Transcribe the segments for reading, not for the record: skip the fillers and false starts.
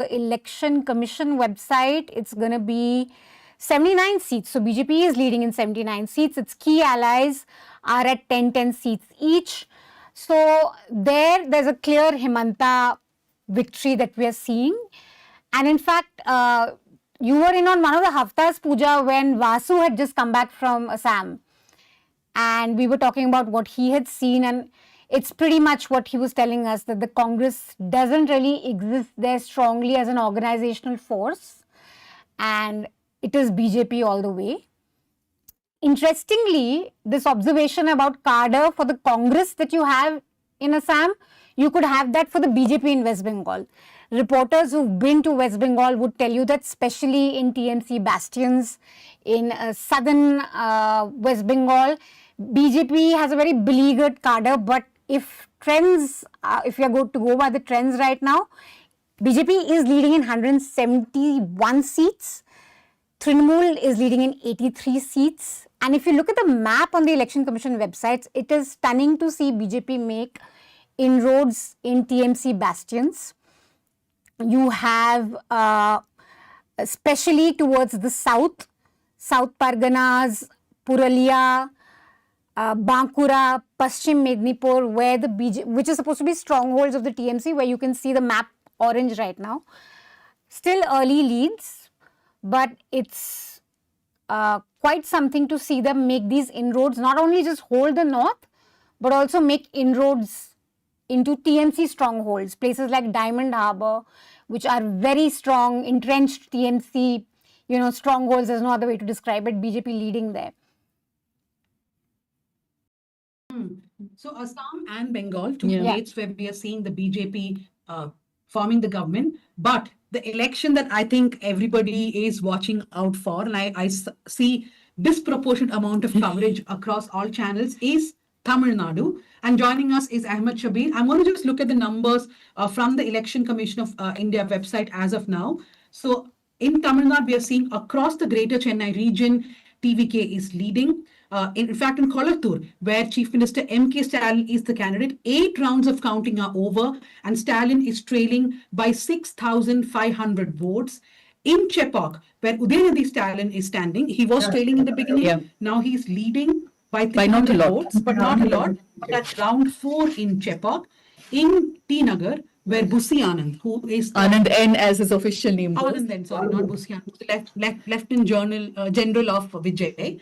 Election Commission website, it's going to be 79 seats. So BJP is leading in 79 seats. Its key allies are at 10 seats each. So there's a clear Himanta victory that we are seeing. And in fact, you were in on one of the Hafta's Puja when Vasu had just come back from Assam. And we were talking about what he had seen, and it's pretty much what he was telling us, that the Congress doesn't really exist there strongly as an organizational force, and it is BJP all the way. Interestingly, this observation about cadre for the Congress that you have in Assam, you could have that for the BJP in West Bengal. Reporters who've been to West Bengal would tell you that especially in TMC bastions in southern West Bengal, BJP has a very beleaguered cadre, but if trends, if you are going to go by the trends right now, BJP is leading in 171 seats, Trinamool is leading in 83 seats, and if you look at the map on the Election Commission websites, it is stunning to see BJP make inroads in TMC bastions. You have, especially towards the south, South Parganas, Purulia, Bankura, Paschim Mednipur, where the which is supposed to be strongholds of the TMC, where you can see the map orange right now. Still early leads, but it's quite something to see them make these inroads, not only just hold the north, but also make inroads into TMC strongholds, places like Diamond Harbour, which are very strong, entrenched TMC, strongholds, there's no other way to describe it, BJP leading there. So Assam and Bengal, two states where we are seeing the BJP forming the government, but the election that I think everybody is watching out for, and I see disproportionate amount of coverage across all channels, is Tamil Nadu. And joining us is Ahmed Shabir. I'm going to just look at the numbers from the Election Commission of India website as of now. So in Tamil Nadu, we are seeing across the greater Chennai region, TVK is leading. In fact, in Kolattur, where Chief Minister M.K. Stalin is the candidate, 8 rounds of counting are over and Stalin is trailing by 6,500 votes. In Chepauk, where Udayanidhi Stalin is standing, he was trailing in the beginning. Now he's leading by not a lot, votes, but not a lot. But at round 4 in Chepauk. In T Nagar, where Busi Anand, who is Anand N as his official name. Anand N, sorry, not Busi Anand, the Lieutenant General of Vijay.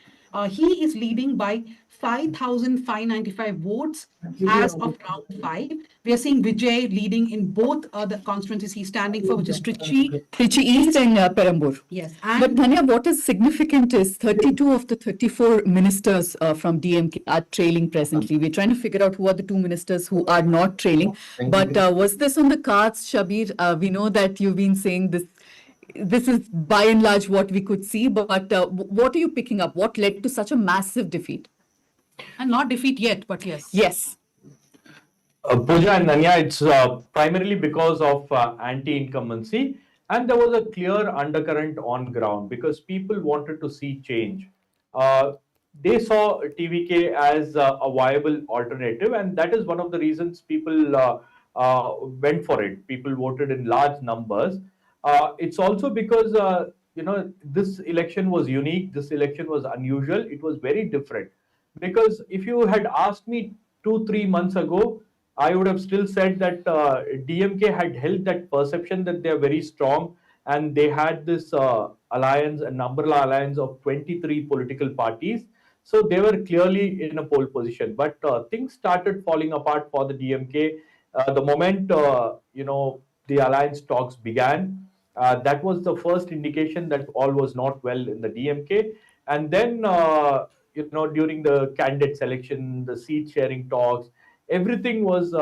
He is leading by 5,595 votes as of round 5. We are seeing Vijay leading in both the constituencies he's standing for, which is Trichy East and Perambur. Yes. But Dhanya, what is significant is 32 of the 34 ministers from DMK are trailing presently. We're trying to figure out who are the 2 ministers who are not trailing. But was this on the cards, Shabir? We know that you've been saying this. This is by and large what we could see, but what are you picking up? What led to such a massive defeat? And not defeat yet, but yes. Yes. Pooja and Nanya, it's primarily because of anti-incumbency, and there was a clear undercurrent on ground because people wanted to see change. They saw TVK as a viable alternative, and that is one of the reasons people went for it. People voted in large numbers. It's also because this election was unique. This election was unusual. It was very different. Because if you had asked me 2-3 months ago, I would have still said that DMK had held that perception that they are very strong, and they had this alliance, an umbrella alliance of 23 political parties. So they were clearly in a pole position. But things started falling apart for the DMK the moment the alliance talks began. That was the first indication that all was not well in the DMK. And then during the candidate selection, the seat sharing talks, everything was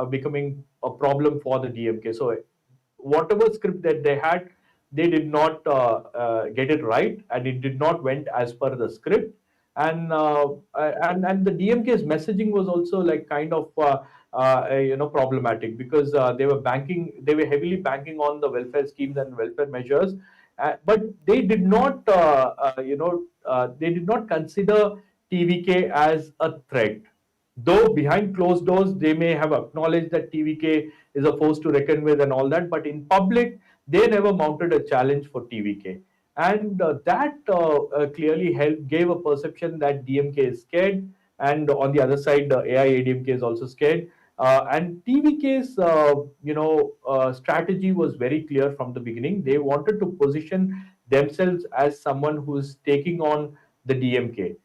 becoming a problem for the DMK. So whatever script that they had, they did not get it right, and it did not went as per the script. And the DMK's messaging was also like kind of problematic because they were heavily banking on the welfare schemes and welfare measures, but they did not consider TVK as a threat. Though behind closed doors, they may have acknowledged that TVK is a force to reckon with and all that, but in public, they never mounted a challenge for TVK. And that clearly gave a perception that DMK is scared, and on the other side, AIADMK is also scared. And TVK's, strategy was very clear from the beginning. They wanted to position themselves as someone who is taking on the DMK,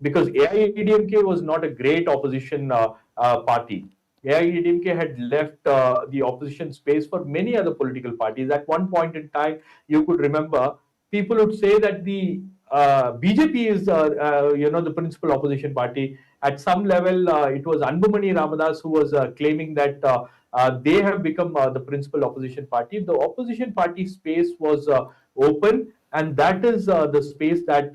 because AIADMK was not a great opposition party. AIADMK had left the opposition space for many other political parties. At one point in time, you could remember, people would say that the BJP is, the principal opposition party. At some level, it was Anbumani Ramadas who was claiming that they have become the principal opposition party. The opposition party space was open, and that is the space that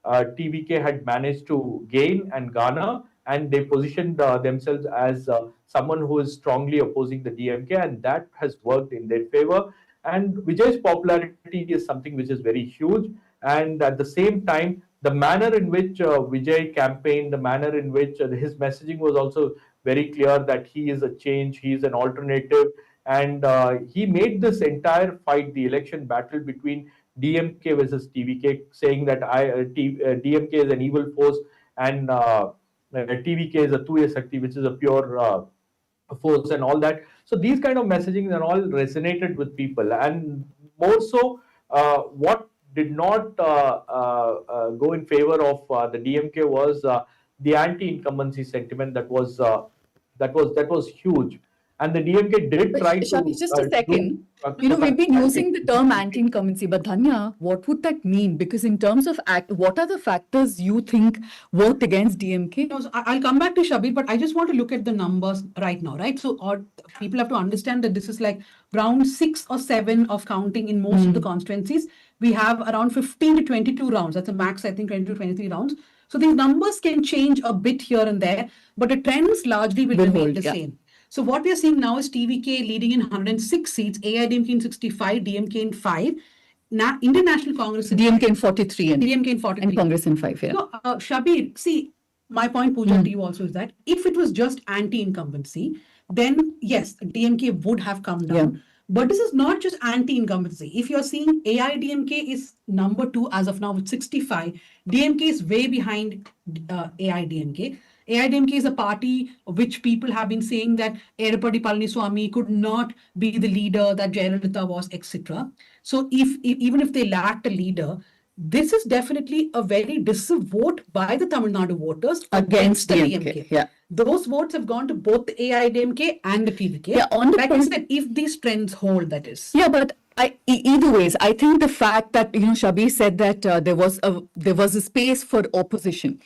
TVK had managed to gain and garner, and they positioned themselves as someone who is strongly opposing the DMK, and that has worked in their favor. And Vijay's popularity is something which is very huge, and at the same time, the manner in which Vijay campaigned, the manner in which his messaging was also very clear that he is a change, he is an alternative, and he made this entire fight, the election battle between DMK versus TVK, saying that DMK is an evil force and TVK is a Tuya Sakti, which is a pure force, and all that. So these kind of messaging and all resonated with people, and more so, what did not go in favor of the DMK was the anti-incumbency sentiment that was huge, and the DMK did try to. Shabi, just a second. We've been using the term anti-incumbency, but Dhanya, what would that mean? Because in terms of what are the factors you think worked against DMK? No, so I'll come back to Shabir, but I just want to look at the numbers right now, right? So people have to understand that this is like round 6 or 7 of counting in most of the constituencies. We have around 15 to 22 rounds. That's a max, I think, 22, 23 rounds. So these numbers can change a bit here and there, but the trends largely will remain the same. So what we are seeing now is TVK leading in 106 seats, AIDMK in 65, DMK in 5. Now, Indian National Congress DMK in 43 and DMK in 43. And Congress in 5, yeah. No, Shabir, see, my point, Pooja, to you also is that if it was just anti-incumbency, then yes, DMK would have come down. Yeah. But this is not just anti-incumbency. If you're seeing AIDMK is number 2 as of now with 65, DMK is way behind AIDMK. AIDMK is a party which people have been saying that Erapadi Palaniswamy could not be the leader that Jayalalitha was, etc. So even if they lacked a leader, this is definitely a very decisive vote by the Tamil Nadu voters against the DMK. Yeah. Those votes have gone to both the AIDMK and the TVK. Yeah, like I said, if these trends hold, that is. Yeah, but either ways, I think the fact that Shabir said that there was a space for opposition.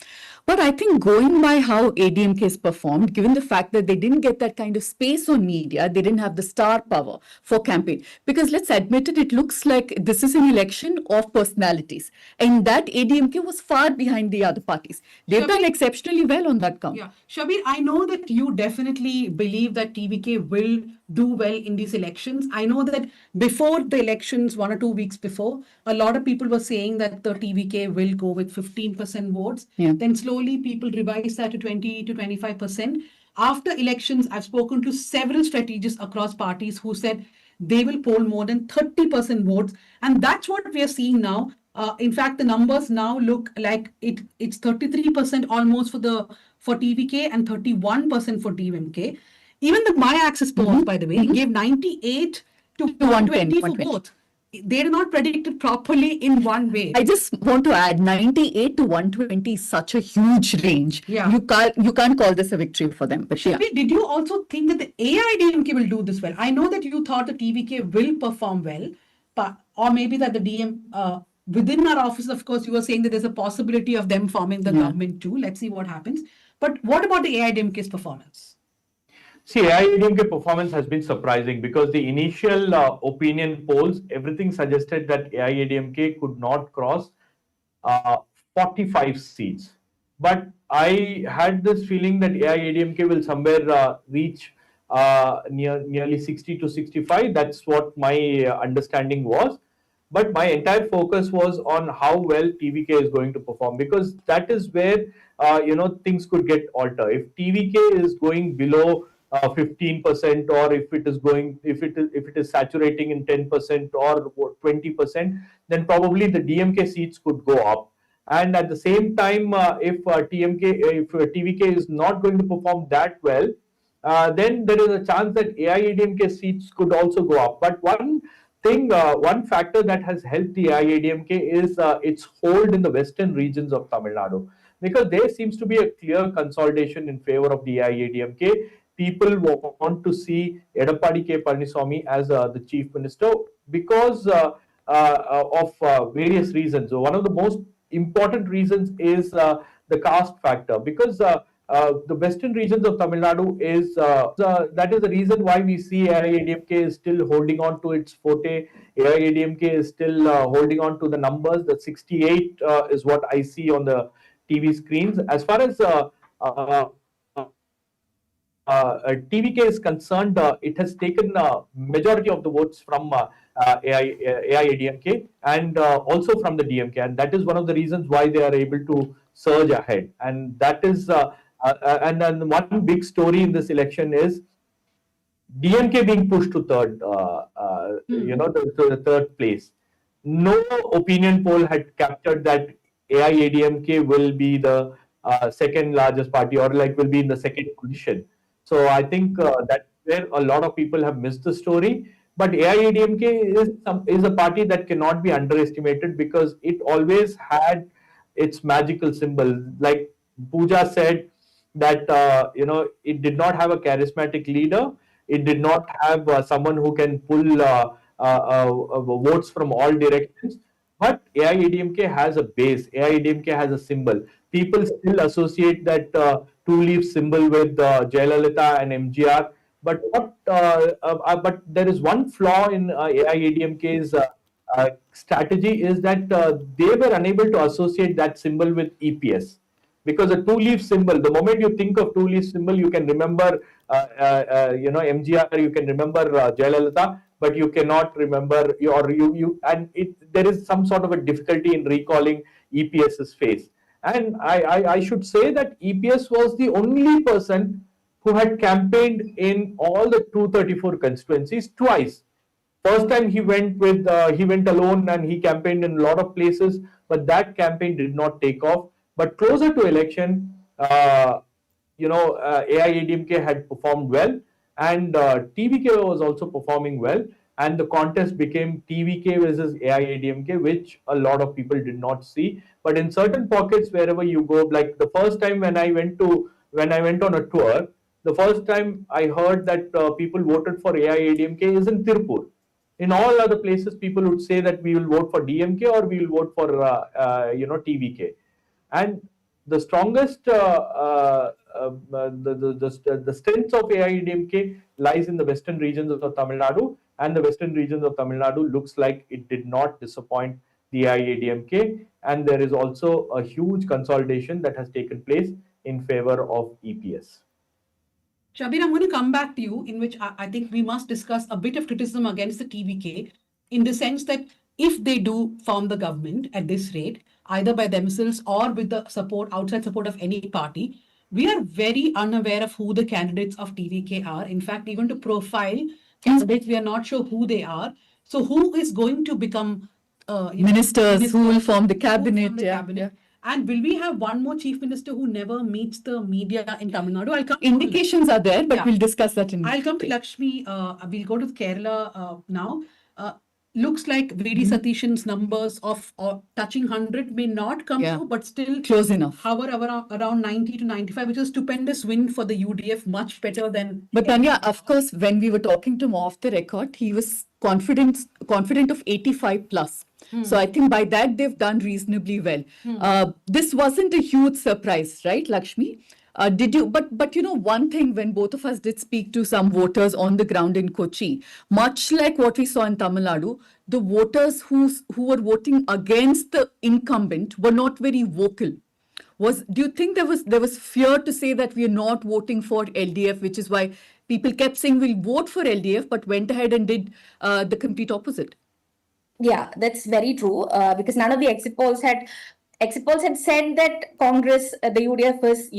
But I think going by how ADMK has performed, given the fact that they didn't get that kind of space on media, they didn't have the star power for campaign. Because let's admit it, it looks like this is an election of personalities. And that ADMK was far behind the other parties. They've done exceptionally well on that count. Yeah. Shabir, I know that you definitely believe that TVK will do well in these elections. I know that before the elections, 1 or 2 weeks before, a lot of people were saying that the TVK will go with 15% votes. Yeah. Then slowly people revised that to 20 to 25%. After elections, I've spoken to several strategists across parties who said they will poll more than 30% votes. And that's what we are seeing now. In fact, the numbers now look like it's 33% almost for TVK and 31% for DMK. Even the My Access poll, by the way, gave 98 to 120 for both. They are not predicted properly in one way. I just want to add 98 to 120 is such a huge range. Yeah. You can't call this a victory for them. But yeah. Did you also think that the AIDMK will do this well? I know that you thought the TVK will perform well, or maybe that the DM within our office, of course, you were saying that there's a possibility of them forming the government too. Let's see what happens. But what about the AIDMK's performance? See, AIDMK performance has been surprising because the initial opinion polls, everything suggested that AIDMK could not cross 45 seats. But I had this feeling that AIDMK will somewhere reach nearly 60 to 65. That's what my understanding was. But my entire focus was on how well TVK is going to perform, because that is where things could get altered. If TVK is going below 15%, or if it is saturating in 10% or 20%, then probably the DMK seats could go up. And at the same time, if TVK is not going to perform that well, then there is a chance that AIADMK seats could also go up. But one factor that has helped the AIADMK is its hold in the western regions of Tamil Nadu, because there seems to be a clear consolidation in favor of the AIADMK. People want to see Edappadi K. Palaniswamy as the chief minister because of various reasons. So one of the most important reasons is the caste factor, because the western regions of Tamil Nadu is that is the reason why we see AIADMK is still holding on to its forte. AIADMK is still holding on to the numbers. The 68 is what I see on the TV screens. As far as TVK is concerned, it has taken majority of the votes from AIADMK and also from the DMK, and that is one of the reasons why they are able to surge ahead. And that is and one big story in this election is DMK being pushed to third, the third place. No opinion poll had captured that AIADMK will be the second largest party, or like will be in the second position. So I think that's where a lot of people have missed the story. But AIADMK is a party that cannot be underestimated, because it always had its magical symbol. Like Pooja said, that it did not have a charismatic leader. It did not have someone who can pull votes from all directions. But AIADMK has a base. AIADMK has a symbol. People still associate that two-leaf symbol with Jayalalitha and MGR. But but there is one flaw in AIADMK's strategy, is that they were unable to associate that symbol with EPS. Because a two-leaf symbol, the moment you think of two-leaf symbol, you can remember MGR, you can remember Jayalalitha, but you cannot remember there is some sort of a difficulty in recalling EPS's face. And I should say that EPS was the only person who had campaigned in all the 234 constituencies twice. First time he went alone and he campaigned in a lot of places, but that campaign did not take off. But closer to election, AIADMK had performed well, and TVK was also performing well, and the contest became TVK versus AIADMK, which a lot of people did not see. But in certain pockets, wherever you go, like the first time when I went on a tour, the first time I heard that people voted for AIADMK is in Tirupur. In all other places, people would say that we will vote for DMK or we will vote for TVK. And the strongest, the strength of AIADMK lies in the western regions of Tamil Nadu, and the western regions of Tamil Nadu looks like it did not disappoint the AIADMK, and there is also a huge consolidation that has taken place in favor of EPS. Shabir, I'm going to come back to you, in which I think we must discuss a bit of criticism against the TVK, in the sense that if they do form the government at this rate, either by themselves or with the outside support of any party, we are very unaware of who the candidates of TVK are. In fact, even to profile candidates, we are not sure who they are. So who is going to become ministers, who will form the cabinet? Yeah. And will we have one more chief minister who never meets the media in Tamil Nadu? Indications are there, but we'll discuss that in I'll come to Lakshmi. We'll go to Kerala now. Looks like V.D. Satishan's numbers of touching 100 may not come through, but still close enough. Hover around 90 to 95, which is a stupendous win for the UDF, much better than. But Tanya, of course, when we were talking to him off the record, he was confident of 85 plus. So I think by that they've done reasonably well. This wasn't a huge surprise, right, Lakshmi? Did you? But one thing, when both of us did speak to some voters on the ground in Kochi, much like what we saw in Tamil Nadu, the voters who were voting against the incumbent were not very vocal. Do you think there was fear to say that we are not voting for LDF, which is why people kept saying we'll vote for LDF, but went ahead and did the complete opposite? Yeah, that's very true. Because none of the exit polls had said that Congress, the UDF is,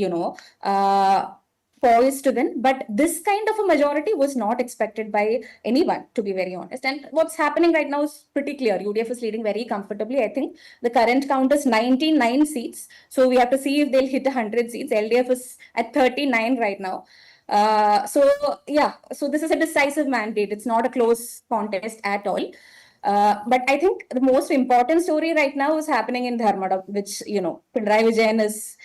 poised to win, but this kind of a majority was not expected by anyone, to be very honest. And what's happening right now is pretty clear. UDF is leading very comfortably. I think the current count is 99 seats. So we have to see if they'll hit 100 seats. LDF is at 39 right now. So this is a decisive mandate. It's not a close contest at all. But I think the most important story right now is happening in Dharmadam, which, Pinarayi Vijayan is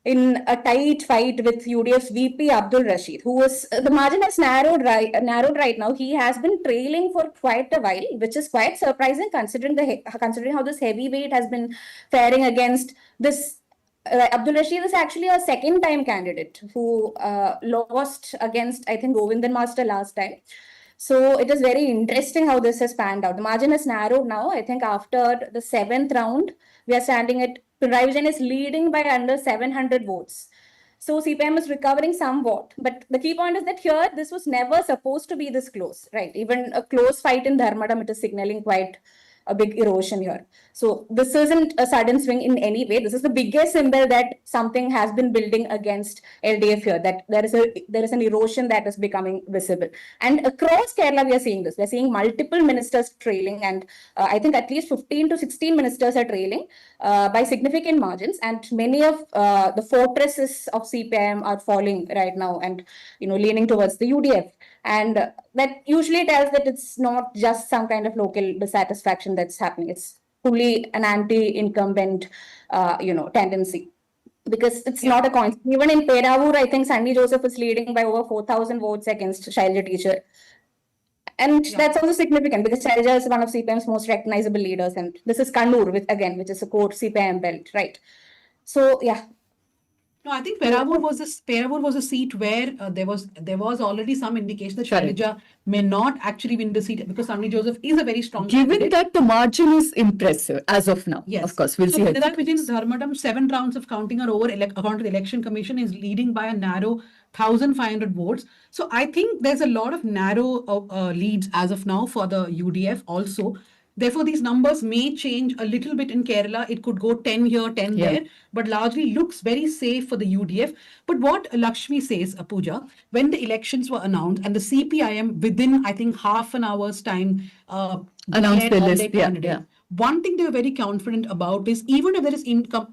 in a tight fight with UDF's VP Abdul Rashid, who was, the margin has narrowed right now. He has been trailing for quite a while, which is quite surprising considering how this heavyweight has been faring against this. Abdul Rashid is actually a second-time candidate who lost against, I think, Govindan Master last time. So it is very interesting how this has panned out. The margin has narrowed now. I think after the 7th round, we are standing at Pinarayi Vijayan is leading by under 700 votes. So CPM is recovering somewhat. But the key point is that here, this was never supposed to be this close, right? Even a close fight in Dharmadam, it is signaling quite a big erosion here. So this isn't a sudden swing in any way. This is the biggest symbol that something has been building against LDF here, that there is an erosion that is becoming visible. And across Kerala, we are seeing this. We are seeing multiple ministers trailing, and I think at least 15 to 16 ministers are trailing by significant margins. And many of the fortresses of CPIM are falling right now and, leaning towards the UDF. And that usually tells that it's not just some kind of local dissatisfaction that's happening. It's fully an anti-incumbent, tendency. Because it's not a coincidence. Even in Peravur, I think Sunny Joseph is leading by over 4,000 votes against Shailaja Teacher. And that's also significant because Shailaja is one of CPM's most recognizable leaders. And this is Kannur, which is a core CPM belt, right? So, yeah. No, I think Peravur was a seat where there was already some indication that Shailaja may not actually win the seat because Sunny Joseph is a very strong Given candidate. that the margin is impressive as of now, Yes. of course, we'll so see. Pinarayi Vijayan's Dharmadam, 7 rounds of counting are over. According to the Election Commission, is leading by a narrow 1,500 votes. So I think there's a lot of narrow leads as of now for the UDF also. Therefore, these numbers may change a little bit in Kerala. It could go 10 here, 10 there, but largely looks very safe for the UDF. But what Lakshmi says, Pooja, when the elections were announced and the CPIM within, I think, half an hour's time Announced the list. One thing they were very confident about is even if there is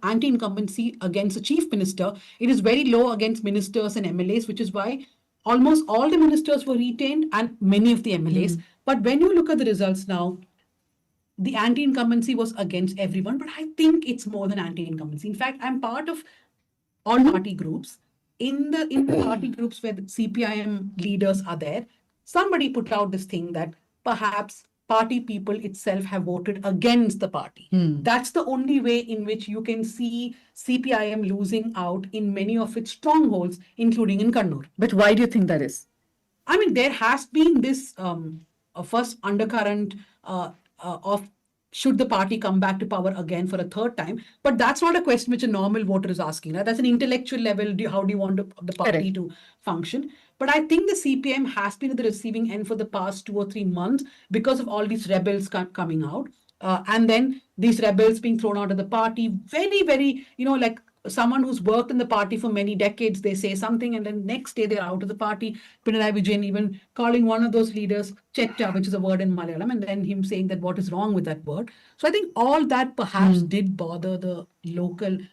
anti-incumbency against the chief minister, it is very low against ministers and MLAs, which is why almost all the ministers were retained and many of the MLAs. But when you look at the results now, the anti-incumbency was against everyone, but I think it's more than anti-incumbency. In fact, I'm part of all party groups. In the party groups where the CPIM leaders are there, somebody put out this thing that perhaps party people itself have voted against the party. That's the only way in which you can see CPIM losing out in many of its strongholds, including in Kannur. But why do you think that is? I mean, there has been this first undercurrent of should the party come back to power again for a third time? But that's not a question which a normal voter is asking. Right? That's an intellectual level. How do you want the party to function? But I think the CPM has been at the receiving end for the past 2 or 3 months because of all these rebels coming out. And then these rebels being thrown out of the party. Very, very, like someone who's worked in the party for many decades, they say something and then next day they're out of the party. Pinarayi Vijayan even calling one of those leaders Chetta, which is a word in Malayalam, and then him saying that what is wrong with that word. So I think all that perhaps did bother the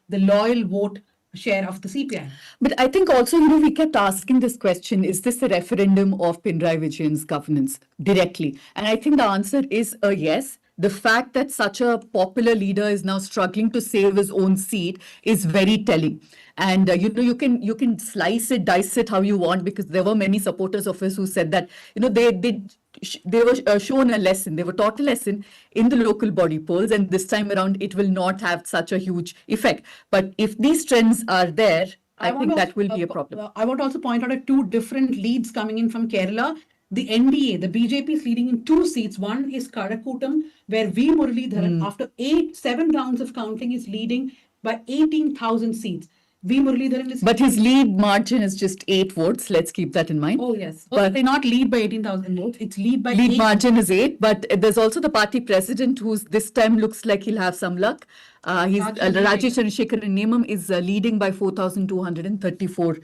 loyal vote share of the CPI. But I think also, we kept asking this question, is this a referendum of Pinarayi Vijayan's governance directly? And I think the answer is a yes. The fact that such a popular leader is now struggling to save his own seat is very telling. And you can slice it, dice it how you want, because there were many supporters of his who said that they were shown a lesson, they were taught a lesson in the local body polls, and this time around it will not have such a huge effect. But if these trends are there, I think that will be a problem. I want to also point out at 2 different leads coming in from Kerala. The NDA, the BJP is leading in 2 seats. One is Karakutam, where V. Muralidharan, after 7 rounds of counting, is leading by 18,000 seats. V. Muralidharan is. But his lead margin is just 8 votes. Let's keep that in mind. Oh, yes. But- They not lead by 18,000 votes. It's lead by Lead 8. margin is 8, but there's also the party president who's this time looks like he'll have some luck. Rajesh Chandrasekhar Nemam is leading by 4,234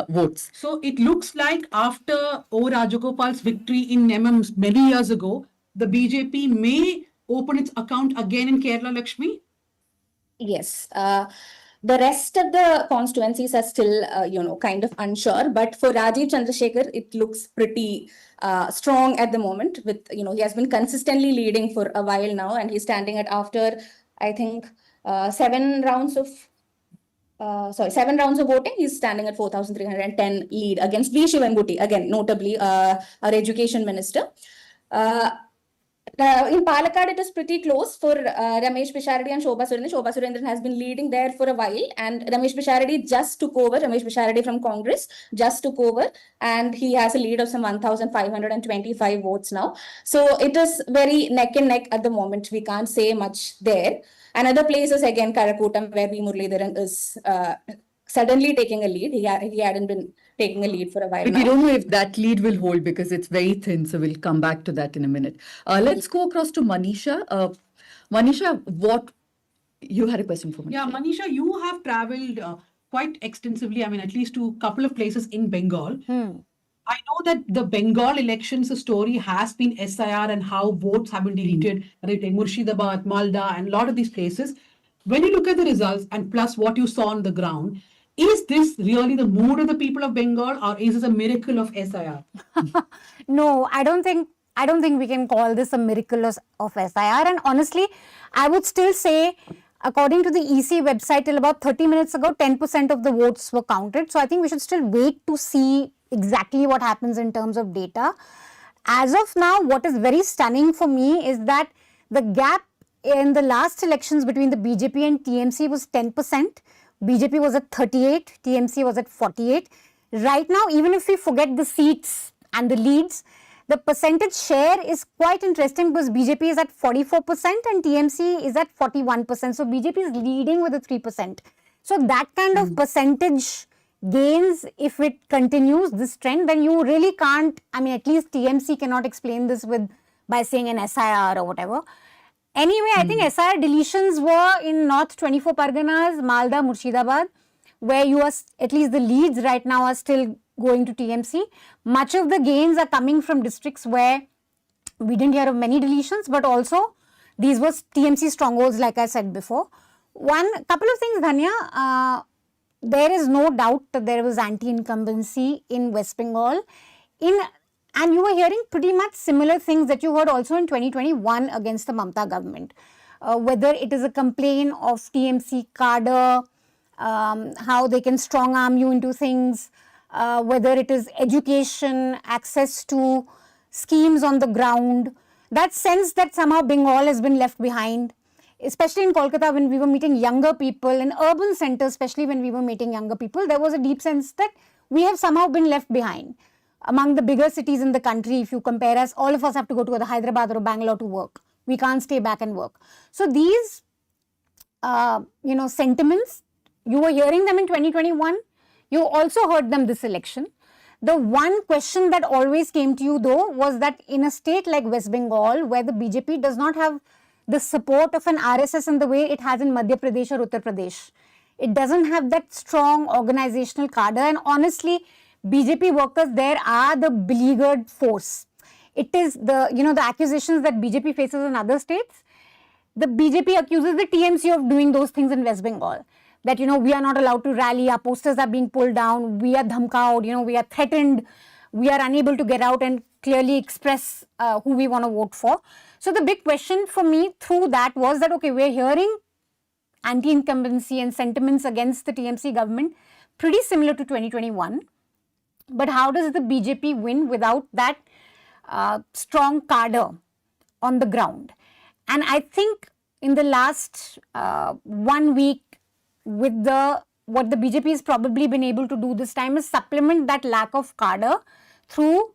votes. So it looks like after O. Rajagopal's victory in Nemam many years ago, the BJP may open its account again in Kerala, Lakshmi. Yes. The rest of the constituencies are still, kind of unsure. But for Rajiv Chandrasekhar, it looks pretty strong at the moment. With he has been consistently leading for a while now, and he's standing at after I think 7 rounds of voting. He's standing at 4,310 lead against V. Shivanguti, again notably our education minister. In Palakkad, it is pretty close for Ramesh Pishardi and Shobha Surendran. Shobha Surendran has been leading there for a while, and Ramesh Pishardi just took over. Ramesh Pishardi from Congress just took over, and he has a lead of some 1,525 votes now. So it is very neck and neck at the moment. We can't say much there. And other places, again, Karakotam, where V. Muralidharan is suddenly taking a lead. He hadn't been taking a lead for a while But now. we don't know if that lead will hold because it's very thin. So we'll come back to that in a minute. Let's go across to Manisha. Manisha, what you had a question for Manisha? Yeah, Manisha, you have traveled quite extensively. I mean, at least to a couple of places in Bengal. I know that the Bengal elections story has been SIR and how votes have been deleted, right, in Murshidabad, Malda, and a lot of these places. When you look at the results and plus what you saw on the ground, is this really the mood of the people of Bengal, or is this a miracle of SIR? No, I don't think we can call this a miracle of SIR. And honestly, I would still say, according to the EC website, till about 30 minutes ago, 10% of the votes were counted. So I think we should still wait to see exactly what happens in terms of data. As of now, what is very stunning for me is that the gap in the last elections between the BJP and TMC was 10%. BJP was at 38, TMC was at 48. Right now, even if we forget the seats and the leads, the percentage share is quite interesting because BJP is at 44% and TMC is at 41%. So BJP is leading with a 3%. So that kind of percentage gains, if it continues this trend, then you really can't, I mean, at least TMC cannot explain this by saying an SIR or whatever. Anyway, I think SIR deletions were in North 24 Parganas, Malda, Murshidabad, where you are, at least the leads right now are still going to TMC. Much of the gains are coming from districts where we didn't hear of many deletions, but also these were TMC strongholds, like I said before. Couple of things, Dhanya. There is no doubt that there was anti-incumbency in West Bengal. And you were hearing pretty much similar things that you heard also in 2021 against the Mamata government. Whether it is a complaint of TMC cadre, how they can strong arm you into things, whether it is education, access to schemes on the ground, that sense that somehow Bengal has been left behind. Especially in Kolkata, when we were meeting younger people, in urban centers, especially when we were meeting younger people, there was a deep sense that we have somehow been left behind. Among the bigger cities in the country, if you compare us, all of us have to go to either Hyderabad or Bangalore to work. We can't stay back and work. So these, sentiments, you were hearing them in 2021. You also heard them this election. The one question that always came to you, though, was that in a state like West Bengal, where the BJP does not have the support of an RSS in the way it has in Madhya Pradesh or Uttar Pradesh. It doesn't have that strong organizational cadre, and honestly, BJP workers there are the beleaguered force. It is the accusations that BJP faces in other states. The BJP accuses the TMC of doing those things in West Bengal. That, we are not allowed to rally, our posters are being pulled down, we are dhamkaud, we are threatened, we are unable to get out and clearly express who we want to vote for. So the big question for me through that was that, okay, we're hearing anti-incumbency and sentiments against the TMC government pretty similar to 2021. But how does the BJP win without that strong cadre on the ground? And I think in the last 1 week, with what the BJP has probably been able to do this time is supplement that lack of cadre through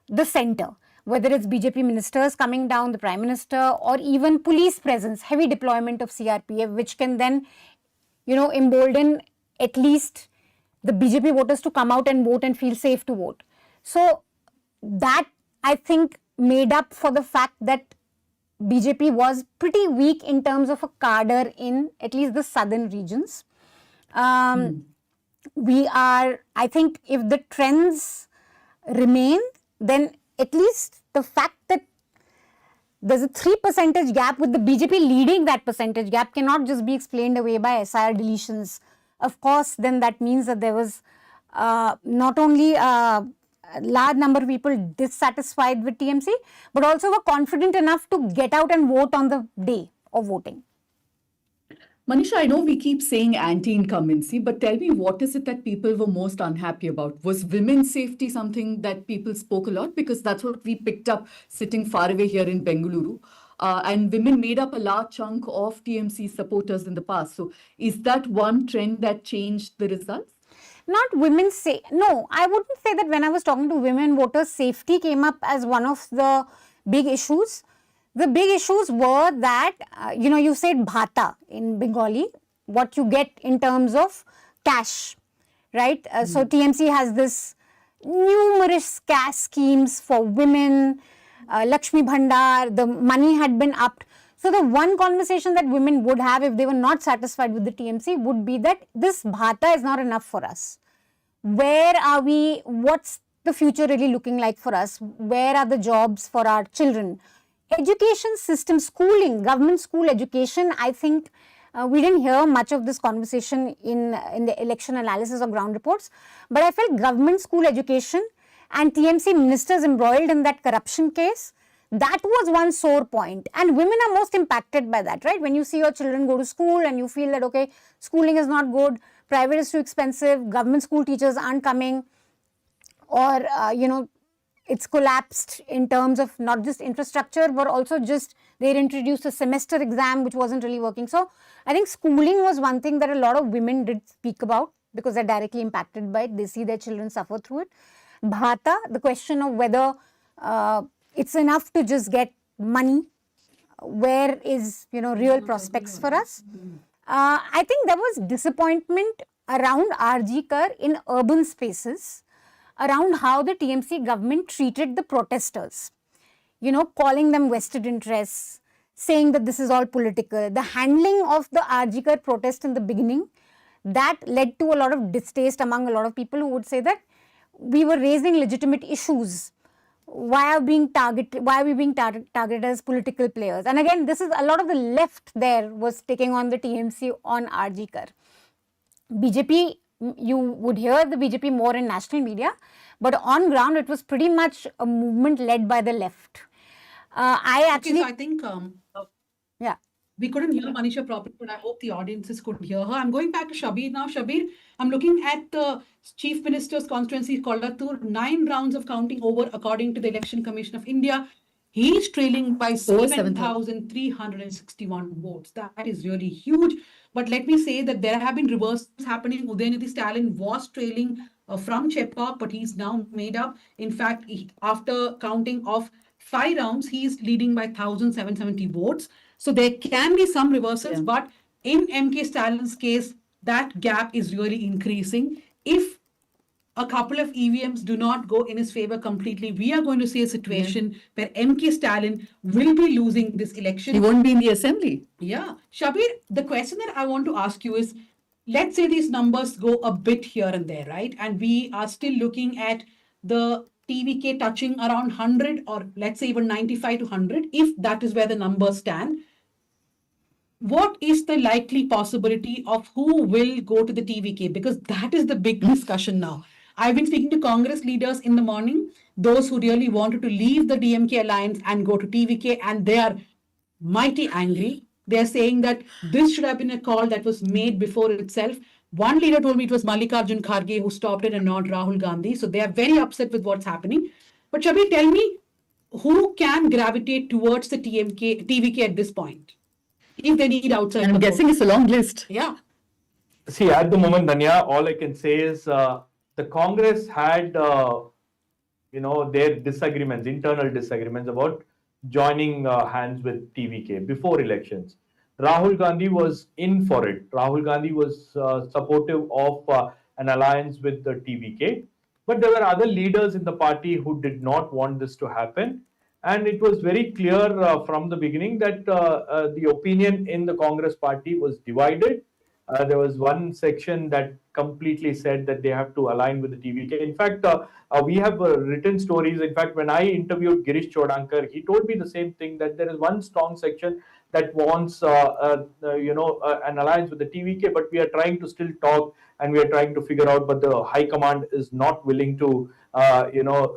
the centre. Whether it's BJP ministers coming down, the Prime Minister, or even police presence, heavy deployment of CRPF, which can then, embolden at least the BJP voters to come out and vote and feel safe to vote. So that, I think, made up for the fact that BJP was pretty weak in terms of a cadre in at least the southern regions. I think if the trends remain, then at least the fact that there's a 3% gap with the BJP leading that percentage gap cannot just be explained away by SIR deletions. Of course, then that means that there was not only a large number of people dissatisfied with TMC, but also were confident enough to get out and vote on the day of voting. Manisha, I know we keep saying anti-incumbency, but tell me, what is it that people were most unhappy about? Was women's safety something that people spoke a lot? Because that's what we picked up sitting far away here in Bengaluru. And women made up a large chunk of TMC supporters in the past. So is that one trend that changed the results? Not women say, no, I wouldn't say that when I was talking to women voters, safety came up as one of the big issues. The big issues were that, you said bhata in Bengali, what you get in terms of cash, right? So TMC has this numerous cash schemes for women, Lakshmi Bhandar, the money had been upped. So the one conversation that women would have if they were not satisfied with the TMC would be that this bhata is not enough for us. Where are we? What's the future really looking like for us? Where are the jobs for our children? Education system, schooling, government school education, I think we didn't hear much of this conversation in the election analysis or ground reports, but I felt government school education and TMC ministers embroiled in that corruption case, that was one sore point. And women are most impacted by that, right? When you see your children go to school and you feel that, okay, schooling is not good, private is too expensive, government school teachers aren't coming, or, it's collapsed in terms of not just infrastructure, but also just they introduced a semester exam which wasn't really working. So I think schooling was one thing that a lot of women did speak about because they're directly impacted by it. They see their children suffer through it. Bhata, the question of whether it's enough to just get money, where is, real prospects for us. I think there was disappointment around RG Kar in urban spaces, around how the TMC government treated the protesters, calling them vested interests, saying that this is all political. The handling of the RG Kar protest in the beginning, that led to a lot of distaste among a lot of people who would say that we were raising legitimate issues. Why are we being targeted as political players? And again, this is a lot of the left there was taking on the TMC on RG Kar. BJP, you would hear the BJP more in national media, but on ground it was pretty much a movement led by the left. So I think yeah, we couldn't hear Manisha properly, but I hope the audiences could hear her. I'm going back to Shabir now. Shabir, I'm looking at the Chief Minister's constituency, Kollatur, 9 rounds of counting over according to the Election Commission of India. He's trailing by 7,361 votes. That is really huge. But let me say that there have been reversals happening. Udayanidhi Stalin was trailing from Chepauk, but he's now made up. In fact, after counting of 5 rounds, he's leading by 1,770 votes. So there can be some reversals, but in MK Stalin's case, that gap is really increasing. If a couple of EVMs do not go in his favor completely, we are going to see a situation where MK Stalin will be losing this election. He won't be in the assembly. Yeah. Shabir, the question that I want to ask you is, let's say these numbers go a bit here and there, right? And we are still looking at the TVK touching around 100 or let's say even 95 to 100, if that is where the numbers stand. What is the likely possibility of who will go to the TVK? Because that is the big discussion now. I've been speaking to Congress leaders in the morning, those who really wanted to leave the DMK alliance and go to TVK, and they are mighty angry. They're saying that this should have been a call that was made before itself. One leader told me it was Mallikarjun Kharge who stopped it and not Rahul Gandhi. So they are very upset with what's happening. But Shabir, tell me, who can gravitate towards the TVK at this point? If they need outside I'm guessing it's a long list. Yeah. See, at the moment, Danya, all I can say is the Congress had, their disagreements, internal disagreements about joining hands with TVK before elections. Rahul Gandhi was in for it. Rahul Gandhi was supportive of an alliance with the TVK. But there were other leaders in the party who did not want this to happen. And it was very clear from the beginning that the opinion in the Congress party was divided. There was one section that completely said that they have to align with the TVK. In fact, we have written stories. In fact, when I interviewed Girish Chodankar, he told me the same thing, that there is one strong section that wants, an alliance with the TVK, but we are trying to still talk and we are trying to figure out, but the high command is not willing to,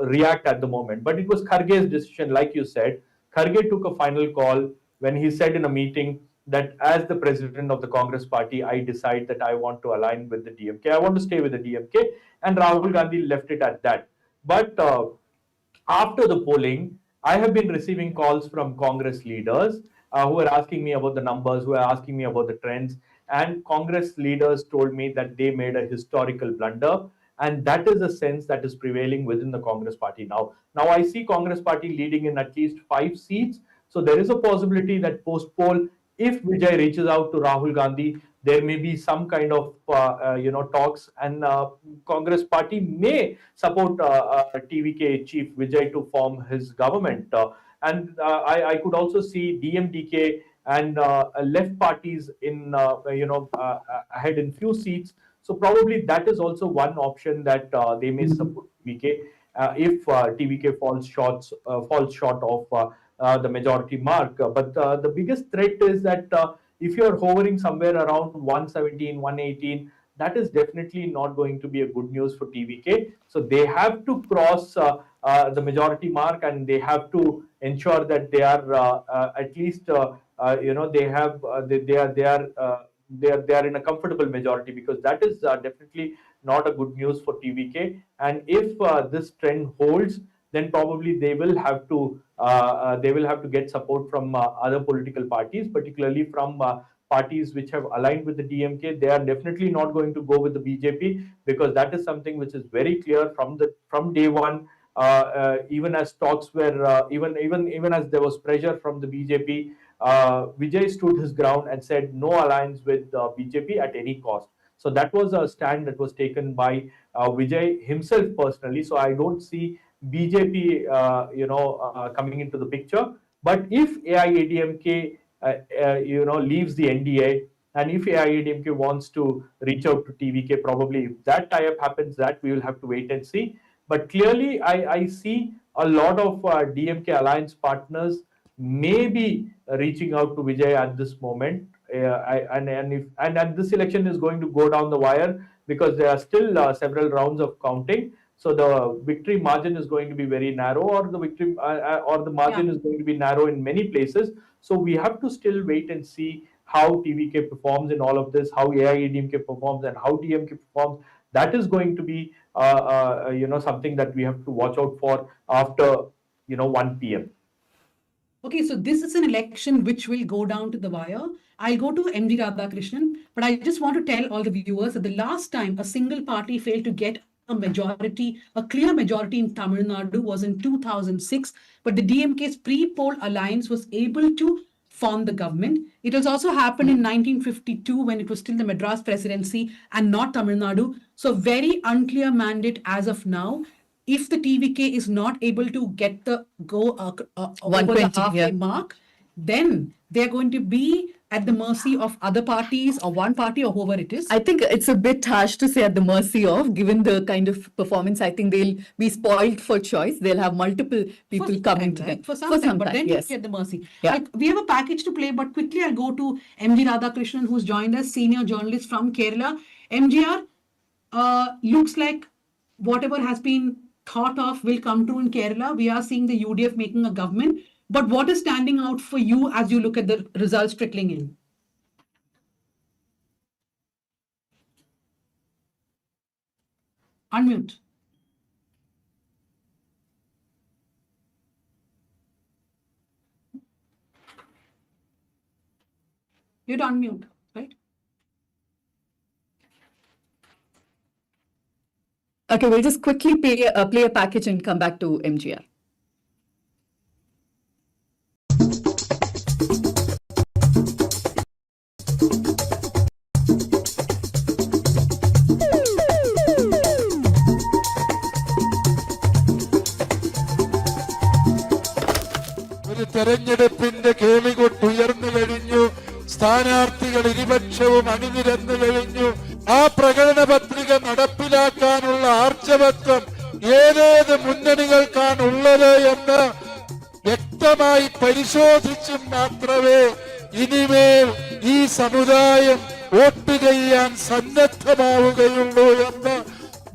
react at the moment. But it was Kharge's decision, like you said. Kharge took a final call when he said in a meeting that as the president of the Congress party, I decide that I want to align with the DMK. I want to stay with the DMK. And Rahul Gandhi left it at that. But after the polling, I have been receiving calls from Congress leaders who are asking me about the numbers, who are asking me about the trends. And Congress leaders told me that they made a historical blunder. And that is a sense that is prevailing within the Congress party now. Now I see Congress party leading in at least 5 seats. So there is a possibility that post-poll, if Vijay reaches out to Rahul Gandhi, there may be some kind of talks, and Congress party may support TVK chief Vijay to form his government. I could also see DMDK and left parties in ahead in few seats. So probably that is also one option that they may support TVK if TVK falls short of the majority mark. But the biggest threat is that if you are hovering somewhere around 117, 118, that is definitely not going to be a good news for TVK. So they have to cross the majority mark, and they have to ensure that they are at least they are in a comfortable majority, because that is definitely not a good news for TVK. And if this trend holds, then probably they will have to get support from other political parties, particularly from parties which have aligned with the DMK. They are definitely not going to go with the BJP, because that is something which is very clear from day one. Even as talks were, even as there was pressure from the BJP, Vijay stood his ground and said no alliance with BJP at any cost. So that was a stand that was taken by Vijay himself personally. So I don't see BJP, coming into the picture. But if AIADMK, leaves the NDA, and if AIADMK wants to reach out to TVK, probably if that tie-up happens, that we will have to wait and see. But clearly, I see a lot of DMK alliance partners may be reaching out to Vijay at this moment. And this election is going to go down the wire, because there are still several rounds of counting. So the victory margin is going to be very narrow, or the margin is going to be narrow in many places. So we have to still wait and see how TVK performs in all of this, how AIADMK performs, and how DMK performs. That is going to be something that we have to watch out for after 1 p.m. Okay, so this is an election which will go down to the wire. I'll go to MG Radhakrishnan, but I just want to tell all the viewers that the last time a single party failed to get a clear majority in Tamil Nadu was in 2006, but the DMK's pre-poll alliance was able to form the government. It has also happened in 1952 when it was still the Madras presidency and not Tamil Nadu. So very unclear mandate as of now. If the TVK is not able to get the over the halfway mark, then they're going to be at the mercy of other parties or one party or whoever it is. I think it's a bit harsh to say at the mercy of, given the kind of performance. I think they'll be spoiled for choice. They'll have multiple people coming to them. For some time, but then yes. you're at the mercy. Yeah. We have a package to play, but quickly I'll go to MG Radhakrishnan, who's joined us, senior journalist from Kerala. MGR, looks like whatever has been thought of will come true in Kerala. We are seeing the UDF making a government. But what is standing out for you as you look at the results trickling in? Unmute. You'd unmute, right? Okay, we'll just quickly play a package and come back to MGR. കഴിഞ്ഞു. സ്ഥാനാർത്ഥികൾ ഇരുപക്ഷവും അണിനിരന്നു കഴിഞ്ഞു. ആ പ്രകടന പത്രിക നടപ്പിലാക്കാനുള്ള ആർജവത്വം ഏതേത് മുന്നണികൾക്കാണ് ഉള്ളത് എന്ന് വ്യക്തമായി പരിശോധിച്ചും മാത്രമേ ഇനിമേൽ ഈ സമുദായം വോട്ട് ചെയ്യാൻ സന്നദ്ധമാവുകയുള്ളൂ എന്ന്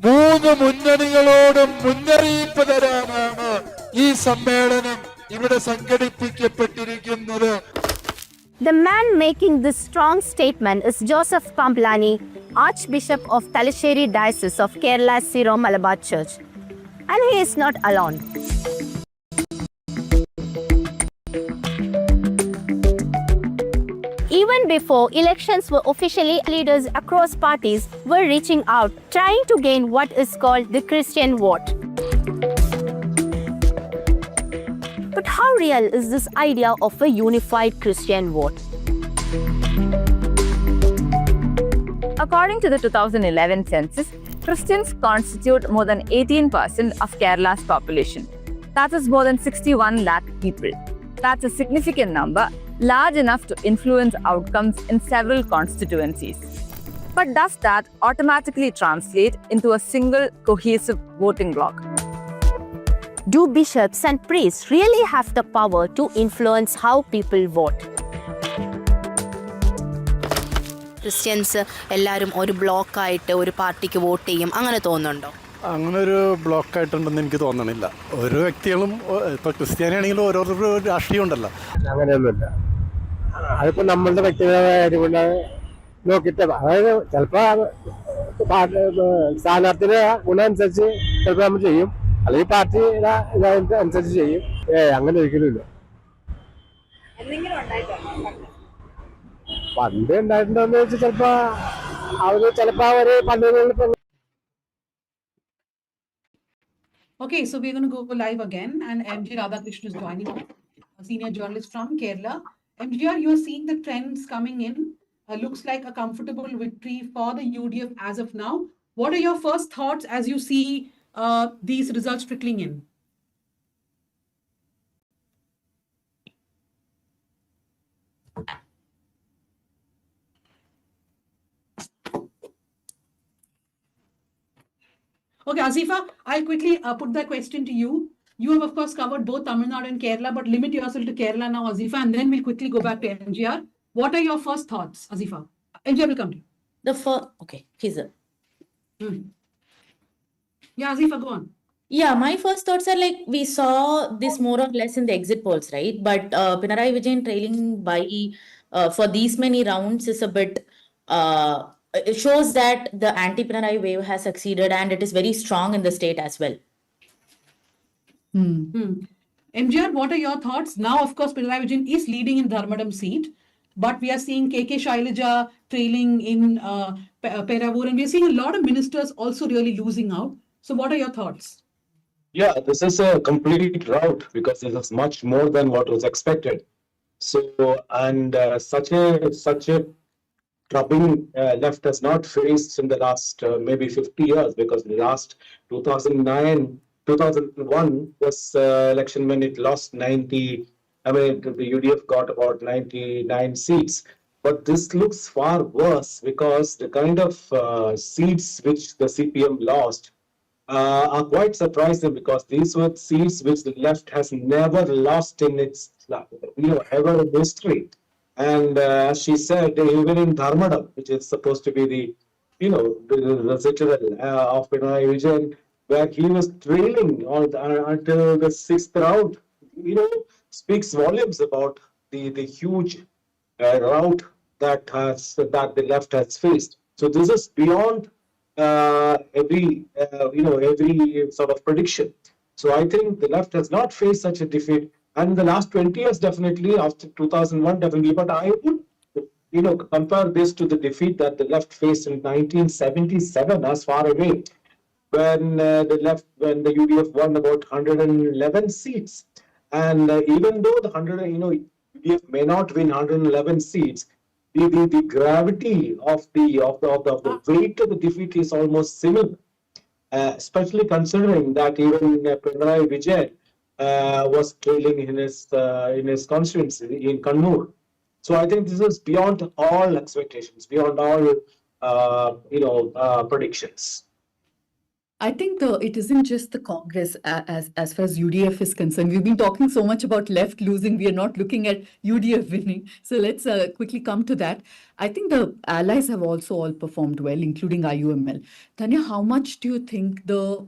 മൂന്ന് മുന്നണികളോടും മുന്നറിയിപ്പ് തരാനാണ് ഈ സമ്മേളനം ഇവിടെ സംഘടിപ്പിക്കപ്പെട്ടിരിക്കുന്നത്. The man making this strong statement is Joseph Pamplani, Archbishop of Talasheri Diocese of Kerala Syro Malabar Church. And he is not alone. Even before elections were officially, leaders across parties were reaching out, trying to gain what is called the Christian vote. But how real is this idea of a unified Christian vote? According to the 2011 census, Christians constitute more than 18% of Kerala's population. That is more than 61 lakh people. That's a significant number, large enough to influence outcomes in several constituencies. But does that automatically translate into a single cohesive voting bloc? Do bishops and priests really have the power to influence how people vote? Christians എല്ലാവരും ഒരു ബ്ലോക്കായിട്ട് ഒരു പാർട്ടിക്ക് vote ചെയ്യും, അങ്ങനെ തോന്നുന്നുണ്ടോ? അങ്ങനെ ഒരു ബ്ലോക്കായിട്ടുണ്ടെന്ന് എനിക്ക് തോന്നണില്ല. ഓരോ വ്യക്തികളും ഇപ്പോൾ ക്രിസ്ത്യാനിയാണെങ്കിലും ഓരോരുത്തരും രാഷ്ട്രീയം ഉണ്ടല്ലോ. അങ്ങനെയൊന്നുമില്ല. അതിപ്പോൾ നമ്മളുടെ വ്യക്തിപരമായ കാര്യം കൊണ്ട് നോക്കിയിട്ട്, അതായത് ചിലപ്പോൾ സ്ഥാനാർത്ഥിയുടെ ഗുണം അനുസരിച്ച് ചിലപ്പോൾ നമ്മൾ ചെയ്യും, അല്ലെങ്കിൽ പാർട്ടിയുടെ അനുസരിച്ച് ചെയ്യും. അങ്ങനെ ഒരിക്കലും ഇല്ല. പണ്ട് ഉണ്ടായിട്ടുണ്ടോന്ന് വെച്ചാൽ ചിലപ്പോ അവര് പണ്ടുകളിൽ. Okay, so we're going to go live again, and MG Radhakrishnan is joining us, a senior journalist from Kerala. MGR, you are seeing the trends coming in. Looks like a comfortable victory for the UDF as of now. What are your first thoughts as you see these results trickling in? Okay, Azifa, I'll quickly put that question to you. You have, of course, covered both Tamil Nadu and Kerala, but limit yourself to Kerala now, Azifa, and then we'll quickly go back to MGR. What are your first thoughts, Azifa? MGR will come to you. Okay, he's there. Yeah, Azifa, go on. Yeah, my first thoughts are like we saw this more or less in the exit polls, right? But Pinarayi Vijayan trailing by for these many rounds is a bit. It shows that the anti-Pinarayi wave has succeeded and it is very strong in the state as well. MGR, what are your thoughts? Now, of course, Pinarayi Vijayan is leading in Dharmadam seat, but we are seeing KK Shailaja trailing in Peravur, and we are seeing a lot of ministers also really losing out. So what are your thoughts? Yeah, this is a complete rout because this is much more than what was expected. So, and such a troubling left has not faced in the last maybe 50 years, because the last 2001 was election when it lost 90. I mean, the UDF got about 99 seats. But this looks far worse because the kind of seats which the CPM lost are quite surprising, because these were seats which the left has never lost in its ever in history. And as she said, even in Dharmadam, which is supposed to be the citadel of Pinarayi Vijayan, where he was trailing until the 6th round, speaks volumes about the huge rout that the left has faced. So this is beyond every sort of prediction. So I think the left has not faced such a defeat. And in the last 20 years, definitely, after 2001, definitely. But I would, compare this to the defeat that the left faced in 1977, as far away, when the UDF won about 111 seats. And even though UDF may not win 111 seats, the gravity of the weight of the defeat is almost similar. Especially considering that even Pinarayi Vijay was trailing in his constituency in Kannur, So I think this is beyond all expectations, beyond all predictions. I think it isn't just the Congress as far as UDF is concerned. We've been talking so much about left losing. We are not looking at UDF winning. So let's quickly come to that. I think the allies have also all performed well, including IUML. Tanya, how much do you think the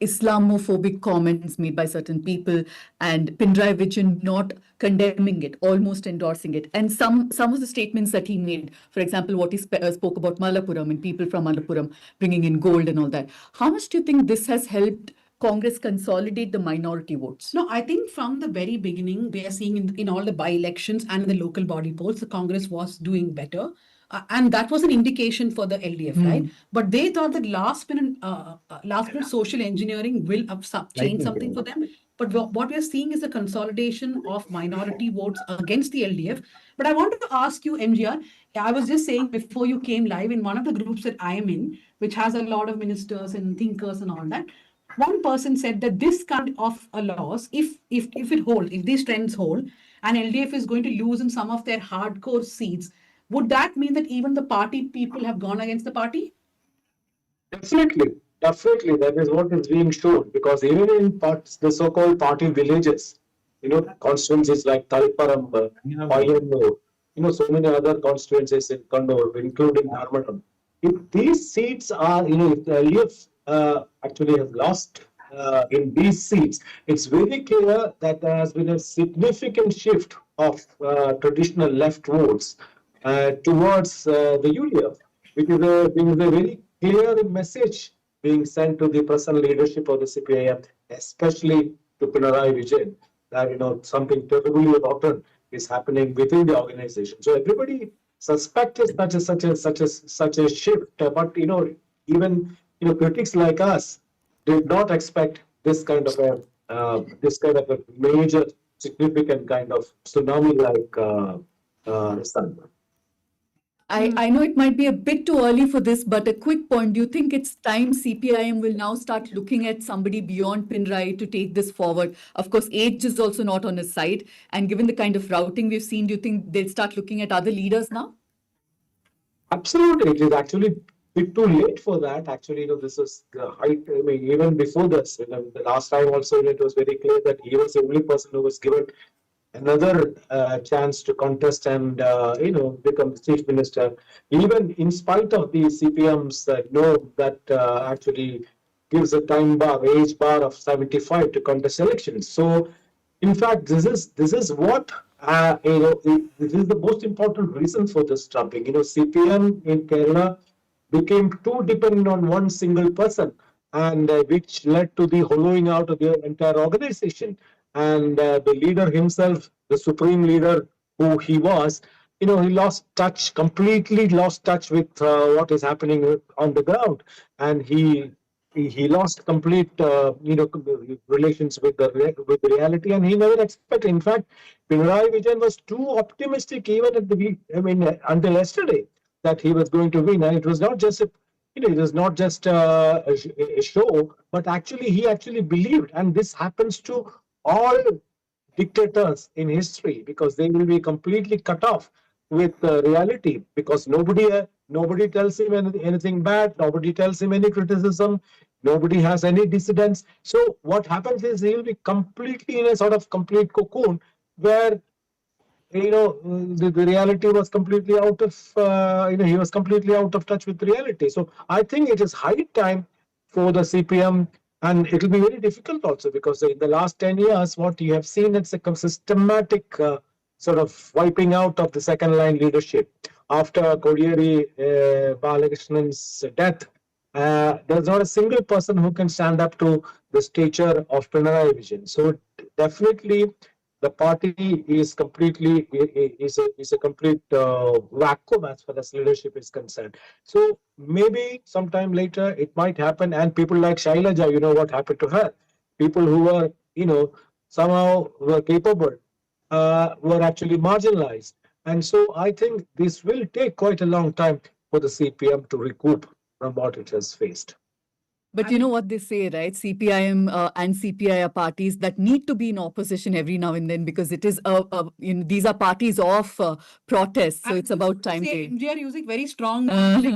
Islamophobic comments made by certain people and Pinarayi Vijayan not condemning it, almost endorsing it, and some of the statements that he made, for example, what he spoke about Malappuram and people from Malappuram bringing in gold and all that. How much do you think this has helped Congress consolidate the minority votes? No, I think from the very beginning, we are seeing in all the by-elections and the local body polls, the Congress was doing better. And that was an indication for the LDF, right? But they thought that last minute social engineering will change something for them. But what we are seeing is a consolidation of minority votes against the LDF. But I wanted to ask you, MGR, I was just saying before you came live, in one of the groups that I am in, which has a lot of ministers and thinkers and all that, one person said that this kind of a loss, if it holds, if these trends hold, and LDF is going to lose in some of their hardcore seats, would that mean that even the party people have gone against the party? Definitely, that is what is being shown, because even in parts, the so-called party villages, constituencies like Talparam, Payanur, so many other constituencies in Kannur, including Narmadam. If these seats are, if the LDF actually has lost in these seats, it's very clear that there has been a significant shift of traditional left votes towards the UDF, which is a very clear message being sent to the present leadership of the CPIM, especially to Pinarayi Vijayan, that something terribly rotten is happening within the organization. So everybody suspects such a shift, but even critics like us did not expect this kind of a major, significant kind of tsunami-like result. I know it might be a bit too early for this, but a quick point. Do you think it's time CPIM will now start looking at somebody beyond Pinarayi to take this forward? Of course, age is also not on his side. And given the kind of routing we've seen, do you think they'll start looking at other leaders now? Absolutely. It is actually a bit too late for that. Actually, this is the height. I mean, even before this, the last time also, it was very clear that he was the only person who was given another chance to contest and become the chief minister, even in spite of the CPM's that actually gives a age bar of 75 to contest elections. So in fact, this is what this is the most important reason for this trumping. CPM in Kerala became too dependent on one single person, and which led to the hollowing out of the entire organization. And the leader himself, the supreme leader who he was, he completely lost touch with what is happening on the ground, and he lost complete relations with the reality, and he never expected. In fact, Pinarayi Vijayan was too optimistic even at until yesterday that he was going to win, and it was not just a show, but he actually believed, and this happens to all dictators in history, because they will be completely cut off with reality, because nobody tells him anything bad, nobody tells him any criticism, nobody has any dissidence. So what happens is he will be completely in a sort of complete cocoon where the reality was completely out of he was completely out of touch with reality. So I think it is high time for the CPM. And it will be very difficult also, because in the last 10 years, what you have seen, it's a systematic sort of wiping out of the second line leadership. After Kodiyeri Balakrishnan's death, there's not a single person who can stand up to the stature of Pinarayi Vijayan. So definitely the party is completely is a complete vacuum as far as leadership is concerned. So maybe sometime later it might happen, and people like Shailaja, what happened to her? People who were somehow were capable were actually marginalized, and so I think this will take quite a long time for the CPM to recoup from what it has faced. But you know what they say, right? CPIM and CPI are parties that need to be in opposition every now and then because it is these are parties of protest. So it's about time. MGR using very strong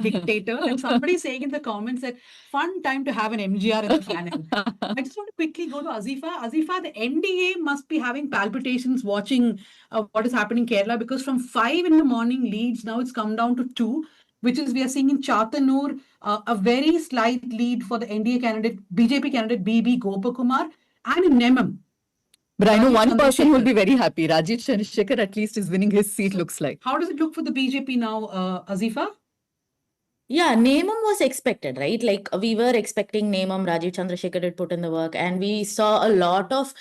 dictator. And somebody saying in the comments that fun time to have an MGR in the panel. I just want to quickly go to Azifa. Azifa, the NDA must be having palpitations watching what is happening in Kerala because from 5 in the morning leads, now it's come down to 2. Which is we are seeing in Chatanur a very slight lead for the NDA candidate, BJP candidate BB Gopakumar, and in Nemam. But I know one person will be very happy. Rajiv Chandrasekhar at least is winning his seat, looks like. How does it look for the BJP now, Azifa? Yeah, Nemam was expected, right? Like we were expecting Nemam, Rajiv Chandrasekhar had put in the work, and we saw a lot of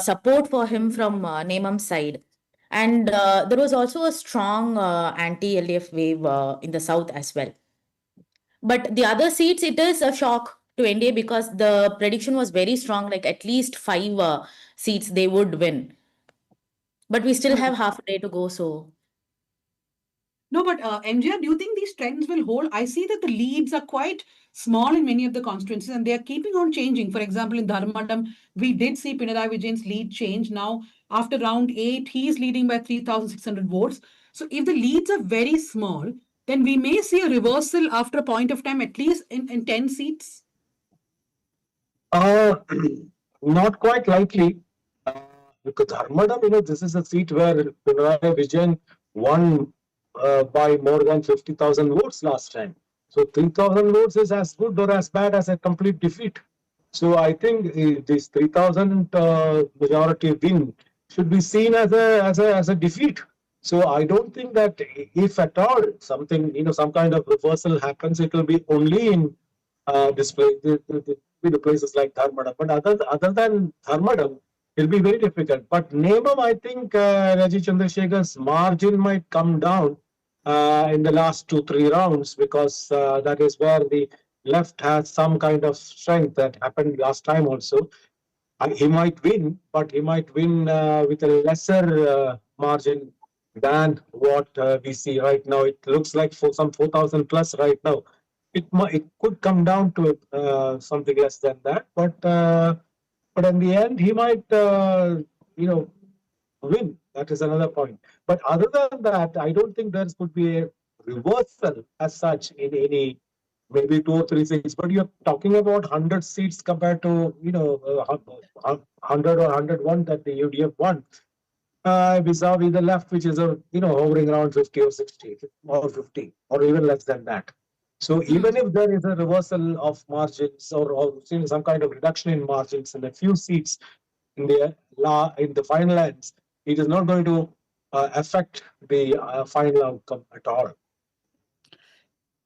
support for him from Nemam's side. And there was also a strong anti-LDF wave in the south as well. But the other seats, it is a shock to NDA because the prediction was very strong, like at least 5 seats they would win. But we still have half a day to go, so. No, but MGR, do you think these trends will hold? I see that the leads are quite small in many of the constituencies and they are keeping on changing. For example, in Dharmadam, we did see Pinarayi Vijayan's lead change. Now, after round 8, he is leading by 3,600 votes. So if the leads are very small, then we may see a reversal after a point of time, at least in 10 seats. Not quite likely. Because Dharmadam, this is a seat where Pinarayi Vijayan won by more than 50,000 votes last time. So 3,000 votes is as good or as bad as a complete defeat. So I think this 3,000 majority win should be seen as a defeat. So I don't think that if at all something, some kind of reversal happens, it will be only in the places like Dharmadam. But other than Dharmadam, it'll be very difficult. But Nemam, I think Rajiv Chandrasekhar's margin might come down in the last 2-3 rounds because that is where the left has some kind of strength that happened last time also. He might win, but he might win with a lesser margin than what we see right now. It looks like for some 4,000 plus right now. It could come down to something less than that, but in the end, he might, win. That is another point. But other than that, I don't think there could be a reversal as such in any, maybe 2 or 3 seats. But you're talking about 100 seats compared to, 100 or 101 that the UDF won. Vis-a-vis the left, which is, hovering around 50 or 60 or 50 or even less than that. So even if there is a reversal of margins or some kind of reduction in margins in a few seats in the final ends, it is not going to affect the final outcome at all.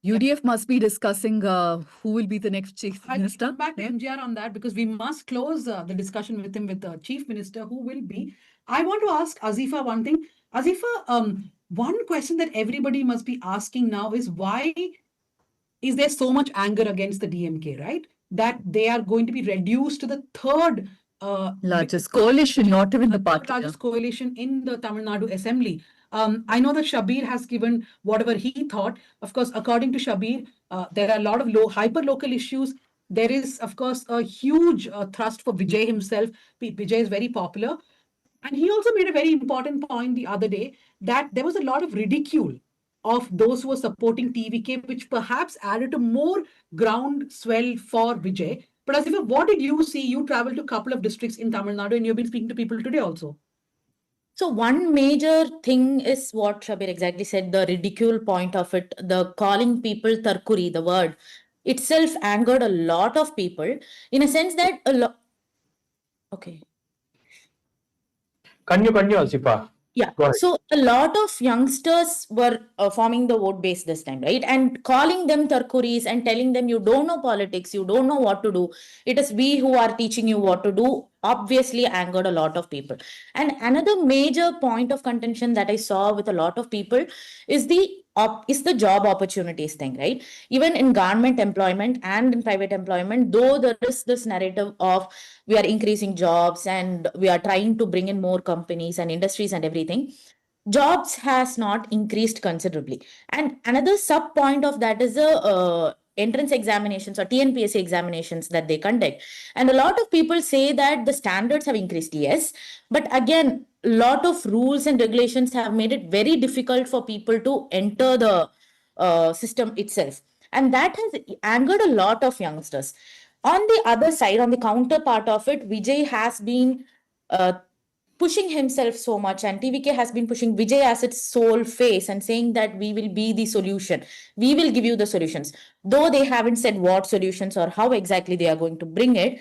UDF must be discussing who will be the next chief minister. I'll come back to MGR on that because we must close the discussion with him with the chief minister who will be. I want to ask Azifa one thing. Azifa, one question that everybody must be asking now is why is there so much anger against the DMK, right? That they are going to be reduced to the third largest coalition, not even the party. Largest coalition in the Tamil Nadu Assembly. I know that Shabir has given whatever he thought. Of course, according to Shabir, there are a lot of hyper-local issues. There is, of course, a huge thrust for Vijay himself. Vijay is very popular. And he also made a very important point the other day that there was a lot of ridicule of those who were supporting TVK, which perhaps added to more groundswell for Vijay. But Asifa, what did you see? You traveled to a couple of districts in Tamil Nadu and you've been speaking to people today also. So one major thing is what Shabir exactly said, the ridicule point of it, the calling people Tarkuri, the word itself angered a lot of people in a sense that okay. Continue, Asifa. Yeah, so a lot of youngsters were forming the vote base this time, right? And calling them Tarkuris and telling them you don't know politics, you don't know what to do. It is we who are teaching you what to do, obviously angered a lot of people. And another major point of contention that I saw with a lot of people is the job opportunities thing, right? Even in government employment and in private employment, though there is this narrative of we are increasing jobs and we are trying to bring in more companies and industries and everything, jobs has not increased considerably. And another sub point of that is entrance examinations or TNPSC examinations that they conduct. And a lot of people say that the standards have increased, yes, but again, a lot of rules and regulations have made it very difficult for people to enter the system itself. And that has angered a lot of youngsters. On the other side, on the counterpart of it, Vijay has been pushing himself so much, and TVK has been pushing Vijay as its sole face and saying that we will be the solution. We will give you the solutions. Though they haven't said what solutions or how exactly they are going to bring it,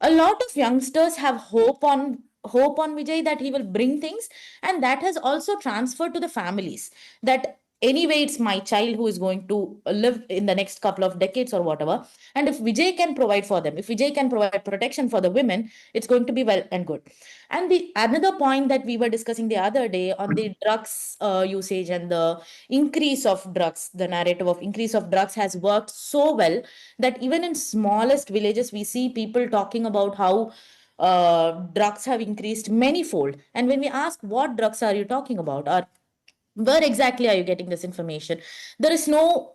a lot of youngsters have hope on Vijay that he will bring things, and that has also transferred to the families that anyway it's my child who is going to live in the next couple of decades or whatever, and if Vijay can provide for them, if Vijay can provide protection for the women, it's going to be well and good. And the another point that we were discussing the other day on the drugs usage and the increase of drugs, the narrative of increase of drugs has worked so well that even in smallest villages we see people talking about how drugs have increased manyfold. And when we ask what drugs are you talking about, or where exactly are you getting this information, there is no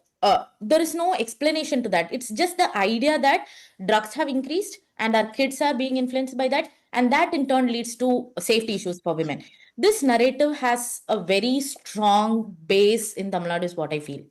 explanation to that. It's just the idea that drugs have increased and our kids are being influenced by that, and that in turn leads to safety issues for women. This narrative has a very strong base in Tamil Nadu is what I feel.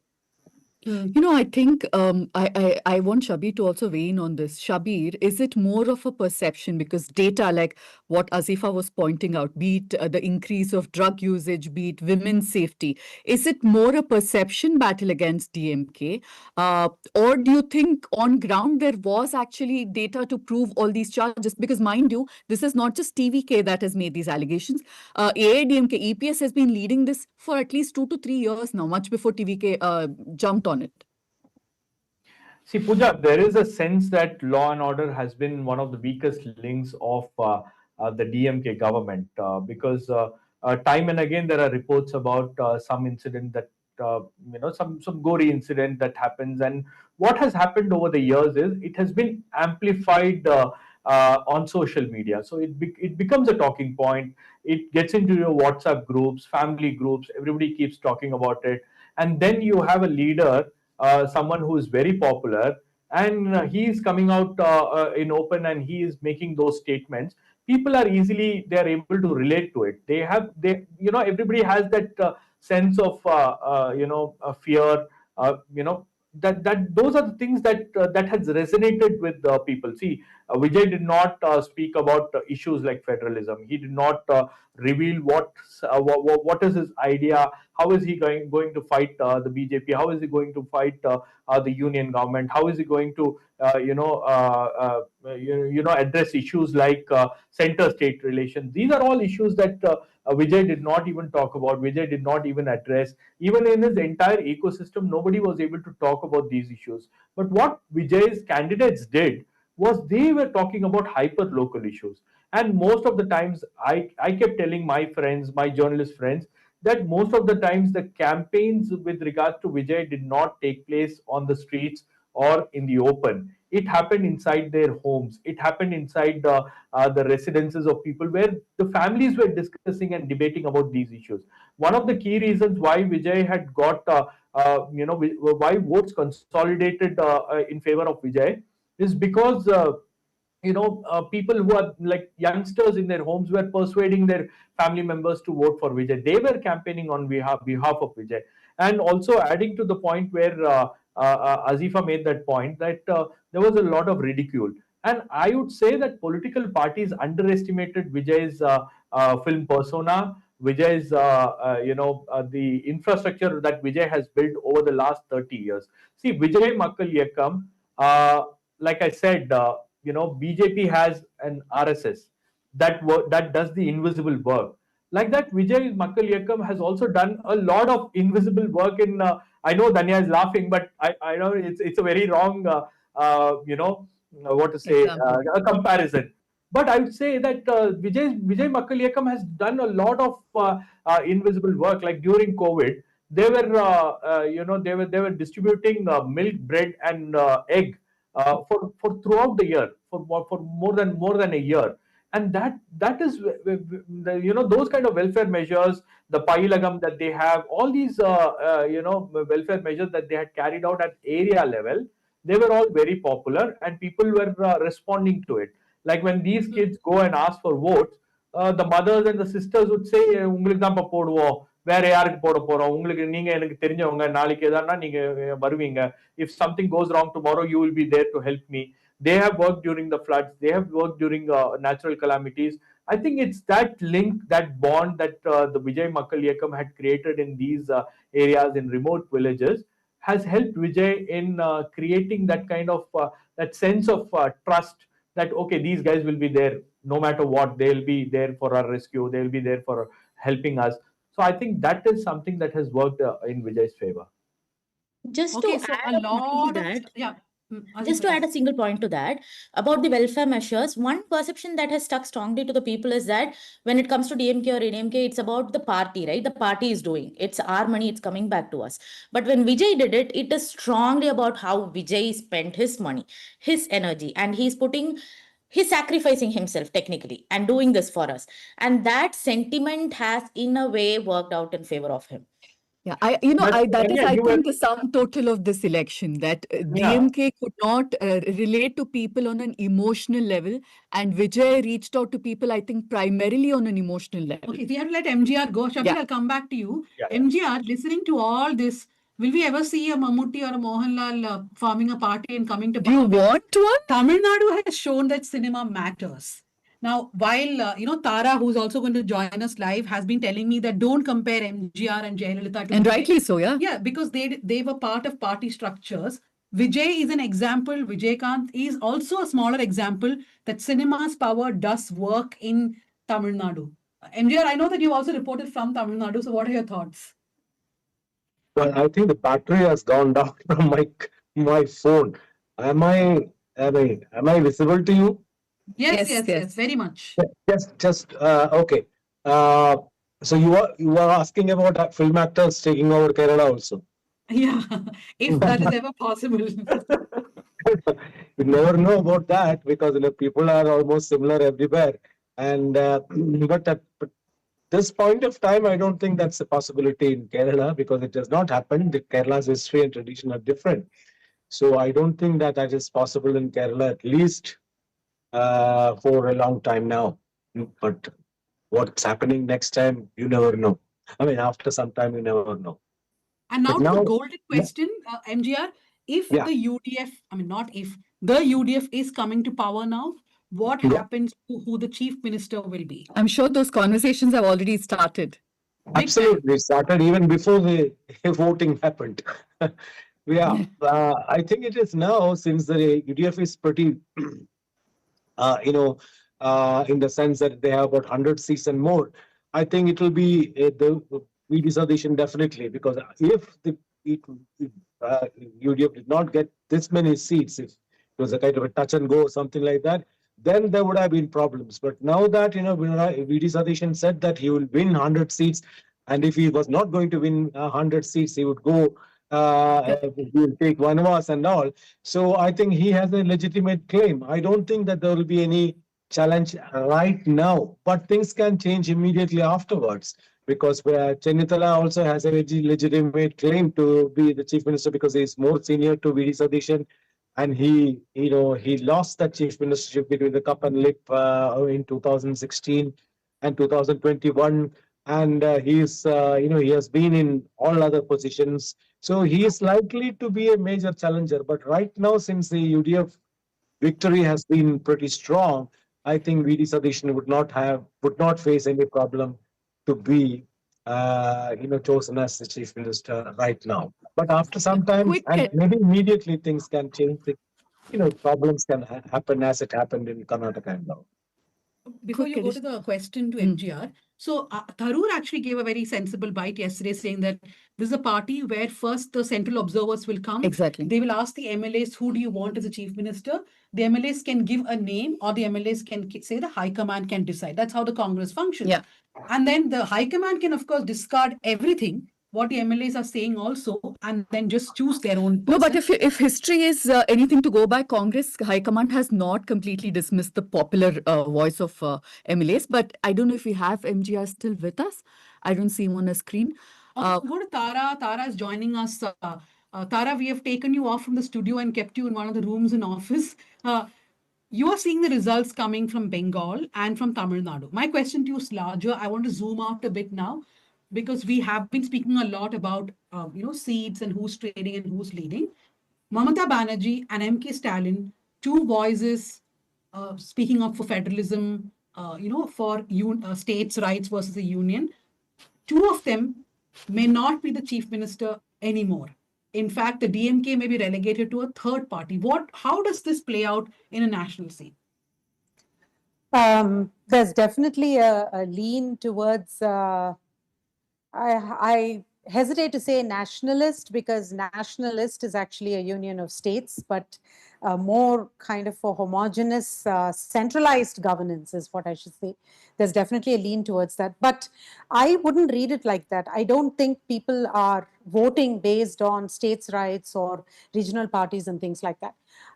I think I want Shabir to also weigh in on this. Shabir, is it more of a perception, because data like what Azifa was pointing out, be it the increase of drug usage, be it women's safety, is it more a perception battle against DMK? Or do you think on ground there was actually data to prove all these charges? Because mind you, this is not just TVK that has made these allegations. AIDMK, EPS has been leading this for at least 2 to 3 years now, much before TVK jumped on it. See, Pooja, there is a sense that law and order has been one of the weakest links of the DMK government because time and again there are reports about some incident that some gory incident that happens, and what has happened over the years is it has been amplified on social media. So it becomes a talking point. It gets into your WhatsApp groups, family groups. Everybody keeps talking about it, and then you have a leader. Someone who is very popular, and he is coming out in open and he is making those statements. People are able to relate to it. Everybody has that sense of fear. That those are the things that has resonated with people. See, Vijay did not speak about issues like federalism. He did not reveal what is his idea. How is he going to fight the BJP? How is he going to fight the union government? How is he going to address issues like center-state relations? These are all issues that Vijay did not even talk about. Vijay did not even address. Even in his entire ecosystem, nobody was able to talk about these issues. But what Vijay's candidates did was they were talking about hyper-local issues. And most of the times, I kept telling my friends, my journalist friends, that most of the times the campaigns with regards to Vijay did not take place on the streets or in the open. It happened inside their homes. It happened inside the residences of people where the families were discussing and debating about these issues. One of the key reasons why Vijay had got, why votes consolidated in favor of Vijay is because people who are like youngsters in their homes were persuading their family members to vote for Vijay. They were campaigning on behalf of Vijay. And also adding to the point where Azifa made that point that there was a lot of ridicule. And I would say that political parties underestimated Vijay's film persona, Vijay's, the infrastructure that Vijay has built over the last 30 years. See, Vijay Makkal Iyakkam, like I said, BJP has an RSS that does the invisible work. Like that, Vijay Makkal Iyakkam has also done a lot of invisible work in. I know Danya is laughing, but I know it's a very wrong, a comparison. But I would say that Vijay Makkal Iyakkam has done a lot of invisible work. Like during COVID, they were distributing milk, bread, and egg for throughout the year for more than a year. And that is those kind of welfare measures, the pailagam that they have, all these welfare measures that they had carried out at area level, they were all very popular and people were responding to it. Like when these kids go and ask for votes, the mothers and the sisters would say, உங்களுக்கு தான் போடுவோம், வேற யாருக்கு போட போறோம், உங்களுக்கு நீங்க எனக்கு தெரிஞ்சவங்க, நாளைக்கு எதானா நீங்க வருவீங்க, if something goes wrong tomorrow you will be there to help me. They have worked during the floods, they have worked during natural calamities. I think it's that link, that bond that the Vijay Makkal Iyakam had created in these areas in remote villages has helped Vijay in creating that kind of that sense of trust that okay, these guys will be there no matter what, they'll be there for our rescue, they'll be there for helping us. So I think that is something that has worked in Vijay's favor. Just Okay, to so add a lot to of that, yeah. just to add a single point to that about the welfare measures, one perception that has stuck strongly to the people is that when it comes to DMK or ADMK, it's about the party, right? The party is doing, it's our money, it's coming back to us. But when Vijay did it, it is strongly about how Vijay spent his money, his energy, and he's sacrificing himself technically and doing this for us. And that sentiment has in a way worked out in favor of him. Yeah, But, that is, Anya, I you were- think, the sum total of this election, that DMK could not relate to people on an emotional level, and Vijay reached out to people, I think, primarily on an emotional level. Okay, we have to let MGR go. Shabir, Yeah. I'll come back to you. Yeah. MGR, listening to all this, will we ever see a Mammootty or a Mohanlal forming a party and coming to Do you power? want one? Tamil Nadu has shown that cinema matters. Now, while, Tara, who's also going to join us live, has been telling me that don't compare MGR and Jayalalitha to And Vijay. rightly so, yeah. Yeah, because they were part of party structures. Vijay is an example. Vijay is also a smaller example that cinema's power does work in Tamil Nadu. MGR, I know that you also reported from Tamil Nadu. So what are your thoughts? Well, I think the battery has gone down from my phone. Am I visible to you? Yes, very much. Just okay. So you are asking about film actors taking over Kerala also. Yeah, if that is ever possible. You never know about that because people are almost similar everywhere. And but at this point of time, I don't think that's a possibility in Kerala because it does not happen. The Kerala's history and tradition are different. So I don't think that is possible in Kerala, at least for a long time now. But what's happening next time, you never know. I mean, after some time, you never know. And now But to the now- golden question, MGR, if Yeah. the UDF, I mean, not if, the UDF is coming to power now, what Yeah. happens to who the chief minister will be? I'm sure those conversations have already started. Absolutely, it started even before the voting happened. Yeah, I think it is now since the UDF is pretty, in the sense that they have about 100 seats and more. I think it will be the redisposition definitely because if the UDF did not get this many seats, if it was a kind of a touch and go or something like that, then there would have been problems. But now that, V.D. Satish said that he will win 100 seats, and if he was not going to win 100 seats, he would go, he will take Vanvas and all. So I think he has a legitimate claim. I don't think that there will be any challenge right now, but things can change immediately afterwards. Because Chennithala also has a legitimate claim to be the chief minister because he is more senior to V.D. Satish. And he lost that chief ministership between the cup and lip in 2016 and 2021. And he has been in all other positions. So he is likely to be a major challenger. But right now, since the UDF victory has been pretty strong, I think V.D. Satish would not face any problem to be chosen as the chief minister right now. But after some time, and maybe immediately things can change. Problems can happen as it happened in Karnataka and now. Before you go to the question to MGR, so Tharoor actually gave a very sensible bite yesterday saying that this is a party where first the central observers will come. Exactly. They will ask the MLAs, who do you want as a chief minister? The MLAs can give a name or the MLAs can say the high command can decide. That's how the Congress functions. Yeah. And then the high command can, of course, discard everything what the MLAs are saying also, and then just choose their own No, but person. if history is anything to go by, Congress High Command has not completely dismissed the popular voice of MLAs. But I don't know if we have MGR still with us. I don't see him on a screen. Go to Tara. Tara is joining us. Tara, we have taken you off from the studio and kept you in one of the rooms in office. You are seeing the results coming from Bengal and from Tamil Nadu. My question to you is larger. I want to zoom out a bit now, because we have been speaking a lot about seats and who's trading and who's leading. Mamata Banerjee and MK Stalin, two voices speaking up for federalism, for states' rights versus the union. Two of them may not be the chief minister anymore. In fact, the DMK may be relegated to a third party. How does this play out in a national scene? There's definitely a lean towards, I hesitate to say nationalist, because nationalist is actually a union of states, but more kind of a homogeneous, centralized governance is what I should say. There's definitely a lean towards that, but I wouldn't read it like that. I don't think people are voting based on states' rights or regional parties and things like that.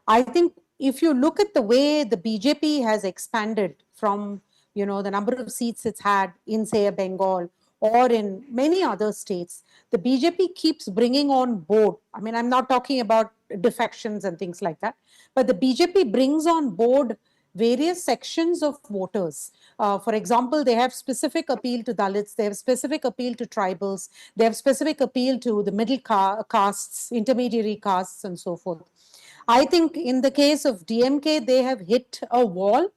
I think if you look at the way the BJP has expanded from, the number of seats it's had in, say, Bengal or in many other states, the BJP keeps bringing on board. I mean, I'm not talking about defections and things like that, but the BJP brings on board various sections of voters. For example, they have specific appeal to Dalits, they have specific appeal to tribals, they have specific appeal to the middle castes, intermediary castes, and so forth. I think in the case of DMK, they have hit a wall.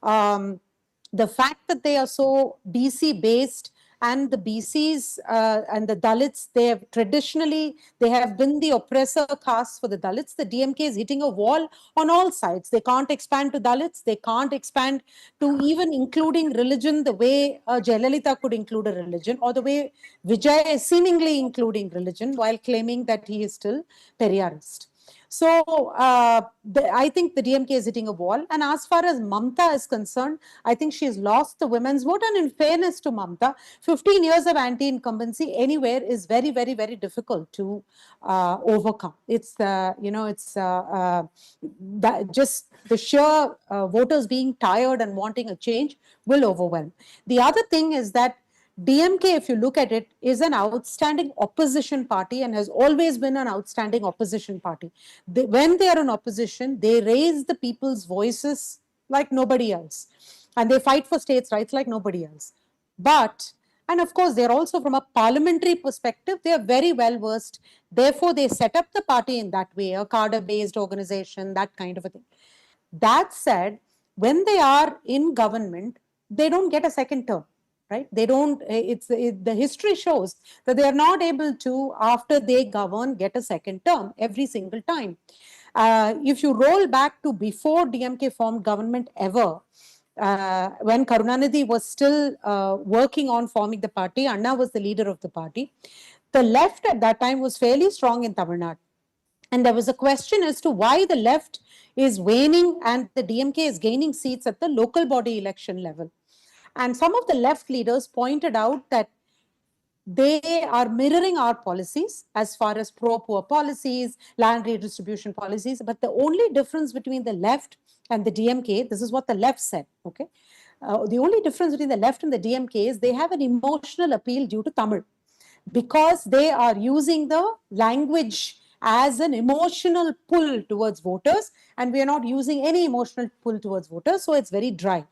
The fact that they are so BC based, and the BCs and the Dalits, they have been the oppressor caste for the Dalits. The DMK is hitting a wall on all sides. They can't expand to Dalits. They can't expand to even including religion the way Jayalalitha could include a religion, or the way Vijay is seemingly including religion while claiming that he is still Periyarist. So I think the DMK is hitting a wall. And as far as Mamta is concerned, I think she's lost the women's vote. And in fairness to Mamta, 15 years of anti-incumbency anywhere is very, very, very difficult to overcome. It's, just the sheer voters being tired and wanting a change will overwhelm. The other thing is that DMK, if you look at it, is an outstanding opposition party and has always been an outstanding opposition party. When they are in opposition, they raise the people's voices like nobody else. And they fight for states' rights like nobody else. And of course, they're also from a parliamentary perspective, they are very well versed. Therefore, they set up the party in that way, a cadre-based organization, that kind of a thing. That said, when they are in government, they don't get a second term. Right? They don't, the history shows that they are not able to, after they govern, get a second term every single time. If you roll back to before DMK formed government ever, when Karunanidhi was still working on forming the party, Anna was the leader of the party, the left at that time was fairly strong in Tamil Nadu. And there was a question as to why the left is waning and the DMK is gaining seats at the local body election level. And some of the left leaders pointed out that they are mirroring our policies as far as pro-poor policies, land redistribution policies. But the only difference between the left and the DMK, this is what the left said, okay? The only difference between the left and the DMK is they have an emotional appeal due to Tamil, because they are using the language as an emotional pull towards voters, and we are not using any emotional pull towards voters, so it's very dry.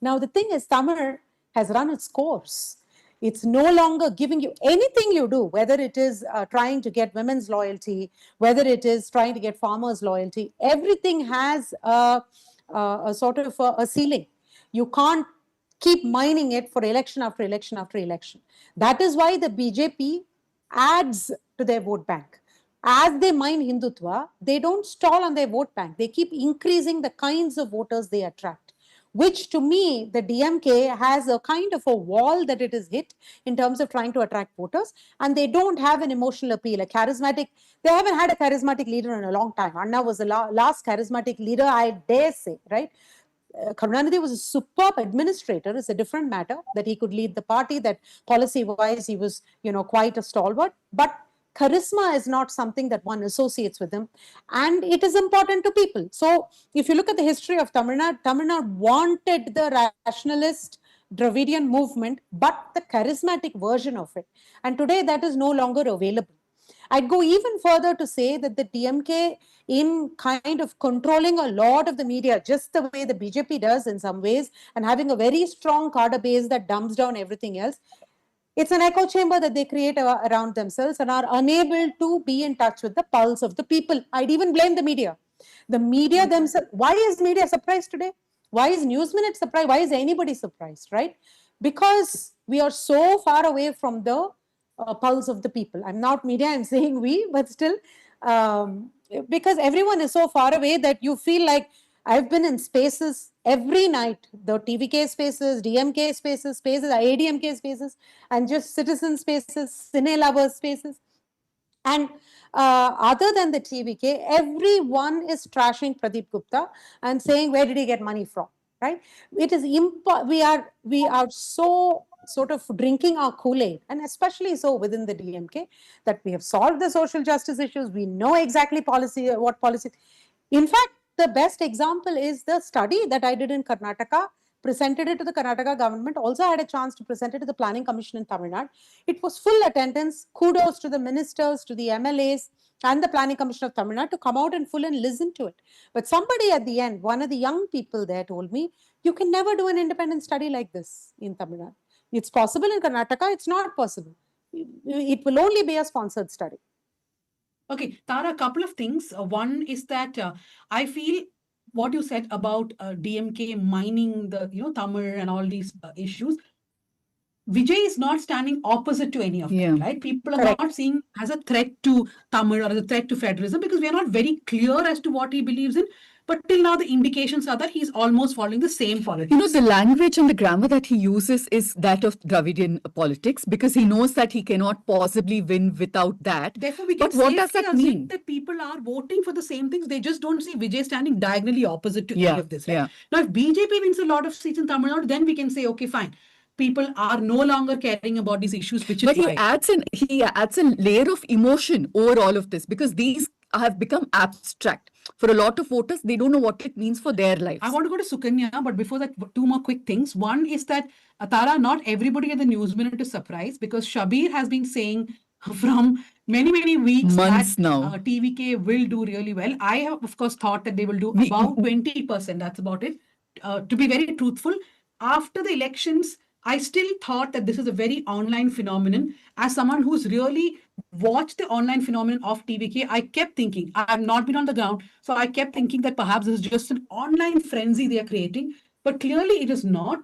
Now, the thing is, Tamil has run its course. It's no longer giving you anything you do, whether it is trying to get women's loyalty, whether it is trying to get farmers' loyalty. Everything has a sort of a ceiling. You can't keep mining it for election after election after election. That is why the BJP adds to their vote bank. As they mine Hindutva, they don't stall on their vote bank. They keep increasing the kinds of voters they attract, which to me, the DMK has a kind of a wall that it is hit in terms of trying to attract voters, and they don't have an emotional appeal, they haven't had a charismatic leader in a long time. Anna was the last charismatic leader, I dare say, right? Karunanidhi was a superb administrator. It's a different matter that he could lead the party, that policy-wise he was, quite a stalwart. But charisma is not something that one associates with him, and it is important to people. So if you look at the history of Tamil Nadu wanted the rationalist Dravidian movement, but the charismatic version of it. And today that is no longer available. I'd go even further to say that the DMK, in kind of controlling a lot of the media, just the way the BJP does in some ways, and having a very strong cadre base that dumps down everything else, it's an echo chamber that they create around themselves and are unable to be in touch with the pulse of the people. I'd even blame the media. The media themselves. Why is media surprised today? Why is News Minute surprised? Why is anybody surprised, right? Because we are so far away from the pulse of the people. I'm not media, I'm saying we, but still, because everyone is so far away that you feel like I've been in spaces every night, the TVK spaces, DMK spaces, ADMK spaces, and just citizen spaces, cine lovers spaces. And other than the TVK, everyone is trashing Pradeep Gupta and saying, where did he get money from, right? It is we are so sort of drinking our Kool-Aid, and especially so within the DMK, that we have solved the social justice issues. We know exactly what policy. In fact, the best example is the study that I did in Karnataka, presented it to the Karnataka government, also had a chance to present it to the Planning Commission in Tamil Nadu. It was full attendance. Kudos to the ministers, to the MLAs, and the Planning Commission of Tamil Nadu to come out and full and listen to it. But somebody at the end, one of the young people there told me, you can never do an independent study like this in Tamil Nadu. It's possible in Karnataka, it's not possible. It will only be a sponsored study. Okay, Tara, a couple of things. One is that I feel what you said about DMK mining the Tamil and all these issues. Vijay is not standing opposite to any of them, right? People are not seeing as a threat to Tamil or as a threat to federalism, because we are not very clear as to what he believes in. But till now, the indications are that he's almost following the same politics. The language and the grammar that he uses is that of Dravidian politics, because he knows that he cannot possibly win without that. Therefore, we can but what does that mean? That people are voting for the same things. They just don't see Vijay standing diagonally opposite to any of this. Right? Now, if BJP wins a lot of seats in Tamil Nadu, then we can say, okay, fine. People are no longer caring about these issues, which is But he adds a layer of emotion over all of this, because these have become abstract. For a lot of voters, they don't know what it means for their lives. I want to go to Sukanya, but before that, two more quick things. One is that, Tara, not everybody at the News Minute is surprised, because Shabir has been saying from many, many weeks Months that now. TVK will do really well. I have, of course, thought that they will do about 20%. That's about it. To be very truthful, after the elections, I still thought that this is a very online phenomenon. As someone who's really watched the online phenomenon of TVK, I kept thinking, I have not been on the ground, so I kept thinking that perhaps this is just an online frenzy they are creating, but clearly it is not.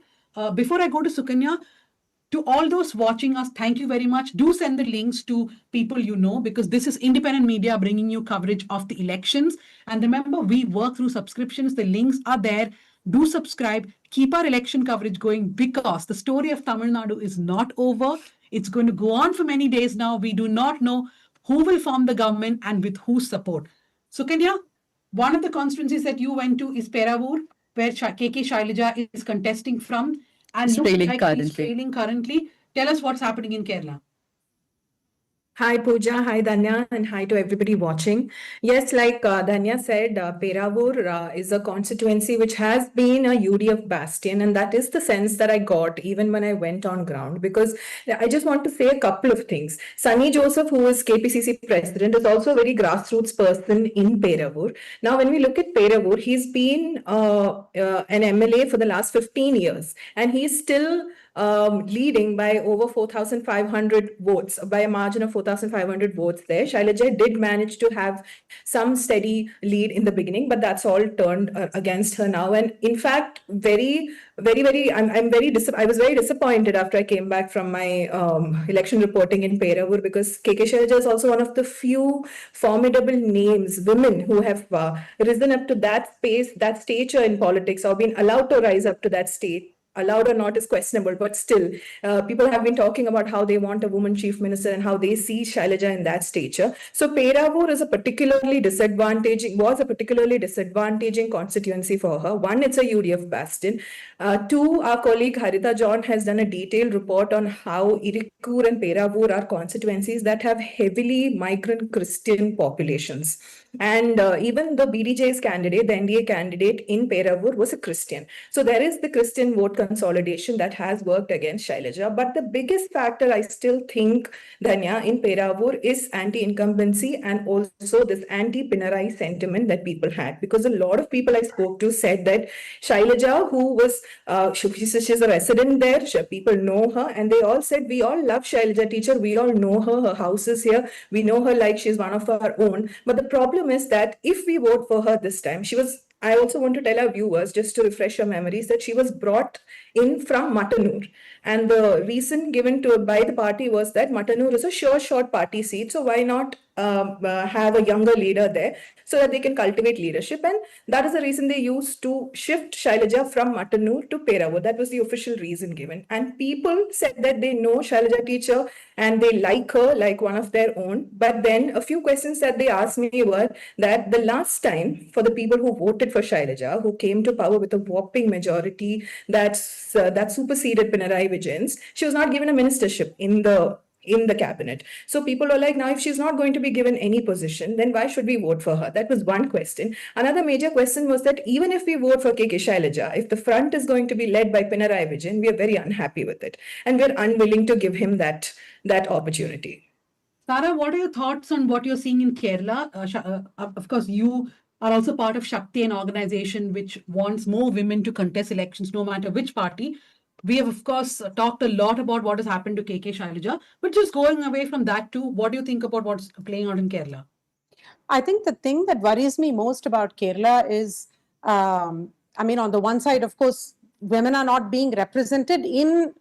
Before I go to Sukanya, to all those watching us, thank you very much. Do send the links to people you know, because this is independent media bringing you coverage of the elections. And remember, we work through subscriptions. The links are there. Do subscribe. Keep our election coverage going, because the story of Tamil Nadu is not over. It's going to go on for many days now. We do not know who will form the government and with whose support. Sukanya, one of the constituencies that you went to is Peravur, where KK Shailaja is contesting from. And looks like he's trailing currently. Tell us what's happening in Kerala. Hi Pooja, hi Danya, and hi to everybody watching. Yes, like Danya said, Peravur is a constituency which has been a UDF bastion, and that is the sense that I got even when I went on ground, because I just want to say a couple of things. Sunny Joseph, who is KPCC president, is also a very grassroots person in Peravur. Now, when we look at Peravur, he's been an MLA for the last 15 years, and he's still leading by over 4,500 votes, by a margin of 4,500 votes there. Shailaja did manage to have some steady lead in the beginning, but that's all turned against her now. And in fact, I was very disappointed after I came back from my election reporting in Peravur, because KK Shailaja is also one of the few formidable names, women who have risen up to that space, that stature in politics, or been allowed to rise up to that state allowed or not is questionable, but still, people have been talking about how they want a woman chief minister and how they see Shailaja in that stature. So Peravur is was a particularly disadvantaging constituency for her. One, it's a UDF bastion. Two, our colleague Harita John has done a detailed report on how Irikur and Peravur are constituencies that have heavily migrant Christian populations. And even the BDJ's candidate, the NDA candidate in Peravur was a Christian. So there is the Christian vote consolidation that has worked against Shailaja. But the biggest factor I still think, Dhanya, in Peravur is anti-incumbency and also this anti-Pinarayi sentiment that people had. Because a lot of people I spoke to said that Shailaja, who was, she's a resident there, people know her, and they all said, we all love Shailaja teacher, we all know her, her house is here, we know her like she's one of our own. But the problem is that if we vote for her this time, I also want to tell our viewers, just to refresh your memories, that she was brought in from Matanur. And the reason given by the party was that Matanur is a sure shot party seat. So why not have a younger leader there so that they can cultivate leadership? And that is the reason they used to shift Shailaja from Matanur to Peravur. That was the official reason given. And people said that they know Shailaja teacher and they like her like one of their own. But then a few questions that they asked me were that the last time, for the people who voted for Shailaja, who came to power with a whopping majority that superseded Pinarayi Vijayan's, she was not given a ministership in the cabinet. So people are like, now if she's not going to be given any position, then why should we vote for her? That was one question. Another major question was that even if we vote for KK Shailaja, if the front is going to be led by Pinarayi Vijayan, we are very unhappy with it. And we're unwilling to give him that opportunity. Sara, what are your thoughts on what you're seeing in Kerala? Of course, you are also part of Shakti, an organization which wants more women to contest elections, no matter which party. We have, of course, talked a lot about what has happened to KK Shailaja, but just going away from that too, what do you think about what's playing out in Kerala? I think the thing that worries me most about Kerala is, on the one side, of course, women are not being represented in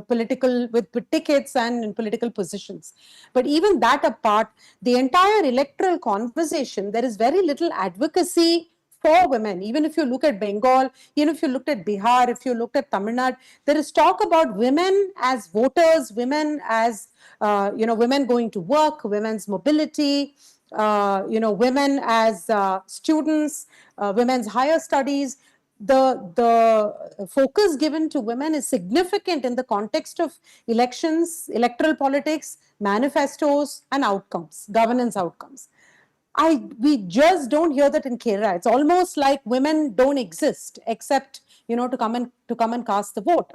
with tickets and in political positions. But even that apart, the entire electoral conversation, there is very little advocacy for women. Even if you look at Bengal, even if you looked at Bihar, if you looked at Tamil Nadu, there is talk about women as voters, women as, women going to work, women's mobility, women as students, women's higher studies. The focus given to women is significant in the context of elections, electoral politics, manifestos, and outcomes, governance outcomes. We just don't hear that in Kerala. It's almost like women don't exist except, to come and cast the vote.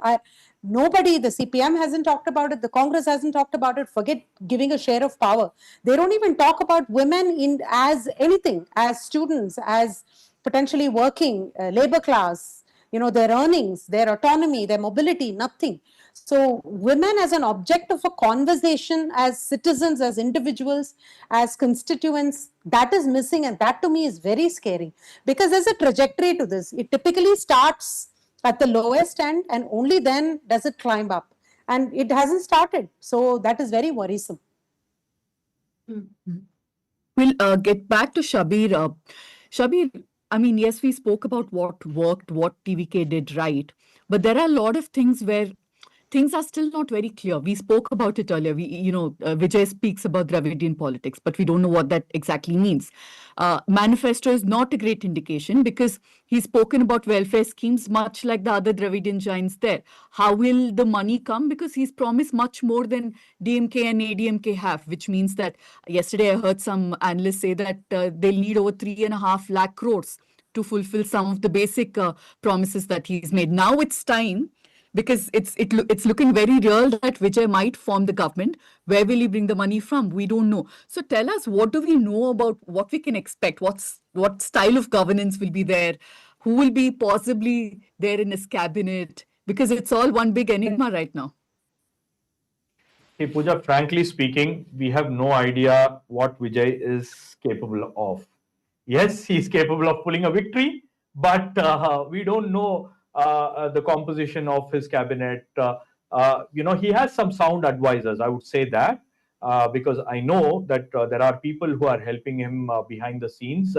Nobody, the CPM hasn't talked about it, the Congress hasn't talked about it, forget giving a share of power. They don't even talk about women as anything, as students, as potentially working, labor class, their earnings, their autonomy, their mobility, nothing. So women as an object of a conversation, as citizens, as individuals, as constituents, that is missing, and that to me is very scary because there's a trajectory to this. It typically starts at the lowest end and only then does it climb up, and it hasn't started. So that is very worrisome. We'll get back to Shabir. Shabir, yes, we spoke about what worked, what TVK did right, but there are a lot of things where things are still not very clear. We spoke about it earlier. Vijay speaks about Dravidian politics, but we don't know what that exactly means. Manifesto is not a great indication because he's spoken about welfare schemes much like the other Dravidian giants there. How will the money come? Because he's promised much more than DMK and ADMK have, which means that yesterday I heard some analysts say that they'll need over 3.5 lakh crores to fulfill some of the basic promises that he's made. Now it's time, because it's looking very real that Vijay might form the government. Where will he bring the money from? We don't know. So tell us, what do we know about what we can expect? What style of governance will be there? Who will be possibly there in his cabinet? Because it's all one big enigma right now. Hey, Pooja, frankly speaking, we have no idea what Vijay is capable of. Yes, he's capable of pulling a victory, but we don't know the composition of his cabinet. He has some sound advisors, I would say that, because I know that there are people who are helping him behind the scenes.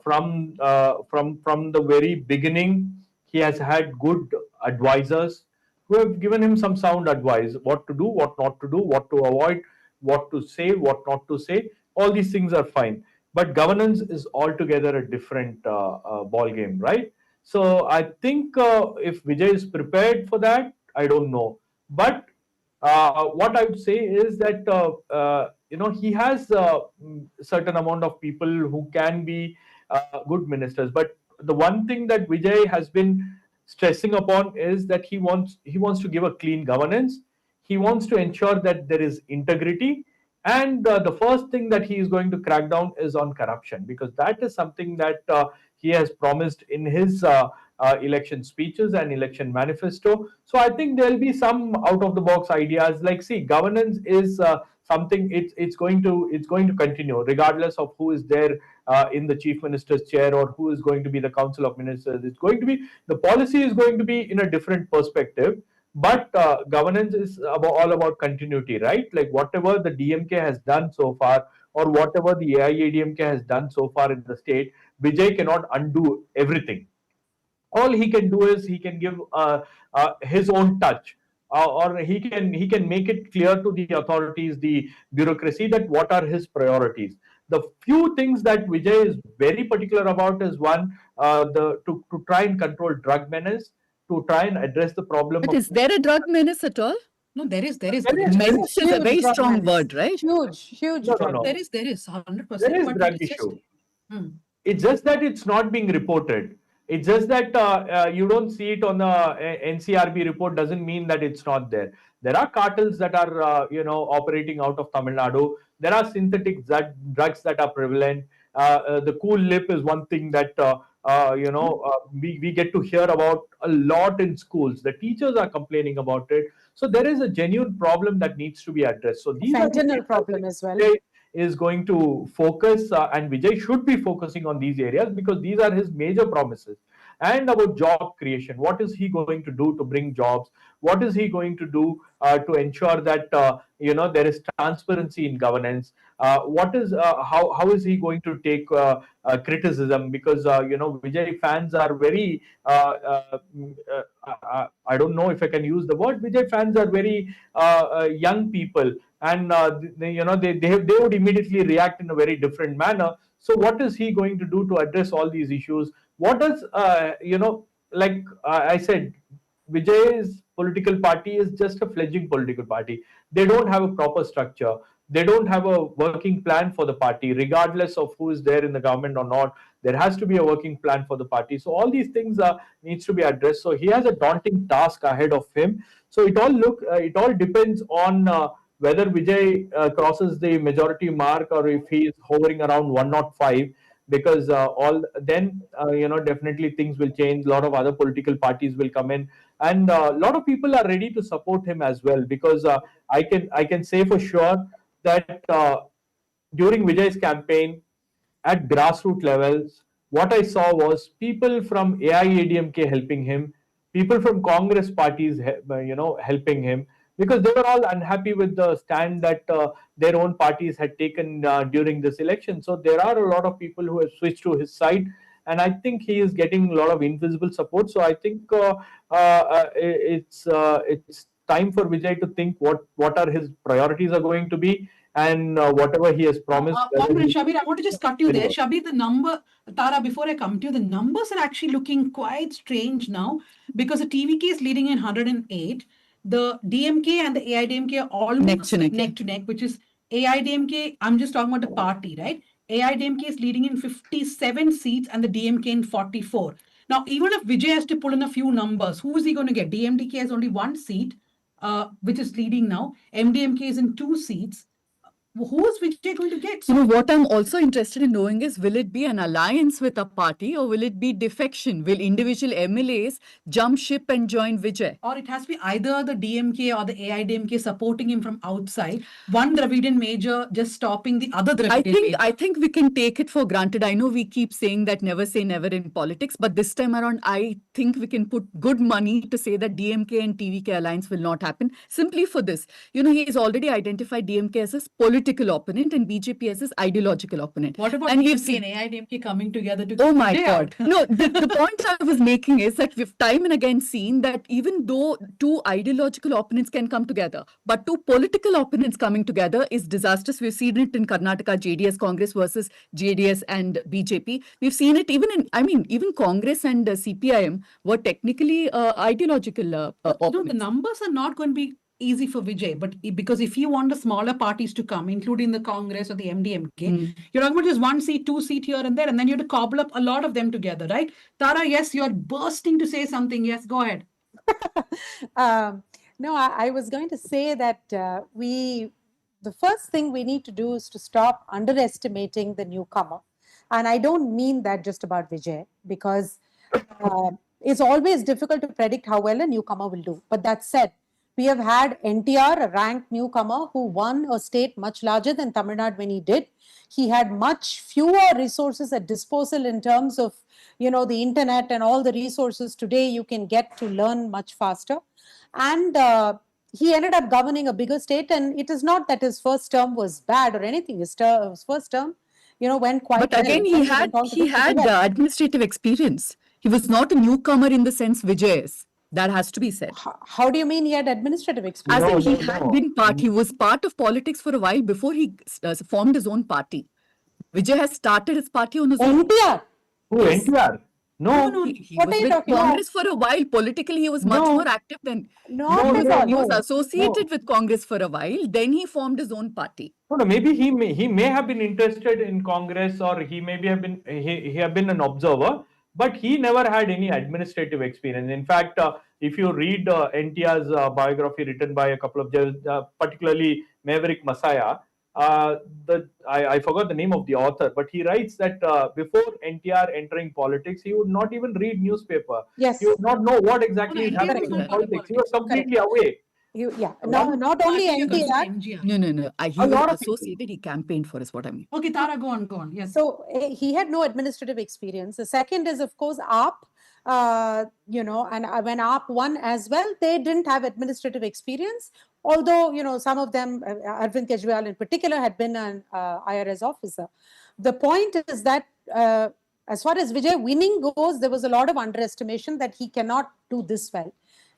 From the very beginning, He has had good advisors who have given him some sound advice, what to do, what not to do, what to avoid, what to say, what not to say. All these things are fine. But governance is altogether a different ball game, right? So I think if Vijay is prepared for that, I don't know. But what I would say is that he has a certain amount of people who can be good ministers. But the one thing that Vijay has been stressing upon is that he wants to give a clean governance. He wants to ensure that there is integrity, and the first thing that he is going to crack down is on corruption, because that is something that he has promised in his election speeches and election manifesto. So I think there will be some out of the box ideas. Like, see, governance is something it's going to continue regardless of who is there in the chief minister's chair or who is going to be the council of ministers. It's going to be, the policy is going to be in a different perspective, but governance is all about continuity, right? Like whatever the DMK has done so far, or whatever the AIADMK has done so far in the state, Vijay cannot undo everything. All he can do is he can give his own touch, or he can make it clear to the authorities, the bureaucracy, that what are his priorities. The few things that Vijay is very particular about is one, to try and control drug menace, to try and address the problem. But is there a drug menace at all? No, there is. Menace is a very strong word, right? Huge. No. There is 100%. There is but drug it's just- issue. It's just that it's not being reported. It's just that you don't see it on the NCRB report doesn't mean that it's not there. There are cartels that are operating out of Tamil Nadu. There are synthetic drugs that are prevalent. The cool lip is one thing that we get to hear about a lot in schools. The teachers are complaining about it. So there is a genuine problem that needs to be addressed. So these Fentanyl problem as well. Vijay is going to focus, and Vijay should be focusing on these areas, because these are his major promises. And about job creation, what is he going to do to bring jobs? What is he going to do to ensure that there is transparency in governance? How is he going to take criticism? Because Vijay fans are very I don't know if I can use the word. Vijay fans are very young people, and they would immediately react in a very different manner. So what is he going to do to address all these issues? What does like I said, Vijay's political party is just a fledgling political party. They don't have a proper structure. They don't have a working plan for the party, regardless of who is there in the government or not. There has to be a working plan for the party. So all these things needs to be addressed. So he has a daunting task ahead of him. So it all depends on whether Vijay crosses the majority mark, or if he is hovering around 105. Because definitely things will change. A lot of other political parties will come in, and a lot of people are ready to support him as well. Because I can say for sure that during Vijay's campaign at grassroots levels, what I saw was people from AIADMK helping him, people from Congress parties helping him, because they were all unhappy with the stand that their own parties had taken during this election. So there are a lot of people who have switched to his side, and I think he is getting a lot of invisible support. So I think it's time for Vijay to think what are his priorities are going to be, and whatever he has promised. One minute, Shabir, I want to just cut you there. Shabir, the number, Tara, before I come to you, the numbers are actually looking quite strange now, because the TVK is leading in 108. The DMK and the AIDMK are almost neck to neck, which is AIDMK. I'm just talking about the party, right? AIDMK is leading in 57 seats and the DMK in 44. Now, even if Vijay has to pull in a few numbers, who is he going to get? DMDK has only 1 seat, which is leading now. MDMK is in 2 seats. Who is Vijay going to get? What I'm also interested in knowing is, will it be an alliance with a party, or will it be defection? Will individual MLAs jump ship and join Vijay? Or it has to be either the DMK or the AIDMK supporting him from outside. One Dravidian major just stopping the other Dravidian major. I think we can take it for granted. I know we keep saying that never say never in politics, but this time around, I think we can put good money to say that DMK and TVK alliance will not happen. Simply for this, he has already identified DMK as his political political opponent and BJP as his ideological opponent. What about and DMK and AIDMK coming together to Oh my Vijay God. out? No, the point I was making is that we've time and again seen that even though two ideological opponents can come together, but two political opponents coming together is disastrous. We've seen it in Karnataka, JDS Congress versus JDS and BJP. We've seen it even even Congress and CPIM were technically ideological No, opponents. the numbers are not going to be easy for Vijay, but because if you want the smaller parties to come, including the Congress or the MDMK, you're talking about just 1 seat, 2 seat here and there, and then you have to cobble up a lot of them together, right? Tara, yes, you're bursting to say something. Yes, go ahead. No, I was going to say that the first thing we need to do is to stop underestimating the newcomer. And I don't mean that just about Vijay, because it's always difficult to predict how well a newcomer will do. But that said, we have had NTR, a ranked newcomer who won a state much larger than Tamil Nadu when he did. He had much fewer resources at disposal in terms of, the internet and all the resources today you can get to learn much faster. And he ended up governing a bigger state. And it is not that his first term was bad or anything. His first term, went quite But well. again, he had administrative experience. He was not a newcomer in the sense Vijay is. That has to be said. How do you mean he had administrative experience? As in, he was part of politics for a while before he formed his own party. Vijay has started his party on his own. NTR? Who, NTR? No, He What was are you with talking about? Congress for a while. Politically, he was much more active than. No, He was associated with Congress for a while. Then he formed his own party. No, maybe he may have been interested in Congress, or he maybe have been he have been an observer, but he never had any administrative experience. In fact, if you read NTR's biography written by a couple of judges, particularly Maverick Masaya, I forgot the name of the author, but he writes that before NTR entering politics, he would not even read newspaper. Yes. He would not know what exactly is happening in politics. He was completely away. No, not only NTR. No. He was associated. He campaigned for us. What I mean. Okay, Tara, go on. Yes. So he had no administrative experience. The second is, of course, AAP. And when AAP won as well, they didn't have administrative experience. Although, some of them, Arvind Kejriwal in particular, had been an IRS officer. The point is that as far as Vijay winning goes, there was a lot of underestimation that he cannot do this well.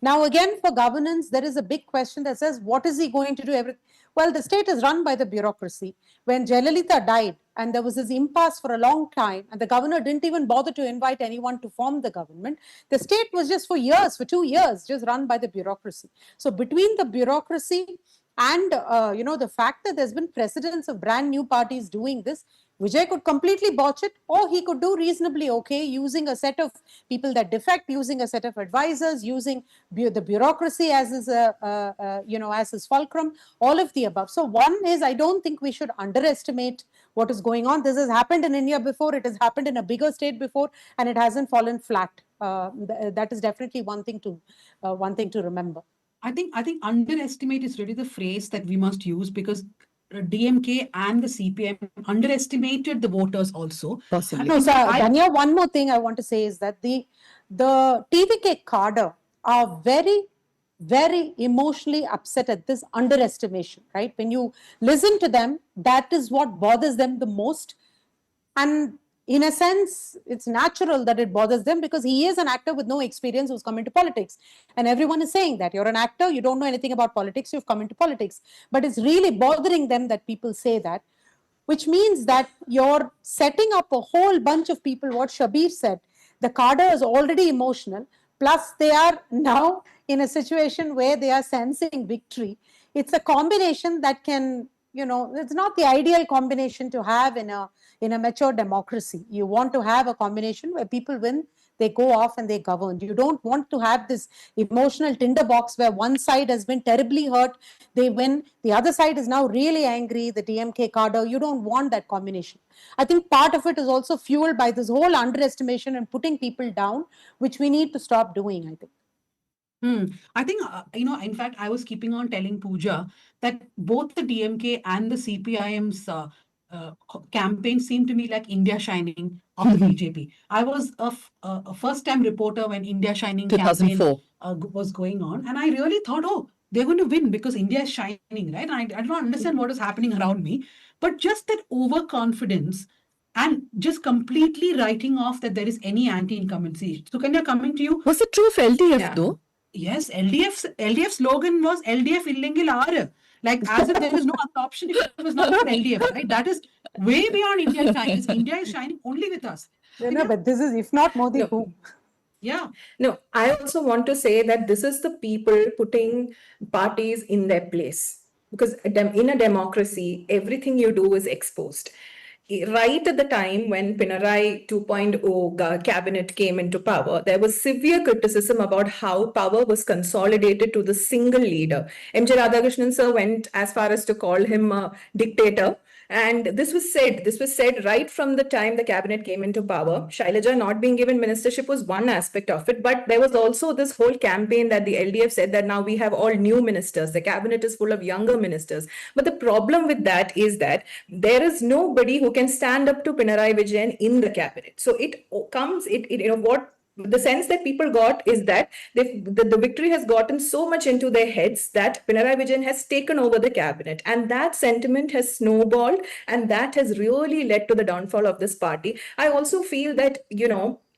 Now, again, for governance, there is a big question that says, what is he going to do? Well, the state is run by the bureaucracy. When Jayalalitha died, and there was this impasse for a long time, and the governor didn't even bother to invite anyone to form the government, the state was just for 2 years, just run by the bureaucracy. So between the bureaucracy and, the fact that there's been precedents of brand new parties doing this, Vijay could completely botch it, or he could do reasonably okay using a set of people that defect, using a set of advisors, using the bureaucracy as his, as his fulcrum, all of the above. So one is, I don't think we should underestimate what is going on. This has happened in India before. It has happened in a bigger state before, and it hasn't fallen flat. That is definitely one thing to remember. I think underestimate is really the phrase that we must use, because DMK and the CPM underestimated the voters also. Possibly. No, so Danya, one more thing I want to say is that the TVK cadre are very, very emotionally upset at this underestimation, right? When you listen to them, that is what bothers them the most. And in a sense, it's natural that it bothers them, because he is an actor with no experience who's come into politics. And everyone is saying that you're an actor, you don't know anything about politics, you've come into politics. But it's really bothering them that people say that, which means that you're setting up a whole bunch of people, what Shabir said. The cadre is already emotional, plus they are now in a situation where they are sensing victory. It's a combination that can, it's not the ideal combination to have in a mature democracy. You want to have a combination where people win, they go off and they govern. You don't want to have this emotional tinderbox where one side has been terribly hurt, they win, the other side is now really angry, the DMK cadre. You don't want that combination. I think part of it is also fueled by this whole underestimation and putting people down, which we need to stop doing, I think. I think, in fact, I was keeping on telling Pooja that both the DMK and the CPIM's campaign seemed to me like India Shining of the BJP. I was a first-time reporter when India Shining 2004 campaign was going on, and I really thought, they're going to win because India is shining, right? I don't understand what is happening around me, but just that overconfidence and just completely writing off that there is any anti-incumbency. So, Kanya, coming to you. Was it true of LDF Yeah. though? Yes, LDF slogan was LDF illegal R. Like as if there is no other option if it was not for LDF, right? That is way beyond India times. India is shining only with us. No, but this is, if not Modi, No. who? Yeah. No, I also want to say that this is the people putting parties in their place. Because in a democracy, everything you do is exposed. Right at the time when Pinarayi 2.0 cabinet came into power, there was severe criticism about how power was consolidated to the single leader. M.J. Radhakrishnan sir went as far as to call him a dictator. And this was said right from the time the cabinet came into power. Shailaja not being given ministership was one aspect of it, but there was also this whole campaign that the LDF said that now we have all new ministers. The cabinet is full of younger ministers. But the problem with that is that there is nobody who can stand up to Pinarayi Vijayan in the cabinet. So the sense that people got is that the victory has gotten so much into their heads that Pinarayi Vijayan has taken over the cabinet, and that sentiment has snowballed, and that has really led to the downfall of this party. I also feel that,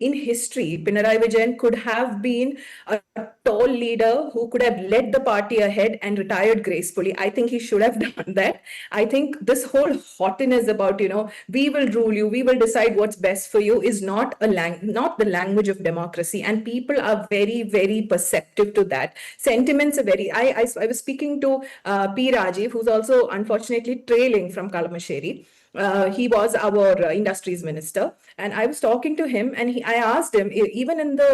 in history, Pinarayi Vijayan could have been a tall leader who could have led the party ahead and retired gracefully. I think he should have done that. I think this whole haughtiness about, we will rule you, we will decide what's best for you is not the language of democracy. And people are very, very perceptive to that. Sentiments are very, I was speaking to P. Rajiv, who's also unfortunately trailing from Kalamasheri. He was our industries minister, and I was talking to him, and I asked him, even in the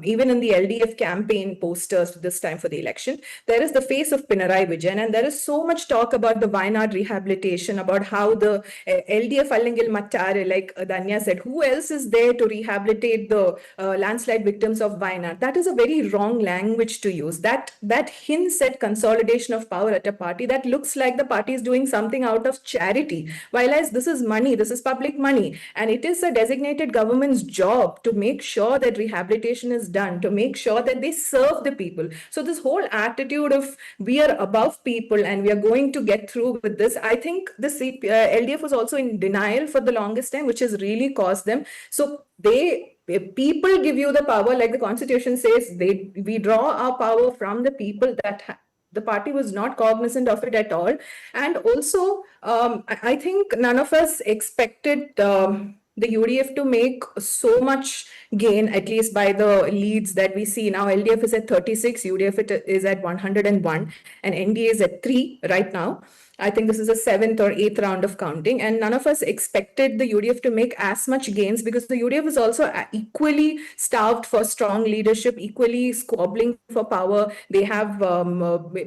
LDF campaign posters this time for the election, there is the face of Pinarayi Vijayan, and there is so much talk about the Wayanad rehabilitation, about how the LDF Allengil Mattare, like Danya said, who else is there to rehabilitate the landslide victims of Wayanad? That is a very wrong language to use. That hints at consolidation of power at a party. That looks like the party is doing something out of charity. Whereas this is money, this is public money, and it is a designated government's job to make sure that rehabilitation is done, to make sure that they serve the people. So this whole attitude of we are above people and we are going to get through with this, I think the LDF was also in denial for the longest time, which has really caused them. So people give you the power, like the constitution says, we draw our power from the people. That the party was not cognizant of it at all. And also, I think none of us expected the UDF to make so much gain, at least by the leads that we see now. LDF is at 36, UDF is at 101, and NDA is at 3 right now. I think this is the 7th or 8th round of counting, and none of us expected the UDF to make as much gains, because the UDF is also equally starved for strong leadership, equally squabbling for power. They have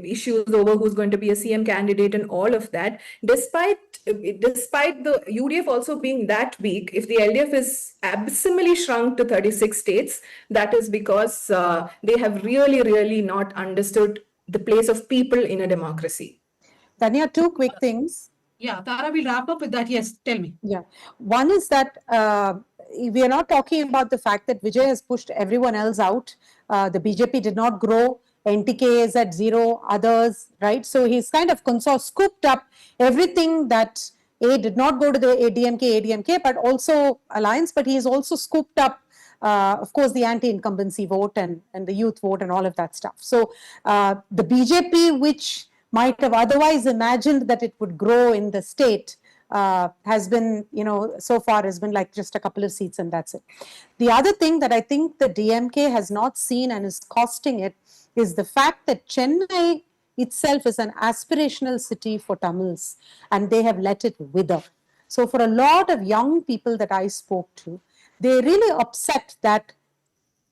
issues over who's going to be a CM candidate and all of that. Despite the UDF also being that weak, if the LDF is abysmally shrunk to 36 states, that is because they have really, really not understood the place of people in a democracy. Tanya, two quick things. Yeah, Tara, we'll wrap up with that. Yes, tell me. Yeah. One is that we are not talking about the fact that Vijay has pushed everyone else out. The BJP did not grow. NTK is at 0, others, right? So he's kind of scooped up everything that did not go to the ADMK, but also Alliance, but he's also scooped up, of course, the anti-incumbency vote and the youth vote and all of that stuff. So the BJP, which might have otherwise imagined that it would grow in the state, has been, so far has been like just a couple of seats and that's it. The other thing that I think the DMK has not seen and is costing it is the fact that Chennai itself is an aspirational city for Tamils, and they have let it wither. So for a lot of young people that I spoke to, they're really upset that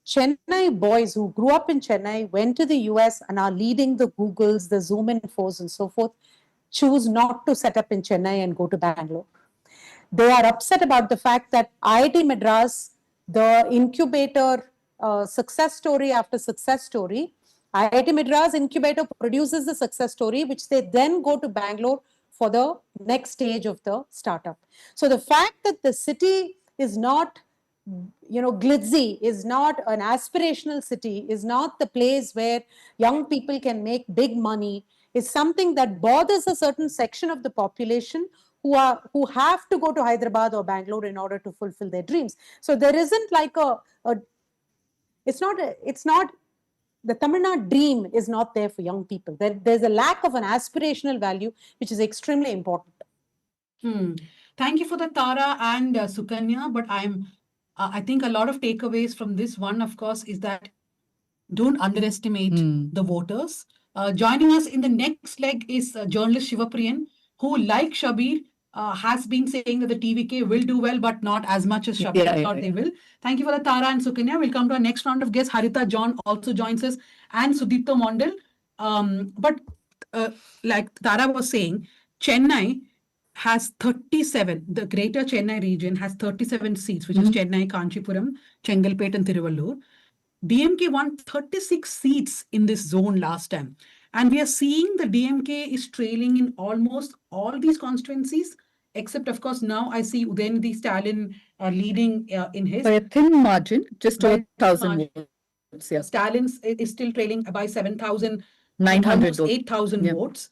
Chennai boys who grew up in Chennai, went to the US and are leading the Googles, the Zoom Infos and so forth, choose not to set up in Chennai and go to Bangalore. They are upset about the fact that IIT Madras, the incubator, success story after success story, IIT Madras incubator produces the success story, which they then go to Bangalore for the next stage of the startup. So the fact that the city is not glitzy, is not an aspirational city, is not the place where young people can make big money, is something that bothers a certain section of the population who have to go to Hyderabad or Bangalore in order to fulfill their dreams. So there isn't like it's not the Tamil Nadu dream is not there for young people. There's a lack of an aspirational value, which is extremely important. Thank you for the Tara and Sukanya, but I think a lot of takeaways from this one, of course, is that don't underestimate the voters. Joining us in the next leg is journalist Shivapriyan, who, like Shabir, has been saying that the TVK will do well, but not as much as Shabir thought they will. Thank you for the Tara and Sukanya. We'll come to our next round of guests. Harita John also joins us and Sudipta Mondal. But like Tara was saying, Chennai has 37, the greater Chennai region has 37 seats, which is Chennai, Kanchipuram, Chengalpet and Tiruvallur. DMK won 36 seats in this zone last time. And we are seeing the DMK is trailing in almost all these constituencies, except, of course, now I see Udayanidhi Stalin leading in his. By a thin margin, just over 1,000 votes. Yeah. Stalin is still trailing by 7,900, almost 8,000 votes.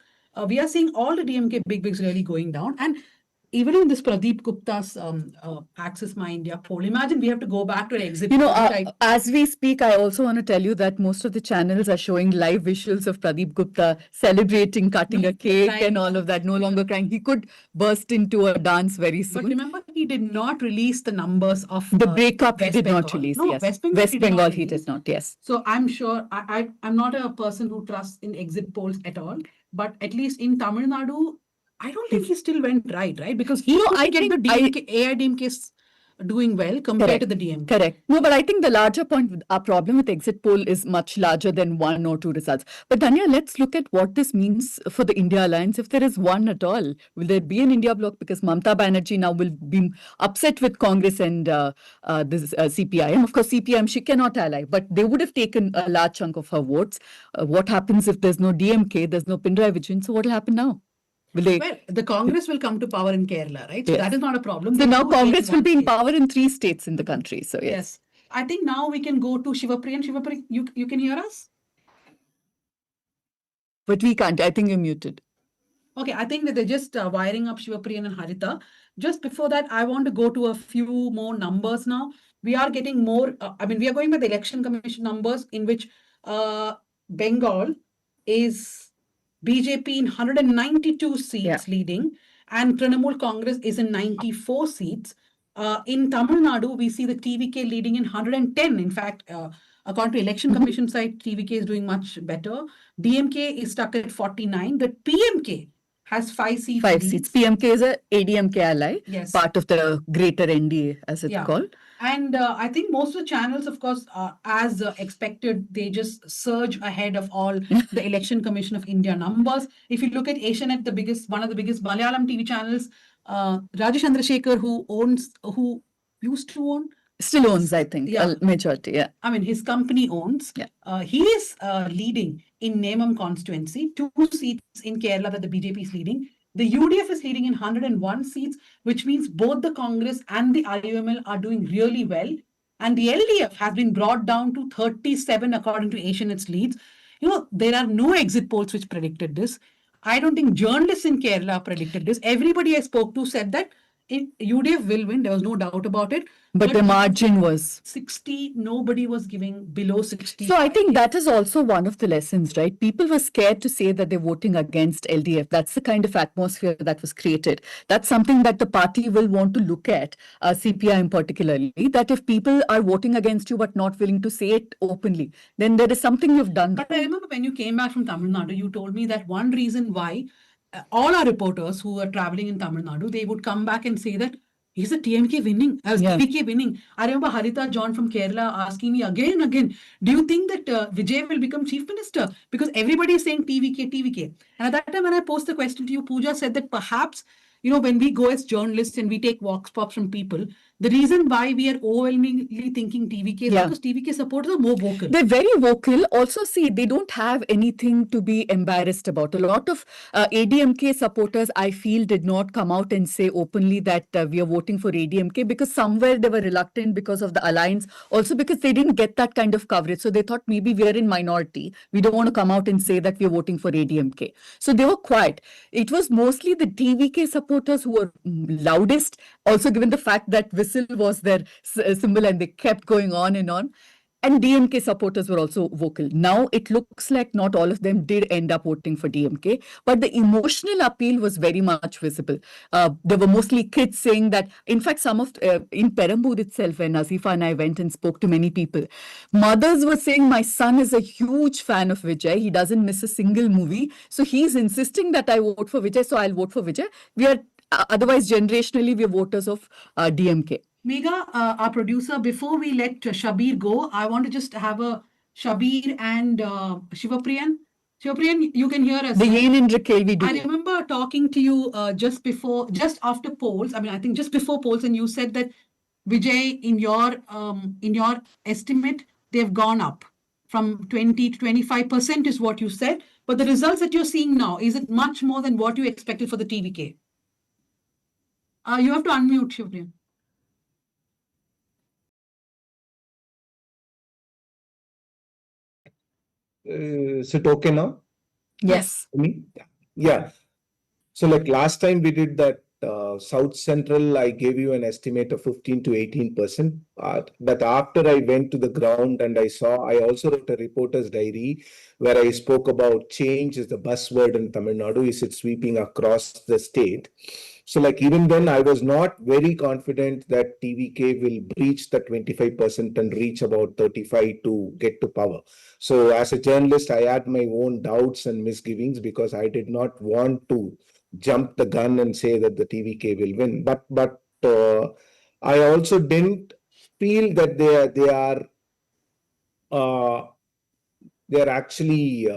We are seeing all the DMK big-wigs really going down. And even in this Pradeep Gupta's Access My India poll, imagine we have to go back to an exit poll. As we speak, I also want to tell you that most of the channels are showing live visuals of Pradeep Gupta celebrating, cutting a cake and all of that, no longer crying. He could burst into a dance very soon. But remember, he did not release the numbers of the breakup. He West did Bengal. not release. No, Yes, West Bengal he did not. Yes. So I'm sure I'm not a person who trusts in exit polls at all. But at least in Tamil Nadu, I don't think he still went right? Because he I get the DMK, AIDMK doing well compared to the DMK. Correct. No, but I think the larger point, our problem with exit poll is much larger than one or two results. But Danya, let's look at what this means for the India Alliance, if there is one at all. Will there be an India bloc? Because Mamata Banerjee now will be upset with Congress and this CPIM. Of course, CPIM, she cannot ally, but they would have taken a large chunk of her votes. What happens if there's no DMK, there's no Pinarayi Vijayan? So what will happen now? Well, the Congress will come to power in Kerala, right? So that is not a problem. So now Congress will be in power in 3 states in the country. So yes. I think now we can go to Shivapriyan. Shivapriyan, you can hear us? But we can't. I think you're muted. Okay, I think that they're just wiring up Shivapriyan and Harita. Just before that, I want to go to a few more numbers now. We are getting more, we are going by the Election Commission numbers in which Bengal is BJP in 192 seats leading, and Trinamool Congress is in 94 seats. In Tamil Nadu, we see the TVK leading in 110. In fact, according to Election Commission side, TVK is doing much better. DMK is stuck at 49. The PMK has 5 seats. 5 seats. PMK is a ADMK ally, part of the greater NDA, as it's called. And I think most of the channels, of course, as expected, they just surge ahead of all the Election Commission of India numbers. If you look at Asianet, one of the biggest Malayalam TV channels, Rajesh Chandrasekhar, who used to own, still owns, I think, a majority. His company owns. He is leading in Nemam constituency, 2 seats in Kerala that the BJP is leading. The UDF is leading in 101 seats, which means both the Congress and the IUML are doing really well. And the LDF has been brought down to 37 according to Asianet's leads. There are no exit polls which predicted this. I don't think journalists in Kerala predicted this. Everybody I spoke to said that UDF will win. There was no doubt about it. But the margin was 60. Nobody was giving below 60. So I think that is also one of the lessons, right? People were scared to say that they're voting against LDF. That's the kind of atmosphere that was created. That's something that the party will want to look at, CPIM particularly, that if people are voting against you but not willing to say it openly, then there is something you've done. But I remember when you came back from Tamil Nadu, you told me that one reason why all our reporters who are traveling in Tamil Nadu, they would come back and say that is the TMK winning? TVK winning? I remember Harita John from Kerala asking me again and again, do you think that Vijay will become chief minister? Because everybody is saying TVK. And at that time when I posed the question to you, Pooja said that perhaps, when we go as journalists and we take vox pops from people, the reason why we are overwhelmingly thinking TVK is Yeah. because TVK supporters are more vocal. They're very vocal. Also, see, they don't have anything to be embarrassed about. A lot of ADMK supporters, I feel, did not come out and say openly that we are voting for ADMK, because somewhere they were reluctant because of the alliance. Also, because they didn't get that kind of coverage. So they thought maybe we are in minority. We don't want to come out and say that we are voting for ADMK. So they were quiet. It was mostly the TVK supporters who were loudest. Also, given the fact that whistle was their symbol and they kept going on and on. And DMK supporters were also vocal. Now it looks like not all of them did end up voting for DMK, but the emotional appeal was very much visible. There were mostly kids saying that, in fact, some of in Perambur itself, when Nazifa and I went and spoke to many people, mothers were saying, my son is a huge fan of Vijay. He doesn't miss a single movie. So he's insisting that I vote for Vijay. So I'll vote for Vijay. We are otherwise generationally, we are voters of DMK. Megha, our producer, before we let Shabir go, I want to just have a Shabir and Shivapriyan. Shivapriyan, you can hear us. The Yen and Raquel we do. I remember talking to you just after polls. I mean, I think just before polls, and you said that Vijay, in your estimate, they've gone up from 20 to 25% is what you said. But the results that you're seeing now, is it much more than what you expected for the TVK? You have to unmute, Shivapriyan. Is it okay now? Yes. Me? Yeah. So like last time we did that South Central, I gave you an estimate of 15 to 18%. But after I went to the ground and I also wrote a reporter's diary where I spoke about change is the buzzword in Tamil Nadu. Is it sweeping across the state? So like even then I was not very confident that TVK will breach the 25% and reach about 35 to get to power. So as a journalist, I had my own doubts and misgivings because I did not want to jump the gun and say that the TVK will win. But I also didn't feel that they are actually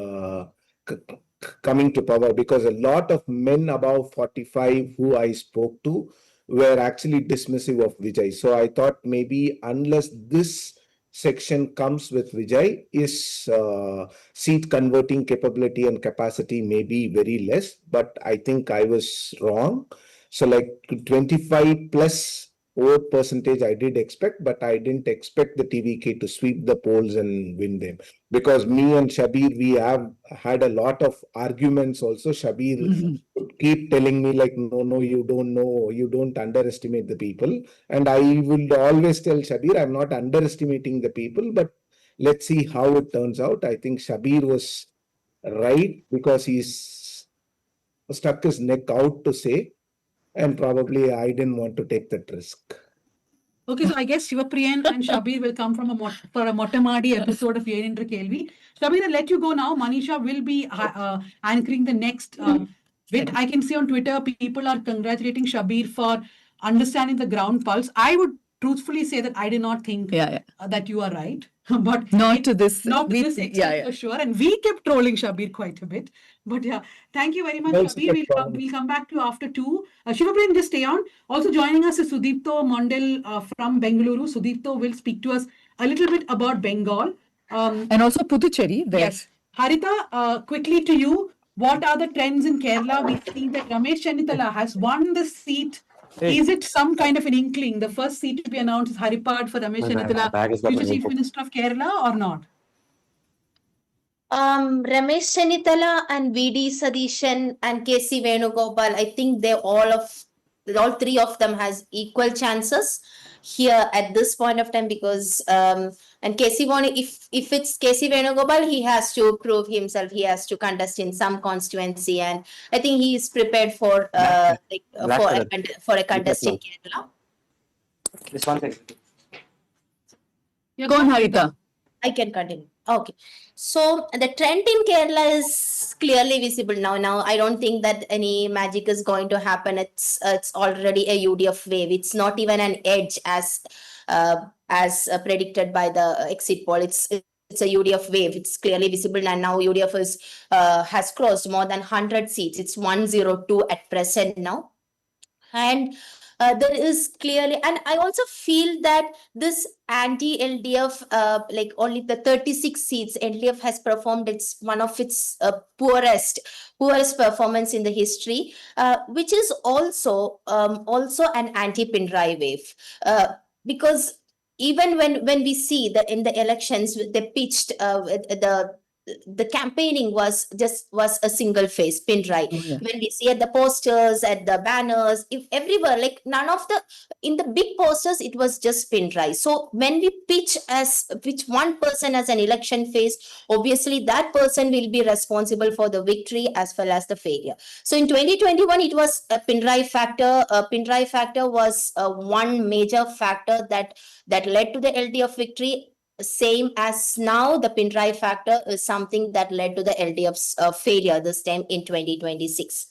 coming to power, because a lot of men above 45 who I spoke to were actually dismissive of Vijay. So I thought maybe unless this section comes with Vijay, his seat converting capability and capacity may be very less, but I think I was wrong. So like 25 plus vote percentage I did expect, but I didn't expect the TVK to sweep the polls and win them. Because me and Shabir, we have had a lot of arguments also. Shabir would keep telling me like, no, you don't know, you don't underestimate the people. And I will always tell Shabir, I'm not underestimating the people, but let's see how it turns out. I think Shabir was right because he's stuck his neck out to say, and probably I didn't want to take that risk. Okay, so I guess Shivapriyan and Shabir will come from for a Mottamadi episode of Yenindra Kelvi. Shabir, I'll let you go now. Manisha will be anchoring the next bit. I can see on Twitter, people are congratulating Shabir for understanding the ground pulse. I would truthfully say that I did not think that you are right. But not to this extent for sure. And we kept trolling Shabir quite a bit. But yeah, thank you very much, Shabir. We'll come back to you after 2. Shivapriyan, just stay on. Also joining us is Sudipto Mondal from Bengaluru. Sudipto will speak to us a little bit about Bengal. And also Puducherry. Yes. Harita, quickly to you. What are the trends in Kerala? We see that Ramesh Chennithala has won the seat. Is it some kind of an inkling? The first seat to be announced is Haripad for Ramesh Chennithala, future Chief Minister of Kerala, or not? Ramesh Chennithala and VD Sadishan and KC Venugopal, I think all three of them has equal chances here at this point of time, because and KC if it's KC Venugopal, he has to prove himself. He has to contest in some constituency, and I think he is prepared for a contest in Kerala. This one thing. Go on, Harita. I can continue. Okay. So the trend in Kerala is clearly visible now. Now, I don't think that any magic is going to happen. It's already a UDF wave. It's not even an edge as predicted by the exit poll. It's a UDF wave. It's clearly visible, and now UDF has closed more than 100 seats. It's 102 at present now. And There is clearly, and I also feel that this anti-LDF, like only the 36 seats, LDF has performed one of its poorest performance in the history, which is also an anti-Pinarayi wave, because even when we see that in the elections they pitched the campaigning was a single face Pinarayi. When we see at the posters, at the banners, if everywhere, like none of the in the big posters, it was just Pinarayi. So when we pitch one person as an election face, obviously that person will be responsible for the victory as well as the failure. So in 2021, it was a Pinarayi factor. Pinarayi factor was one major factor that led to the LDF victory. Same as now, the Pinarayi factor is something that led to the LDF's failure this time in 2026.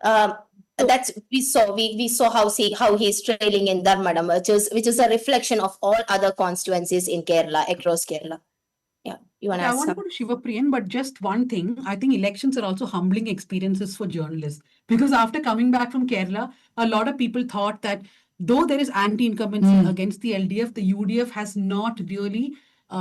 That's we saw how he's trailing in Dharmadam, which is a reflection of all other constituencies in Kerala, across Kerala. Yeah, you want to I ask want to go to Shivapriyan, but just one thing. I think elections are also humbling experiences for journalists, because after coming back from Kerala, a lot of people thought that though there is anti-incumbency against the LDF, the UDF has not really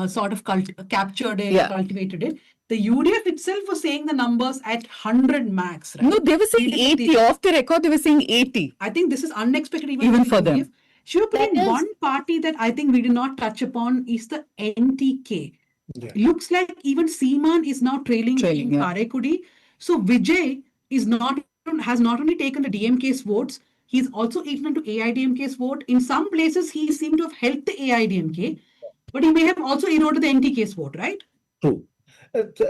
sort of captured it, cultivated it. The UDF itself was saying the numbers at 100 max, right? No, they were saying 80. Off the record, they were saying 80. I think this is unexpected Even for them. UDF. Shivapriyan, one party that I think we did not touch upon is the NTK. Yeah. Looks like even Seaman is now trailing in Karaikudi. So Vijay has not only taken the DMK's votes, he's also eaten into AIDMK's vote. In some places, he seemed to have helped the AIDMK, but he may have also eroded the NTK's vote, right? True.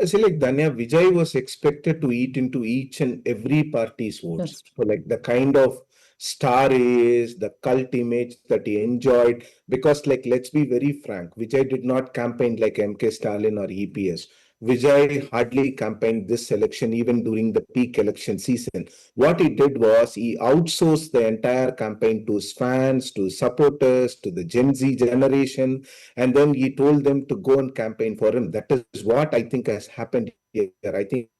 See, like Danya, Vijay was expected to eat into each and every party's votes. So like the kind of star is, the cult image that he enjoyed, because like, let's be very frank, Vijay did not campaign like MK Stalin or EPS. Vijay hardly campaigned this election, even during the peak election season. What he did was he outsourced the entire campaign to his fans, to his supporters, to the Gen Z generation, and then he told them to go and campaign for him. That is what I think has happened here. I think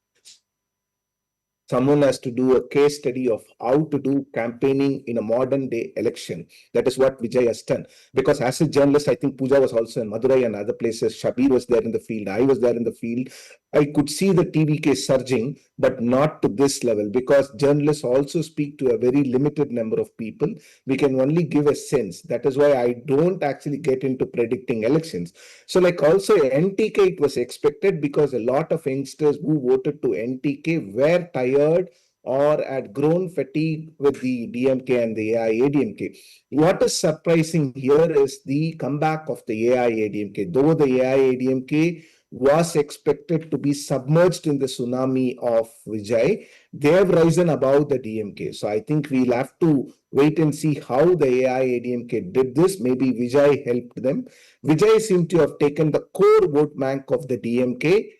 someone has to do a case study of how to do campaigning in a modern day election. That is what Vijay has done. Because as a journalist, I think Pooja was also in Madurai and other places. Shabir was there in the field. I was there in the field. I could see the TVK surging, but not to this level, because journalists also speak to a very limited number of people. We can only give a sense. That is why I don't actually get into predicting elections. So like also NTK, it was expected, because a lot of youngsters who voted to NTK were tired or had grown fatigue with the DMK and the AIADMK. What is surprising here is the comeback of the AIADMK. Though the AIADMK was expected to be submerged in the tsunami of Vijay, they have risen above the DMK. So I think we'll have to wait and see how the AIADMK did this. Maybe Vijay helped them. Vijay seemed to have taken the core vote bank of the DMK,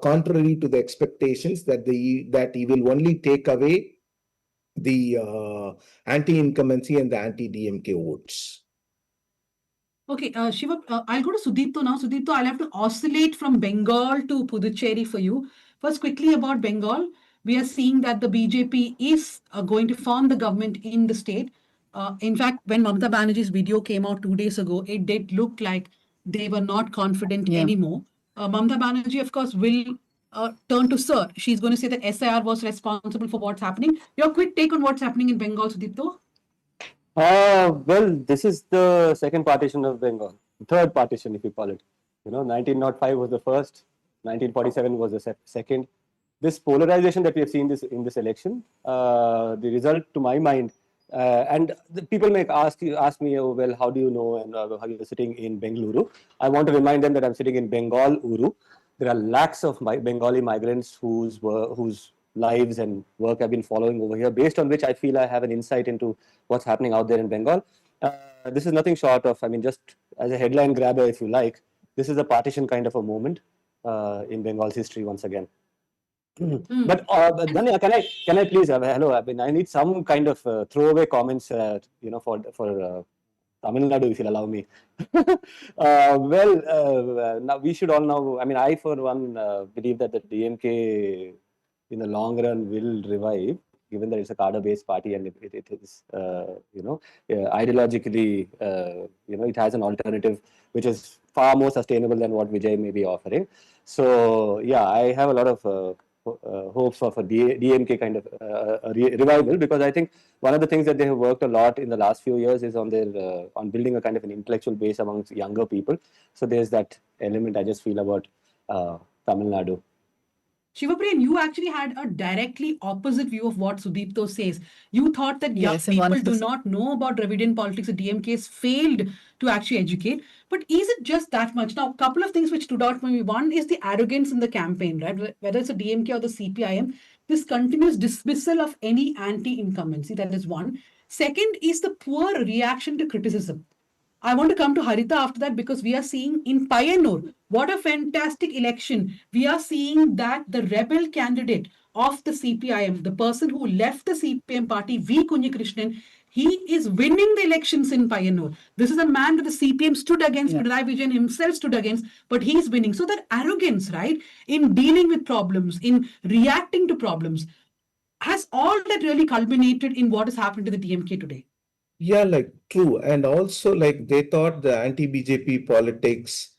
contrary to the expectations that he will only take away the anti-incumbency and the anti-DMK votes. Okay, Shiva, I'll go to Sudipto now. Sudipto, I'll have to oscillate from Bengal to Puducherry for you. First, quickly about Bengal, we are seeing that the BJP is going to form the government in the state. In fact, when Mamata Banerjee's video came out 2 days ago, it did look like they were not confident anymore. Mamata Banerjee, of course, will turn to Sir. She's going to say that SIR was responsible for what's happening. Your quick take on what's happening in Bengal, Sudipto? Well, this is the second partition of Bengal, third partition, if you call it. 1905 was the first, 1947 was the second. This polarization that we have seen in this election, the result, to my mind, and the people may ask me, oh, well, how do you know, and how you're sitting in Bengaluru? I want to remind them that I'm sitting in Bengal, Uru. There are lakhs of Bengali migrants whose lives and work I've been following over here, based on which I feel I have an insight into what's happening out there in Bengal. This is nothing short of, just as a headline grabber, if you like, this is a partition kind of a moment in Bengal's history once again. But Dhanya, can I please hello? I need some kind of throwaway comments, for Tamil Nadu, if you'll allow me. Now we should all know. I for one believe that the DMK in the long run will revive. given that it's a cadre-based party and it is, ideologically, it has an alternative which is far more sustainable than what Vijay may be offering. So, yeah, I have a lot of hopes of a DMK kind of revival, because I think one of the things that they have worked a lot in the last few years is on their on building a kind of an intellectual base amongst younger people. So there's that element I just feel about Tamil Nadu. Shivapriyan, you actually had a directly opposite view of what Sudipto says. You thought that young Yes, and one people of do the- not know about Dravidian politics. The DMK has failed to actually educate. But is it just that much? Now, a couple of things which stood out for me. One is the arrogance in the campaign, right? Whether it's a DMK or the CPIM, this continuous dismissal of any anti-incumbency. That is one. Second is the poor reaction to criticism. I want to come to Harita after that, because we are seeing in Payanur, what a fantastic election. We are seeing that the rebel candidate of the CPIM, the person who left the CPM party, V. Kunyikrishnan, he is winning the elections in Payanur. This is a man that the CPM stood against, Pinarayi Vijayan himself stood against, but he's winning. So that arrogance, right, in dealing with problems, in reacting to problems, has all that really culminated in what has happened to the DMK today? Yeah, like true. And also, like they thought the anti-BJP politics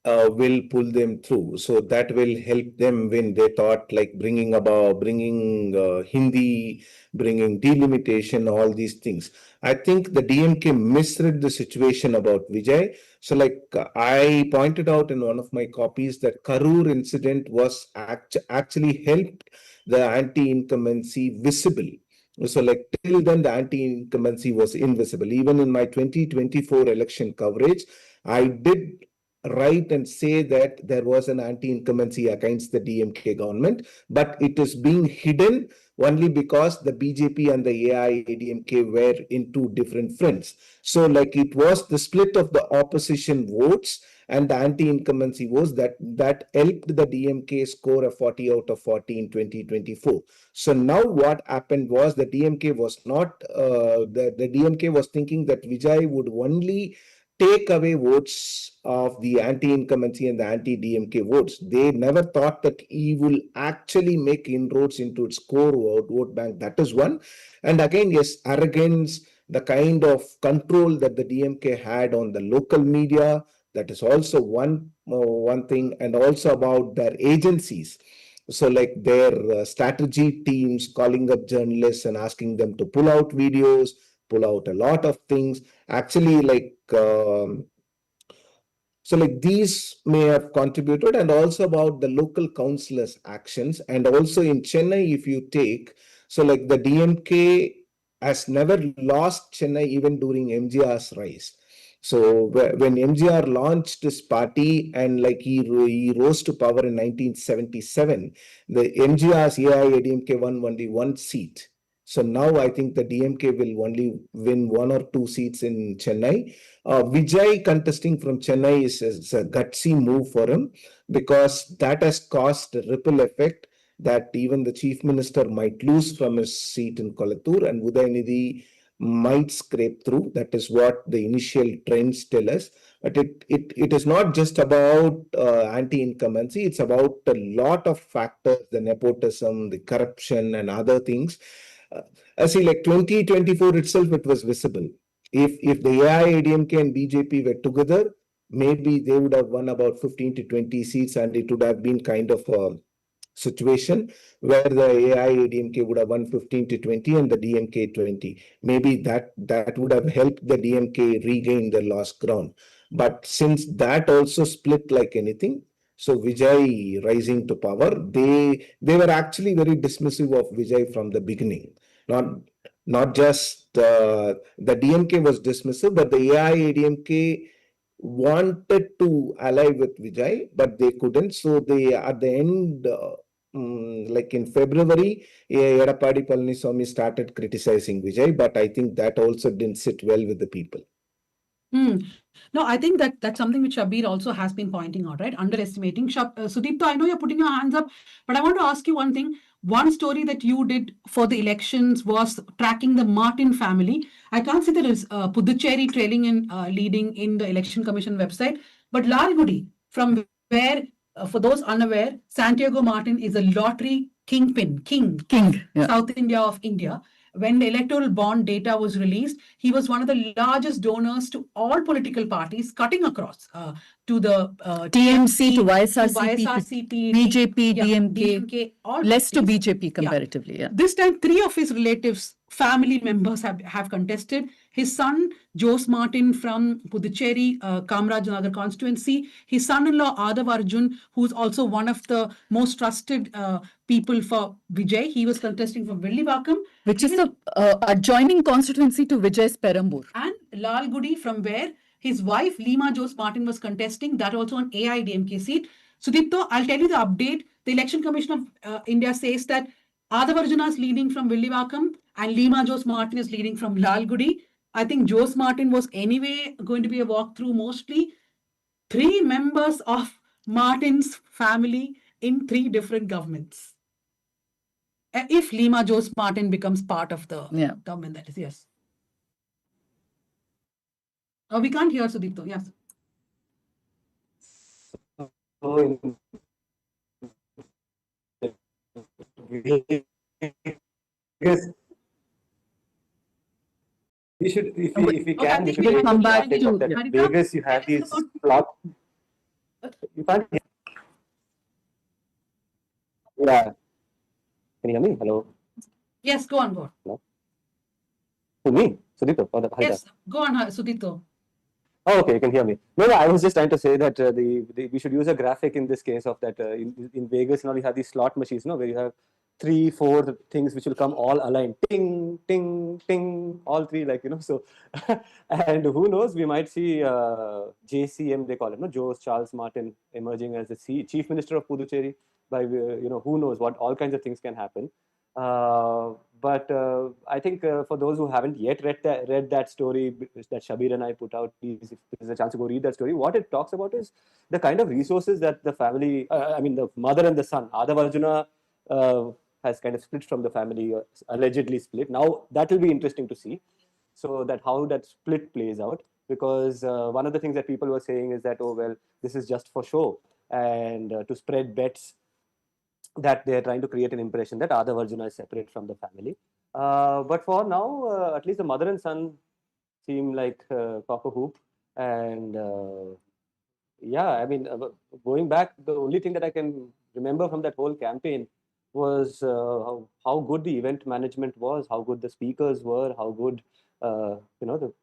will pull them through. So that will help them win. They thought like bringing Hindi, bringing delimitation, all these things. I think the DMK misread the situation about Vijay. So like I pointed out in one of my copies that Karur incident was actually helped the anti-incumbency visible. So like till then the anti-incumbency was invisible. Even in my 2024 election coverage, I did write and say that there was an anti-incumbency against the DMK government, but it is being hidden only because the BJP and the AIADMK were in two different fronts. So like it was the split of the opposition votes and the anti-incumbency votes that helped the DMK score a 40 out of 40 in 2024. So now what happened was the DMK was not, the DMK was thinking that Vijay would only take away votes of the anti-incumbency and the anti-DMK votes. They never thought that he will actually make inroads into its core vote bank. That is one. And again, yes, arrogance, the kind of control that the DMK had on the local media, that is also one thing. And also about their agencies. So like their strategy teams calling up journalists and asking them to pull out videos, pull out a lot of things. Actually, like, so like these may have contributed, and also about the local councillors' actions. And also in Chennai, if you take, so like the DMK has never lost Chennai even during MGR's rise. So when MGR launched this party and like he rose to power in 1977, the MGR's AIADMK won only one seat. So now I think the DMK will only win 1 or 2 seats in Chennai. Vijay contesting from Chennai is a gutsy move for him, because that has caused a ripple effect that even the chief minister might lose from his seat in Kolattur, and Udayinidhi might scrape through. That is what the initial trends tell us. But it is not just about anti-incumbency. It's about a lot of factors, the nepotism, the corruption, and other things. See, like 2024 itself, it was visible. If the AIADMK and BJP were together, maybe they would have won about 15 to 20 seats, and it would have been kind of a situation where the AIADMK would have won 15 to 20 and the DMK 20. Maybe that would have helped the DMK regain the lost ground. But since that also split like anything, so Vijay rising to power, they were actually very dismissive of Vijay from the beginning. Not just the DMK was dismissive, but the AIADMK wanted to ally with Vijay, but they couldn't. So they, at the end, like in February, Edapadi Palaniswamy started criticizing Vijay, but I think that also didn't sit well with the people. No, I think that's something which Shabir also has been pointing out, right? Underestimating. Sudipto, I know you're putting your hands up, but I want to ask you one thing. One story that you did for the elections was tracking the Martin family. I can't see there is Puducherry trailing and leading in the Election Commission website, but Lalgudi, from where, for those unaware, Santiago Martin is a lottery king, yeah. South India of India. When the electoral bond data was released, he was one of the largest donors to all political parties, cutting across to the TMC to YSRCP, BJP, yeah, DMK, all less to parties. BJP comparatively. Yeah. This time, 3 of his relatives, family members have contested. His son, Jose Martin from Puducherry, Kamrajnagar constituency. His son-in-law, Adav Arjun, who's also one of the most trusted people for Vijay. He was contesting from Villivakam. Which is the adjoining constituency to Vijay's Perambur. And Lalgudi, from where his wife, Lima Jose Martin, was contesting, that also an AIDMK seat. Sudipto, I'll tell you the update. The Election Commission of India says that Adav Arjuna is leading from Villivakam and Lima Jose Martin is leading from Lalgudi. I think Jose Martin was anyway going to be a walkthrough mostly. 3 members of Martin's family in 3 different governments. If Lima Jose Martin becomes part of the government, that is, yes. Oh, we can't hear Sudipto, yes. Yes. We should, if we can, we should we'll come back take to up that Vegas. You have these plot. You can't. Yeah. Can you hear me? Hello. Yes, go on. No. To me, Sudipto. Or the Yes, go on, Sudipto. Oh, okay, you can hear me. No, I was just trying to say that we should use a graphic in this case of that in Vegas. Now you have these slot machines, where you have 3, 4 things which will come all aligned, ting, ting, ting, all 3, so, and who knows, we might see JCM, they call it, Jose Charles Martin emerging as the Chief Minister of Puducherry by, who knows what, all kinds of things can happen. But I think for those who haven't yet read that story that Shabir and I put out, please, if there's a chance to go read that story, what it talks about is the kind of resources that the family, the mother and the son, Adav Arjuna, has kind of split from the family, allegedly split. Now that will be interesting to see. So that how that split plays out, because one of the things that people were saying is that, oh, well, this is just for show and to spread bets that they're trying to create an impression that Adav Arjuna is separate from the family. But for now, at least the mother and son seem like cock a hoop. And going back, the only thing that I can remember from that whole campaign was how good the event management was, how good the speakers were, how good,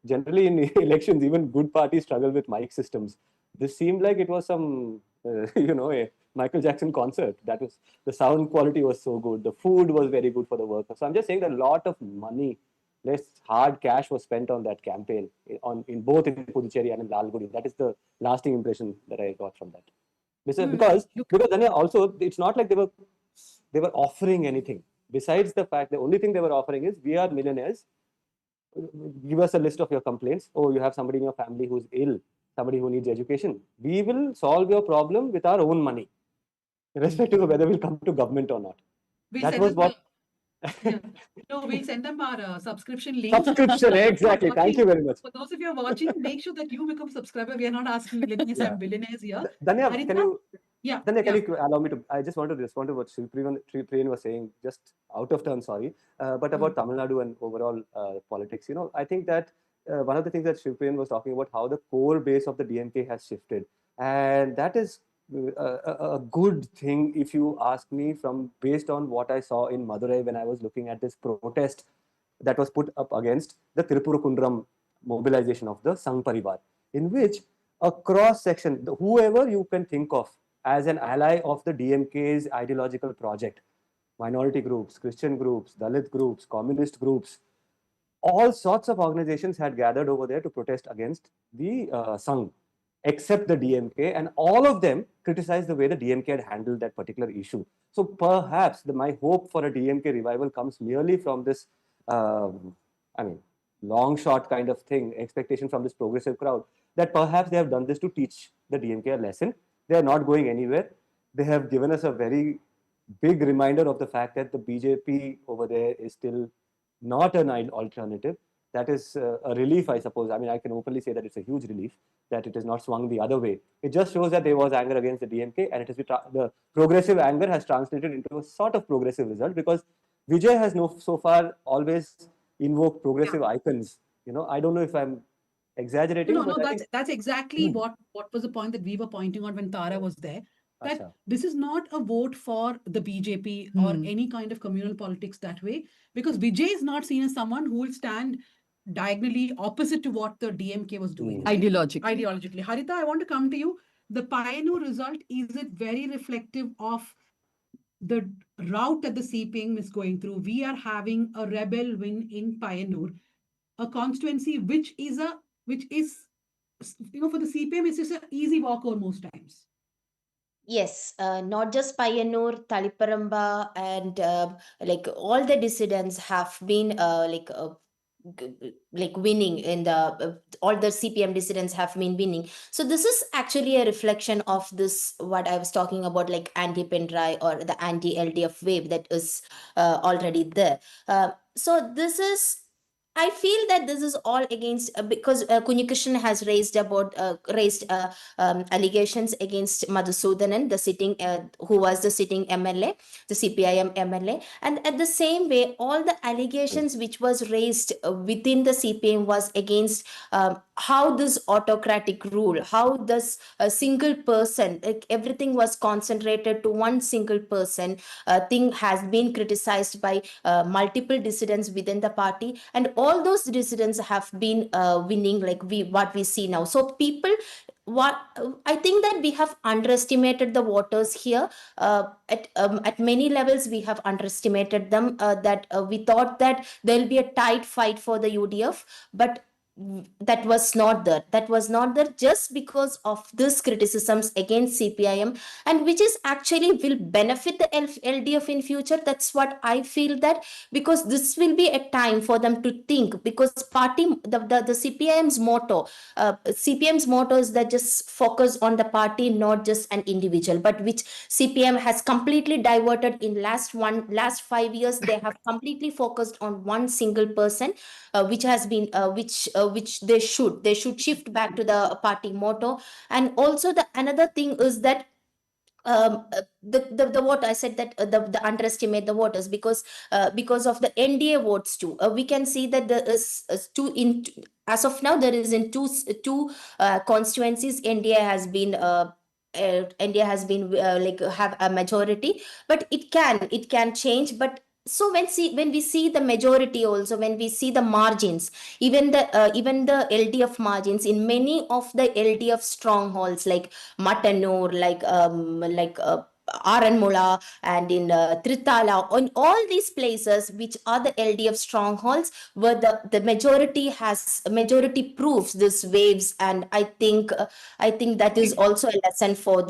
generally in elections, even good parties struggle with mic systems. This seemed like it was some, a Michael Jackson concert. That was, the sound quality was so good. The food was very good for the workers. So I'm just saying that a lot of money, less hard cash was spent on that campaign in both in Puducherry and in Lalgudi. That is the lasting impression that I got from that. Because then also, it's not like they were offering anything. Besides the fact, the only thing they were offering is, we are millionaires. Give us a list of your complaints. Oh, you have somebody in your family who's ill, somebody who needs education. We will solve your problem with our own money, irrespective of whether we'll come to government or not. That was what. No, we'll send them our subscription link. Subscription, exactly. Thank you very much. For those of you who are watching, make sure that you become a subscriber. We are not asking millionaires and billionaires here. Danya, can you allow me to? I just want to respond to what Shripriyan was saying, just out of turn, sorry, but about Tamil Nadu and overall politics. I think that one of the things that Shripriyan was talking about, how the core base of the DMK has shifted, and that is a good thing, if you ask me, based on what I saw in Madurai when I was looking at this protest that was put up against the Tirupura Kundram mobilization of the Sangh Parivar, in which a cross section, whoever you can think of as an ally of the DMK's ideological project, minority groups, Christian groups, Dalit groups, communist groups, all sorts of organizations had gathered over there to protest against the Sangh, except the DMK, and all of them criticized the way the DMK had handled that particular issue. So perhaps my hope for a DMK revival comes merely from this, long shot kind of thing, expectation from this progressive crowd, that perhaps they have done this to teach the DMK a lesson. They are not going anywhere. They have given us a very big reminder of the fact that the BJP over there is still not an alternative. that is a relief, I suppose. I mean, I can openly say that it's a huge relief that it is not swung the other way. It just shows that there was anger against the DMK, and it has the progressive anger has translated into a sort of progressive result, because Vijay has so far always invoked progressive icons. I don't know if I'm exaggerating. No, but I that's think, that's exactly what was the point that we were pointing out when Tara was there. That Acha. this is not a vote for the BJP or any kind of communal politics that way, because Vijay is not seen as someone who will stand diagonally opposite to what the DMK was doing. right? Ideologically. Harita, I want to come to you. The Payyanur result, is it very reflective of the route that the CPM is going through? We are having a rebel win in Payyanur, a constituency which is for the CPM, it's just an easy walkover most times. Yes, not just Payyanur, Taliparamba, and like all the dissidents have been like winning in the all the CPM dissidents have been winning. So this is actually a reflection of this what I was talking about, like anti-Pendrai or the anti-LDF wave that is already there. So this is. I feel that this is all against because Kunyikrishnan has raised allegations against Madhusudanan, the sitting who was the sitting MLA, the CPIM MLA, and at the same way, all the allegations which was raised within the CPM was against how this autocratic rule, how this single person, like everything was concentrated to one single person. Thing has been criticized by multiple dissidents within the party, and all those dissidents have been winning, like what we see now. So people, what I think that we have underestimated the voters here. At many levels we have underestimated them. That we thought that there'll be a tight fight for the UDF, but that was not there just because of this criticisms against CPIM, and which is actually will benefit the LDF in future. That's what I feel, that because this will be a time for them to think, because party the CPIM's motto is that just focus on the party, not just an individual, but which CPM has completely diverted in last 5 years. They have completely focused on one single person, which has been which they should shift back to the party motto. And also the another thing is that the vote, I said that the underestimate the voters because of the NDA votes too. We can see that there is as of now there is in two constituencies NDA has been like have a majority, but it can change. But so when we see the majority, also when we see the margins, even the LDF margins in many of the LDF strongholds like Matanur, like Aranmula, and in Tritala, on all these places which are the LDF strongholds, where the majority proves this waves. And I think that is also a lesson for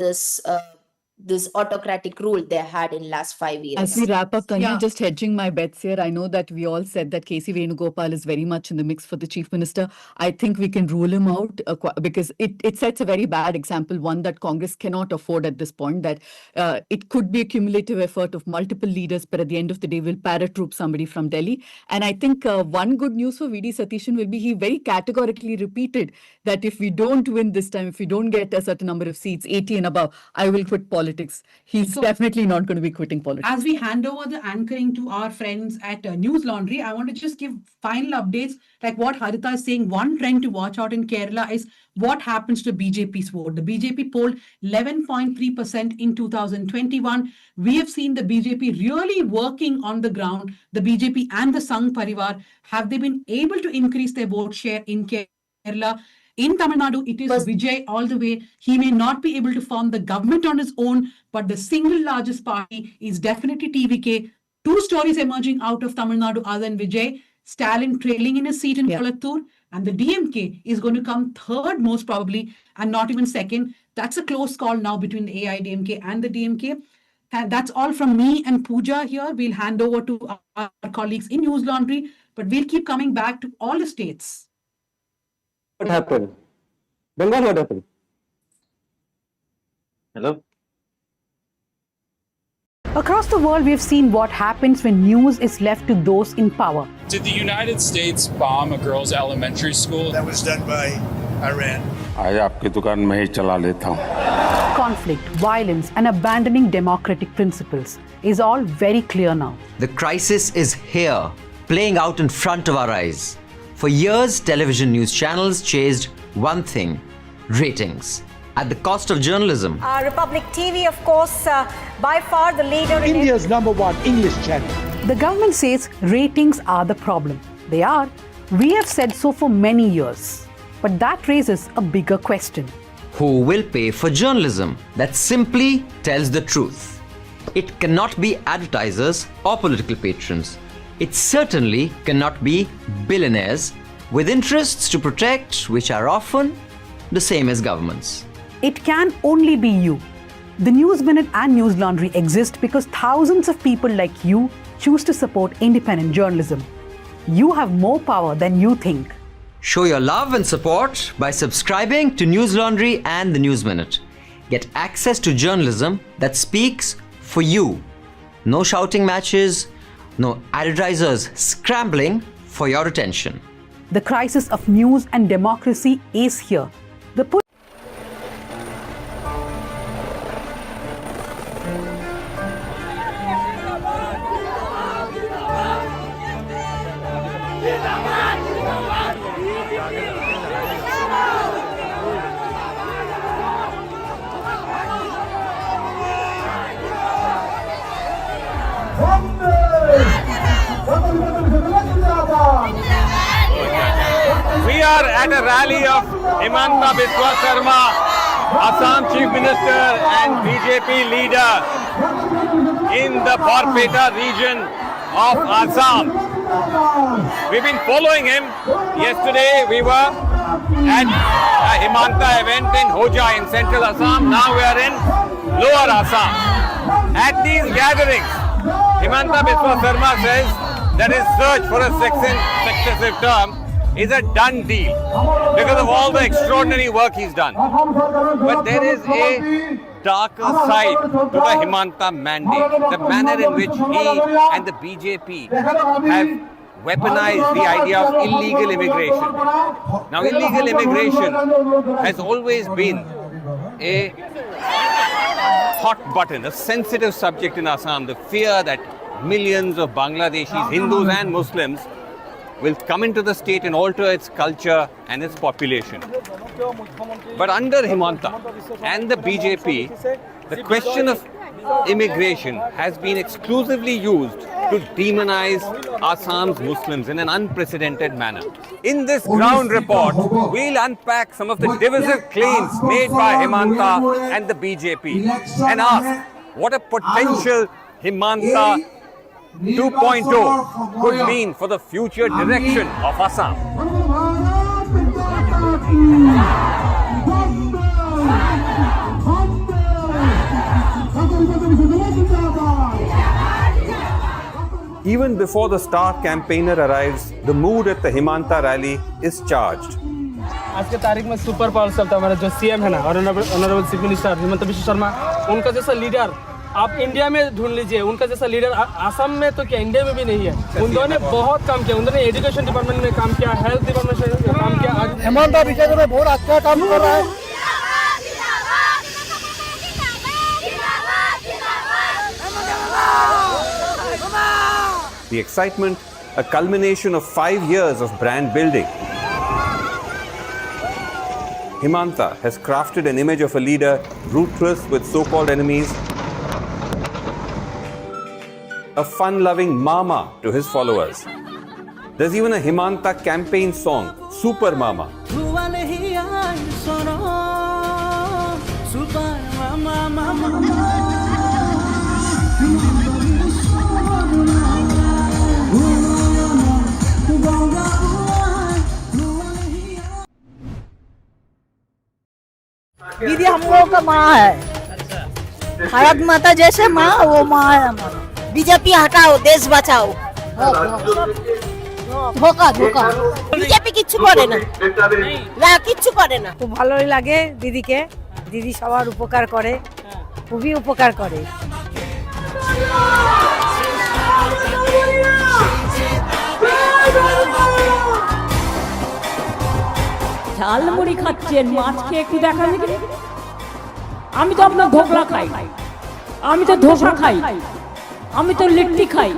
this autocratic rule they had in last 5 years. As we wrap up, Tanya, Yeah. just hedging my bets here, I know that we all said that KC Venugopal is very much in the mix for the Chief Minister. I think we can rule him out because it sets a very bad example, one that Congress cannot afford at this point, that it could be a cumulative effort of multiple leaders, but at the end of the day, will paratroop somebody from Delhi. And I think one good news for VD Satishan will be he very categorically repeated that if we don't win this time, if we don't get a certain number of seats, 80 and above, I will quit politics. He's definitely not going to be quitting politics. As we hand over the anchoring to our friends at Newslaundry, I want to just give final updates, like what Harita is saying. One trend to watch out in Kerala is what happens to BJP's vote. The BJP polled 11.3% in 2021. We have seen the BJP really working on the ground. The BJP and the Sangh Parivar, have they been able to increase their vote share in Kerala? In Tamil Nadu, it is Vijay all the way. He may not be able to form the government on his own, but the single largest party is definitely TVK. Two stories emerging out of Tamil Nadu other than Vijay. Stalin trailing in his seat in Kolattur, and the DMK is going to come third most probably, and not even second. That's a close call now between the AIDMK and the DMK. And that's all from me and Pooja here. We'll hand over to our colleagues in Newslaundry, but we'll keep coming back to all the states. What happened? Bengal, what happened? Hello? Across the world, we've seen what happens when news is left to those in power. Did the United States bomb a girls' elementary school? That was done by Iran. आज आपकी दुकान मैं ही चला लेता हूँ. Conflict, violence, and abandoning democratic principles is all very clear now. The crisis is here, playing out in front of our eyes. For years, television news channels chased one thing: ratings, at the cost of journalism. Republic TV, of course, by far the leader in India's #1 English channel. The government says ratings are the problem. They are. We have said so for many years. But that raises a bigger question. Who will pay for journalism that simply tells the truth? It cannot be advertisers or political patrons. It certainly cannot be billionaires with interests to protect, which are often the same as governments. It can only be you. The News Minute and Newslaundry exist because thousands of people like you choose to support independent journalism. You have more power than you think. Show your love and support by subscribing to Newslaundry and the News Minute. Get access to journalism that speaks for you. No shouting matches, no advertisers scrambling for your attention. The crisis of news and democracy is here. The We are at a rally of Himanta Biswa Sarma, Assam Chief Minister and BJP leader in the Barpeta region of Assam. We've been following him. Yesterday we were at a Himanta event in Hoja in central Assam. Now we are in lower Assam. At these gatherings, Himanta Biswa Sarma says that his search for a successive term is a done deal because of all the extraordinary work he's done. But there is a darker side to the Himanta mandate, the manner in which he and the BJP have weaponized the idea of illegal immigration. Now, illegal immigration has always been a hot button, a sensitive subject in Assam, the fear that millions of Bangladeshis, Hindus and Muslims will come into the state and alter its culture and its population. But under Himanta and the BJP, the question of immigration has been exclusively used to demonize Assam's Muslims in an unprecedented manner. In this ground report, we'll unpack some of the divisive claims made by Himanta and the BJP and ask what a potential Himanta 2.0 could mean for the future direction of Assam. Even before the star campaigner arrives, the mood at the Himanta rally is charged. आज के तारीख में super power सब था हमारा जो CM है ना honourable chief minister Himanta Biswa Sharma, उनका जैसा लीडर आप इंडिया में ढूंढ लीजिए, उनका जैसा लीडर असम में तो क्या इंडिया में भी नहीं है। उन्होंने ने बहुत काम किया, उन्होंने एजुकेशन डिपार्टमेंट में काम किया, हेल्थ डिपार्टमेंट में काम किया। हिमंता बिश्व में बहुत अच्छा काम कर रहा है। The excitement, a culmination of 5 years of brand building. Himanta has crafted an image of a leader ruthless with so-called enemies, a fun-loving mama to his followers. There's even a Himanta campaign song, Super Mama. दीदी हम लोगों का माँ है, भारत माता जैसे माँ वो माँ है हमारा। बीजेपी हटाओ, देश बचाओ। ধোকা ধোকা বিজেপি কিচ্ছু করে না কিচ্ছু করে না। খুব ভালোই লাগে দিদিকে, দিদি সবার উপকার করে, খুবই উপকার করে। ঝালমুড়ি খাচ্ছেন, মাছ খেয়ে একটু দেখা দেখি। আমি তো আপনার ধোকলা খাই, আমি তো ধোসা খাই, আমি তো লিট্টি খাই।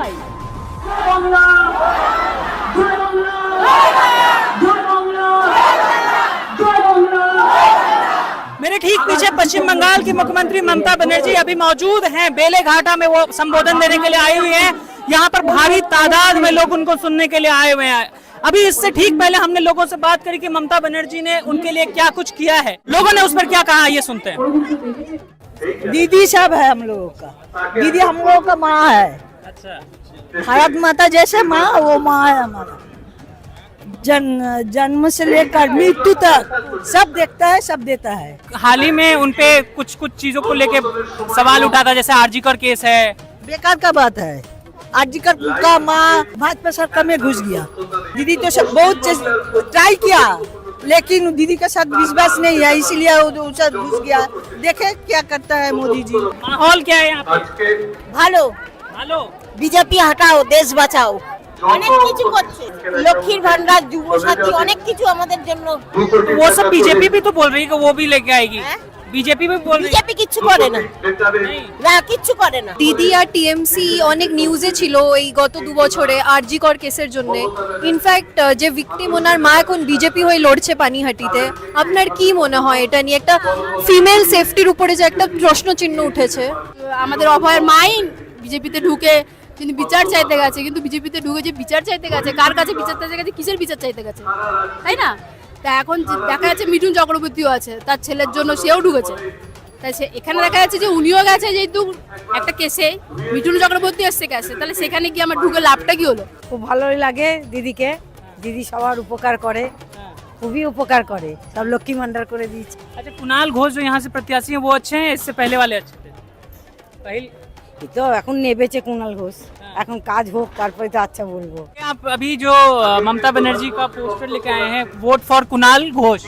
मेरे ठीक पीछे पश्चिम बंगाल की मुख्यमंत्री ममता बनर्जी अभी मौजूद हैं। बेले घाटा में वो संबोधन देने के लिए आई हुई हैं। यहाँ पर भारी तादाद में लोग उनको सुनने के लिए आए हुए हैं। अभी इससे ठीक पहले हमने लोगों से बात करी कि ममता बनर्जी ने उनके लिए क्या कुछ किया है, लोगों ने उस पर क्या कहा, ये सुनते हैं। दीदी सब है हम लोगों का, दीदी हम लोगों का माँ है। अच्छा, भारत माता जैसे माँ वो माँ है हमारा। जन्म से लेकर मृत्यु तक सब देखता है, सब देता है। हाल ही में उनपे कुछ चीजों को लेके सवाल उठा था, जैसे आरजीकर केस है। बेकार का बात है। आरजीकर का माँ भाजपा सरकार में घुस गया। दीदी तो सब बहुत ट्राई किया, लेकिन दीदी के साथ विश्वास नहीं है, इसीलिए वो साथ घुस गया। देखे क्या करता है मोदी जी। माहौल क्या है यहाँ पे? ভালো ভালো। বিজেপি হটাও, দেশ বাঁচাও। অনেক কিছু করছে, লক্ষ্মীর ভান্ডার, যুবসাথী, অনেক কিছু আমাদের জন্য। वो सब बीजेपी भी तो बोल रही है कि वो भी लेके आएगी। बीजेपी भी बोल रही है। বিজেপি কিচ্ছু করে না, না কিচ্ছু করে না। দিদি আর টিএমসি অনেক নিউজে ছিল এই গত 2 বছরে আরজি কর কেসের জন্য। ইনফ্যাক্ট যে ভিকটিম ওনার মা এখন বিজেপি হয়ে লড়ছে পানিহাটিতে। আপনার কি মনে হয় এটা নিয়ে? একটা ফিমেল সেফটির উপরে যে একটা প্রশ্ন চিহ্ন উঠেছে। আমাদের অভয়ের মাইন বিজেপিতে ঢুকে কিন্তু বিচার চাইতে গেছে, কিন্তু বিজেপিতে ঢুকে যে বিচার চাইতে গেছে, কার কাছে বিচার চাইতে গেছে, কিসের বিচার চাইতে গেছে, তাই না? তা এখন দেখা যাচ্ছে মিঠুন চক্রবর্তীও আছে, তার ছেলের জন্য সেও ঢুকেছে। তাই সে এখানে দেখা যাচ্ছে যে উনিও গেছে, যেহেতু একটা কেসে মিঠুন চক্রবর্তী এসছে গেছে, তাহলে সেখানে কি আমার ঢুকে লাভটা কি হলো? খুব ভালোই লাগে দিদিকে, দিদি সবার উপকার করে, খুবই উপকার করে, সব লক্ষ্মী ভান্ডার করে দিয়েছে। अच्छा, कुणाल घोष जो यहाँ से प्रत्याशी हैं वो अच्छे हैं, इससे पहले वाले अच्छे थे? তো এখন নেবেছে কুণাল ঘোষ, এখন কাজ হোক তারপরে তো আচ্ছা বলবো। आप अभी जो ममता बनर्जी का पोस्टर लेके आए हैं, वोट फॉर कुणाल घोष।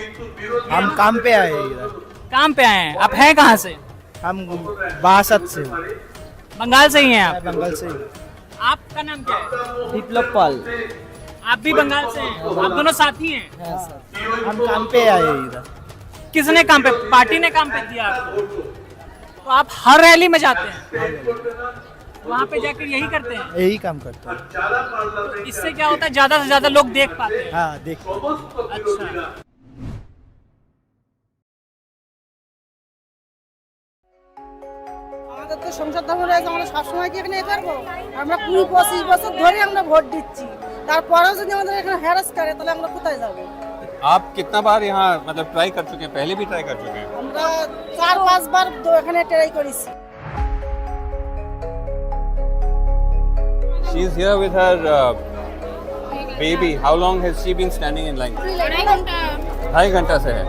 हम काम पे आए हैं इधर। काम पे आए हैं, आप हैं कहाँ से? हम बासठ से। बंगाल से ही हैं आप? बंगाल से। आपका नाम क्या है? विप्लव पाल। आप भी बंगाल से हैं? आप दोनों साथी हैं? हम काम पे आए हैं इधर। किसने काम पे? पार्टी ने काम पे दिया आपको? तो आप हर रैली में जाते हैं, वहाँ पे जाकर यही करते हैं? यही काम करते हैं। तो इससे क्या होता है, ज्यादा से ज्यादा लोग देख पाते हैं? हाँ, देख। अच्छा, আমাদের তো সংসদ ধর্ম রয়েছে, আমরা সবসময় কি এখানে করবো? আমরা 20-25 বছর ধরে আমরা ভোট দিচ্ছি, তারপরেও যদি আমাদের এখানে হ্যারাস করে তাহলে আমরা কোথায় যাবো? आप कितना बार यहाँ मतलब ट्राई कर चुके हैं? पहले भी ट्राई कर चुके हैं? আমরা 4-5 বার এখানে ট্রাই করেছি। She is here with her baby. How long has she been standing in line? 2.5 घंटा से है।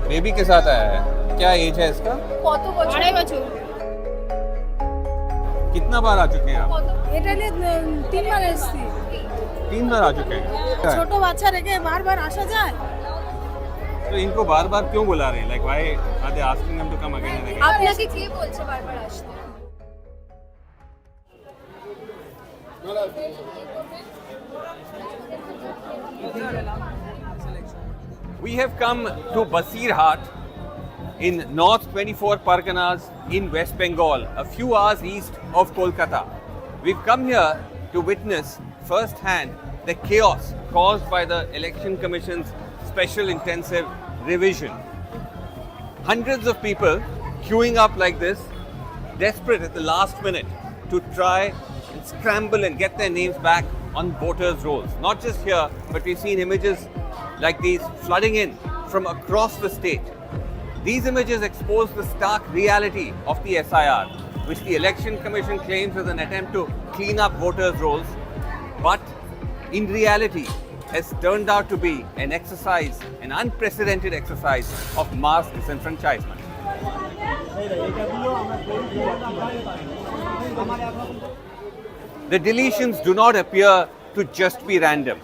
बेबी के साथ आया है। क्या एज है इसका? 2.5 বছর। कितना बार आ चुके हैं आप? এটা নিয়ে 3 বার এসেছি। 3 बार आ चुके हैं। ছোট বাচ্চা রেখে বারবার আসা যায়? तो इनको बार बार क्यों बुला रहे हैं? Like why are they asking them to come again and again? আপনাকে কে বলছে বারবার আসতে? We have come to Basirhat in North 24 Parganas in West Bengal, a few hours east of Kolkata. We've come here to witness firsthand the chaos caused by the Election Commission's special intensive revision. Hundreds of people queuing up like this, desperate at the last minute to try and scramble and get their names back on voters' rolls. Not just here, but we've seen images like these flooding in from across the state. These images expose the stark reality of the SIR, which the Election Commission claims is an attempt to clean up voters' rolls, but in reality has turned out to be an exercise, an unprecedented exercise of mass disenfranchisement. The deletions do not appear to just be random.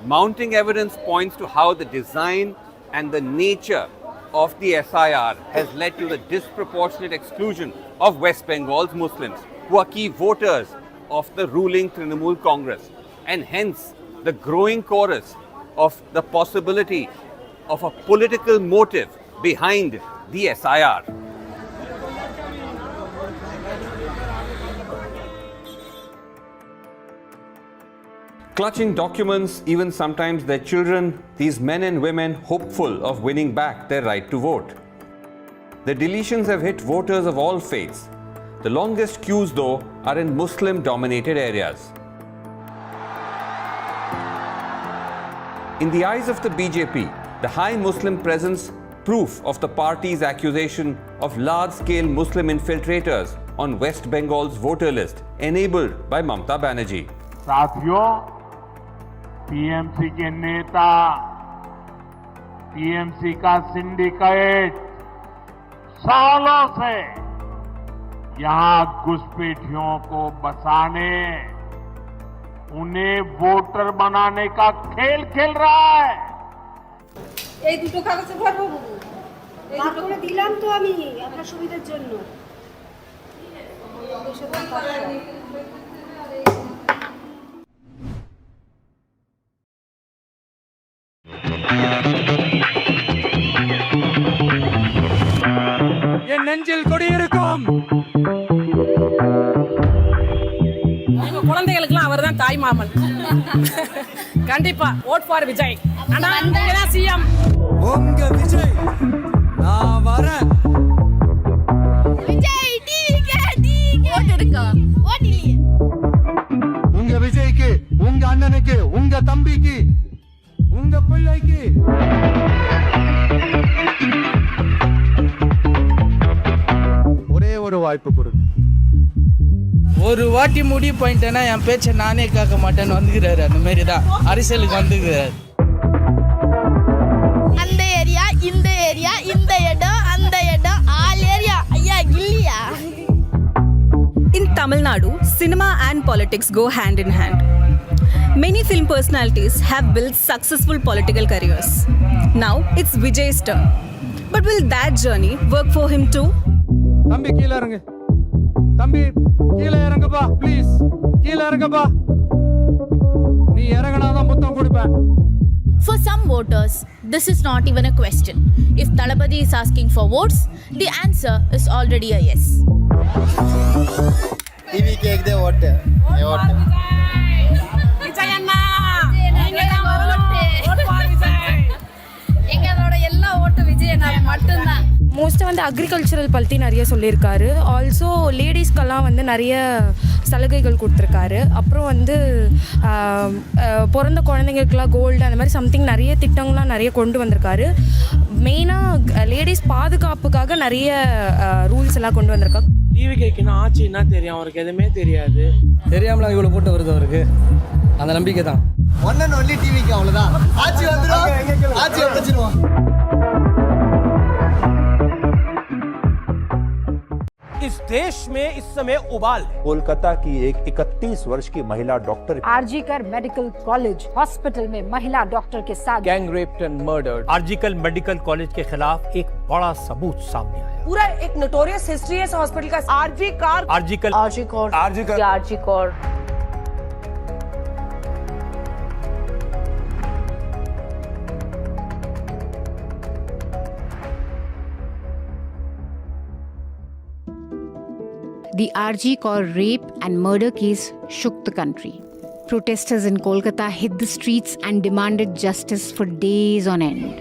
Mounting evidence points to how the design and the nature of the SIR has led to the disproportionate exclusion of West Bengal's Muslims. who are key voters of the ruling Trinamool Congress, and hence the growing chorus of the possibility of a political motive behind the SIR. Clutching documents, even sometimes their children, these men and women hopeful of winning back their right to vote. The deletions have hit voters of all faiths. The longest queues, though, are in Muslim-dominated areas. In the eyes of the BJP, the high Muslim presence, proof of the party's accusation of large-scale Muslim infiltrators on West Bengal's voter list, enabled by Mamata Banerjee. साथियों, TMC के नेता, TMC का syndicate सालों से यहाँ घुसपैठियों को बसाने, उन्हें वोटर बनाने का खेल खेल रहा है। এই দুটো কাগজে ভরবো বাবু, এই দুটো করে দিলাম তো আমি আপনার সুবিধার জন্য। என் நெஞ்சில் குடியிருக்கும் எங்க குழந்தைகளுக்குலாம் அவர்தான் தாய் மாமன். கண்டிப்பா ஓட் ஃபார் விஜய். ஆனா நீங்க தான் சிஎம். உங்க விஜய் நான் வரேன். விஜய் டிகே ஓட் எடுக்க ஓட் இல்லையே. உங்க விஜய்க்கு, உங்க அண்ணனுக்கு, உங்க தம்பிக்கு, உங்க பிள்ளைக்கு ஒரே ஒரு வாய்ப்பு கொடுங்க. ஒரு வாட்டி முடிவு பண்ணிட்டேன்னா என் பேச்சை நானே கேட்க மாட்டேன்னு வந்துக்கிறாரு. அந்த மாதிரி தான் அரசியலுக்கு வந்துக்கிறாரு. அந்த ஏரியா, இந்த ஏரியா, இந்த இடம், அந்த இடம், ஆல் ஏரியா ஐயா இல்லையா? In Tamil Nadu, cinema and politics go hand in hand. Many film personalities have built successful political careers. Now it's Vijay's turn. But will that journey work for him too? தம்பி கீழ இறங்கு. தம்பி கீழ இறங்குப்பா please. கீழ இறங்குப்பா. நீ இறங்குனாதான் முத்தம் கொடுப்பேன். For some voters, this is not even a question. If Talapati is asking for votes, the answer is already a yes. TV கேக் दे ஓட். ஓட். விஜய் அண்ணா. நீங்க தான் ஓட் ஃபார் விஜய். எங்களோட எல்லா ஓட்டு விஜய் அண்ணா மட்டும்தான். மோஸ்ட்டாக வந்து அக்ரிகல்ச்சரல் பற்றி நிறைய சொல்லியிருக்காரு. ஆல்சோ லேடிஸ்க்கெல்லாம் வந்து நிறைய சலுகைகள் கொடுத்துருக்காரு. அப்புறம் வந்து பிறந்த குழந்தைங்களுக்குலாம் கோல்டு அந்த மாதிரி சம்திங் நிறைய திட்டங்கள்லாம் நிறைய கொண்டு வந்திருக்காரு. மெயினாக லேடிஸ் பாதுகாப்புக்காக நிறைய ரூல்ஸ் எல்லாம் கொண்டு வந்திருக்காங்க. டிவி கேக்குன்னா ஆச்சுன்னா தெரியும், அவருக்கு எதுவுமே தெரியாது. தெரியாமல இவ்வளோ போட்டு வருது அவருக்கு. அந்த நம்பிக்கை தான். ஒன் அண்ட் ஒன்லி டிவிக்கு அவ்வளோதான். ஆட்சி வந்துடும், ஆட்சி வச்சிருவோம். इस देश में इस समय उबाल। कोलकाता की एक 31 वर्ष की महिला doctor RG Kar medical college hospital में महिला डॉक्टर के साथ gang raped and murdered. RG Kar medical college के खिलाफ एक बड़ा सबूत सामने आया। पूरा एक नोटोरियस हिस्ट्री है इस हॉस्पिटल का। RG Kar The RG Kaur rape and murder case shook the country. Protesters in Kolkata hit the streets and demanded justice for days on end.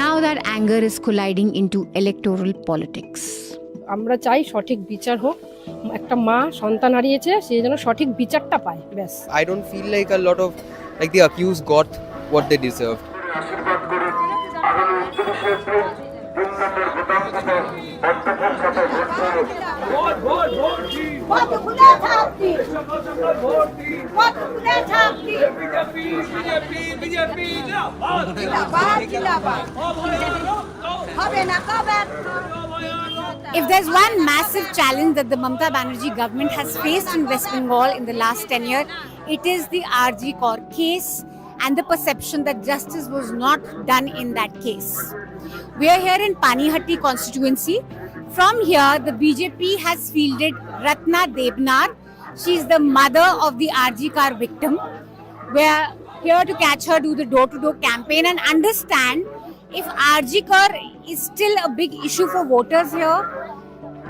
Now that anger is colliding into electoral politics. আমরা চাই সঠিক বিচার হোক। একটা মা সন্তান হারিয়েছে, সে যেন সঠিক বিচারটা পায়, ব্যাস। I don't feel like a lot of the accused got what they deserved. If there's one massive challenge that the Mamata Banerjee government has faced in West Bengal in the last 10 years, it is the RG Kaur case and the perception that justice was not done in that case. We are here in Panihatti constituency. From here, the BJP has fielded Ratna Debnar. She is the mother of the RG car victim. We are here to catch her do the door-to-door campaign and understand if RG car is still a big issue for voters here.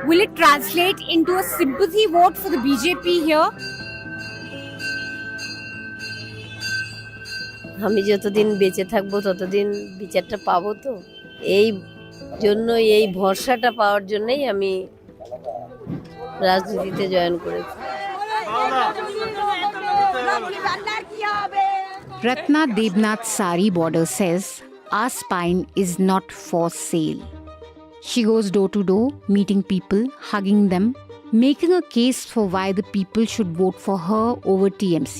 Will it translate into a sympathy vote for the BJP here? আমি যতদিন বেঁচে থাকবো ততদিন বিচারটা পাবো তো, এই জন্য এই ভরসাটা পাওয়ার জন্যই আমি রাজনীতিতে জয়েন করেছি। Ratna Debnath Sari Border says, our spine is not for sale. She goes door to door, meeting people, hugging them, making a case for why the people should vote for her over TMC.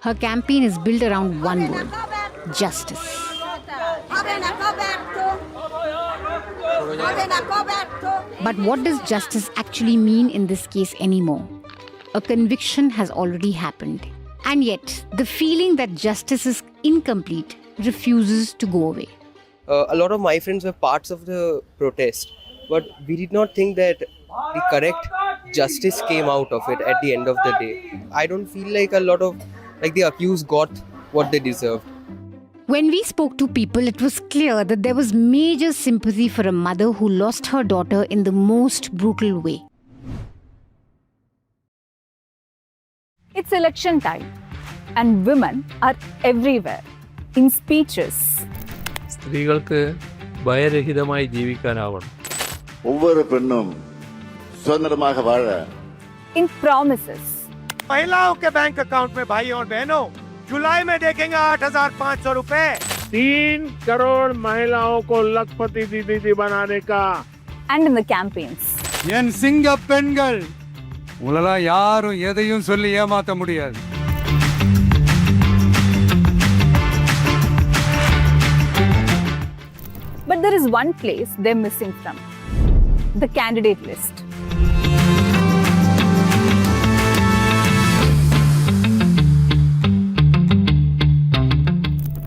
Her campaign is built around one word: justice. But what does justice actually mean in this case anymore? A conviction has already happened. And yet, the feeling that justice is incomplete refuses to go away. A lot of my friends were parts of the protest, but we did not think that the correct justice came out of it at the end of the day. I don't feel like the accused got what they deserved. When we spoke to people, it was clear that there was major sympathy for a mother who lost her daughter in the most brutal way. It's election time, and women are everywhere, in speeches. സ്ത്രീകൾക്ക് ഭയരഹിതമായി ജീവിക്കാനാവണം. ஒவ்வொரு பெண்ணும் சுதந்திரமாக வாழ. In promises. महिलाओं के bank account में भाई और बहनों जुलाई में देखेंगे 8,500 रुपए. 3 करोड़ महिलाओं को लखपति दीदी बनाने का. And in the campaigns. என் சிங்க பெண்கள், உங்களெல்லாம் யாரும் எதையும் சொல்லி ஏமாத்த முடியாது. But there is one place they're missing from: the candidate list.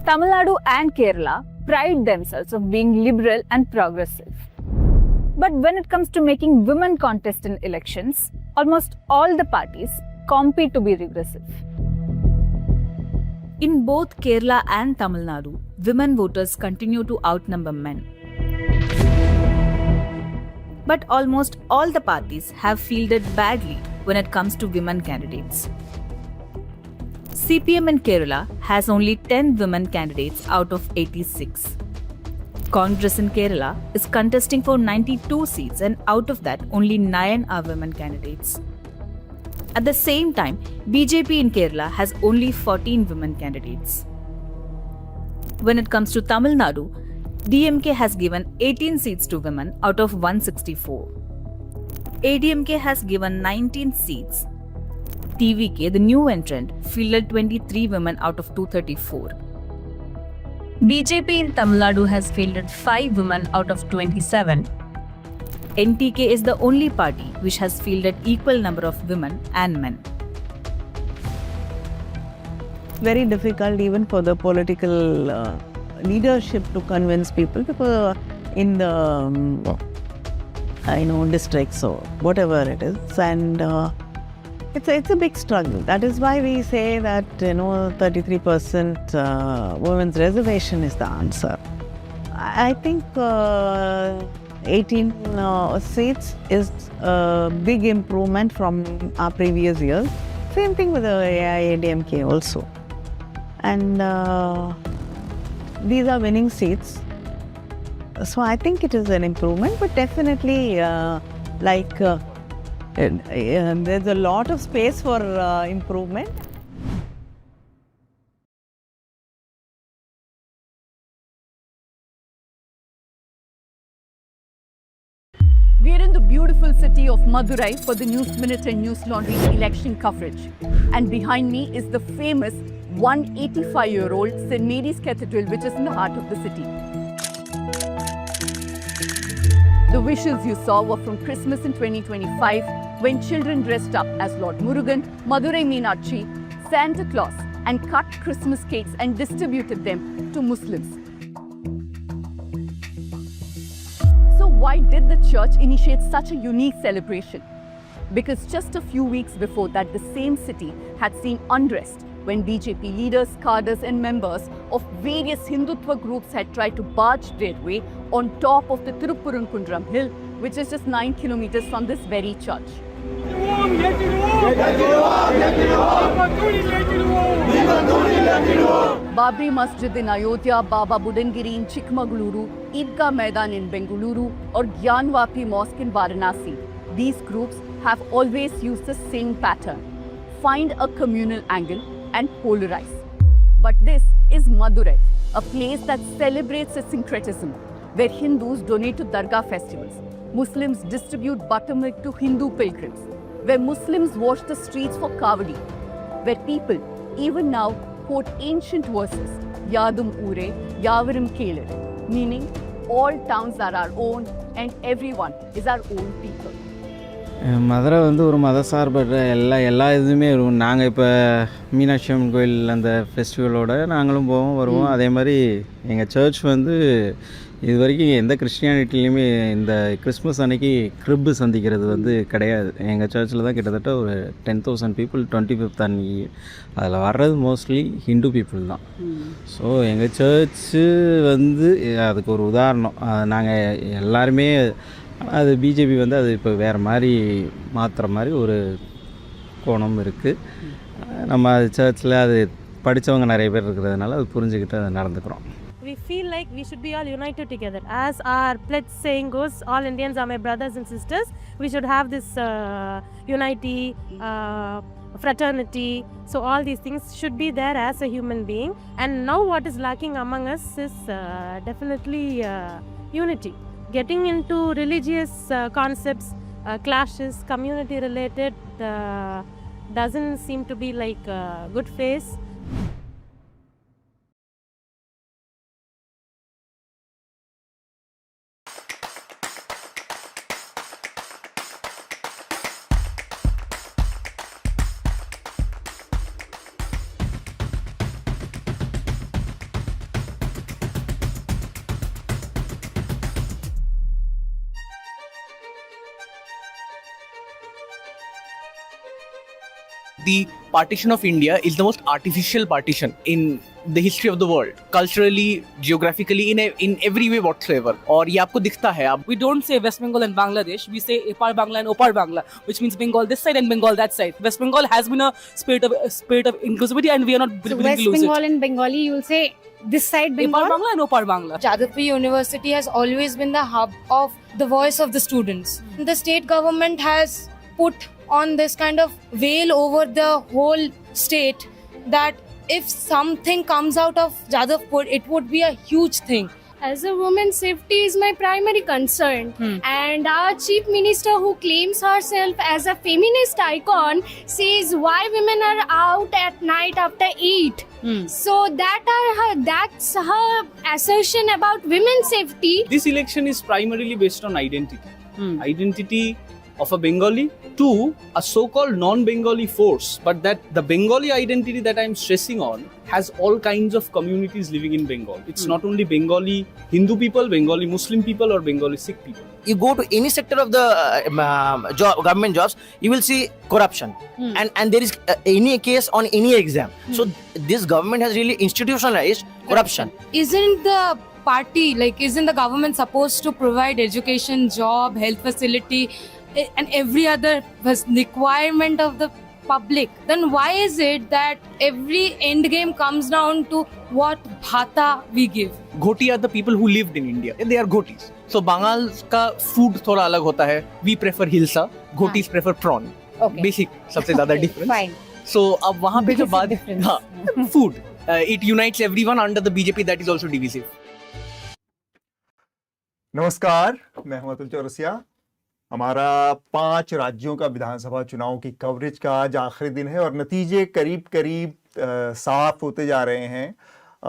Tamil Nadu and Kerala pride themselves of being liberal and progressive. But when it comes to making women contest in elections, almost all the parties compete to be regressive. In both Kerala and Tamil Nadu, women voters continue to outnumber men. But almost all the parties have fielded badly when it comes to women candidates. CPM in Kerala has only 10 women candidates out of 86. Congress in Kerala is contesting for 92 seats, and out of that, only 9 are women candidates. At the same time, BJP in Kerala has only 14 women candidates. When it comes to Tamil Nadu, DMK has given 18 seats to women out of 164. ADMK has given 19 seats. TVK, the new entrant, fielded 23 women out of 234. BJP in Tamil Nadu has fielded 5 women out of 27. NTK is the only party which has fielded equal number of women and men. Very difficult even for the political leadership to convince people, because in the districts or whatever it is, and it's a big struggle. That is why we say that 33% women's reservation is the answer. I think 18 seats is a big improvement from our previous years. Same thing with the AIADMK also. And these are winning seats. So I think it is an improvement, but definitely there's a lot of space for improvement. We are in the beautiful city of Madurai for the News Minute and Newslaundry election coverage. And behind me is the famous 185-year-old St. Mary's Cathedral, which is in the heart of the city. The visuals you saw were from Christmas in 2025, when children dressed up as Lord Murugan, Madurai Meenakshi, Santa Claus and cut Christmas cakes and distributed them to Muslims. So why did the church initiate such a unique celebration? Because just a few weeks before that, the same city had seen unrest when BJP leaders, cadres and members of various Hindutva groups had tried to barge their way on top of the Tiruppurunkundram hill, which is just 9 kilometers from this very church. Babri Masjid in Ayodhya, Baba Budangiri in Chikmagaluru, Idgah Maidan in Bengaluru or Gyanvapi Mosque in Varanasi. These groups have always used the same pattern. Find a communal angle and polarize. But this is Madurai, a place that celebrates its syncretism, where Hindus donate to Dargah festivals, Muslims distribute buttermilk to Hindu pilgrims, where Muslims wash the streets for Kavadi, where people, even now, quote ancient verses, Yadum Ure, Yavarum Kelir, meaning all towns are our own and everyone is our own people. Madurai வந்து ஒரு மதசார்பற்ற எல்லா இதுவுமே இருக்கும். நாங்கள் இப்போ மீனாட்சி அம்மன் கோயில் அந்த ஃபெஸ்டிவலோட நாங்களும் போவோம் வருவோம். அதே மாதிரி எங்கள் சர்ச் வந்து இது வரைக்கும் எந்த கிறிஸ்டியானிட்டிலையுமே இந்த கிறிஸ்மஸ் அன்னைக்கு கிரிப்பு சந்திக்கிறது வந்து கிடையாது. எங்கள் சர்ச்சில் தான் கிட்டத்தட்ட ஒரு 10,000 பீப்புள் 25th அன்னைக்கு அதில் வர்றது மோஸ்ட்லி ஹிந்து பீப்புள் தான். ஸோ எங்கள் சர்ச்சு வந்து அதுக்கு ஒரு உதாரணம். நாங்கள் எல்லாருமே அது பிஜேபி வந்து அது இப்போ வேறு மாதிரி மாற்றுற மாதிரி ஒரு கோணம் இருக்குது. நம்ம அது சர்ச்சில் அது படித்தவங்க நிறைய பேர் இருக்கிறதுனால அது புரிஞ்சுக்கிட்டு அதை நடந்துக்கிறோம். We feel like we should be all united together. As our pledge saying goes, all Indians are my brothers and sisters. We should have this unity, fraternity. So all these things should be there as a human being. And now what is lacking among us is definitely unity. Getting into religious concepts, clashes, community related doesn't seem to be like a good phase. The partition of India is the most artificial partition in the history of the world, culturally, geographically, in every way whatsoever. और ये आपको दिखता है. We don't say West Bengal and Bangladesh. We say Epar Bangla and Opar Bangla, which means Bengal this side and Bengal that side. West Bengal has been a spirit of inclusivity, and we are not willing to lose it. West Bengal and Bengali, you will say this side Bengal. Epar Bangla and Opar Bangla. Jadavpur University has always been the hub of the voice of the students. The state government has put on this kind of veil over the whole state that if something comes out of Jadavpur, it would be a huge thing. As a woman, safety is my primary concern. And our chief minister, who claims herself as a feminist icon, says why women are out at night after 8. So that's her assertion about women's safety. This election is primarily based on identity. Identity of a Bengali to a so-called non-Bengali force, but that the Bengali identity that I'm stressing on has all kinds of communities living in Bengal. It's not only Bengali Hindu people, Bengali Muslim people or Bengali Sikh people. You go to any sector of the government jobs, you will see corruption, and there is any case on any exam. So this government has really institutionalized corruption. Isn't the party, isn't the government supposed to provide education, job, health facility, and every other requirement of the public? Then why is it that every end game comes down to what bhata we give? Ghoti are the people who lived in India. They are Ghotis. So Bangals ka food thoda alag hota hai. We prefer hilsa. Ghotis prefer prawn. Okay. Basic सबसे ज़्यादा difference. Fine. So अब वहाँ पे जो बात food, it unites everyone under the BJP that is also divisive. नमस्कार, मैं हूं अतुल चौरसिया। हमारा 5 राज्यों का विधानसभा चुनाव की कवरेज का आज आखिरी दिन है और नतीजे करीब साफ होते जा रहे हैं।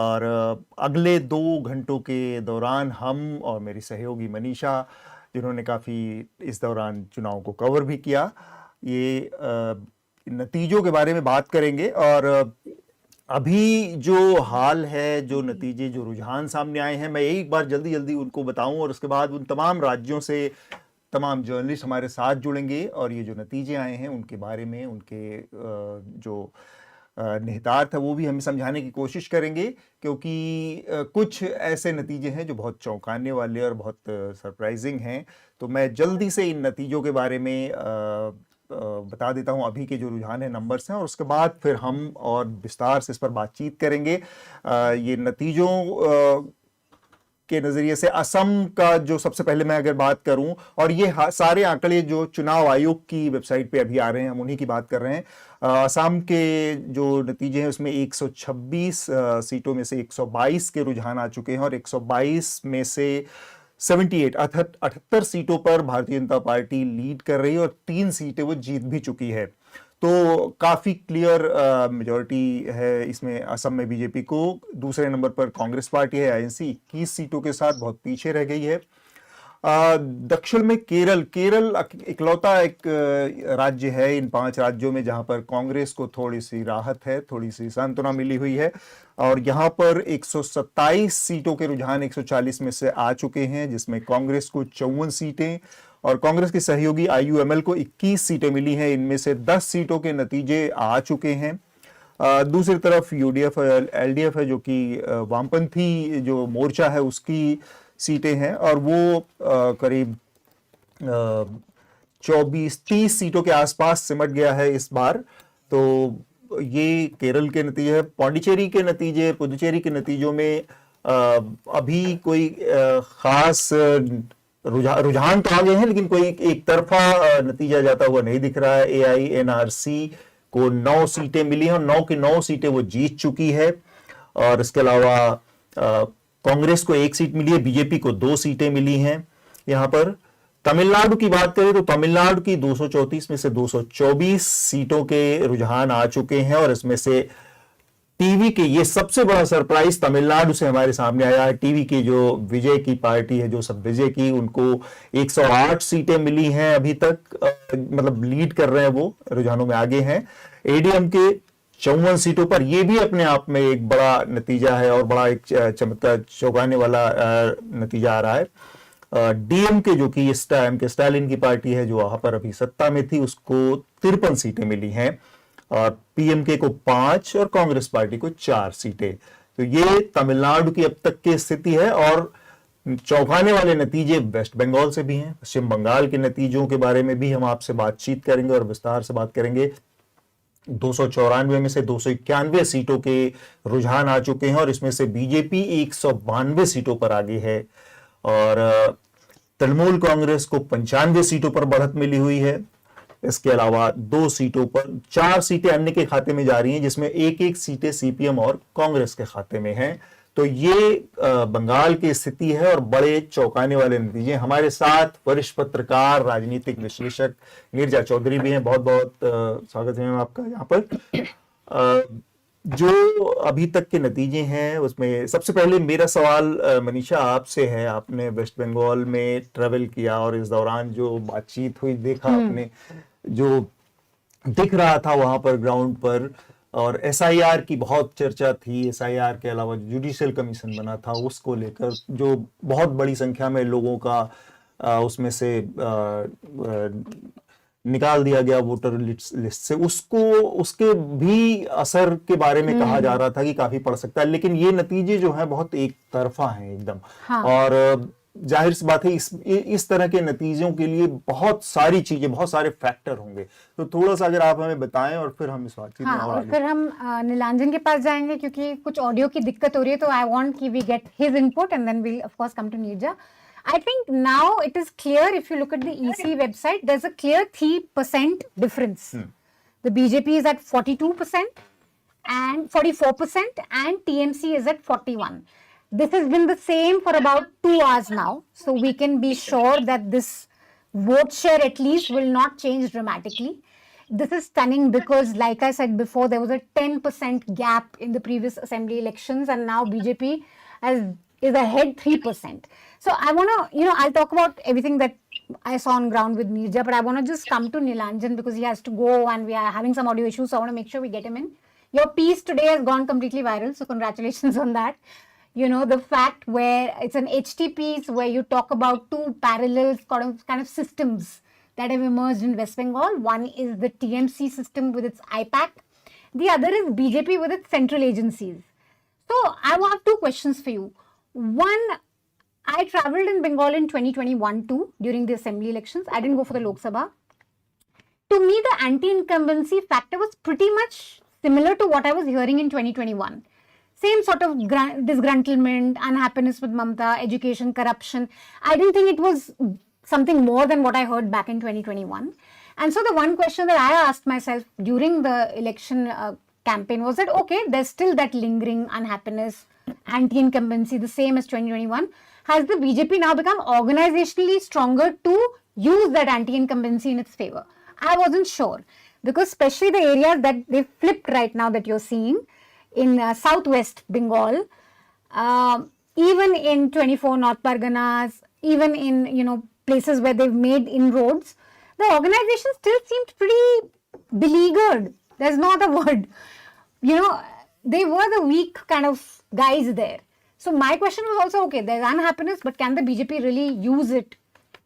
और अगले 2 घंटों के दौरान हम और मेरी सहयोगी मनीषा, जिन्होंने काफ़ी इस दौरान चुनाव को कवर भी किया, ये नतीजों के बारे में बात करेंगे। और अभी जो हाल है, जो नतीजे, जो रुझान सामने आए हैं, मैं एक बार जल्दी जल्दी उनको बताऊं और उसके बाद उन तमाम राज्यों से तमाम जर्नलिस्ट हमारे साथ जुड़ेंगे और ये जो नतीजे आए हैं उनके बारे में, उनके जो निहितार्थ है वो भी हमें समझाने की कोशिश करेंगे, क्योंकि कुछ ऐसे नतीजे हैं जो बहुत चौंकाने वाले और बहुत सरप्राइजिंग हैं। तो मैं जल्दी से इन नतीजों के बारे में बता देता हूं, अभी के जो रुझान है, नंबर्स हैं, और उसके बाद फिर हम और विस्तार से इस पर बातचीत करेंगे। ये नतीजों के नज़रिए से असम का जो सबसे पहले मैं अगर बात करूं, और ये सारे आंकड़े जो चुनाव आयोग की वेबसाइट पे अभी आ रहे हैं, हम उन्हीं की बात कर रहे हैं। असम के जो नतीजे हैं उसमें 126 सीटों में से 122 के रुझान आ चुके हैं और 122 में से 78 सीटों पर भारतीय जनता पार्टी लीड कर रही है और 3 सीटें वो जीत भी चुकी है। तो काफ़ी क्लियर मेजॉरिटी है इसमें असम में बीजेपी को। दूसरे नंबर पर कांग्रेस पार्टी है, आईएनसी 21 सीटों के साथ बहुत पीछे रह गई है। दक्षिण में केरल इकलौता एक राज्य है इन 5 राज्यों में जहां पर कांग्रेस को थोड़ी सी राहत है, थोड़ी सी सांत्वना मिली हुई है, और यहाँ पर 127 सीटों के रुझान 140 में से आ चुके हैं, जिसमें कांग्रेस को 54 सीटें और कांग्रेस के सहयोगी आईयूएमएल को 21 सीटें मिली हैं। इनमें से 10 सीटों के नतीजे आ चुके हैं। दूसरी तरफ यूडीएफ एलडीएफ है, जो कि वामपंथी जो मोर्चा है उसकी सीटें हैं, और वो करीब 24-30 सीटों के आसपास सिमट गया है इस बार। तो ये केरल के नतीजे हैं। पौंडीचेरी के नतीजे, पुदुचेरी के नतीजों में अभी कोई खास रुझान तो आ गए हैं, लेकिन कोई एक तरफा नतीजा जाता हुआ नहीं दिख रहा है। एआईएनआरसी को 9 सीटें मिली हैं और 9 की 9 सीटें वो जीत चुकी है, और इसके अलावा कांग्रेस को 1 सीट मिली है, बीजेपी को 2 सीटें मिली हैं। यहाँ पर तमिलनाडु की बात करें तो तमिलनाडु की 234 में से 224 सीटों के रुझान आ चुके हैं, और इसमें से टीवी के, ये सबसे बड़ा सरप्राइज तमिलनाडु से हमारे सामने आया है, टीवी की जो विजय की पार्टी है, जो सब विजय की, उनको 108 सीटें मिली हैं अभी तक, मतलब लीड कर रहे हैं, वो रुझानों में आगे हैं। एडीएम के 54 सीटों पर, ये भी अपने आप में एक बड़ा नतीजा है और बड़ा एक चमत्कार, चौंकाने वाला नतीजा आ रहा है। डीएमके जो कि स्टालिन की पार्टी है, जो वहां पर अभी सत्ता में थी, उसको 53 सीटें मिली हैं, और पीएमके को 5 और कांग्रेस पार्टी को 4 सीटें। तो ये तमिलनाडु की अब तक की स्थिति है। और चौंकाने वाले नतीजे वेस्ट बंगाल से भी हैं। पश्चिम बंगाल के नतीजों के बारे में भी हम आपसे बातचीत करेंगे और विस्तार से बात करेंगे। 294 में से 291 सीटों के रुझान आ चुके हैं, और इसमें से बीजेपी 192 सीटों पर आगे है, और तृणमूल कांग्रेस को 95 सीटों पर बढ़त मिली हुई है। इसके अलावा 2 सीटों पर 4 सीटें अन्य के खाते में जा रही हैं, जिसमें 1-1 सीटें सीपीएम और कांग्रेस के खाते में हैं। तो ये बंगाल की स्थिति है और बड़े चौंकाने वाले नतीजे। हमारे साथ वरिष्ठ पत्रकार, राजनीतिक विश्लेषक नीरजा चौधरी भी हैं। बहुत बहुत स्वागत है मैम आपका यहाँ पर। जो अभी तक के नतीजे हैं उसमें सबसे पहले मेरा सवाल मनीषा आपसे है। आपने वेस्ट बंगाल में ट्रेवल किया और इस दौरान जो बातचीत हुई, देखा आपने जो दिख रहा था वहां पर ग्राउंड पर, और एसआईआर की बहुत चर्चा थी। एसआईआर के अलावा जुडिशियल कमीशन बना था, उसको लेकर जो बहुत बड़ी संख्या में लोगों का उसमें से निकाल दिया गया वोटर लिस्ट से, उसके भी असर के बारे में कहा जा रहा था कि काफी पड़ सकता है। लेकिन ये नतीजे जो है बहुत एक तरफा हैं एकदम। हाँ। और जाहिर सी बात है इस तरह के नतीजों के लिए बहुत सारी चीजें, बहुत सारे फैक्टर होंगे। तो थोड़ा सा अगर आप हमें बताएं और फिर हम इस बातचीत में और फिर हम नीलांजन के पास जाएंगे क्योंकि कुछ ऑडियो की दिक्कत हो रही है। तो आई वांट कि we get his input and then we'll of course come to Neerja. I think now it is clear, if you look at the EC website, there's a clear 3% difference. The BJP is at 42% and 44% and TMC is at 41%. This has been the same for about 2 hours now. So we can be sure that this vote share at least will not change dramatically. This is stunning because like I said before, there was a 10% gap in the previous assembly elections and now BJP is ahead 3%. So I want to, I'll talk about everything that I saw on ground with Nirja, but I want to just come to Nilanjan because he has to go and we are having some audio issues. So I want to make sure we get him in. Your piece today has gone completely viral, so congratulations on that. You know, the fact where it's an HT piece where you talk about two parallel kind of systems that have emerged in West Bengal. One is the TMC system with its IPAC. The other is BJP with its central agencies. So I have two questions for you. One, I travelled in Bengal in 2021 too, during the assembly elections. I didn't go for the Lok Sabha. To me, the anti-incumbency factor was pretty much similar to what I was hearing in 2021. Same sort of disgruntlement, unhappiness with Mamata, education, corruption. I didn't think it was something more than what I heard back in 2021. And so the one question that I asked myself during the election campaign was that, okay, there's still that lingering unhappiness, anti-incumbency, the same as 2021. Has the BJP now become organizationally stronger to use that anti-incumbency in its favor? I wasn't sure, because especially the areas that they've flipped right now that you're seeing in southwest Bengal, even in 24 North Parganas, even in, you know, places where they've made inroads, the organization still seemed pretty beleaguered. There's no other word. You know, they were the weak kind of guys there. So my question was also, okay, there's unhappiness, but can the BJP really use it?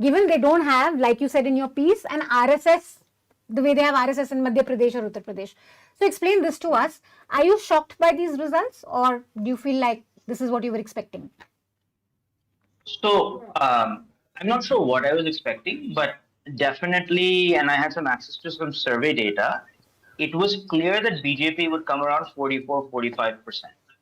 Given they don't have, like you said in your piece, an RSS, the way they have RSS in Madhya Pradesh or Uttar Pradesh. So explain this to us. Are you shocked by these results, or do you feel like this is what you were expecting? So I'm not sure what I was expecting, but definitely, and I had some access to some survey data, it was clear that BJP would come around 44-45%,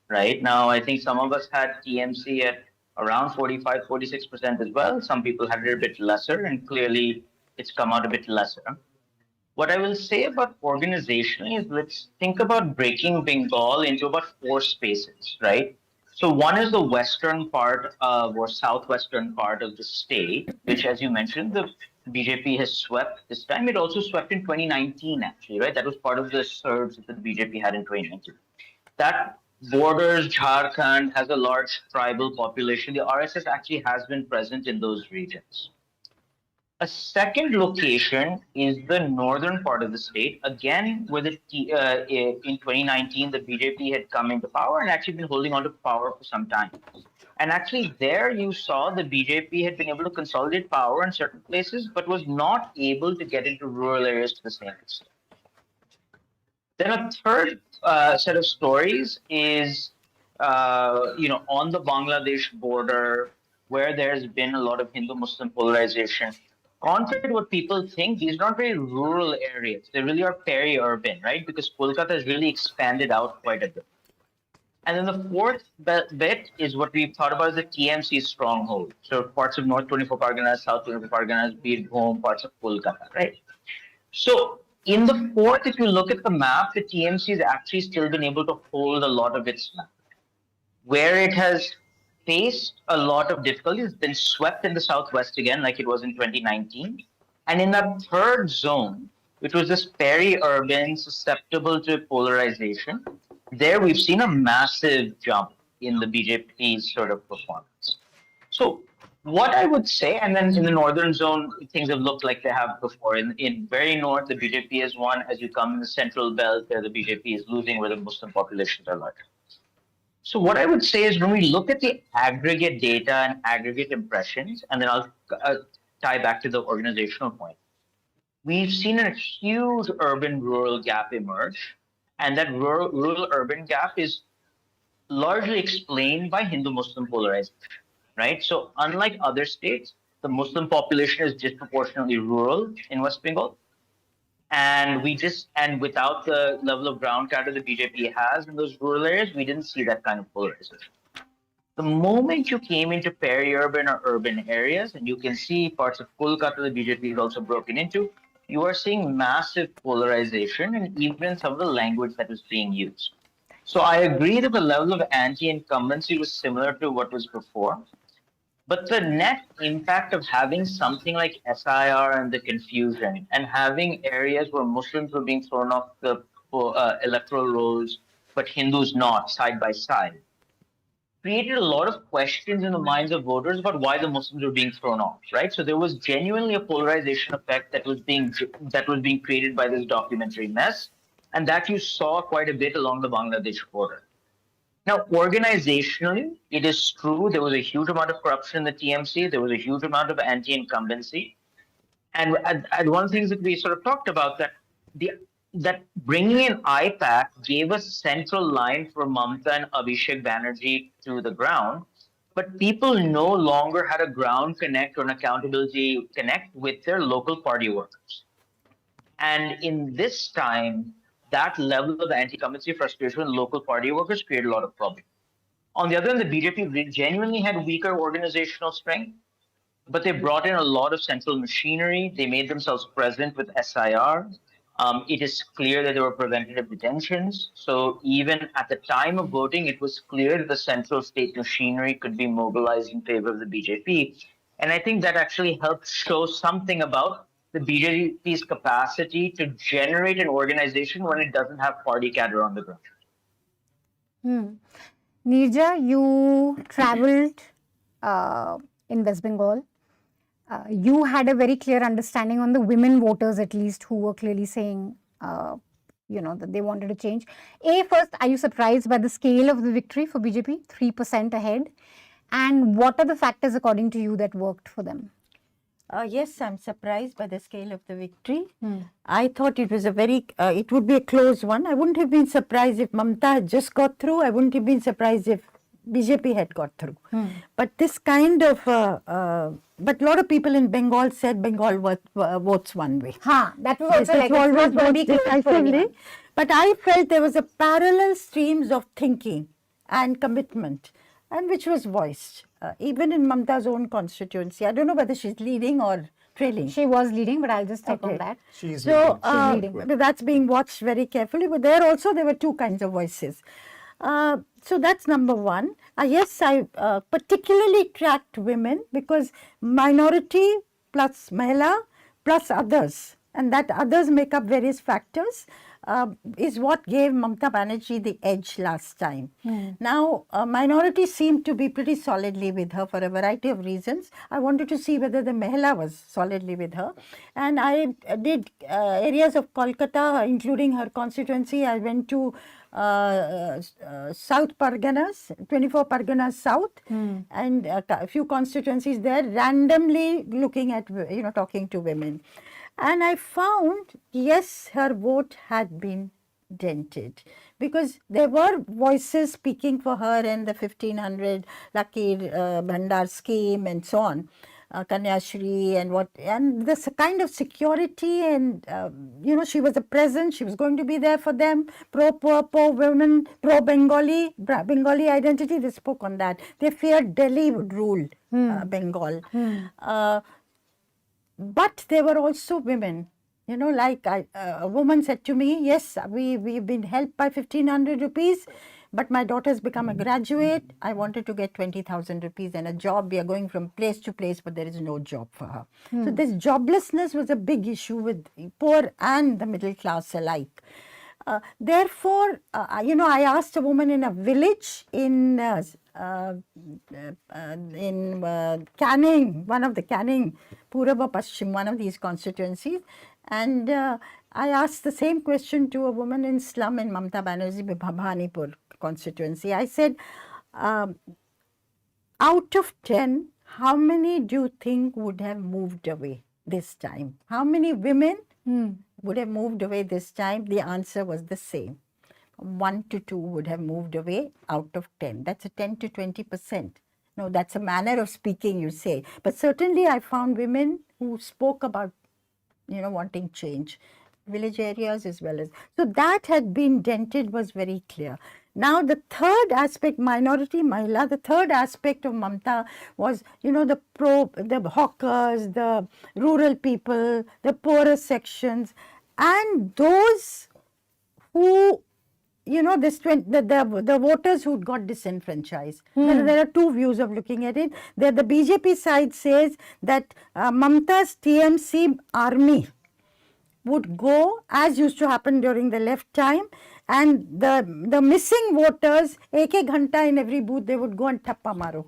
right? Now, I think some of us had TMC at around 45-46% as well. Some people had it a bit lesser, and clearly it's come out a bit lesser. What I will say about organizationally is, let's think about breaking Bengal into about 4 spaces, right? So one is the western part of, or southwestern part of the state, which, as you mentioned, the BJP has swept this time. It also swept in 2019, actually, right? That was part of the surge that the BJP had in 2019. That borders Jharkhand, has a large tribal population. The RSS actually has been present in those regions. A second location is the northern part of the state, again, where in 2019, the BJP had come into power and actually been holding on to power for some time. And actually there you saw the BJP had been able to consolidate power in certain places, but was not able to get into rural areas to the same extent. Then a third set of stories is, on the Bangladesh border, where there's been a lot of Hindu-Muslim polarization. Contrary to what people think, these are not very rural areas. They really are peri-urban, right? Because Kolkata has really expanded out quite a bit. And then the fourth bit is what we've thought about as the TMC stronghold. So parts of North 24 Parganas, South 24 Parganas, Birbhum, parts of Kolkata, right? So in the fourth, if you look at the map, the TMC has actually still been able to hold a lot of its map. Where it has faced a lot of difficulties, it's been swept in the southwest again, like it was in 2019. And in that third zone, which was this peri-urban, susceptible to polarization, there we've seen a massive jump in the BJP's sort of performance. So what I would say, and then in the northern zone, things have looked like they have before. In very north, the BJP has won. As you come in the central belt, there the BJP is losing, where the Muslim populations are larger. So what I would say is, when we look at the aggregate data and aggregate impressions, and then I'll tie back to the organizational point, we've seen a huge urban-rural gap emerge. And that rural-urban gap is largely explained by Hindu-Muslim polarization, right? So unlike other states, the Muslim population is disproportionately rural in West Bengal. And without the level of ground counter the BJP has in those rural areas, we didn't see that kind of polarization. The moment you came into peri-urban or urban areas, and you can see parts of Kolkata the BJP is also broken into, you are seeing massive polarization and even some of the language that was being used. So I agree that the level of anti-incumbency was similar to what was before. But the net impact of having something like SIR and the confusion, and having areas where Muslims were being thrown off the electoral rolls, but Hindus not, side by side, created a lot of questions in the minds of voters about why the Muslims were being thrown off, right? So there was genuinely a polarization effect that was being created by this documentary mess. And that you saw quite a bit along the Bangladesh border. Now, organizationally, it is true there was a huge amount of corruption in the TMC. There was a huge amount of anti-incumbency. And one of the things that we sort of talked about, that bringing in IPAC gave a central line for Mamta and Abhishek Banerjee to the ground. But people no longer had a ground connect or an accountability connect with their local party workers. And in this time, that level of anti-incumbency frustration with local party workers created a lot of problems. On the other hand, the BJP genuinely had weaker organizational strength, but they brought in a lot of central machinery. They made themselves present with SIR. It is clear that there were preventative detentions. So even at the time of voting, it was clear that the central state machinery could be mobilized in favor of the BJP. And I think that actually helped show something about the BJP's capacity to generate an organization when it doesn't have party cadre on the ground. Neerja, you traveled in West Bengal. You had a very clear understanding on the women voters, at least, who were clearly saying, that they wanted to change. First, are you surprised by the scale of the victory for BJP, 3% ahead? And what are the factors, according to you, that worked for them? Yes, I'm surprised by the scale of the victory. I thought it was it would be a close one. I wouldn't have been surprised if Mamta had just got through. I wouldn't have been surprised if BJP had got through. But this kind of, but a lot of people in Bengal said Bengal votes one way. That was also like always decisively. But I felt there was a parallel streams of thinking and commitment, and which was voiced. Even in Mamta's own constituency. I don't know whether she's leading or trailing. She was leading, but I'll just check on that. She's leading. That's being watched very carefully. But there were two kinds of voices. So that's number one. Yes, I particularly tracked women because minority plus Mahila plus others, and that others make up various factors, is what gave Mamta Banerjee the edge last time. Now, minorities seemed to be pretty solidly with her for a variety of reasons. I wanted to see whether the Mahila was solidly with her. And I did areas of Kolkata, including her constituency. I went to South Parganas, 24 Parganas South, and a few constituencies there, randomly looking at, talking to women. And I found, yes, her vote had been dented because there were voices speaking for her and the 1500 Lucky Bhandar scheme and so on, Kanyashri and this kind of security and, she was a presence, she was going to be there for them, pro-poor, pro-women, pro-Bengali, Bengali identity, they spoke on that. They feared Delhi would rule Bengal. But there were also women, like a woman said to me, yes, we've been helped by 1500 rupees, but my daughter's become a graduate. I wanted to get 20,000 rupees and a job. We are going from place to place, but there is no job for her. So this joblessness was a big issue with poor and the middle class alike. Therefore, I asked a woman in a village in Canning, one of the Canning, Purava Paschim, one of these constituencies, and I asked the same question to a woman in slum in Mamta Banerjee Bhabanipur constituency. I said, out of 10, how many do you think would have moved away this time? How many women would have moved away this time? The answer was the same. 1 to 2 would have moved away out of 10. That's a 10 to 20%. No, that's a manner of speaking, you say. But certainly I found women who spoke about, wanting change. Village areas as well as. So that had been dented was very clear. Now the third aspect, minority, Mahila, the third aspect of Mamta was, the hawkers, the rural people, the poorer sections, and those who, the voters who got disenfranchised. There are two views of looking at it. The BJP side says that Mamta's TMC army would go, as used to happen during the left time, And the missing voters, ek ghanta in every booth, they would go and thappa maro.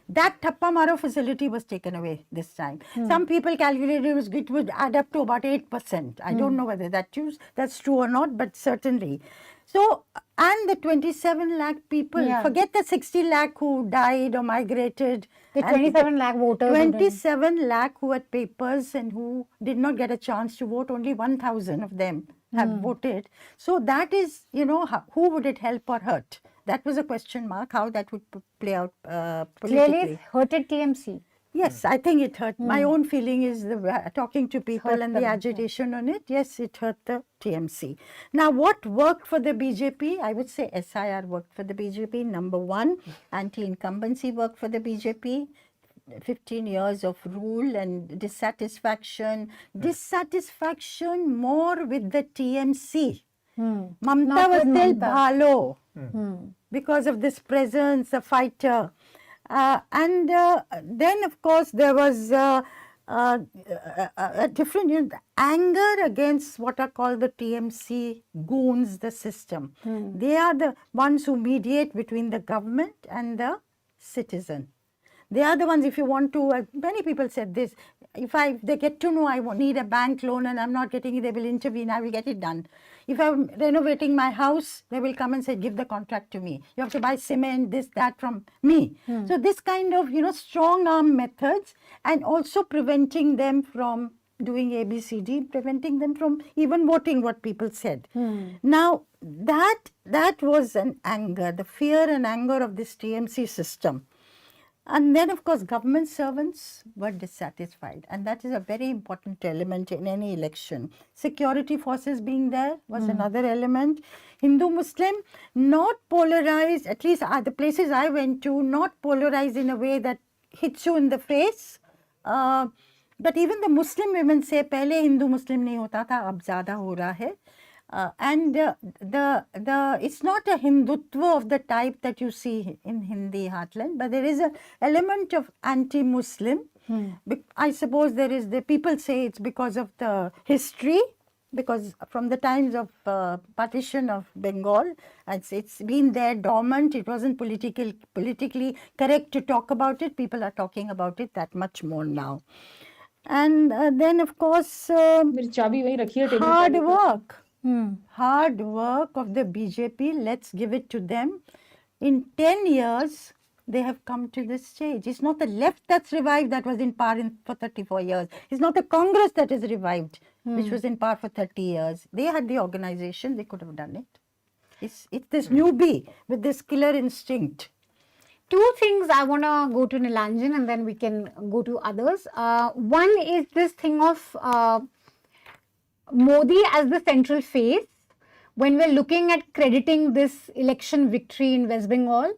That thappa maro facility was taken away this time. Some people calculated it would add up to about 8%. I don't know whether that's true or not, but certainly. So, and the 27 lakh people, forget the 60 lakh who died or migrated. The 27 lakh voters. 27 lakh who had papers and who did not get a chance to vote, only 1,000 of them have voted. So that is, who would it help or hurt? That was a question mark, how that would play out politically. Clearly, it hurted TMC. Yes, I think it hurt. My own feeling is talking to people and the agitation on it. Yes, it hurt the TMC. Now, what worked for the BJP? I would say SIR worked for the BJP. Number one, anti-incumbency worked for the BJP. 15 years of rule and dissatisfaction more with the TMC. Mamta was still bhalo because of this presence, a fighter. And then, of course, there was a different anger against what are called the TMC goons, the system. They are the ones who mediate between the government and the citizen. They are the ones, if you want to, many people said this, if they get to know I need a bank loan and I'm not getting it, they will intervene, I will get it done. If I'm renovating my house, they will come and say, give the contract to me. You have to buy cement, this, that from me. So this kind of, strong arm methods, and also preventing them from doing ABCD, preventing them from even voting what people said. Now, that was an anger, the fear and anger of this TMC system. And then, of course, government servants were dissatisfied. And that is a very important element in any election. Security forces being there was another element. Hindu-Muslim, not polarized, at least the places I went to, not polarized in a way that hits you in the face. But even the Muslim women say, pehle Hindu-Muslim nahi hota tha, ab zyada ho raha hai. And it's not a Hindutva of the type that you see in Hindi heartland, but there is an element of anti-Muslim. I suppose the people say it's because of the history, because from the times of partition of Bengal, it's been there dormant. It wasn't politically correct to talk about it. People are talking about it that much more now. And then, of course, hard work. Hard work of the BJP, let's give it to them. In 10 years, they have come to this stage. It's not the left that's revived, that was in power for 34 years. It's not the Congress that is revived, which was in power for 30 years. They had the organization, they could have done it. It's this newbie with this killer instinct. Two things I want to go to Nilanjan and then we can go to others. One is this thing of Modi as the central face. When we're looking at crediting this election victory in West Bengal,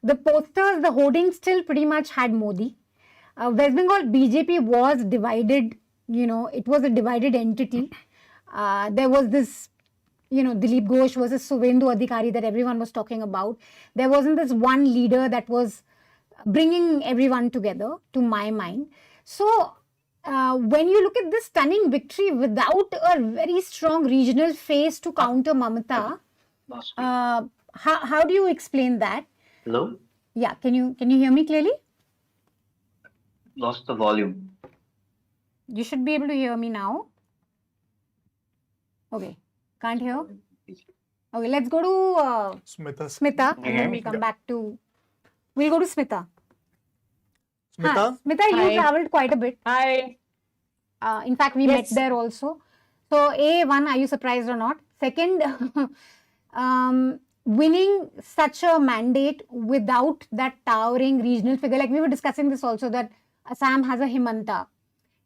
the posters, the hoardings still pretty much had Modi. West Bengal BJP was divided, it was a divided entity. There was this, Dilip Ghosh versus Suvendu Adhikari that everyone was talking about. There wasn't this one leader that was bringing everyone together, to my mind. So, when you look at this stunning victory without a very strong regional face to counter Mamata, how do you explain that? Hello? Yeah, can you hear me clearly? Lost the volume. You should be able to hear me now. Okay, can't hear? Okay, let's go to Smita and then we'll come back to... We'll go to Smita. Smita, you traveled quite a bit. Hi. In fact, we met there also. So, one, are you surprised or not? Second, winning such a mandate without that towering regional figure, like we were discussing this also, that Assam has a Himanta.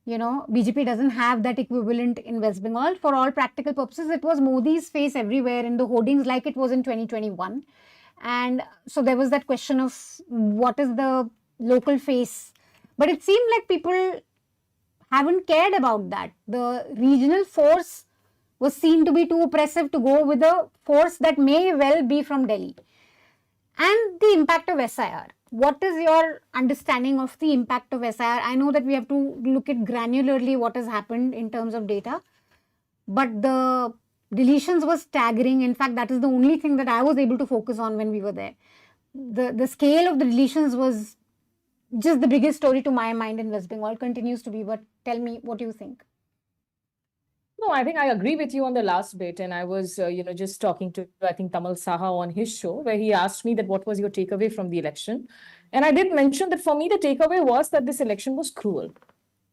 BJP doesn't have that equivalent in West Bengal. For all practical purposes, it was Modi's face everywhere in the hoardings like it was in 2021. And so there was that question of what is the local face. But it seemed like people haven't cared about that. The regional force was seen to be too oppressive to go with a force that may well be from Delhi. And the impact of SIR. What is your understanding of the impact of SIR? I know that we have to look at granularly what has happened in terms of data. But the deletions was staggering. In fact, that is the only thing that I was able to focus on when we were there. The scale of the deletions was just the biggest story to my mind in West Bengal, continues to be. But tell me, what do you think? No, I think I agree with you on the last bit. And I was, just talking to, I think, Tamal Saha on his show, where he asked me that what was your takeaway from the election. And I did mention that for me, the takeaway was that this election was cruel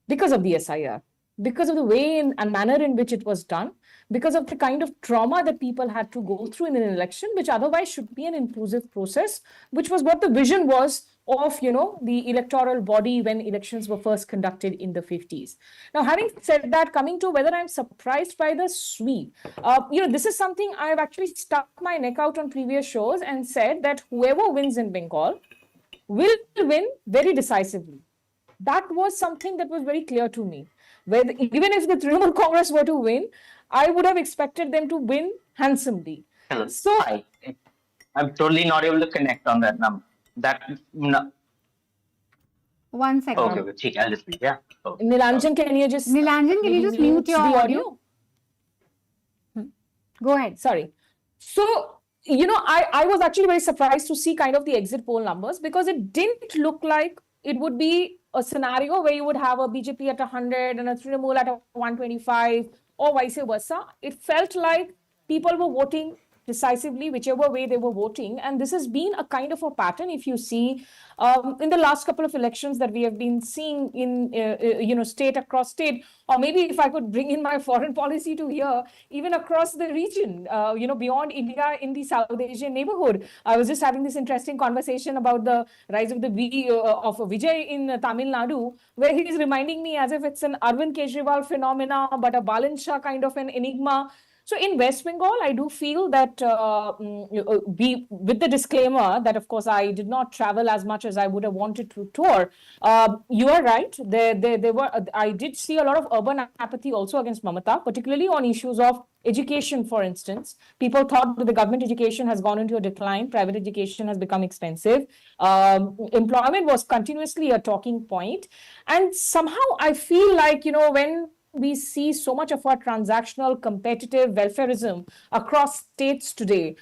because of the SIR, because of the way and manner in which it was done, because of the kind of trauma that people had to go through in an election, which otherwise should be an inclusive process, which was what the vision was of, the electoral body when elections were first conducted in the 50s. Now, having said that, coming to whether I'm surprised by the sweep, this is something I've actually stuck my neck out on previous shows and said that whoever wins in Bengal will win very decisively. That was something that was very clear to me. Even if the Trinamool Congress were to win, I would have expected them to win handsomely. So I'm totally not able to connect on that number. One second. Okay, I'll just yeah. Okay. Nilanjan, can you just mute your audio? Go ahead. Sorry. So, I was actually very surprised to see kind of the exit poll numbers, because it didn't look like it would be a scenario where you would have a BJP at 100 and a Trinamool at 125 or vice versa. It felt like people were voting decisively whichever way they were voting, and this has been a kind of a pattern. If you see in the last couple of elections that we have been seeing in state across state, or maybe if I could bring in my foreign policy to here, even across the region, beyond India, in the South Asian neighborhood. I was just having this interesting conversation about the rise of the of Vijay in Tamil Nadu, where he is reminding me as if it's an Arvind Kejriwal phenomena, but a Balan Shah kind of an enigma. So in West Bengal, I do feel that with the disclaimer that, of course, I did not travel as much as I would have wanted to tour. You are right. I did see a lot of urban apathy also against Mamata, particularly on issues of education, for instance. People thought that the government education has gone into a decline. Private education has become expensive. Employment was continuously a talking point. And somehow I feel like, when we see so much of our transactional competitive welfarism across states today,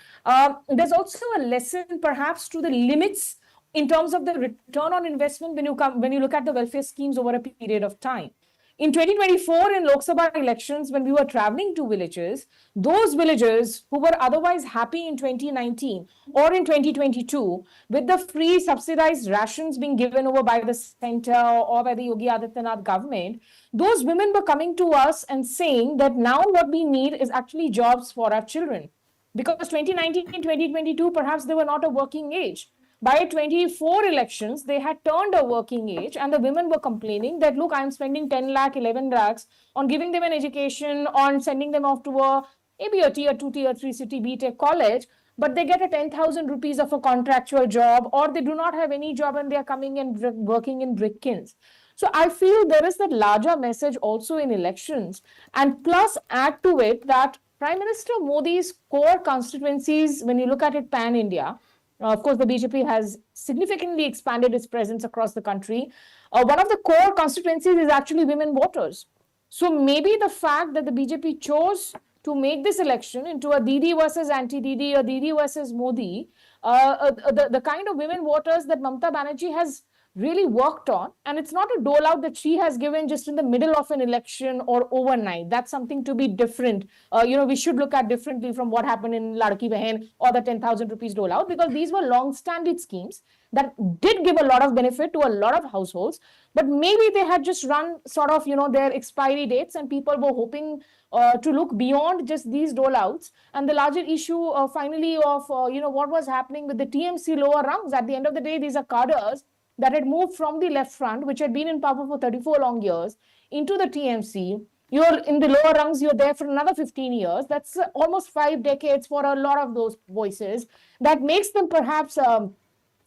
there's also a lesson perhaps to the limits in terms of the return on investment when you look at the welfare schemes over a period of time. In 2024, in Lok Sabha elections, when we were traveling to villages, those villagers who were otherwise happy in 2019 or in 2022 with the free subsidized rations being given over by the center or by the Yogi Adityanath government, those women were coming to us and saying that now what we need is actually jobs for our children. Because 2019 and 2022, perhaps they were not a working age. By 24 elections, they had turned a working age, and the women were complaining that, look, I'm spending 10 lakh, 11 lakhs on giving them an education, on sending them off to maybe a tier 2, tier 3 city BTech college, but they get a 10,000 rupees of a contractual job, or they do not have any job and they are coming and working in brick kilns. So I feel there is that larger message also in elections, and plus add to it that Prime Minister Modi's core constituencies, when you look at it pan-India, of course, the BJP has significantly expanded its presence across the country. One of the core constituencies is actually women voters. So maybe the fact that the BJP chose to make this election into a Didi versus anti-Didi, or Didi versus Modi, the kind of women voters that Mamata Banerjee has really worked on, and it's not a dole out that she has given just in the middle of an election or overnight. That's something to be different. We should look at differently from what happened in Ladki Behan or the 10,000 rupees dole out, because these were long-standing schemes that did give a lot of benefit to a lot of households, but maybe they had just run sort of, their expiry dates, and people were hoping to look beyond just these dole outs. And the larger issue finally of, what was happening with the TMC lower rungs. At the end of the day, these are cadres that had moved from the left front, which had been in power for 34 long years, into the TMC. You're in the lower rungs, you're there for another 15 years. That's almost 5 decades for a lot of those voices. That makes them perhaps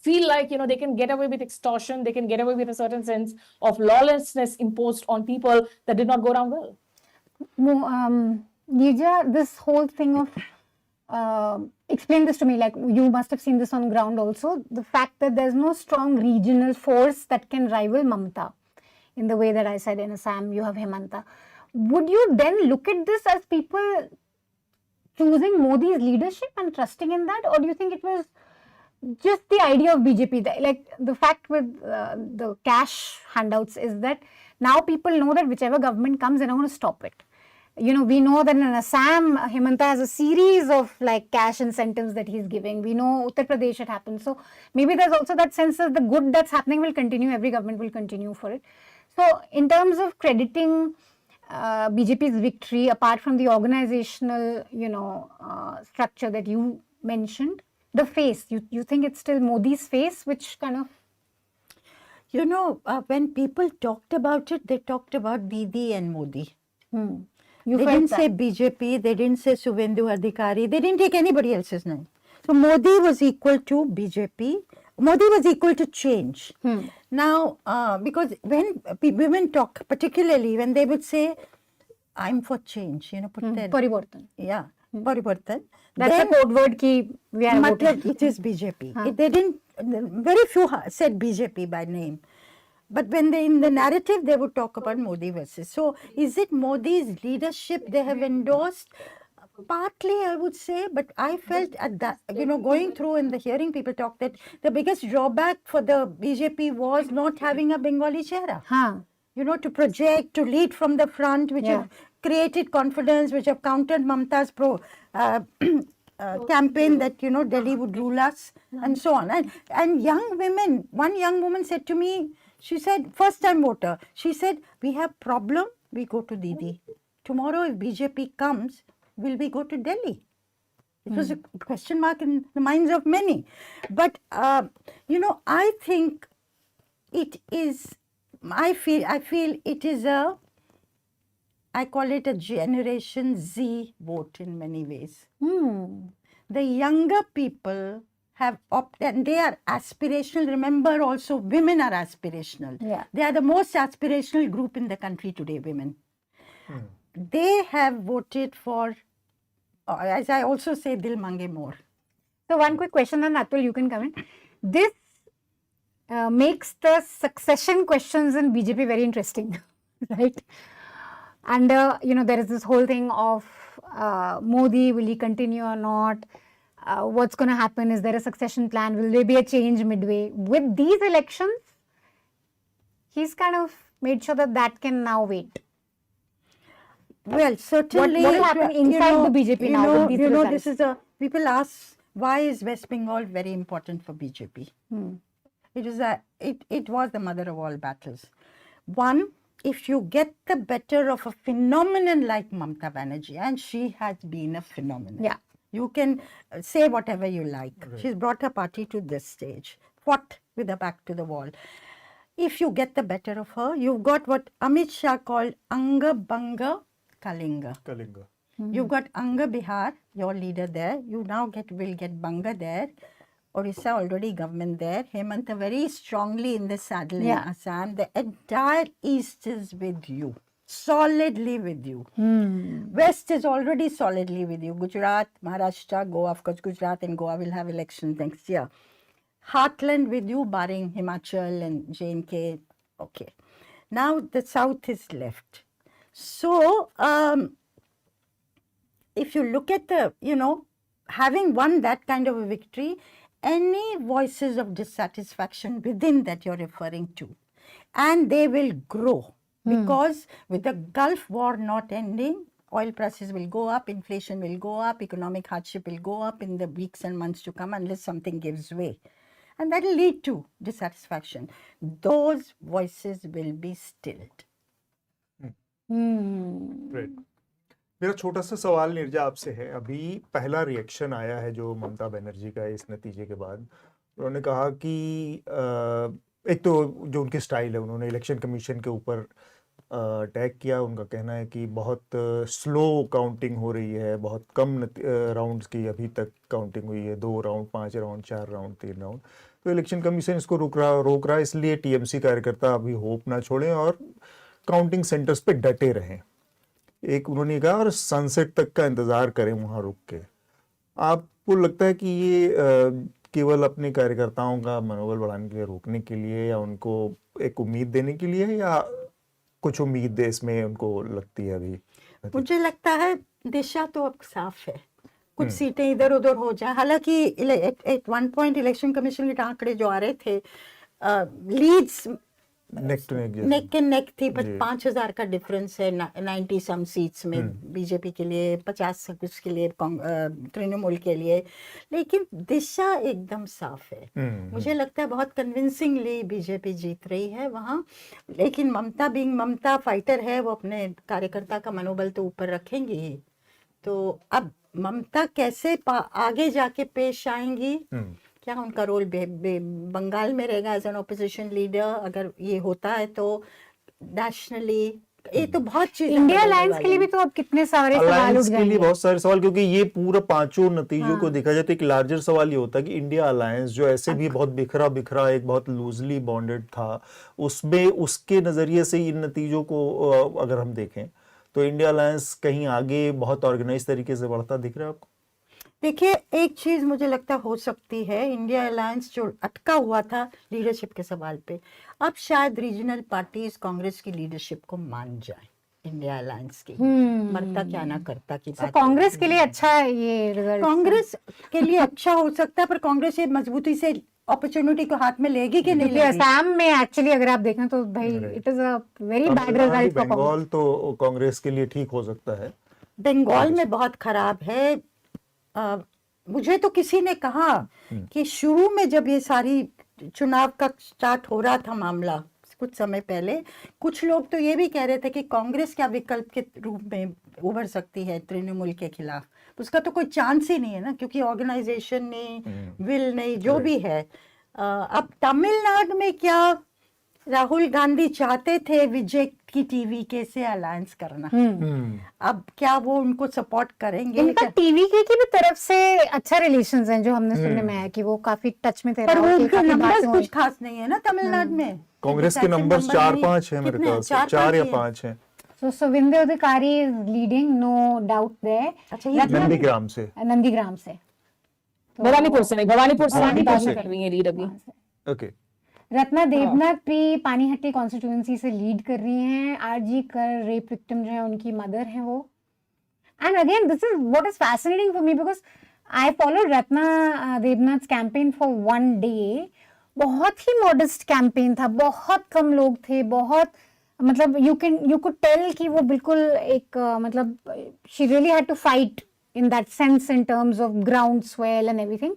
feel like, they can get away with extortion, they can get away with a certain sense of lawlessness imposed on people that did not go down well. Nija, this whole thing of explain this to me, like you must have seen this on ground also, the fact that there's no strong regional force that can rival Mamata in the way that I said in Assam, you have Hemanta. Would you then look at this as people choosing Modi's leadership and trusting in that, or do you think it was just the idea of BJP? Like the fact with the cash handouts is that now people know that whichever government comes, they're not going to stop it. You know, we know that in Assam, Himanta has a series of like cash incentives that he's giving. We know Uttar Pradesh it happens. So maybe there's also that sense that the good that's happening will continue. Every government will continue for it. So in terms of crediting BJP's victory, apart from the organizational, structure that you mentioned, the face, you think it's still Modi's face, which kind of... when people talked about it, they talked about Didi and Modi. You They felt didn't that. say BJP, they didn't say Suvendu Adhikari, they didn't take anybody else's name. So Modi was equal to BJP, Modi was equal to change. Now, because when women talk, particularly when they would say, I'm for change, put their... Parivartan. Yeah, Parivartan. That's a code word ki we are voting. It is BJP. They didn't, very few said BJP by name. But when they in the narrative, they would talk about Modi versus. So is it Modi's leadership they have endorsed? Partly, I would say, but I felt at that, going through and the hearing people talk that the biggest drawback for the BJP was not having a Bengali chehra. To project, to lead from the front, which have created confidence, which have countered Mamta's campaign that, Delhi would rule us and so on. And young women, one young woman said to me, she said, first time voter, she said, we have problem, we go to Didi. Tomorrow if BJP comes, will we go to Delhi? It was a question mark in the minds of many. But, I think it is, I feel it is I call it a Generation Z vote in many ways. The younger people have opted, and they are aspirational. Remember also, women are aspirational. They are the most aspirational group in the country today, women. They have voted for, as I also say, Dil Mange More. So one quick question, and Atul, you can come in. This makes the succession questions in BJP very interesting, right? And, there is this whole thing of Modi, will he continue or not? What's going to happen? Is there a succession plan? Will there be a change midway? With these elections, he's kind of made sure that can now wait. Well, certainly, what will happen inside the BJP now? With these results? This is people ask, why is West Bengal very important for BJP? It was the mother of all battles. One, if you get the better of a phenomenon like Mamta Banerjee, and she has been a phenomenon. You can say whatever you like. She's brought her party to this stage, fought with her back to the wall. If you get the better of her, you've got what Amit Shah called Anga Banga Kalinga. You've got Anga Bihar, your leader there. You now will get Banga there. Orissa already government there. Hemanta very strongly in the saddle in Assam. The entire East is with you. Solidly with you. West is already solidly with you. Gujarat, Maharashtra, Goa, of course Gujarat and Goa will have elections next year. Heartland with you, barring Himachal and J&K. Okay. Now the South is left. So, if you look at the, having won that kind of a victory, any voices of dissatisfaction within that you're referring to, and they will grow. Because with the Gulf War not ending, oil prices will go up, inflation will go up, economic hardship will go up in the weeks and months to come unless something gives way. And that will lead to dissatisfaction. Those voices will be stilled. Right. मेरा छोटा सा सवाल निर्जा आपसे है, अभी पहला reaction आया है जो ममता बनर्जी का इस नतीजे के बाद। उन्होंने कहा कि एक तो जो उनके स्टाइल है, उन्होंने इलेक्शन कमीशन के ऊपर अटैक किया। उनका कहना है कि बहुत स्लो काउंटिंग हो रही है, बहुत कम राउंड्स की अभी तक काउंटिंग हुई है, 2 राउंड, 5 राउंड, 4 राउंड, 3 राउंड। तो इलेक्शन कमीशन इसको रोक रहा है, इसलिए टीएमसी कार्यकर्ता अभी होप ना छोड़ें और काउंटिंग सेंटर्स पे डटे रहें। एक उन्होंने कहा और सनसेट तक का इंतजार करें वहाँ रुक के। आपको लगता है कि ये केवल अपने कार्यकर्ताओं का मनोबल बढ़ाने के लिए, रोकने के लिए, या उनको एक उम्मीद देने के लिए, या कुछ उम्मीद इसमें उनको लगती है अभी? मुझे लगता है दिशा तो अब साफ है। कुछ सीटें इधर उधर हो जाए। हालांकि at one point election commission के आंकड़े जो आ रहे थे, लीड्स नेक एंड नेक थी, पर 5,000 का डिफरेंस है 90 सम सीट्स में बीजेपी के लिए, 50 कुछ के लिए तृणमूल के लिए, लेकिन दिशा एकदम साफ है। मुझे लगता है बहुत कन्विंसिंगली बीजेपी जीत रही है वहाँ। लेकिन ममता बिंग ममता फाइटर है, वो अपने कार्यकर्ता का मनोबल तो ऊपर रखेंगी ही। तो अब ममता कैसे आगे जाके पेश आएंगी, क्या उनका रोल बंगाल में रहेगा एज एन ऑपोजिशन लीडर, अगर ये होता है तो नेशनली, ये तो बहुत चीज इंडिया अलायंस के लिए भी तो अब कितने सारे सवाल उठ जाएंगे, बहुत सारे सवाल, क्योंकि ये पूरा पांचों नतीजों को देखा जाए तो एक लार्जर सवाल ये होता है कि इंडिया अलायंस जो ऐसे भी बहुत बिखरा एक बहुत लूजली बॉन्डेड था, उसमें उसके नजरिए से इन नतीजों को अगर हम देखें तो इंडिया अलायंस कहीं आगे बहुत ऑर्गेनाइज तरीके से बढ़ता दिख रहा है आपको? देखिए, एक चीज मुझे लगता हो सकती है, इंडिया अलायंस जो अटका हुआ था लीडरशिप के सवाल पे, अब शायद रीजनल पार्टीज कांग्रेस की लीडरशिप को मान जाए इंडिया अलायंस की, मरता क्या ना करता की बात। कांग्रेस के लिए अच्छा है ये रिजल्ट, कांग्रेस के लिए अच्छा हो सकता है, पर कांग्रेस ये मजबूती से अपॉर्चुनिटी को हाथ में लेगी कि नहीं लेगी? असम में एक्चुअली अगर आप देखें तो भाई it is a very bad result for Bengal. तो कांग्रेस के लिए ठीक हो सकता है, बंगाल में बहुत खराब है। मुझे तो किसी ने कहा कि शुरू में जब ये सारी चुनाव का स्टार्ट हो रहा था मामला कुछ समय पहले, कुछ लोग तो ये भी कह रहे थे कि कांग्रेस क्या विकल्प के रूप में उभर सकती है तृणमूल के खिलाफ। उसका तो कोई चांस ही नहीं है ना, क्योंकि ऑर्गेनाइजेशन नहीं, विल नहीं, जो भी है। अब तमिलनाडु में क्या राहुल गांधी चाहते थे विजय की टीवीके से अलायंस करना, अब क्या वो उनको सपोर्ट करेंगे? इनका टीवीके की भी तरफ से अच्छा रिलेशंस हैं, जो हमने सुनने में आया कि वो काफी टच में थे, पर वो उनके नंबर्स कुछ खास नहीं है ना तमिलनाडु में। कांग्रेस के नंबर्स 4-5 है मेरे ख्याल से, 4 या 5 है। So Suvindu Adhikari is leading, no doubt there. Nandigram से भवानीपुर से कर रही है लीड अभी। ओके, रत्ना देवनाथ भी पानीहट्टी कॉन्स्टिट्यूएंसी से लीड कर रही हैं। आरजी कर रेप विक्टिम जो है उनकी मदर हैं वो। And again this is what is fascinating for me, because I follow Ratna Debnath campaign for one day. बहुत ही मॉडेस्ट कैंपेन था, बहुत कम लोग थे, बहुत मतलब यू कुड टेल कि वो बिल्कुल एक मतलब she really had to fight in that sense in terms of groundswell and everything,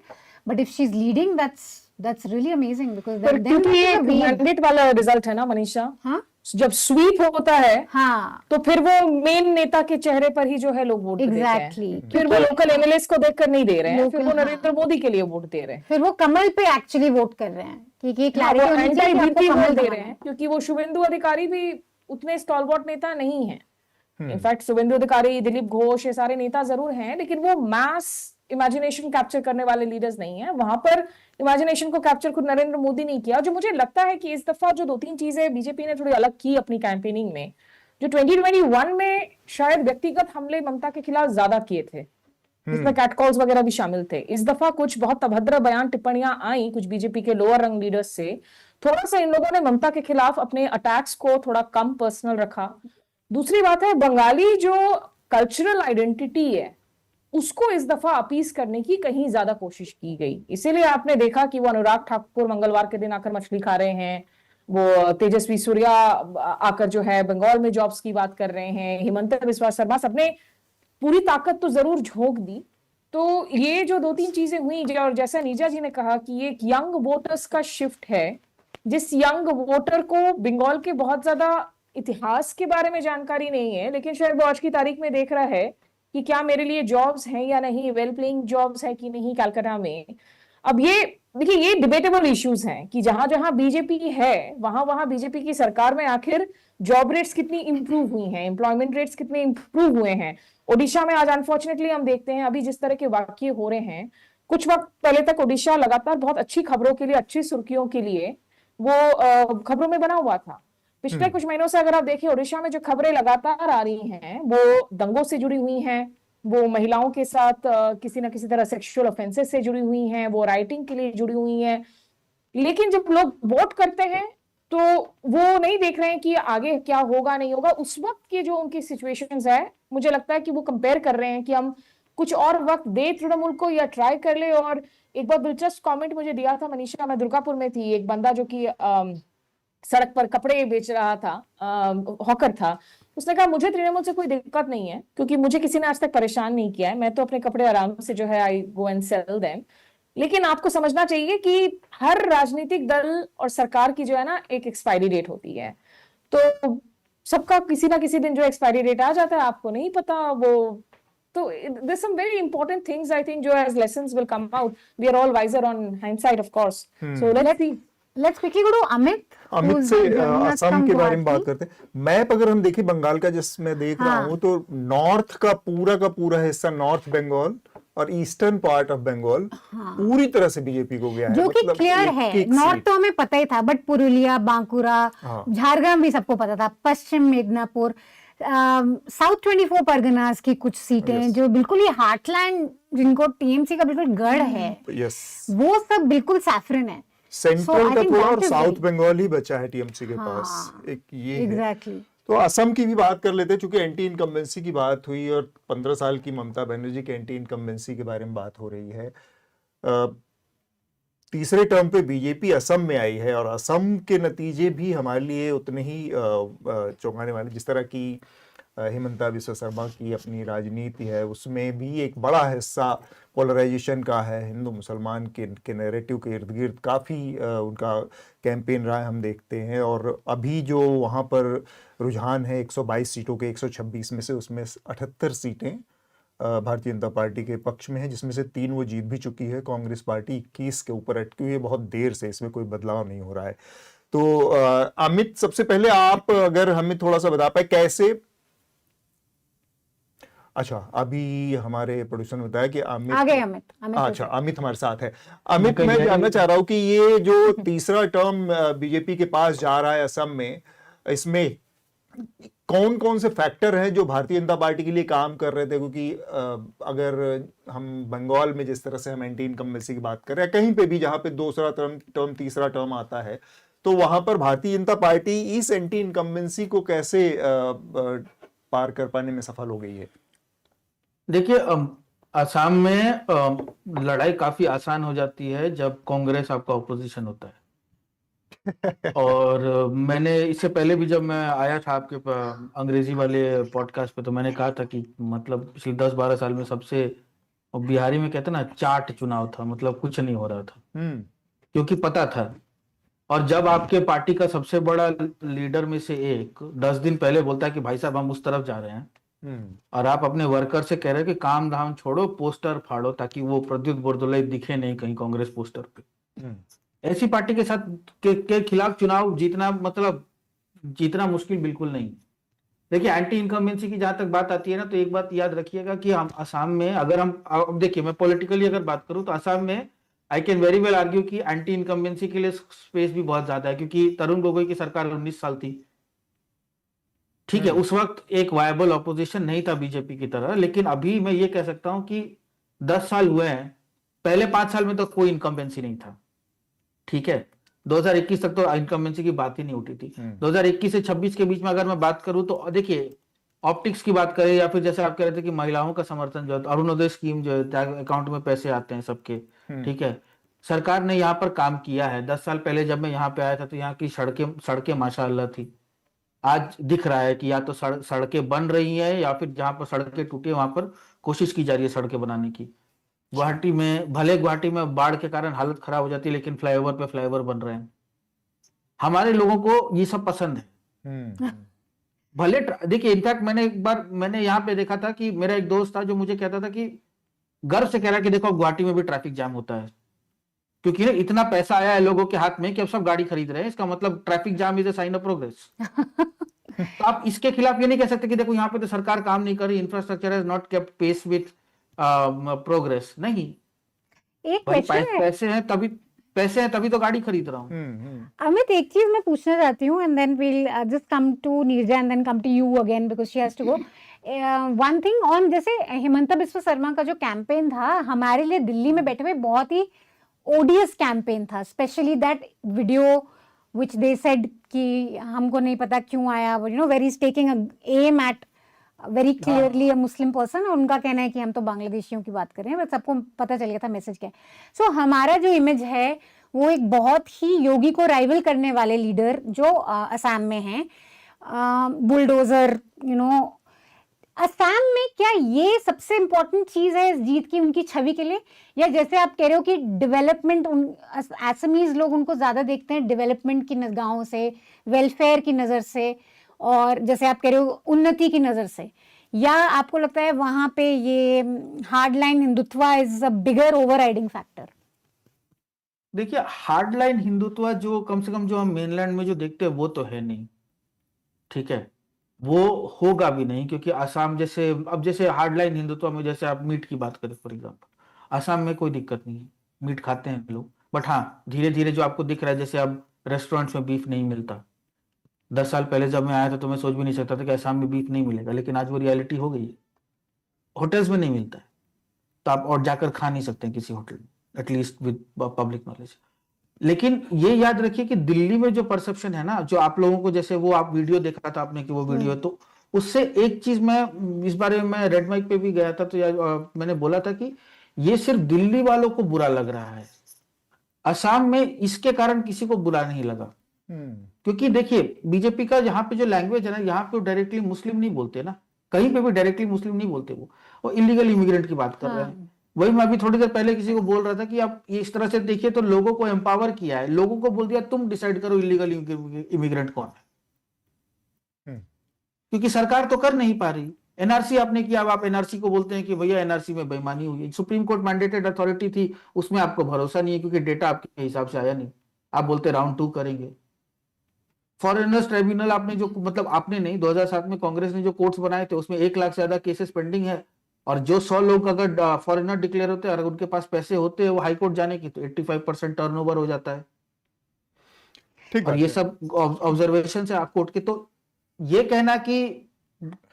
but if she's leading that's really amazing, because then ये मैंडेट वाला रिजल्ट है ना मनीषा। हाँ, जब स्वीप होता है हाँ तो फिर वो मेन नेता के चेहरे पर ही जो है लोग वोट देते हैं। फिर वो लोकल एमएलएस को देखकर नहीं दे रहे हैं, फिर वो नरेंद्र मोदी के लिए वोट दे रहे हैं, फिर वो कमल पे एक्चुअली वोट कर रहे हैं, क्योंकि क्लैरिटी वोट दे रहे हैं, क्योंकि वो शुभेंदु अधिकारी भी उतने स्टॉलवर्ट नेता नहीं है। इनफैक्ट शुभेंदु अधिकारी, दिलीप घोष, ये सारे नेता जरूर हैं, लेकिन वो मास इमेजिनेशन कैप्चर करने वाले लीडर्स नहीं है। वहां पर इमेजिनेशन को कैप्चर खुद नरेंद्र मोदी ने किया। जो मुझे लगता है कि इस दफा जो 2-3 चीजें बीजेपी ने थोड़ी अलग की अपनी कैंपेनिंग में, जो 2021 में शायद व्यक्तिगत हमले ममता के खिलाफ ज्यादा किए थे, जिसमें कैटकॉल्स वगैरह भी शामिल थे, इस दफा कुछ बहुत अभद्र बयान टिप्पणियां आई कुछ बीजेपी के लोअर रंग लीडर्स से। थोड़ा सा इन लोगों ने ममता के खिलाफ अपने अटैक्स को थोड़ा कम पर्सनल रखा। दूसरी बात है, बंगाली जो कल्चरल आइडेंटिटी है उसको इस दफा अपीस करने की कहीं ज्यादा कोशिश की गई। इसीलिए आपने देखा कि वो अनुराग ठाकुर मंगलवार के दिन आकर मछली खा रहे हैं, वो तेजस्वी सूर्या आकर जो है बंगाल में जॉब्स की बात कर रहे हैं, हिमंता बिस्वा शर्मा, सबने पूरी ताकत तो जरूर झोंक दी। तो ये जो 2-3 चीजें हुई, और जैसा नीजा जी ने कहा कि ये एक यंग वोटर्स का शिफ्ट है, जिस यंग वोटर को बंगाल के बहुत ज्यादा इतिहास के बारे में जानकारी नहीं है, लेकिन शायद वो आज की तारीख में देख रहा है कि क्या मेरे लिए जॉब्स हैं या नहीं, वेल प्लेइंग जॉब्स है कि नहीं कलकत्ता में। अब ये देखिए, ये डिबेटेबल इश्यूज हैं कि जहां जहां बीजेपी है वहां वहां बीजेपी की सरकार में आखिर जॉब रेट्स कितनी इंप्रूव हुई हैं, एम्प्लॉयमेंट रेट्स कितने इंप्रूव हुए हैं। ओडिशा में आज अनफॉर्चुनेटली हम देखते हैं अभी जिस तरह के वाकये हो रहे हैं, कुछ वक्त पहले तक ओडिशा लगातार बहुत अच्छी खबरों के लिए, अच्छी सुर्खियों के लिए वो खबरों में बना हुआ था। पिछले कुछ महीनों से अगर आप देखिए, ओडिशा में जो खबरें लगातार आ रही हैं वो दंगों से जुड़ी हुई हैं, वो महिलाओं के साथ किसी न किसी तरह सेक्सुअल ऑफेंसेस से जुड़ी हुई हैं, वो राइटिंग के लिए जुड़ी हुई हैं। लेकिन जब लोग वोट करते हैं तो वो नहीं देख रहे हैं कि आगे क्या होगा नहीं होगा। उस वक्त की जो उनकी सिचुएशंस है, मुझे लगता है कि वो कंपेयर कर रहे हैं कि हम कुछ और वक्त दे तृणमूल को या ट्राई कर ले। और एक बहुत दिलचस्प कमेंट मुझे दिया था मनीषा, मैं दुर्गापुर में थी, एक बंदा जो कि सड़क पर कपड़े बेच रहा था, हॉकर था, उसने कहा मुझे तृणमूल से कोई दिक्कत नहीं है क्योंकि मुझे किसी ने आज तक परेशान नहीं किया है, मैं तो अपने कपड़े आराम से जो है आई गो एंड सेल देम। लेकिन आपको समझना चाहिए कि हर राजनीतिक दल और सरकार की जो है ना एक एक्सपायरी डेट होती है, तो सबका किसी ना किसी दिन जो एक्सपायरी डेट आ जाता है, आपको नहीं पता वो। तो there's some very important things I think जो as lessons will come out. We are all wiser on hindsight of course. So let's see. Let's quickly go to Amit से असम के बारे में बात करते हैं। मैप अगर हम देखें बंगाल का, जिसमें देख रहा हूँ, तो नॉर्थ का पूरा हिस्सा, नॉर्थ बंगाल और ईस्टर्न पार्ट ऑफ बंगाल पूरी तरह से बीजेपी को गया है, जो कि क्लियर है। नॉर्थ तो हमें पता ही था, बट पुरुलिया, बांकुरा, झारग्राम भी सबको पता था, पश्चिम मिदनापुर, साउथ 24 परगनास की कुछ सीटें जो बिल्कुल ही हार्टलैंड, जिनको टीएमसी का बिल्कुल गढ़ है, वो सब बिल्कुल सैफरन है। सेंट्रल का थोड़ा और साउथ बंगाल ही बचा है टीएमसी के पास, एक ये एग्जैक्टली। तो असम की भी बात कर लेते हैं, चूंकि एंटी इनकम्बेंसी की बात हुई और 15 साल की ममता बनर्जी के एंटी इनकम्बेंसी के बारे में बात हो रही है। तीसरे टर्म पे बीजेपी असम में आई है और असम के नतीजे भी हमारे लिए उतने ही चौंकाने वाले। जिस तरह की हिमंता बिस्वा शर्मा की अपनी राजनीति है, उसमें भी एक बड़ा हिस्सा पोलराइजेशन का है, हिंदू मुसलमान के नैरेटिव के इर्द गिर्द काफ़ी उनका कैंपेन रहा है, हम देखते हैं। और अभी जो वहाँ पर रुझान है 122 सीटों के 126 में से, उसमें 78 सीटें भारतीय जनता पार्टी के पक्ष में है, जिसमें से 3 वो जीत भी चुकी है। कांग्रेस पार्टी 21 के ऊपर अटकी हुई है बहुत देर से, इसमें कोई बदलाव नहीं हो रहा है। तो अमित, सबसे पहले आप अगर हमें थोड़ा सा बता पाए कैसे। अच्छा, अभी हमारे प्रोड्यूसर ने बताया कि अमित अच्छा, अमित हमारे साथ है। अमित, मैं जानना चाह रहा हूँ कि ये जो तीसरा टर्म बीजेपी के पास जा रहा है असम में, इसमें कौन कौन से फैक्टर हैं जो भारतीय जनता पार्टी के लिए काम कर रहे थे? क्योंकि अगर हम बंगाल में जिस तरह से हम एंटी इनकम्बेंसी की बात कर रहे हैं, कहीं पे भी जहां पे दूसरा टर्म तीसरा टर्म आता है, तो वहां पर भारतीय जनता पार्टी इस एंटी इनकम्बेंसी को कैसे पार कर पाने में सफल हो गई है? देखिए, असम में लड़ाई काफी आसान हो जाती है जब कांग्रेस आपका ऑपोजिशन होता है। और मैंने इससे पहले भी जब मैं आया था आपके अंग्रेजी वाले पॉडकास्ट पे, तो मैंने कहा था कि मतलब पिछले 10-12 साल में सबसे, बिहारी में कहते ना, चाट चुनाव था, मतलब कुछ नहीं हो रहा था क्योंकि पता था। और जब आपके पार्टी का सबसे बड़ा लीडर में से एक 10 दिन पहले बोलता है कि भाई साहब हम उस तरफ जा रहे हैं, और आप अपने वर्कर से कह रहे हैं कि काम धाम छोड़ो, पोस्टर फाड़ो, ताकि वो प्रद्युत बोरदोलाई दिखे नहीं कहीं कांग्रेस पोस्टर पे। ऐसी पार्टी के साथ के खिलाफ चुनाव जीतना, मतलब जीतना मुश्किल बिल्कुल नहीं। देखिए, एंटी इनकम्बेंसी की जहां तक बात आती है ना, तो एक बात याद रखिएगा कि हम असम में, अगर हम, अब देखिए मैं पॉलिटिकली अगर बात करूं तो असम में I can very well argue कि एंटी इनकम्बेंसी के लिए स्पेस भी बहुत ज्यादा है, क्योंकि तरुण गोगोई की सरकार 19 साल थी, ठीक है, उस वक्त एक वायबल ऑपोजिशन नहीं था बीजेपी की तरह। लेकिन अभी मैं ये कह सकता हूं कि 10 साल हुए हैं, पहले 5 साल में तो कोई इनकम्बेंसी नहीं था, ठीक है। 2021 तक तो इनकम्बेंसी की बात ही नहीं उठी थी। 2021 से 26 के बीच में अगर मैं बात करूं तो देखिए, ऑप्टिक्स की बात करें या फिर जैसे आप कह रहे थे कि महिलाओं का समर्थन जो है, अरुणोदय स्कीम जो है, अकाउंट में पैसे आते हैं सबके, ठीक है, सरकार ने यहाँ पर काम किया है। 10 साल पहले जब मैं यहाँ पे आया था तो यहाँ की सड़कें माशाअल्लाह थी। आज दिख रहा है कि या तो सड़कें बन रही है, या फिर जहां पर सड़कें टूटी है वहां पर कोशिश की जा रही है सड़कें बनाने की। गुवाहाटी में, भले गुवाहाटी में बाढ़ के कारण हालत खराब हो जाती है, लेकिन फ्लाईओवर पे फ्लाईओवर बन रहे हैं। हमारे लोगों को ये सब पसंद है। भले देखिए, इनफैक्ट मैंने यहाँ पे देखा था कि मेरा एक दोस्त था जो मुझे कहता था कि गर्व से कह रहा है कि देखो गुवाहाटी में भी ट्रैफिक जाम होता है, क्योंकि इतना पैसा आया है लोगों के हाथ में कि अब सब गाड़ी खरीद रहे हैं। इसका मतलब traffic jam is a sign of progress. तो आप इसके खिलाफ ये नहीं कह सकते कि देखो यहाँ पे तो सरकार काम नहीं कर रही, infrastructure has not kept pace with progress. नहीं, एक क्वेश्चन, पैसे हैं तभी तो गाड़ी खरीद रहा हूँ। अमित, एक चीज मैं पूछना चाहती हूँ, and then we'll just come to Neerja and then come to you again because she has to go. One thing on, जैसे हिमंता बिस्वा शर्मा का जो कैंपेन था, हमारे लिए दिल्ली में बैठे हुए बहुत ही ओडियस कैंपेन था, specially that video which they said कि हमको नहीं पता क्यों आया, you know, where he's taking a aim at very clearly a Muslim person, और उनका कहना है कि हम तो बांग्लादेशियों की बात कर रहे हैं, बस सबको पता चल गया था मैसेज क्या है। सो हमारा जो इमेज है वो एक बहुत ही योगी को राइवल करने वाले लीडर जो असम में हैं, बुलडोजर, यू नो। असम में क्या ये सबसे इम्पोर्टेंट चीज है इस जीत की उनकी छवि के लिए, या जैसे आप कह रहे हो कि डेवलपमेंट, असमीज लोग उनको ज्यादा देखते हैं डेवलपमेंट की निगाहों से, वेलफेयर की नजर से, और जैसे आप कह रहे हो उन्नति की नजर से, या आपको लगता है वहां पे ये hard line Hindutva is a bigger overriding factor? देखिए, हार्ड लाइन हिंदुत्व जो कम से कम जो हम मेनलैंड में जो देखते हैं वो तो है नहीं, ठीक है, वो होगा भी नहीं, क्योंकि आसाम जैसे, अब जैसे हार्ड लाइन हिंदुत्व में जैसे आप मीट की बात करें फॉर एग्जाम्पल, आसाम में कोई दिक्कत नहीं है, मीट खाते हैं लोग, बट हाँ धीरे धीरे जो आपको दिख रहा है, जैसे अब रेस्टोरेंट्स में बीफ नहीं मिलता, 10 साल पहले जब मैं आया था तो मैं सोच भी नहीं सकता था कि असम में बीफ नहीं मिलेगा, लेकिन आज वो रियलिटी हो गई है, होटल्स में नहीं मिलता है, तो आप और जाकर खा नहीं सकते किसी होटल में, एटलीस्ट विद पब्लिक नॉलेज। लेकिन ये याद रखिए कि दिल्ली में जो परसेप्शन है ना, जो आप लोगों को, जैसे वो आप वीडियो देखा था आपने कि वो वीडियो, तो उससे एक चीज मैं इस बारे में, मैं रेड माइक पे भी गया था तो मैंने बोला था कि ये सिर्फ दिल्ली वालों को बुरा लग रहा है, असम में इसके कारण किसी को बुरा नहीं लगा। क्योंकि देखिए बीजेपी का यहाँ पे जो लैंग्वेज है ना, यहाँ पे डायरेक्टली मुस्लिम नहीं बोलते ना, कहीं पे भी डायरेक्टली मुस्लिम नहीं बोलते, वो इलीगल इमिग्रेंट की बात कर रहे हैं। वही मैं अभी थोड़ी देर पहले किसी को बोल रहा था कि आप इस तरह से देखिए तो लोगों को एम्पावर किया है, लोगों को बोल दिया तुम डिसाइड करो इलीगल इमिग्रेंट कौन है, क्योंकि सरकार तो कर नहीं पा रही। एनआरसी आपने किया, अब आप एनआरसी को बोलते हैं कि भैया एनआरसी में बेईमानी हुई है, सुप्रीम कोर्ट मैंडेटेड अथॉरिटी थी, उसमें आपको भरोसा नहीं है क्योंकि डेटा आपके हिसाब से आया नहीं, आप बोलते राउंड 2 करेंगे। फॉरेनर्स ट्राइब्यूनल आपने जो, मतलब आपने नहीं, 2007 में कांग्रेस ने जो कोर्ट्स बनाए थे उसमें 1 लाख से ज्यादा केसेस पेंडिंग है, और जो 100 लोग अगर फॉरेनर डिक्लेयर होते हैं, अगर उनके पास पैसे होते हैं वो हाई कोर्ट जाने की, तो 85% टर्नओवर हो जाता है। और ये सब ऑब्जर्वेशन है कोर्ट के। तो ये कहना कि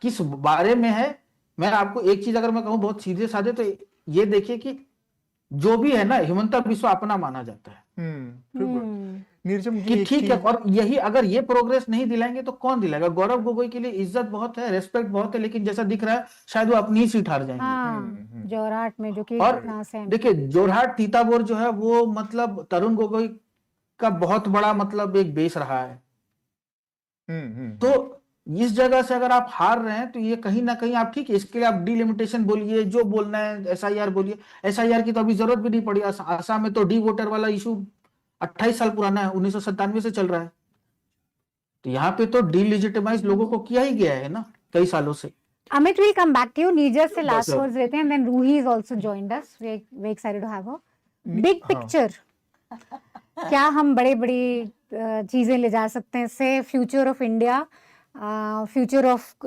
किस बारे में है, मैं आपको एक चीज अगर मैं कहूं बहुत सीधे साधे, तो ये देखिए कि जो भी है ना, हिमंता बिस्वा अपना माना जाता है कि ठीक है, और यही अगर ये प्रोग्रेस नहीं दिलाएंगे तो कौन दिलाएगा? गौरव गोगोई के लिए इज्जत बहुत है, रेस्पेक्ट बहुत है, लेकिन जैसा दिख रहा है शायद वो अपनी ही सीट हार जाएंगे। जोरहाट में जो कि, और देखिए जोरहाट तीताबोर जो है वो, मतलब तरुण गोगोई का बहुत बड़ा मतलब एक बेस रहा है। तो इस जगह से अगर आप हार रहे हैं तो ये कहीं ना कहीं, आप ठीक है इसके लिए आप डिलिमिटेशन बोलिए, जो बोलना है, एसआईआर बोलिए, एसआईआर की तो अभी जरूरत भी नहीं पड़ी। आसाम में तो डी वोटर वाला इशू 28 साल पुराना है, 1997 से चल रहा है, तो यहाँ पे तो डिलिजिटिमाइज लोगों को किया ही गया है ना कई सालों से। Amit will come back to you. Neeraj से लास्ट वर्ड्स लेते हैं, and then Ruhi is also joined us. We're excited to have her. Big picture. क्या हम बड़ी चीजें ले जा सकते हैं से future of India, future of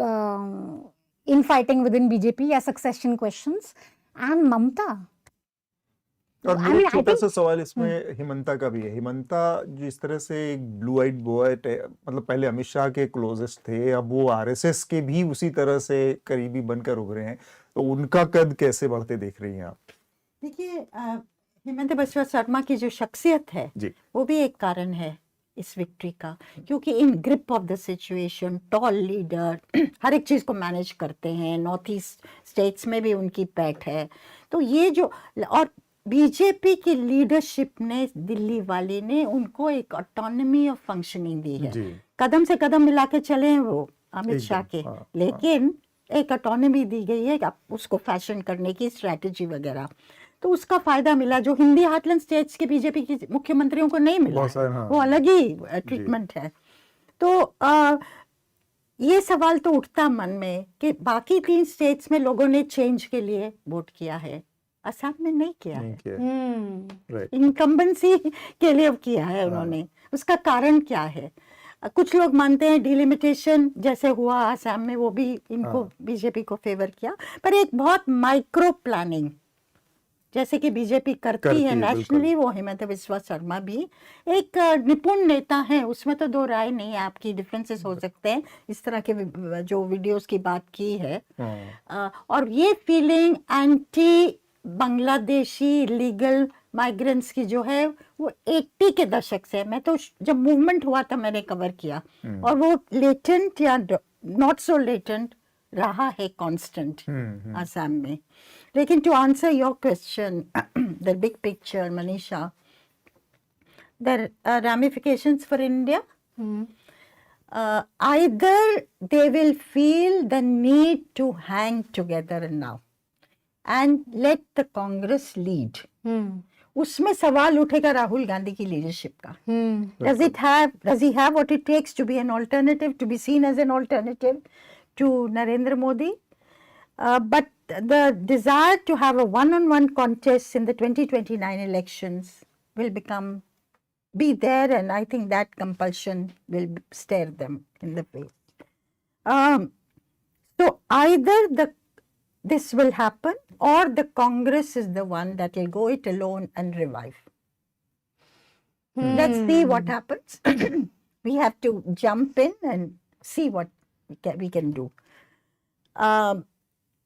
in fighting with in BJP, या सक्सेशन क्वेश्चंस एंड ममता? और मेरा छोटा सा सवाल इसमें हिमंता का भी है। हिमंता जिस तरह से एक ब्लू आइड बॉय, मतलब पहले अमित शाह के क्लोजेस्ट थे, अब वो आरएसएस के भी उसी तरह से करीबी बनकर उभरे हैं, तो उनका कद कैसे बढ़ते देख रही हैं आप? देखिए, हिमंता बिस्वा शर्मा की जो शख्सियत है वो भी एक कारण है इस विक्ट्री का, क्योंकि in grip of the situation, tall leader, हर एक चीज़ को मैनेज करते हैं, नॉर्थ ईस्ट स्टेट्स में भी उनकी पैठ है। तो ये जो, और बीजेपी की लीडरशिप ने, दिल्ली वाले ने उनको एक ऑटोनॉमी ऑफ फंक्शनिंग दी है, कदम से कदम मिला के चले हैं वो अमित शाह के, लेकिन एक ऑटोनॉमी दी गई है आप उसको फैशन करने की, स्ट्रैटेजी वगैरह, तो उसका फायदा मिला जो हिंदी हार्टलैंड स्टेट्स के बीजेपी के मुख्यमंत्रियों को नहीं मिला। वो अलग ही ट्रीटमेंट है। तो ये सवाल तो उठता मन में कि बाकी 3 स्टेट्स में लोगों ने चेंज के लिए वोट किया है, असम में नहीं किया है। इनकम्बेंसी के लिए किया है उन्होंने। उसका कारण क्या है? कुछ लोग मानते हैं डिलिमिटेशन जैसे हुआ असम में, वो भी इनको बीजेपी को फेवर किया, पर एक बहुत माइक्रो प्लानिंग जैसे कि बीजेपी करती है नेशनली, वो हिमंता बिस्वा शर्मा भी एक निपुण नेता है, उसमें तो 2 राय नहीं है। आपकी डिफरेंसेस हो सकते हैं, इस तरह के जो वीडियोस की बात की है, और ये feeling anti Bangladeshi legal migrants की जो है वो 80 के दशक से, मैं तो जब मूवमेंट हुआ था मैंने कवर किया, और वो लेटेंट या नॉट सो लेटेंट रहा है constant असम में. लेकिन to answer your question, the big picture, Manisha, the ramifications for India, either they will feel the need to hang together now and let the Congress lead. उसमें सवाल उठेगा राहुल गांधी की leadership का. Does he have what it takes to be an alternative, to be seen as an alternative to Narendra Modi? But the desire to have a one-on-one contest in the 2029 elections will be there, and I think that compulsion will stare them in the face. So either this will happen, or the Congress is the one that will go it alone and revive. Let's see what happens. We have to jump in and see what we can do.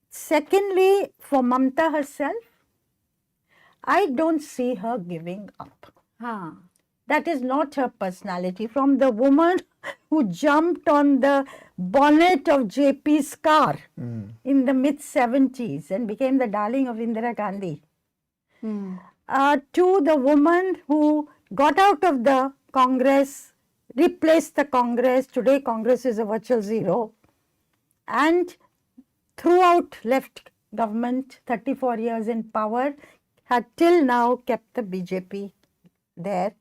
Secondly, for Mamta herself, I don't see her giving up. That is not her personality. From the woman who jumped on the bonnet of JP's car in the mid-70s and became the darling of Indira Gandhi, to the woman who got out of the Congress, replaced the Congress, today Congress is a virtual zero, and throughout left government, 34 years in power, had till now kept the BJP there.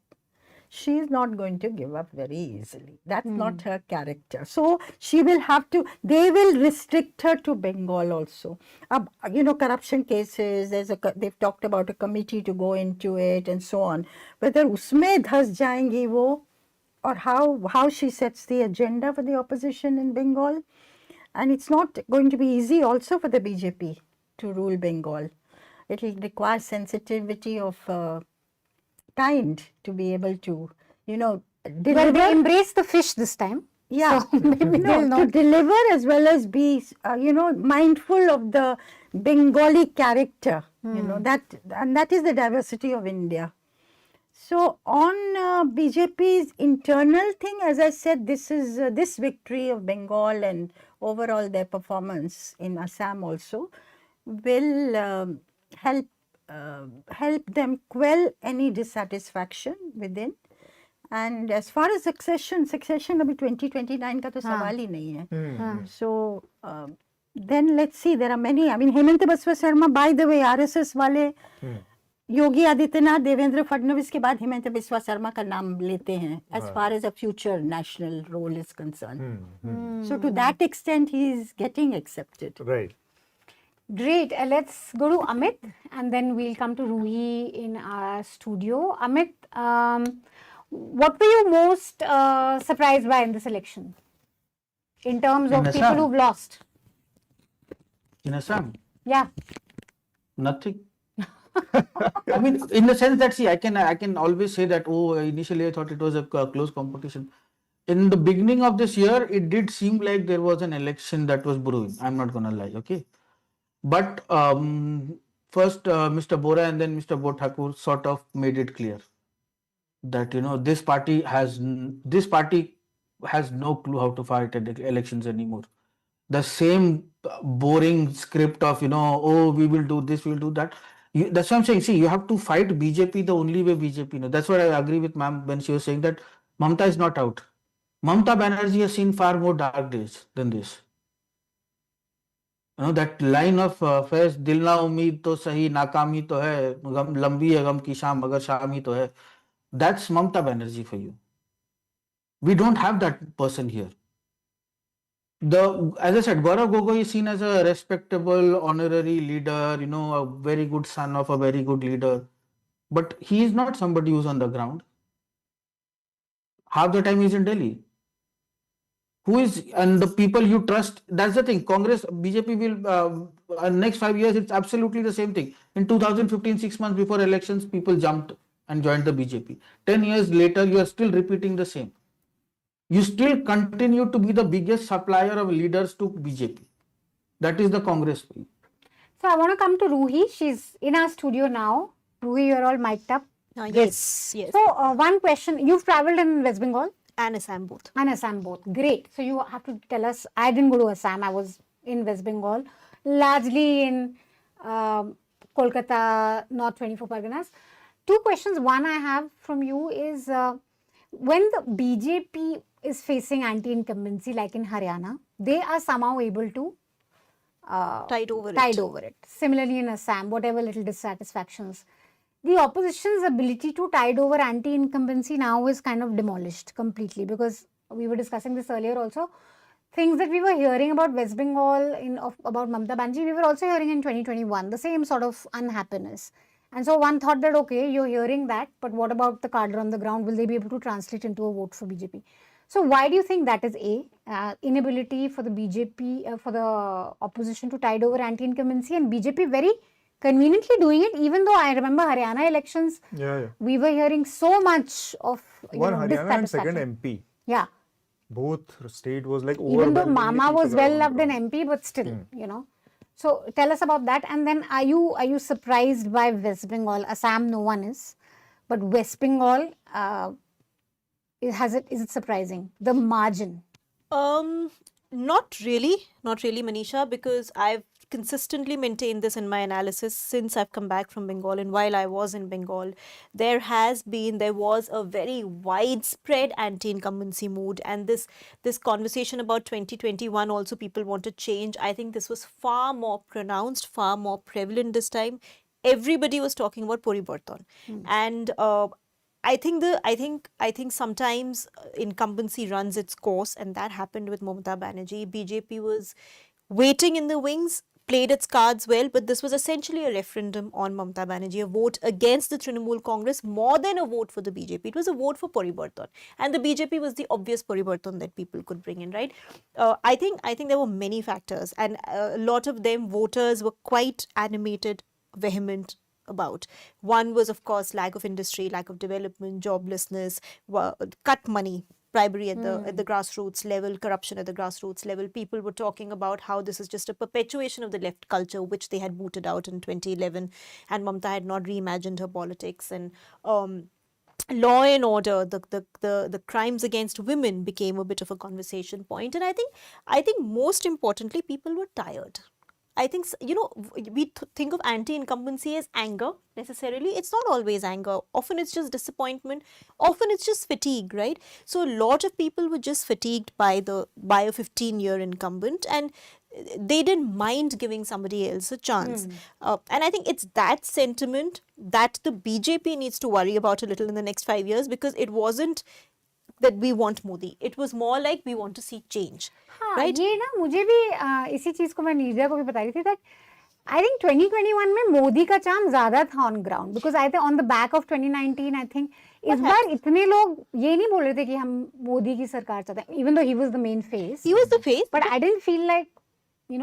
She is not going to give up very easily. That's not her character. So she will have to, they will restrict her to Bengal also. Corruption cases, they've talked about a committee to go into it and so on. Whether usme dhas jayengi wo, or how she sets the agenda for the opposition in Bengal. And it's not going to be easy also for the BJP to rule Bengal. It will require sensitivity of kind to be able to, deliver. Well, they embrace the fish this time. Yeah, so maybe they'll to not. deliver as well as be, mindful of the Bengali character, that is the diversity of India. So on BJP's internal thing, as I said, this victory of Bengal and overall their performance in Assam also will help them quell any dissatisfaction within. And as far as succession अभी 2029 का तो सवाल ही नहीं है. So then let's see, there are many. I mean, Hemanta Biswa Sarma, by the way, RSS वाले योगी आदित्यनाथ, देवेंद्र फडणवीस के बाद हेमंत बिस्वा शर्मा का नाम लेते हैं as far as a future national role is concerned. So to that extent, he is getting accepted. Right. Great. Let's go to Amit, and then we'll come to Ruhi in our studio. Amit, what were you most surprised by in this election? In terms of people who've lost? In Assam? Yeah. Nothing. I mean, in the sense that, see, I can always say that, initially I thought it was a close competition. In the beginning of this year, it did seem like there was an election that was brewing. I'm not going to lie, okay? But first, Mr. Bora and then Mr. Thakur sort of made it clear that, this party has no clue how to fight elections anymore. The same boring script of, we will do this, we will do that. That's what I'm saying. See, you have to fight BJP the only way BJP. That's what I agree with ma'am when she was saying that Mamta is not out. Mamta Banerjee has seen far more dark days than this. That line of Faiz, Dil na umeed to sahi, naakaam hi to hai, lambi hai gam ki shaam, agar shaam hi to hai. That's Mamta Banerjee for you. We don't have that person here. As I said, Gaurav Gogoi is seen as a respectable, honorary leader, a very good son of a very good leader. But he is not somebody who's on the ground. Half the time he's in Delhi. And the people you trust, that's the thing. Congress, BJP will, next 5 years, it's absolutely the same thing. In 2015, 6 months before elections, people jumped and joined the BJP. 10 years later, you are still repeating the same. You still continue to be the biggest supplier of leaders to BJP. That is the Congress way. So I want to come to Ruhi. She's in our studio now. Ruhi, you're all mic'd up. Yes. So one question. You've traveled in West Bengal? And Assam both. And Assam both. Great. So you have to tell us. I didn't go to Assam. I was in West Bengal, largely in Kolkata, North 24 Parganas. Two questions. One I have from you is when the BJP is facing anti-incumbency like in Haryana, they are somehow able to tide over it. Similarly in Assam, whatever little dissatisfactions. The opposition's ability to tide over anti-incumbency now is kind of demolished completely, because we were discussing this earlier also. Things that we were hearing about West Bengal, about Mamata Banerjee, we were also hearing in 2021, the same sort of unhappiness. And so one thought that, okay, you're hearing that, but what about the cadre on the ground? Will they be able to translate into a vote for BJP? So why do you think that is inability for the BJP, for the opposition to tide over anti-incumbency, and BJP very conveniently doing it, even though I remember Haryana elections, we were hearing so much of Haryana and second MP. Yeah. Both state was like even though Mama was well loved in MP, but still, So tell us about that. And then are you surprised by West Bengal? Assam, no one is, but West Bengal, is it surprising? The margin? Not really, Manisha, because I've consistently maintained this in my analysis since I've come back from Bengal, and while I was in Bengal, there was a very widespread anti-incumbency mood, and this conversation about 2021 also people want to change. I think this was far more pronounced, far more prevalent this time. Everybody was talking about Poribarton, and I think sometimes incumbency runs its course, and that happened with Mamata Banerjee. BJP was waiting in the wings, played its cards well, but this was essentially a referendum on Mamata Banerjee, a vote against the Trinamool Congress more than a vote for the BJP. It was a vote for Poribarton, and the BJP was the obvious Poribarton that people could bring in, right? I think there were many factors, and a lot of them voters were quite animated, vehement about. One was, of course, lack of industry, lack of development, joblessness, cut money, bribery at the grassroots level, corruption at the grassroots level. People were talking about how this is just a perpetuation of the left culture, which they had booted out in 2011, and Mamata had not reimagined her politics. And law and order, the crimes against women became a bit of a conversation point. And I think most importantly, people were tired. I think, we think of anti-incumbency as anger necessarily. It's not always anger. Often it's just disappointment. Often it's just fatigue, right? So a lot of people were just fatigued by a 15-year incumbent, and they didn't mind giving somebody else a chance. And I think it's that sentiment that the BJP needs to worry about a little in the next 5 years, because it wasn't that we want Modi. It was more like we want to see change. Right? ये ना मुझे भी इसी चीज को मैं नीरजा को भी बता रही थी that I think 2021 में मोदी का चार्म ज्यादा था on ground, because I think on the back of 2019 I think इस बार इतने लोग ये नहीं बोल रहे थे कि हम मोदी की सरकार चाहते हैं, even though he was the main face. He was the face, but I didn't feel like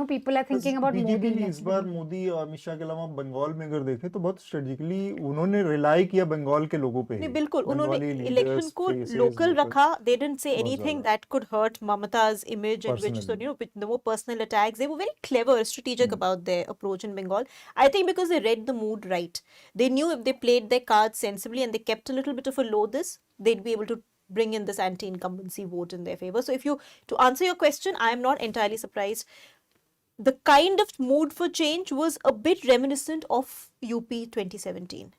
people are thinking about BJP Modi. इस बार मोदी और अमित शाह के अलावा बंगाल में अगर देखें तो बहुत स्ट्रेटेजिकली उन्होंने रिलाई किया बंगाल के लोगों पे. नहीं, बिल्कुल उन्होंने इलेक्शन को लोकल रखा. They didn't say anything that could hurt Mamata's image, and which, so the more personal attacks. They were very clever, strategic about their approach in Bengal. I think because they read the mood right. They knew if they played their cards sensibly and they kept a little bit of a low they'd be able to bring in this anti-incumbency vote in their favor. So to answer your question, I am not entirely surprised. The kind of mood for change was a bit reminiscent of UP 2017,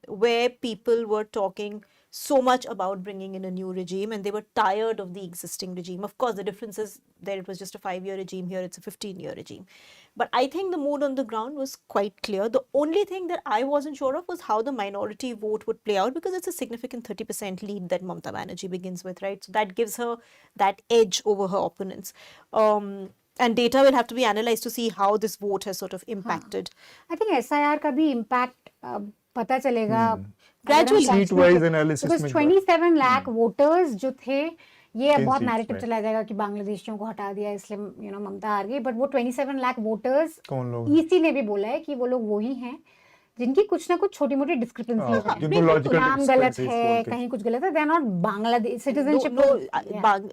where people were talking so much about bringing in a new regime, and they were tired of the existing regime. Of course, the difference is there it was just a 5-year regime, here it's a 15-year regime. But I think the mood on the ground was quite clear. The only thing that I wasn't sure of was how the minority vote would play out, because it's a significant 30% lead that Mamata Banerjee begins with, right? So that gives her that edge over her opponents. And data will have to be analyzed to see how this vote has sort of impacted. I think SIR का भी impact पता चलेगा gradually. Seat-wise analysis because 27 lakh voters जो थे, ये अब बहुत narrative चला जाएगा कि बांग्लादेशियों को हटा दिया इसलिए ममता हार गई. But वो 27 lakh voters EC ने भी बोला है कि वो लोग वही हैं जिनकी कुछ ना कुछ छोटी मोटी डिस्क्रिपेंसी है, नाम गलत है, कहीं कुछ गलत है. They are not Bangladesh citizenship.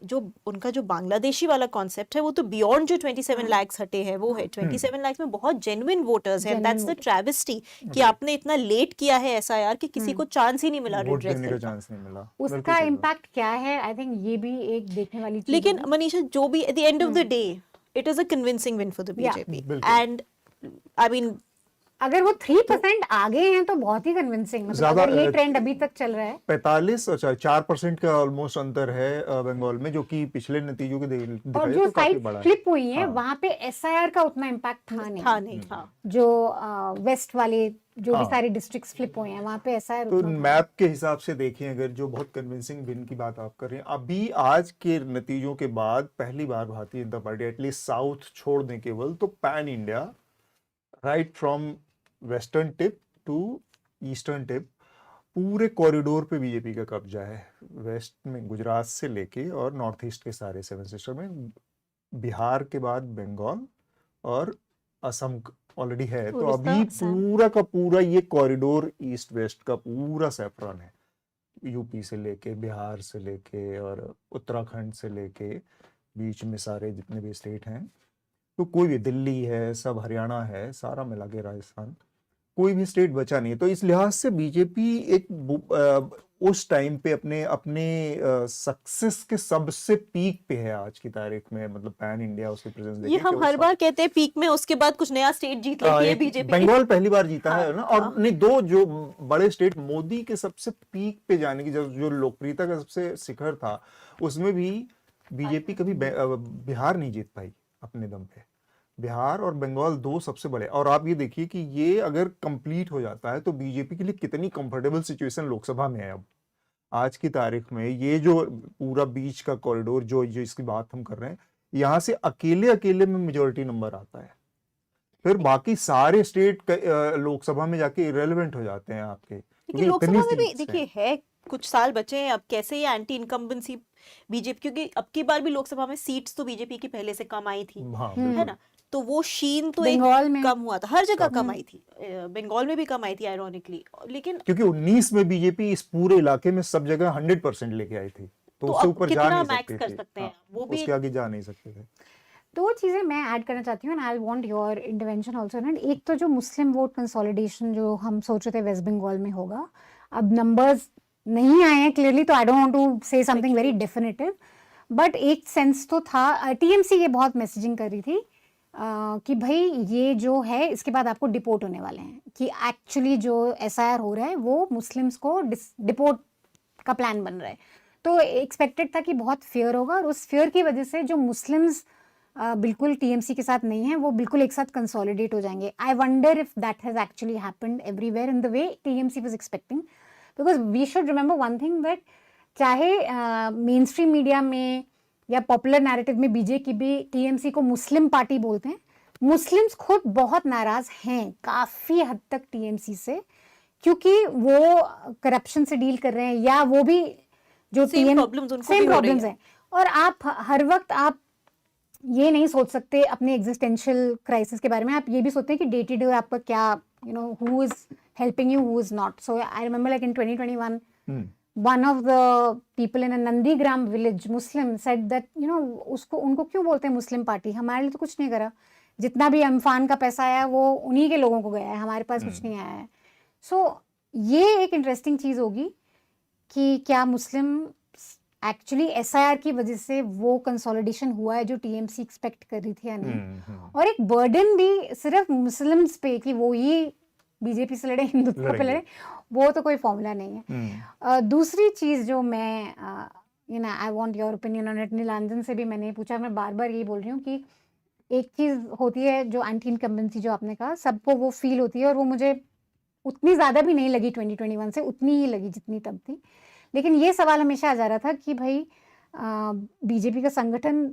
जो उनका जो बांग्लादेशी वाला कॉन्सेप्ट है वो तो बियॉन्ड जो 27 लाख हटे है वो है. 27 लाख में बहुत जेन्युइन वोटर्स हैं. दैट्स द ट्रेविस्टी कि आपने इतना लेट किया है एसआईआर कि किसी को चांस ही नहीं मिला रिड्रेस का. उसका इम्पैक्ट क्या है? आई थिंक ये भी एक देखने वाली चीज. लेकिन मनीषा जो भी at the end of the day it is a convincing win for the Yeah. BJP. बिल्कुल। And I mean, अगर वो 3% आगे हैं तो बहुत ही कन्विंसिंग, मतलब ज्यादा, अगर ये ट्रेंड अभी तक चल रहा है 45 अच्छा 4% का ऑलमोस्ट अंतर है बंगाल में, जो कि पिछले नतीजों के और दिखाए जो तो काफी साइड बड़ा है। फ्लिप हुई है हाँ। वहां पे एसआईआर का उतना इम्पैक्ट था नहीं, हाँ। जो वेस्ट वाले जो भी हाँ। सारे डिस्ट्रिक्ट्स फ्लिप हुए हैं वहां पे एसआईआर तो उतना था। मैप के हिसाब से देखें, अगर जो बहुत कन्विंसिंग विन की बात आप कर रहे हैं, अभी आज के नतीजों के बाद पहली बार Bharatiya Janata party at least south छोड़ दें केवल, तो pan India right from western tip to eastern tip पूरे कॉरिडोर पे बीजेपी का कब्जा है। वेस्ट में गुजरात से लेके और नॉर्थ ईस्ट के सारे 7 सिस्टर में, बिहार के बाद बंगाल और असम ऑलरेडी है। तो उड़ीसा, अभी असम। पूरा का पूरा ये कॉरिडोर ईस्ट वेस्ट का पूरा सैफरन है, यूपी से लेके बिहार से लेके और उत्तराखंड से लेके बीच में सारे जितने भी स्टेट हैं, तो कोई भी, दिल्ली है, सब हरियाणा है, सारा मिला के राजस्थान, कोई भी स्टेट बचा नहीं है। तो इस लिहाज से बीजेपी एक उस टाइम पे अपने सक्सेस के सबसे पीक पे है आज की तारीख में, मतलब पैन इंडिया उसकी प्रेजेंस ये हम हर बार कहते हैं पीक में, उसके बाद कुछ नया स्टेट जीत लेती है बीजेपी। बंगाल पहली बार जीता है ना, और हाँ। नहीं, दो जो बड़े स्टेट मोदी के सबसे पीक पे जाने की जो लोकप्रियता का सबसे शिखर था, उसमें भी बीजेपी कभी बिहार नहीं जीत पाई अपने दम पे। बिहार और बंगाल दो सबसे बड़े, और आप ये देखिए कि ये अगर कंप्लीट हो जाता है तो बीजेपी के लिए कितनी कंफर्टेबल सिचुएशन लोकसभा में है। अब आज की तारीख में ये जो पूरा बीच का कॉरिडोर जो इसकी बात हम कर रहे हैं, यहाँ से अकेले में मेजोरिटी नंबर आता है, फिर बाकी सारे स्टेट लोकसभा में जाके इरेलेवेंट हो जाते हैं आपके, क्योंकि लोकसभा में भी देखिए है कुछ साल बचे हैं, अब कैसे ये एंटी इनकम्बेंसी बीजेपी, क्योंकि अब की बार भी लोकसभा में सीट्स तो बीजेपी की पहले से कम आई थी, है ना, तो वो शीन तो बंगाल में कम हुआ था, हर जगह कम आई थी, बंगाल में भी कम आई थी आयरॉनिकली, लेकिन क्योंकि 19 में बीजेपी इस पूरे इलाके में सब जगह 100% लेके आई थी, तो उससे ऊपर जा नहीं सकते कर सकते हैं, वो भी उसके आगे जा नहीं सकते थे। दो चीजें मैं ऐड करना चाहती हूँ, आई वांट योर इंटरवेंशन आल्सो ना। एक तो जो मुस्लिम वोट कंसोलिडेशन जो हम सोच रहे थे वेस्ट बंगाल में होगा, अब नंबर्स नहीं आए हैं क्लियरली, तो I don't want to say something very definitive, but एक सेंस तो था। टीएमसी ये बहुत मैसेजिंग कर रही थी कि भाई ये जो है इसके बाद आपको डिपोर्ट होने वाले हैं, कि एक्चुअली जो एसआईआर हो रहा है वो मुस्लिम्स को डिपोर्ट का प्लान बन रहा है। तो एक्सपेक्टेड था कि बहुत फेयर होगा, और उस फेयर की वजह से जो मुस्लिम्स बिल्कुल टीएमसी के साथ नहीं है वो बिल्कुल एक साथ कंसोलिडेट हो जाएंगे। I wonder if that has actually happened everywhere in the way TMC was expecting, because we should remember one thing, that चाहे मेन स्ट्रीम मीडिया में या पॉपुलर नैरेटिव में बीजेपी भी टीएमसी को मुस्लिम पार्टी बोलते हैं, मुस्लिम्स खुद बहुत नाराज हैं काफ़ी हद तक टीएमसी से, क्योंकि वो करप्शन से डील कर रहे हैं, या वो भी जो सेम प्रॉब्लम्स हैं, और आप हर वक्त आप ये नहीं सोच सकते अपने एग्जिस्टेंशियल क्राइसिस के बारे में, आप ये भी सोचते हैं कि डे टू डे आपका क्या, you know, who is helping you, who is not. So I remember like in 2021 one of the people in a Nandigram village, Muslim, said that, you know, उसको उनको क्यों बोलते हैं मुस्लिम पार्टी, हमारे लिए तो कुछ नहीं करा, जितना भी अम्फान का पैसा आया वो उन्हीं के लोगों को गया है, हमारे पास कुछ नहीं आया है। सो ये एक इंटरेस्टिंग चीज़ होगी कि क्या मुस्लिम एक्चुअली एसआईआर की वजह से वो कंसोलिडेशन हुआ है जो टीएमसी एक्सपेक्ट कर रही थी या नहीं, और एक बर्डन भी सिर्फ मुस्लिम्स पे कि वो ही बीजेपी से लड़े, हिंदुत्व पे लड़े, वो तो कोई फॉर्मूला नहीं है। दूसरी चीज़ जो मैं you know I want your opinion on it, Nilanjan से भी मैंने पूछा, मैं बार बार यही बोल रही हूँ कि एक चीज़ होती है जो एंटी इनकम्बेंसी जो आपने कहा, सबको वो फील होती है, और वो मुझे उतनी ज़्यादा भी नहीं लगी 2021 से, उतनी ही लगी जितनी तब थी। लेकिन ये सवाल हमेशा आ जा रहा था कि भाई बीजेपी का संगठन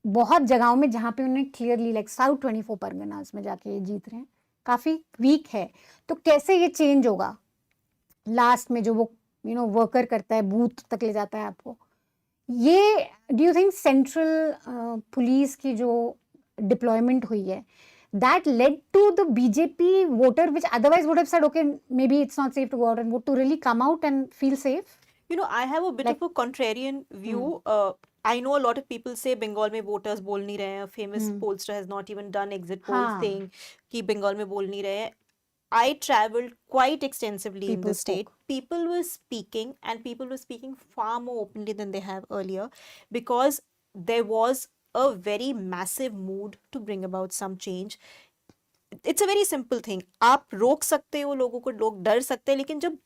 बहुत जगहों में जहाँ पे उन्हें क्लियरली लाइक साउथ 24 परगनास में जाके जीत रहे हैं, काफ़ी वीक है, तो कैसे ये चेंज होगा लास्ट में, जो वो यू नो वर्कर करता है, बूथ तक ले जाता है आपको। ये do you think central police की जो डिप्लॉयमेंट हुई है, that led to the BJP voter which otherwise would have said, okay, maybe it's not safe to go out and vote, to really come out and feel safe? You know, I have a bit of a contrarian view. I know a lot of people say Bengal में voters बोल नहीं रहे हैं. A famous pollster has not even done exit polls saying कि Bengal में बोल नहीं रहे हैं. I traveled quite extensively in the state. People were speaking, and people were speaking far more openly than they have earlier, because there was a very massive mood to bring about some change. It's a very simple thing. आप रोक सकते हो लोगों को, लोग डर सकते हैं, लेकिन जब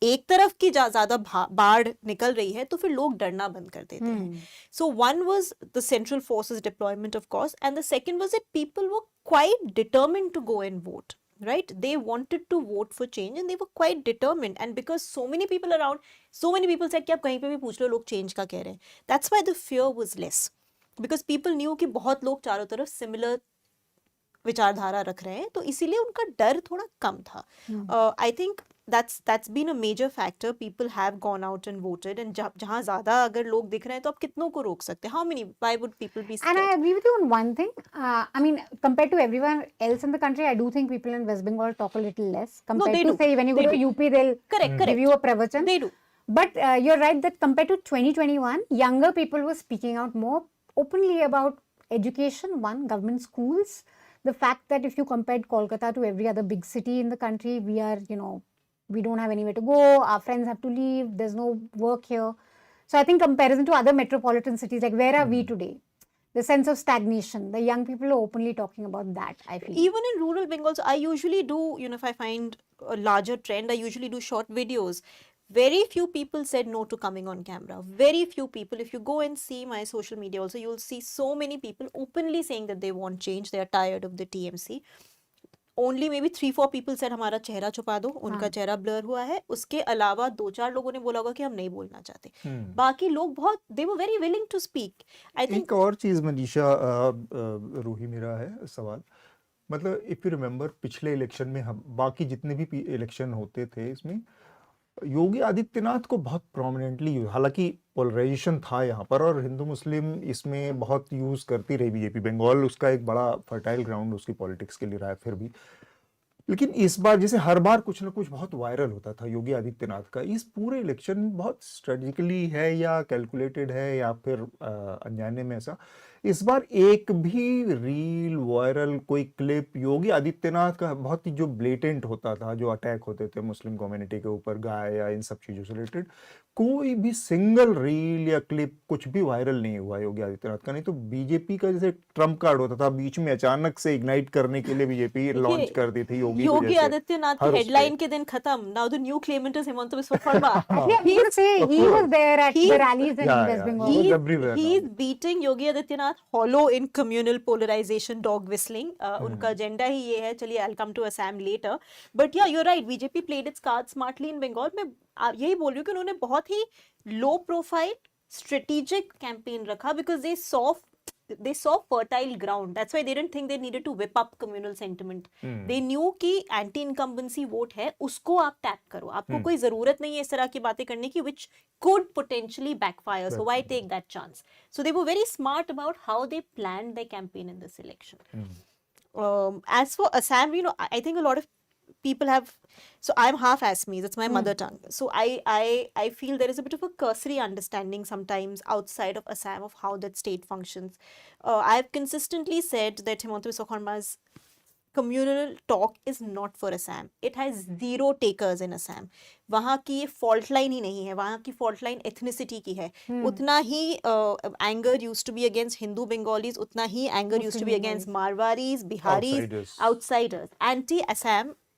एक तरफ की ज्यादा बाढ़ निकल रही है तो फिर लोग डरना बंद कर देते हैं. So one was the central forces deployment, of course, and the second was that people were quite determined to go and vote. Right? They wanted to vote for change and they were quite determined. And because so mmany people around, so many people said कि आप कहीं पे भी पूछ लो लोग change का कह रहे हैं. That's why the fear was less. Because people knew कि बहुत लोग चारों तरफ similar विचारधारा रख रहे हैं, तो इसीलिए उनका डर थोड़ा कम था. I think that's been a major factor. People have gone out and voted, and जहाँ ज़्यादा अगर लोग दिख रहे हैं तो आप कितनों को रोक सकते हैं? How many? Why would people be scared? And I agree with you on one thing. I mean, compared to everyone else in the country, I do think people in West Bengal talk a little less. Compared to say when you go to UP, they'll give you a pravachan. They do. But you're right that compared to 2021, younger people were speaking out more openly about education, one, government schools. The fact that if you compared Kolkata to every other big city in the country, we are, we don't have anywhere to go, our friends have to leave, there's no work here. So I think comparison to other metropolitan cities, like where are we today? The sense of stagnation, the young people are openly talking about that, I feel. Even in rural Bengal, so I usually do, if I find a larger trend, I usually do short videos. Very few people said no to coming on camera. Very few people. If you go and see my social media also, you'll see so many people openly saying that they want change. They are tired of the TMC. Only maybe 3-4 people said हमारा चेहरा छुपा दो, उनका चेहरा blur हुआ है. उसके अलावा 2-4 लोगों ने बोला होगा कि हम नहीं बोलना चाहते. बाकी लोग बहुत, they were very willing to speak. I think एक और चीज़ मनीषा, रूही मेरा है सवाल, मतलब if you remember पिछले इलेक्शन में हम बाकी जितने भी इलेक्शन होते थे इसमें योगी आदित्यनाथ को बहुत प्रोमिनेंटली यूज, हालांकि पोलराइजेशन था यहाँ पर और हिंदू मुस्लिम इसमें बहुत यूज करती रही बीजेपी. बंगाल उसका एक बड़ा फर्टाइल ग्राउंड उसकी पॉलिटिक्स के लिए रहा है फिर भी. लेकिन इस बार जैसे हर बार कुछ ना कुछ बहुत वायरल होता था योगी आदित्यनाथ का, इस पूरे इलेक्शन में बहुत स्ट्रेटेजिकली है या कैलकुलेटेड है या फिर अनजाने में ऐसा, इस बार एक भी रील वायरल कोई क्लिप योगी आदित्यनाथ का बहुत ही जो ब्लेटेंट होता था, जो अटैक होते थे मुस्लिम कम्युनिटी के ऊपर, गाय या इन सब चीजों से रिलेटेड, कोई भी सिंगल रील या क्लिप कुछ भी वायरल नहीं हुआ योगी आदित्यनाथ का. नहीं तो बीजेपी का जैसे ट्रम्प कार्ड होता था, बीच में अचानक से इग्नाइट करने के लिए बीजेपी लॉन्च कर दी थी योगी आदित्यनाथ की हेडलाइन के दिन खत्म. Now the new claimant is Hemant Biswa Sharma. He was there at the rallies in West Bengal. He's beating Yogi Adityanath hollow in communal polarization, dog whistling. उनका agenda ही ये है. चलिए, I'll come to Assam later. But yeah, you're right. BJP played its cards smartly in Bengal. मैं यही बोल रही हूँ कि उन्होंने बहुत ही low profile strategic campaign रखा because they saw fertile ground. That's why they didn't think they needed to whip up communal sentiment. They knew कि anti-incumbency vote है, उसको आप tap करो. आपको कोई जरूरत नहीं है इस तरह की बातें करने की, which could potentially backfire. So why take that chance? So they were very smart about how they planned their campaign in this election. As for Assam, I think a lot of people have, so I'm half Assamese, it's my mother tongue. So I feel there is a bit of a cursory understanding sometimes outside of Assam of how that state functions. I've consistently said that Hemant Biswa Sharma's communal talk is not for Assam. It has zero takers in Assam. वहाँ की fault line ही नहीं है, वहाँ की fault line ethnicity की है. उतना ही anger used to be against Hindu Bengalis, उतना ही anger used to be against Marwaris, Biharis, outsiders.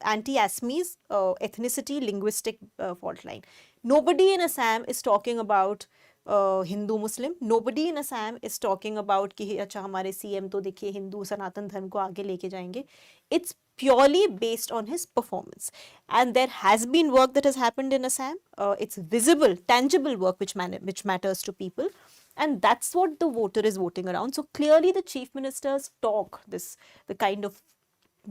Anti-Assamese ethnicity, linguistic fault line. Nobody in Assam is talking about Hindu Muslim. Nobody in Assam is talking about कि अच्छा हमारे CM तो देखिए हिंदू सनातन धर्म को आगे लेके जाएंगे. It's purely based on his performance. And there has been work that has happened in Assam. It's visible, tangible work which matters to people. And that's what the voter is voting around. So clearly the chief minister's talk, the kind of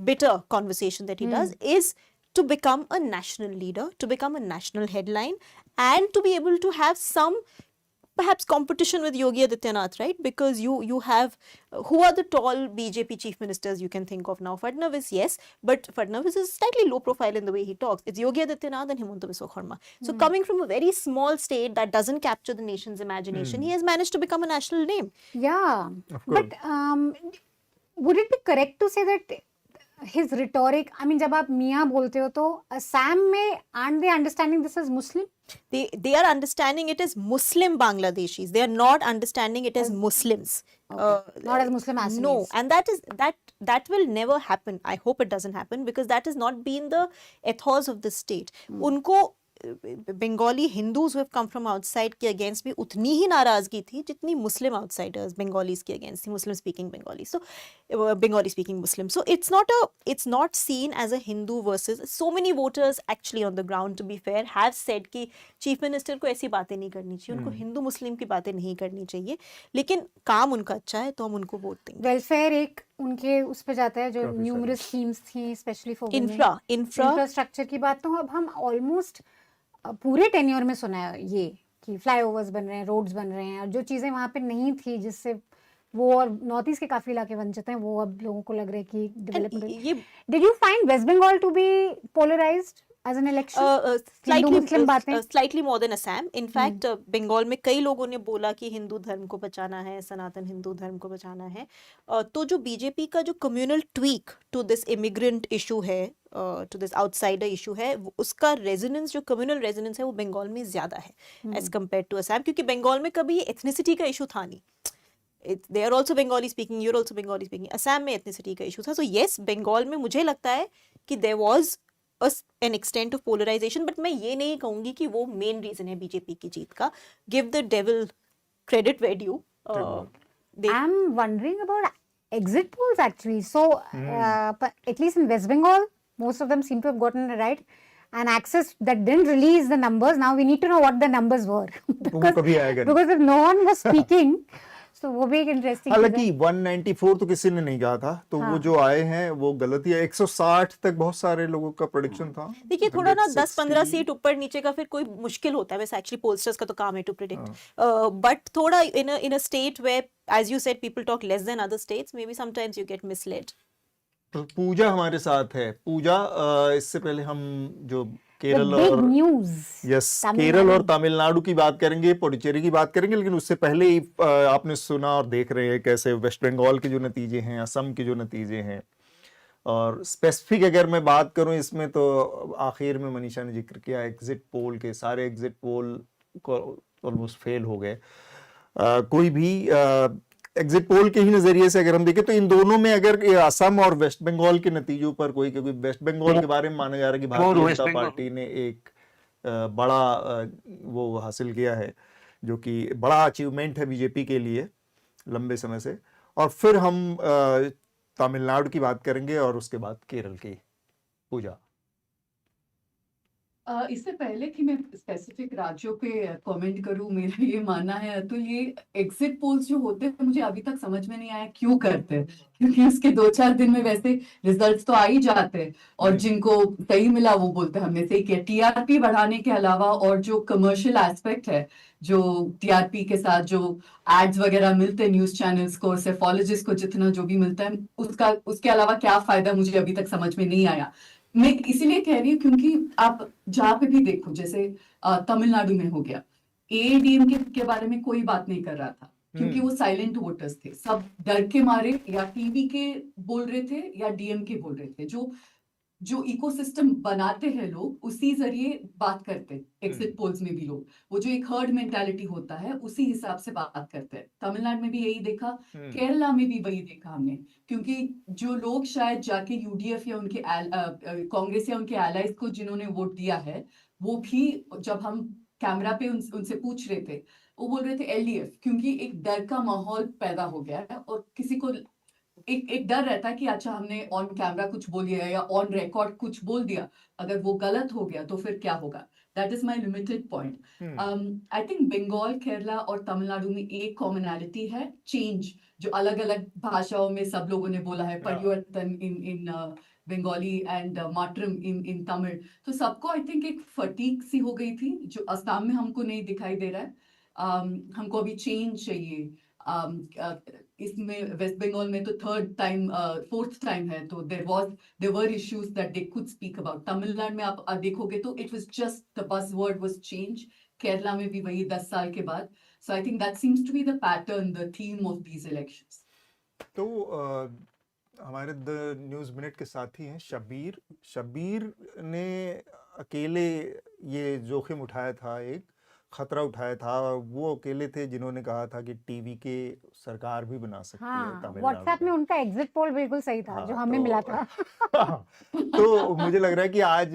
bitter conversation that he does, is to become a national leader, to become a national headline, and to be able to have some perhaps competition with Yogi Adityanath, right? Because you have, who are the tall BJP chief ministers you can think of now? Fadnavis, yes, but Fadnavis is slightly low profile in the way he talks. It's Yogi Adityanath and Hemant Biswa Sharma. So coming from a very small state that doesn't capture the nation's imagination, he has managed to become a national name. Yeah, but would it be correct to say that his rhetoric, I mean जब आप मियाँ बोलते हो तो Assam में aren't they understanding this as Muslim? They are understanding it as Muslim Bangladeshis. They are not understanding it as Muslims. Not as Muslim Assamese. No, and that will never happen. I hope it doesn't happen because that has not been the ethos of the state. उनको Bengali Hindus who have come from outside के against भी उतनी ही नाराजगी थी जितनी Muslim outsiders Bengalis के against थी, Muslim speaking Bengalis. So Bengali speaking Muslims. So it's not seen as a Hindu versus. So many voters actually on the ground, to be fair, have said कि Chief Minister को ऐसी बातें नहीं करनी चाहिए, उनको हिंदू मुस्लिम की बातें नहीं करनी चाहिए, लेकिन काम उनका अच्छा है तो हम उनको वोट देंगे. वेलफेयर एक उनके उस पे जाता है जो न्यूमरस स्कीम्स थी स्पेशली फॉर इंफ्रास्ट्रक्चर की बात. तो अब हम ऑलमोस्ट पूरे टेन्योर में सुना है ये कि फ्लाईओवर्स बन रहे हैं, रोड्स बन रहे हैं, और जो चीज़ें वहाँ पे नहीं थी जिससे वो, और नॉर्थ ईस्ट के काफ़ी इलाके वंचित हैं, वो अब लोगों को लग रहा है कि development. Did you find West Bengal to be polarised as an election? Slightly more than Assam. In fact, Bengal में कई लोगों ने बोला कि हिंदू धर्म को बचाना है, सनातन हिंदू धर्म को बचाना है. तो जो बीजेपी का जो communal tweak to this immigrant issue है, टू दिस आउटसाइडर इशू है, उसका रेजोनेंस, जो कम्युनल रेजोनेंस है, वो बंगाल में ज्यादा है एज कम्पेयर टू असम, क्योंकि बंगाल में कभी एथनिसिटी का इशू था नहीं. They are also Bengali speaking, you're also Bengali speaking. Assam में एथनिसिटी का इशू था. So yes, बंगाल में मुझे लगता है कि there was an extent of polarization, but मैं ये नहीं कहूंगी कि वो मेन रीजन है बीजेपी की जीत का. Give the devil credit where due. I'm wondering about exit polls actually. So at least in West Bengal, most of them seem to have gotten it right. And Access that didn't release the numbers. Now we need to know what the numbers were. because if no one was speaking, तो वो भी एक interesting. हालांकि 194 तो किसी ने नहीं कहा था, तो वो जो आए हैं वो गलत ही है. 160 तक बहुत सारे लोगों का प्रेडिक्शन था. देखिए थोड़ा ना 10-15 सीट ऊपर नीचे का फिर कोई मुश्किल होता है, वैसे एक्चुअली पोलस्टर्स का तो काम है टू प्रेडिक्ट, बट थोड़ा in a state where as you said people talk less than other states, maybe sometimes you get misled. Pooja हमारे साथ है. पूजा, इससे पहले हम जो केरल और तमिलनाडु की बात करेंगे, पुडुचेरी की बात करेंगे, लेकिन उससे पहले ही आपने सुना और देख रहे हैं कैसे वेस्ट बंगाल के जो नतीजे हैं, असम के जो नतीजे हैं. और स्पेसिफिक अगर मैं बात करूं इसमें, तो आखिर में मनीषा ने जिक्र किया एग्जिट पोल के, सारे एग्जिट पोल ऑलमोस्ट फेल हो गए. कोई भी एग्जिट पोल के ही नजरिए से अगर हम देखें तो इन दोनों में अगर असम और वेस्ट बंगाल के नतीजों पर कोई, क्योंकि वेस्ट बंगाल के बारे में माना जा रहा है कि भारतीय जनता पार्टी ने एक बड़ा वो हासिल किया है, जो कि बड़ा अचीवमेंट है बीजेपी के लिए लंबे समय से. और फिर हम तमिलनाडु की बात करेंगे और उसके बाद केरल की. पूजा, इससे पहले कि मैं स्पेसिफिक राज्यों पे कमेंट करूं, मेरा ये मानना है, तो ये एग्जिट पोल्स जो होते हैं मुझे अभी तक समझ में नहीं आया क्यों करते हैं, क्योंकि उसके 2-4 दिन में वैसे रिजल्ट्स तो आ ही जाते हैं, और जिनको सही मिला वो बोलते हैं हमने सही किया. टीआरपी बढ़ाने के अलावा और जो कमर्शियल एस्पेक्ट है, जो टीआरपी के साथ जो एड्स वगैरह मिलते हैं न्यूज चैनल्स को, सेफोलॉजिस्ट को जितना जो भी मिलता है, उसके अलावा क्या फायदा मुझे अभी तक समझ में नहीं आया. मैं इसीलिए कह रही हूँ क्योंकि आप जहां पे भी देखो, जैसे तमिलनाडु में हो गया, एआईएडीएमके के बारे में कोई बात नहीं कर रहा था क्योंकि वो साइलेंट वोटर्स थे, सब डर के मारे या टीवी के बोल रहे थे या डीएमके बोल रहे थे. जो इकोसिस्टम बनाते हैं लोग, उसी जरिए बात करते हैं. एग्जिट पोल्स में भी लोग, वो जो एक हर्ड मेंटालिटी होता है, उसी हिसाब से बात करते हैं. तमिलनाडु में भी यही देखा, केरला में भी वही देखा हमने, क्योंकि जो लोग शायद जाके यूडीएफ या उनके कांग्रेस या उनके एलाइज को जिन्होंने वोट दिया है, वो भी जब हम कैमरा पे उनसे पूछ रहे थे, वो बोल रहे थे एलडीएफ, क्योंकि एक डर का माहौल पैदा हो गया है और किसी को एक डर रहता है कि अच्छा हमने ऑन कैमरा कुछ बोल दिया या ऑन रिकॉर्ड कुछ बोल दिया, अगर वो गलत हो गया तो फिर क्या होगा. That is my limited point. I think Bengal, Kerala और तमिलनाडु में एक कॉमनैलिटी है, चेंज, जो अलग अलग भाषाओं में सब लोगों ने बोला है, परिवर्तन इन बंगाली एंड मातरम इन तमिल. तो सबको आई थिंक एक फटीक सी हो गई थी, जो असम में हमको नहीं दिखाई दे रहा है. हमको अभी चेंज चाहिए. इसमें वेस्ट बंगाल में तो फोर्थ टाइम है, तो there were issues that they could speak about. Tamil Nadu में आप देखोगे तो it was just the buzzword was change. Kerala में भी वही 10 साल के बाद. So I think that seems to be the pattern, the theme of these elections. तो हमारे द न्यूज़ मिनट के साथी हैं शबीर। शबीर ने अकेले ये जोखिम उठाया था, एक खतरा उठाया था, और वो अकेले थे जिन्होंने कहा था कि टीवी के सरकार भी बना सकती है हाँ, तमिलनाडु व्हाट्सएप में उनका एग्जिट पोल बिल्कुल सही था हाँ, जो हमें मिला था। तो मुझे लग रहा है कि आज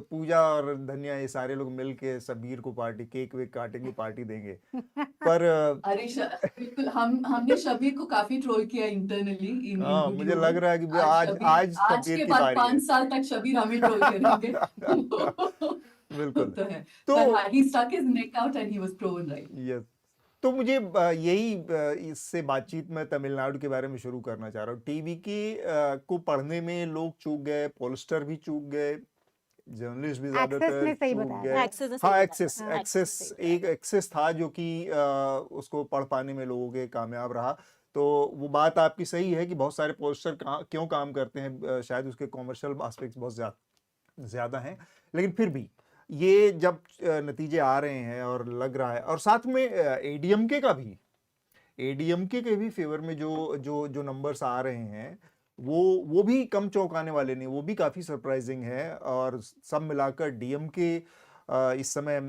पूजा और धन्या ये सारे लोग मिलके शबीर को पार्टी केक वेक काटेंगे, पार्टी देंगे। पर अरे बिल्कुल हमने शबीर को काफी ट्रोल किया इंटरनली इन हाँ, वीडियो मुझे लग में। रहा है कि आज आज शबीर के की बाद बारी है। 5 साल तक शबीर हमें ट्रोल करेंगे। बिल्कुल। तो है तो but he stuck his neck out and he was proven right. Yes, तो मुझे यही इससे बातचीत में तमिलनाडु के बारे में शुरू करना चाह रहा हूँ। टीवी की को पढ़ने में लोग चूक गए, पोलस्टर भी चूक गए, जर्नलिस्ट भी ज्यादातर चूक गए। हाँ, एक्सेस एक एक्सेस था जो कि उसको पढ़ पाने में लोगों के कामयाब रहा। तो वो बात आपकी सही है कि बहुत सारे पोस्टर क्यों काम करते हैं, शायद उसके कॉमर्शियल एस्पेक्ट्स बहुत ज्यादा हैं, लेकिन फिर भी ये जब नतीजे आ रहे हैं और लग रहा है, और साथ में एडीएमके के भी फेवर में जो नंबर्स आ रहे हैं वो भी कम चौंकाने वाले नहीं, वो भी काफी सरप्राइजिंग है। और सब मिलाकर डीएमके इस समय,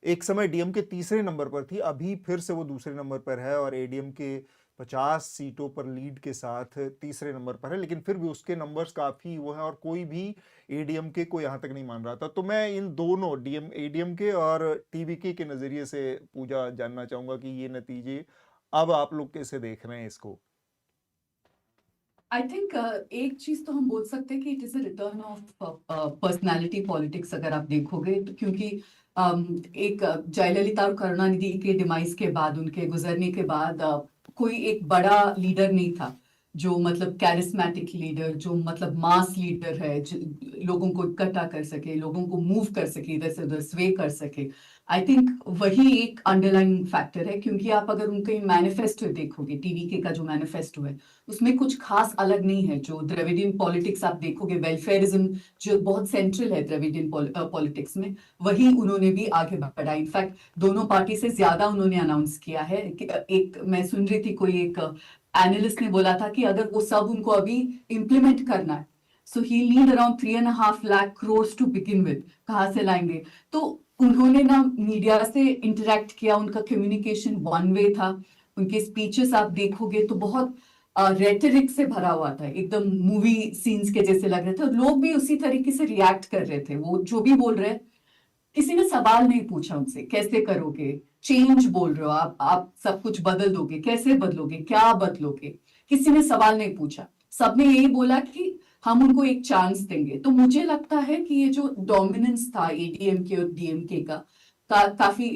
एक समय डीएमके तीसरे नंबर पर थी, अभी फिर से वो दूसरे नंबर पर है, और एडीएमके 50 सीटों पर लीड के साथ तीसरे नंबर पर है, लेकिन फिर भी उसके नंबर्स काफी वो हैं, और कोई भी एडीएमके को यहाँ तक नहीं मान रहा था। तो मैं इन दोनों एडीएमके और टीवीके के नजरिए से पूजा जानना चाहूंगा कि ये नतीजे अब आप लोग कैसे देख रहे हैं इसको। आई थिंक एक चीज तो हम बोल सकते हैं कि it is a return of personality politics अगर आप देखोगे तो, क्योंकि एक जयललिता और करुणानिधि के डिमाइस के बाद, उनके गुजरने के बाद कोई एक बड़ा लीडर नहीं था जो मतलब कैरिस्मेटिक लीडर, जो मतलब मास लीडर है, जो लोगों को इकट्ठा कर सके, लोगों को मूव कर सके, इधर से उधर स्वे कर सके। आई थिंक वही एक अंडरलाइंग फैक्टर है, क्योंकि आप अगर उनके मैनिफेस्टो देखोगे, टीवीके का जो मैनिफेस्टो है उसमें कुछ खास अलग नहीं है। जो द्रविडियन पॉलिटिक्स आप देखोगे, वेलफेयरिज्म जो बहुत सेंट्रल है द्रविडियन पॉलिटिक्स में, वही उन्होंने भी आगे बढ़ा। इनफैक्ट दोनों पार्टी से ज्यादा उन्होंने अनाउंस किया है। एक मैं सुन रही थी, कोई एक एनालिस्ट ने बोला था कि अगर वो सब उनको अभी इम्प्लीमेंट करना है, so he need around 3.5 lakh crore to begin with. कहाँ से लाएंगे? तो उन्होंने ना मीडिया से इंटरेक्ट किया, उनका कम्युनिकेशन वन वे था। उनके स्पीचेस आप देखोगे तो बहुत रेटरिक से भरा हुआ था, एकदम मूवी सीन्स के जैसे लग रहे थे, और लोग भी उसी तरीके से रिएक्ट कर रहे थे। वो जो भी बोल रहे, किसी ने सवाल नहीं पूछा उनसे, कैसे करोगे, चेंज बोल रहे हो आप सब कुछ बदल दोगे, कैसे बदलोगे, क्या बदलोगे, किसी ने सवाल नहीं पूछा। सबने यही बोला कि हम उनको एक चांस देंगे। तो मुझे लगता है कि ये जो डोमिनेंस था एडीएमके और डीएमके का काफी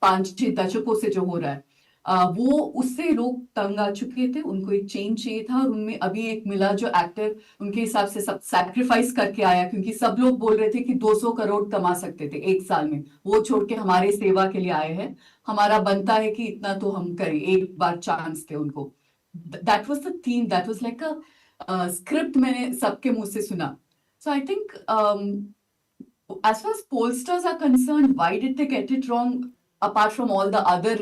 5-6 दशकों से जो हो रहा है, वो उससे लोग तंग आ चुके थे, उनको एक चेंज चाहिए था। और उनमें अभी एक मिला जो एक्टर उनके हिसाब से सब सैक्रिफाइस करके आया, क्योंकि सब लोग बोल रहे थे कि 200 करोड़ कमा सकते थे एक साल में, वो छोड़ के हमारे सेवा के लिए आए हैं, हमारा बनता है कि इतना तो हम करें, एक बार चांस थे उनको। That was the theme, that was like a script मैंने सबके मुंह से सुना। So I think as far as pollsters are concerned, why did they get it wrong apart from all the other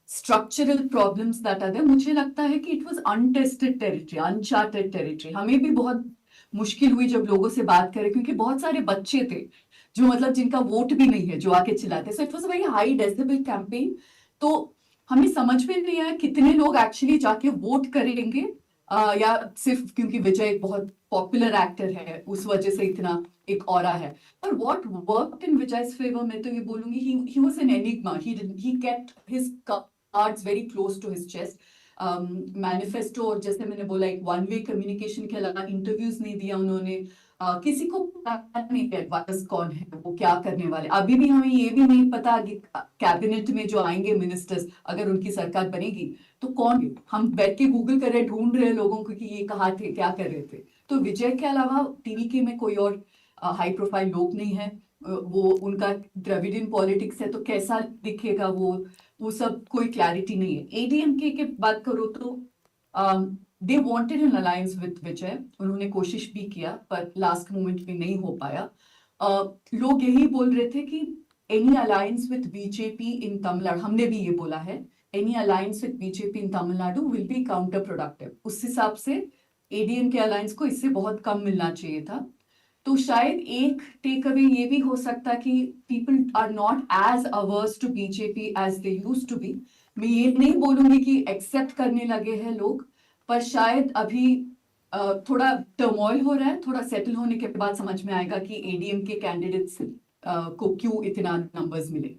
structural problems that are there? मुझे लगता है कि it was untested territory, uncharted territory. हमें भी बहुत मुश्किल हुई जब लोगों से बात करें, क्योंकि बहुत सारे बच्चे थे जो मतलब जिनका वोट भी नहीं है, जो आके चिल्लाते। So it was a very high decibel campaign. तो हमें समझ में नहीं आया कितने लोग एक्चुअली जाके वोट करेंगे, या सिर्फ क्योंकि विजय एक बहुत पॉपुलर एक्टर है उस वजह से इतना एक ऑरा है। पर what worked in Vijay's favour, मैं तो ये बोलूंगी, he was an enigma. He kept his cards very close to his chest. Manifesto और जैसे मैंने बोला एक वन वे कम्युनिकेशन के अलावा इंटरव्यूज नहीं दिया उन्होंने। किसी को पता नहीं एडवाइस कौन है, वो क्या करने वाले। अभी भी हमें ये भी नहीं पता कि कैबिनेट में जो आएंगे मिनिस्टर्स, अगर उनकी सरकार बनेगी तो कौन। हम बैठ के गूगल कर रहे, ढूंढ रहे लोगों को कि ये कहाँ थे, क्या कर रहे थे। तो विजय के अलावा टीवीके में कोई और हाई प्रोफाइल लोग नहीं है। वो उनका द्रविडियन पॉलिटिक्स है तो कैसा दिखेगा वो सब कोई क्लैरिटी नहीं है। एडीएमके की बात करो तो they wanted an alliance with Vijay, उन्होंने कोशिश भी किया पर लास्ट मोमेंट में नहीं हो पाया। लोग यही बोल रहे थे कि any alliance with BJP in Tamil Nadu, हमने भी ये बोला है, any alliance with BJP in Tamil Nadu will be counter productive. उस हिसाब से एडीएम के अलायंस को इससे बहुत कम मिलना चाहिए था। तो शायद एक टेक अवे ये भी हो सकता कि people are not as averse to BJP as they used to be. मैं ये नहीं बोलूंगी कि एक्सेप्ट करने लगे हैं लोग, पर शायद अभी थोड़ा टर्मोइल हो रहा है, थोड़ा सेटल होने के बाद समझ में आएगा कि एडीएम के कैंडिडेट्स को क्यों इतना नंबर्स मिले।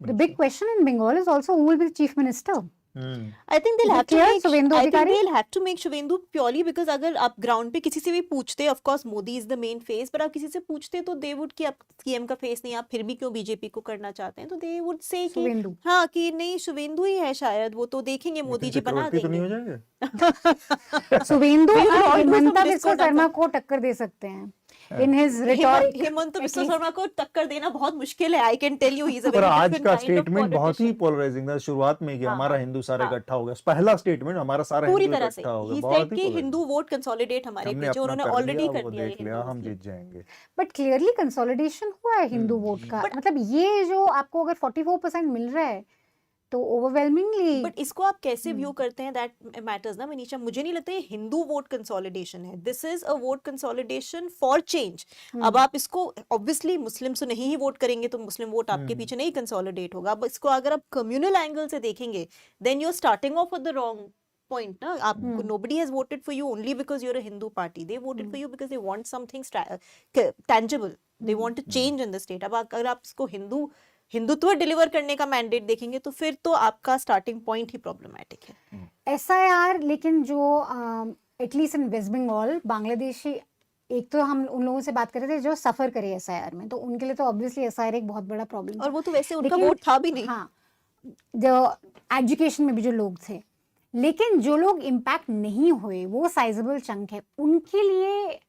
The big question in Bengal is also who will be the chief minister. I think they'll have to Clear, make Shubhendu I think Adhikari? they'll have to make Shubhendu purely because अगर आप ground पे किसी से भी पूछते, of course Modi is the main face, पर आप किसी से पूछते तो they would कि आप सीएम का फेस नहीं, आप फिर भी क्यों बीजेपी को करना चाहते हैं, तो they would say कि शुभेंदु। हाँ कि नहीं शुभेंदु ही है शायद, वो तो देखेंगे मोदी जी बना चक्रवर्ती तो नहीं देंगे। हो जाएंगे? शुभेंदु We will और all do Hemant some Biswa disconnect. Sharma को टक्कर दे सकते हैं in his rhetoric. Hemant at Biswa least. Sharma को टक्कर देना बहुत मुश्किल है, I can tell you, he is a पर वेरी आज डिफरेंट का काइंड ऑफ स्टेटमेंट बहुत ही पॉलिटिशियन। पोलराइजिंग था शुरुआत में कि हाँ, हमारा हाँ, हिंदू सारा हाँ। इकट्ठा हो गया। पहला स्टेटमेंट हमारा सारा पूरी हिंदू तरह से इकट्ठा हो ही गया, सेड बहुत ही कि पोलराइजिंग। हिंदू वोट कंसोलिडेट हमारे हमने पीछे, अपना उन्होंने कर ऑलरेडी लिया, कर वो दिया ये देख लिया, हिंदू हम मुस्लिम। जीत जाएंगे। बट क्लियरली कंसोलिडेशन हुआ है हिंदू वोट का, मतलब ये जो आपको अगर 44% मिल रहा है तो ओवरवेलमिंगली। बट इसको आप कैसे व्यू करते हैं, दैट मैटर्स ना मनीषा। मुझे नहीं लगता ये हिंदू वोट कंसोलिडेशन है, this is a vote consolidation for change. अब आप इसको ऑब्वियसली मुस्लिम से नहीं ही वोट करेंगे तो मुस्लिम वोट आपके पीछे नहीं कंसोलिडेट होगा। अब इसको अगर आप कम्युनल एंगल से देखेंगे then you are starting off at the wrong point ना। आपको nobody has voted for you only because you're a Hindu party, they voted for you because they want something tangible, they want to change in the state। अब अगर आप इसको Hindutva deliver करने का mandate देखेंगे तो फिर तो आपका स्टार्टिंग पॉइंट ही प्रॉब्लमैटिक है। SIR लेकिन जो at least in West Bengal Bangladeshi, एक तो हम उन लोगों से बात कर रहे थे जो सफर करे SIR में, तो उनके लिए तो ऑब्वियसली SIR एक बहुत बड़ा प्रॉब्लम, और वो तो वैसे उनका वोट था भी नहीं। हाँ, जो एजुकेशन में भी जो लोग थे, लेकिन जो लोग इम्पैक्ट नहीं हुए वो साइजेबल चंक है। उनके लिए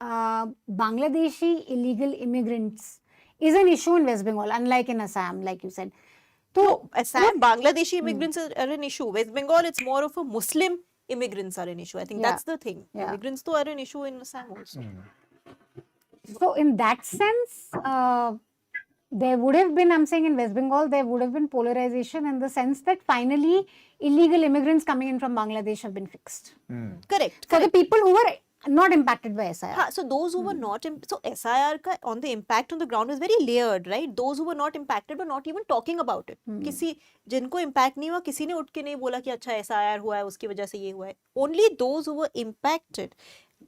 Bangladeshi illegal immigrants is an issue in West Bengal, unlike in Assam, like you said. So Assam, Bangladeshi immigrants are an issue. West Bengal, it's more of a Muslim immigrants are an issue. I think that's the thing. Immigrants too are an issue in Assam also. So in that sense, there would have been, I'm saying in West Bengal, there would have been polarization in the sense that finally illegal immigrants coming in from Bangladesh have been fixed. Correct. For the people who were not impacted by SIR. हाँ, so those who were not, so SIR का on the impact on the ground was very layered, right? Those who were not impacted were not even talking about it. किसी जिनको impact नहीं हुआ, किसी ने उठ के नहीं बोला कि अच्छा SIR हुआ है, उसकी वजह से ये हुआ है. Only those who were impacted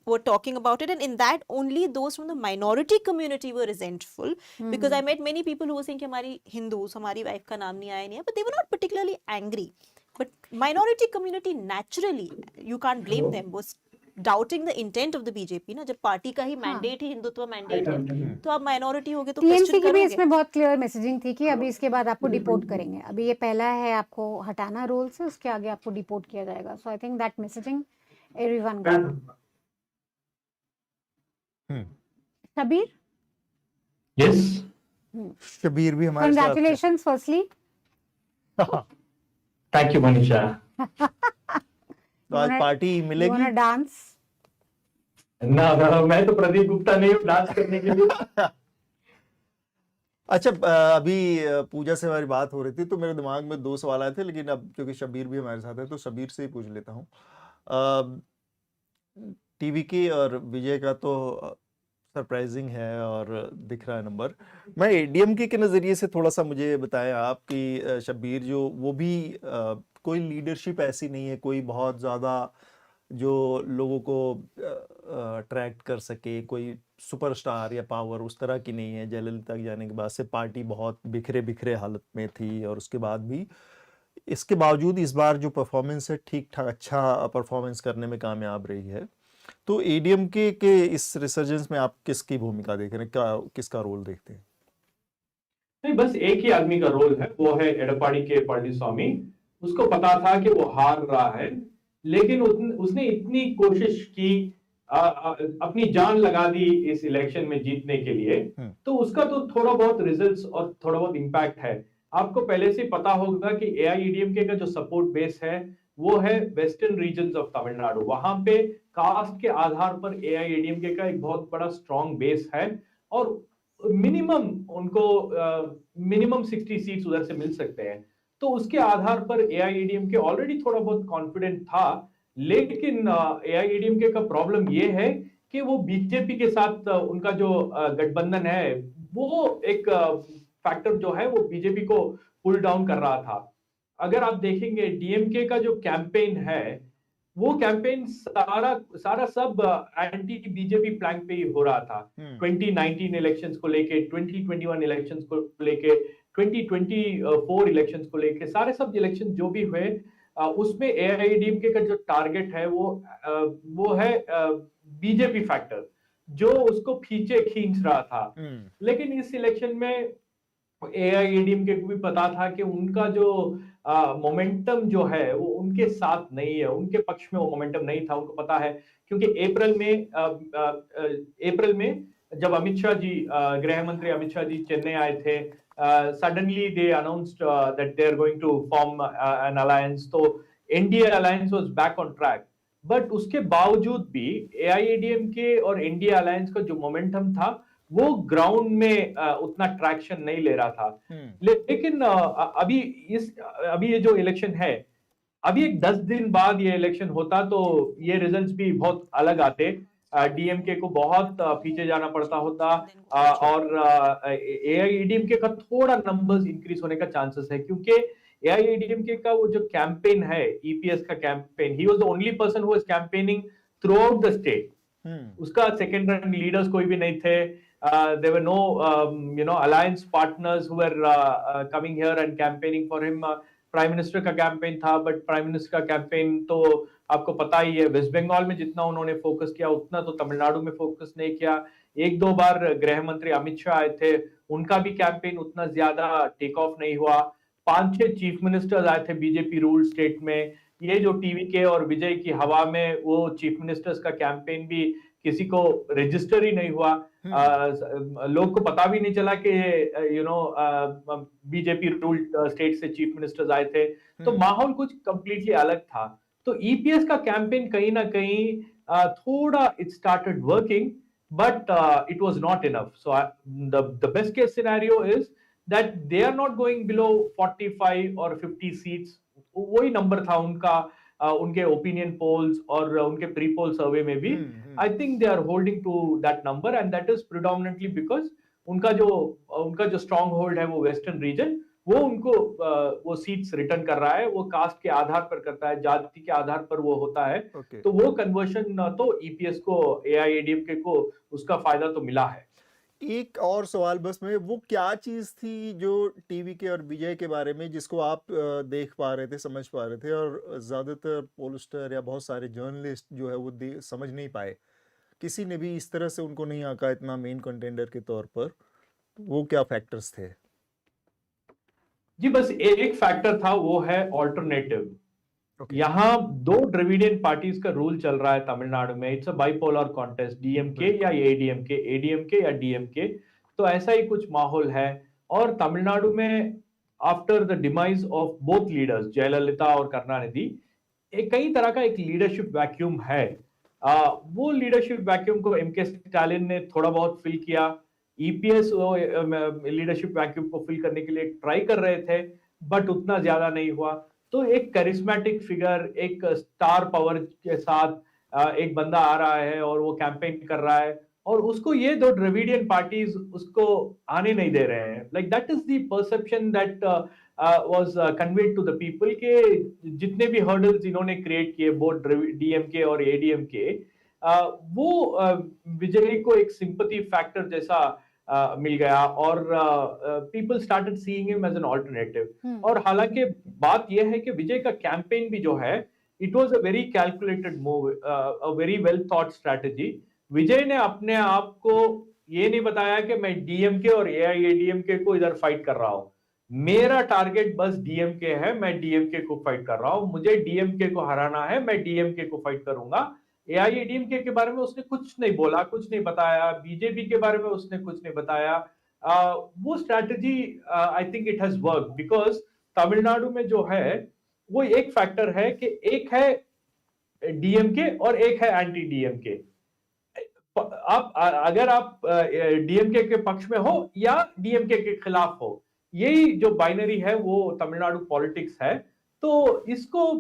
were talking about it, and in that only those from the minority community were resentful, because I met many people who were saying कि हमारी Hindus, हमारी wife का नाम नहीं आया नहीं है, but they were not particularly angry. But minority community naturally, you can't blame them, was doubting the intent of the BJP ना। जब पार्टी का ही मैंडेट ही हिंदुत्व मैंडेट है तो आप माइनॉरिटी होगे तो टीएमसी की भी इसमें बहुत क्लियर मैसेजिंग थी कि अभी इसके बाद आपको डिपोर्ट करेंगे। अभी ये पहला है आपको हटाना रोल से, उसके आगे आपको डिपोर्ट किया जाएगा। So I think that messaging everyone got. Shabir, yes, Shabir भी हमारे साथ। Congratulations firstly. Thank you Manisha. तो आज पार्टी मिलेगी? डांस? ना, मैं तो प्रदीप गुप्ता नहीं हूँ डांस करने के लिए। अच्छा, अभी पूजा से हमारी बात हो रही थी तो मेरे दिमाग में दो सवाल आए थे, लेकिन अब क्योंकि शबीर भी हमारे साथ है तो शबीर से ही पूछ लेता हूँ। टीवी की और विजय का तो सरप्राइजिंग है और दिख रहा है नंबर। मैं एडीएम के नज़रिए से थोड़ा सा मुझे बताएं आप कि शबीर जो वो भी कोई लीडरशिप ऐसी नहीं है, कोई बहुत ज़्यादा जो लोगों को अट्रैक्ट कर सके, कोई सुपरस्टार या पावर उस तरह की नहीं है। जयललिता के जाने के बाद से पार्टी बहुत बिखरे हालत में थी, और उसके बाद भी इसके बावजूद इस बार जो परफॉर्मेंस है ठीक ठाक अच्छा परफॉर्मेंस करने में कामयाब रही है। तो एडीएम के इस रिसर्जेंस में आप किसकी भूमिका देख रहे हैं, किसका रोल देखते हैं? नहीं, बस एक ही आदमी का रोल है, वो है एडपाड़ी के पळनिस्वामी। उसको पता था कि वो हार रहा है, लेकिन उसने इतनी कोशिश की, अपनी जान लगा दी इस इलेक्शन में जीतने के लिए, तो उसका तो थोड़ा बहुत रिजल्ट्स और थोड़ा बहुत इम्पैक्ट है। आपको पहले से पता होगा कि एआईएडीएमके का जो सपोर्ट बेस है वो है वेस्टर्न रीजन्स ऑफ तमिलनाडु। वहां पे कास्ट के आधार पर एआईएडीएमके का एक बहुत बड़ा स्ट्रॉन्ग बेस है, और मिनिमम उनको मिनिमम 60 सीट्स उधर से मिल सकते हैं। तो उसके आधार पर एआईएडीएमके ऑलरेडी थोड़ा बहुत कॉन्फिडेंट था लेकिन AIADMK का प्रॉब्लम ये है कि वो बीजेपी के साथ उनका जो गठबंधन है, वो एक फैक्टर जो है वो बीजेपी को पुल डाउन कर रहा था। अगर आप देखेंगे डीएमके का जो कैंपेन है, वो कैंपेन सारा सब एंटी बीजेपी प्लैंक पे ही हो रहा था। 2019 इलेक्शंस को लेके, 2021 इलेक्शंस को लेके, 2024 इलेक्शंस को लेके, सारे सब इलेक्शन जो भी हुए उसमें AIADMK का जो टारगेट है वो है बीजेपी फैक्टर, जो उसको पीछे खींच रहा था। लेकिन इस इलेक्शन में AIADMK को भी पता था कि उनका जो मोमेंटम जो है वो उनके साथ नहीं है, उनके पक्ष में वो मोमेंटम नहीं था, उनको पता है। क्योंकि अप्रैल में जब अमित शाह जी, गृह मंत्री अमित शाह जी चेन्नई आए थे, suddenly they announced that they are going to form an alliance, तो NDA alliance was back on track. But उसके बावजूद भी AIADMK और एनडीए अलायंस का जो मोमेंटम था वो ग्राउंड में उतना ट्रैक्शन नहीं ले रहा था। लेकिन अभी ये जो इलेक्शन है, अभी एक 10 दिन बाद ये इलेक्शन होता तो ये रिजल्ट्स भी बहुत अलग आते। डीएमके को बहुत पीछे जाना पड़ता होता और AIADMK का थोड़ा नंबर्स इंक्रीज होने का चांसेस है, क्योंकि AIADMK का वो जो कैंपेन है, EPS का campaign, he was the only person who was campaigning through out the state. उसका सेकंड रैंक लीडर्स कोई भी नहीं थे। There were no alliance partners who were coming here and campaigning for him. Prime minister का campaign था, but prime minister का campaign तो आपको पता ही है, वेस्ट बंगाल में जितना उन्होंने फोकस किया उतना तो तमिलनाडु में फोकस नहीं किया। एक दो बार गृह मंत्री अमित शाह आए थे, उनका भी कैंपेन उतना ज्यादा टेक ऑफ नहीं हुआ। 5-6 चीफ मिनिस्टर्स आए थे बीजेपी रूल स्टेट में। ये जो टीवी के और विजय की हवा में वो चीफ मिनिस्टर्स का कैंपेन भी किसी को रजिस्टर ही नहीं हुआ। लोग को पता भी नहीं चला कि बीजेपी रूल स्टेट से चीफ मिनिस्टर्स आए थे। तो माहौल कुछ कंप्लीटली अलग था। तो EPS का कैंपेन कहीं ना कहीं थोड़ा it started working, but it was not enough. So the best case scenario is that they are not going below 45 और 50 सीट्स। वही नंबर था उनका, उनके ओपिनियन पोल्स और उनके प्री पोल सर्वे में भी। I think they are holding to that number, and that is predominantly because उनका जो स्ट्रॉन्ग होल्ड है वो वेस्टर्न रीजन, वो उनको वो सीट्स रिटर्न कर रहा है। वो कास्ट के आधार पर करता है, जाति के आधार पर वो होता है। तो वो कन्वर्शन तो EPS को, AIADMK को उसका फायदा तो मिला है। एक और सवाल बस में, वो क्या चीज थी जो टीवी के और विजय के बारे में जिसको आप देख पा रहे थे, समझ पा रहे थे, और ज्यादातर पोलस्टर या बहुत सारे जर्नलिस्ट जो है वो समझ नहीं पाए, किसी ने भी इस तरह से उनको नहीं आंका इतना मेन कंटेंडर के तौर पर? वो क्या फैक्टर्स थे? जी बस एक फैक्टर था, वो है ऑल्टरनेटिव। यहाँ 2 द्रविडियन पार्टीज का रूल चल रहा है तमिलनाडु में। It's a bipolar contest, DMK या AIADMK या DMK। तो ऐसा ही कुछ माहौल है। और तमिलनाडु में after the demise of both leaders, Jayalalithaa और करुणानिधि, कई तरह का एक लीडरशिप वैक्यूम है। वो लीडरशिप वैक्यूम को MK स्टालिन ने थोड़ा बहुत फिल किया। EPS लीडरशिप वैक्यूम को फिल करने के लिए ट्राई कर रहे थे, बट उतना ज्यादा नहीं हुआ। तो एक करिश्मेटिक फिगर, एक स्टार पावर के साथ एक बंदा आ रहा है और वो कैंपेन कर रहा है, और उसको ये 2 द्रविडियन पार्टीज उसको आने नहीं दे रहे हैं। Like that is the perception that was conveyed to the people के जितने भी हर्डल्स इन्होंने क्रिएट किए, बोथ DMK और AIADMK, वो विजय को एक सिंपैथी फैक्टर जैसा मिल गया, और people started seeing him as an alternative. और हालांकि बात यह है कि विजय का कैंपेन भी जो है, it was a very calculated move, a very well thought strategy. Vijay ने अपने आप को ये नहीं बताया कि मैं DMK और AIADMK को इधर फाइट कर रहा हूं, मेरा टारगेट बस DMK है, मैं DMK को फाइट कर रहा हूं, मुझे DMK को हराना है, मैं DMK को फाइट करूंगा। AIADMK के बारे में उसने कुछ नहीं बोला, कुछ नहीं बताया। बीजेपी के बारे में उसने कुछ नहीं बताया। वो strategy I think it has work, because Tamil Nadu में जो है वो एक फैक्टर है कि एक है DMK और एक है एंटी DMK। अगर आप DMK के पक्ष में हो या DMK के खिलाफ हो, यही जो बाइनरी है वो तमिलनाडु पॉलिटिक्स है। तो इसको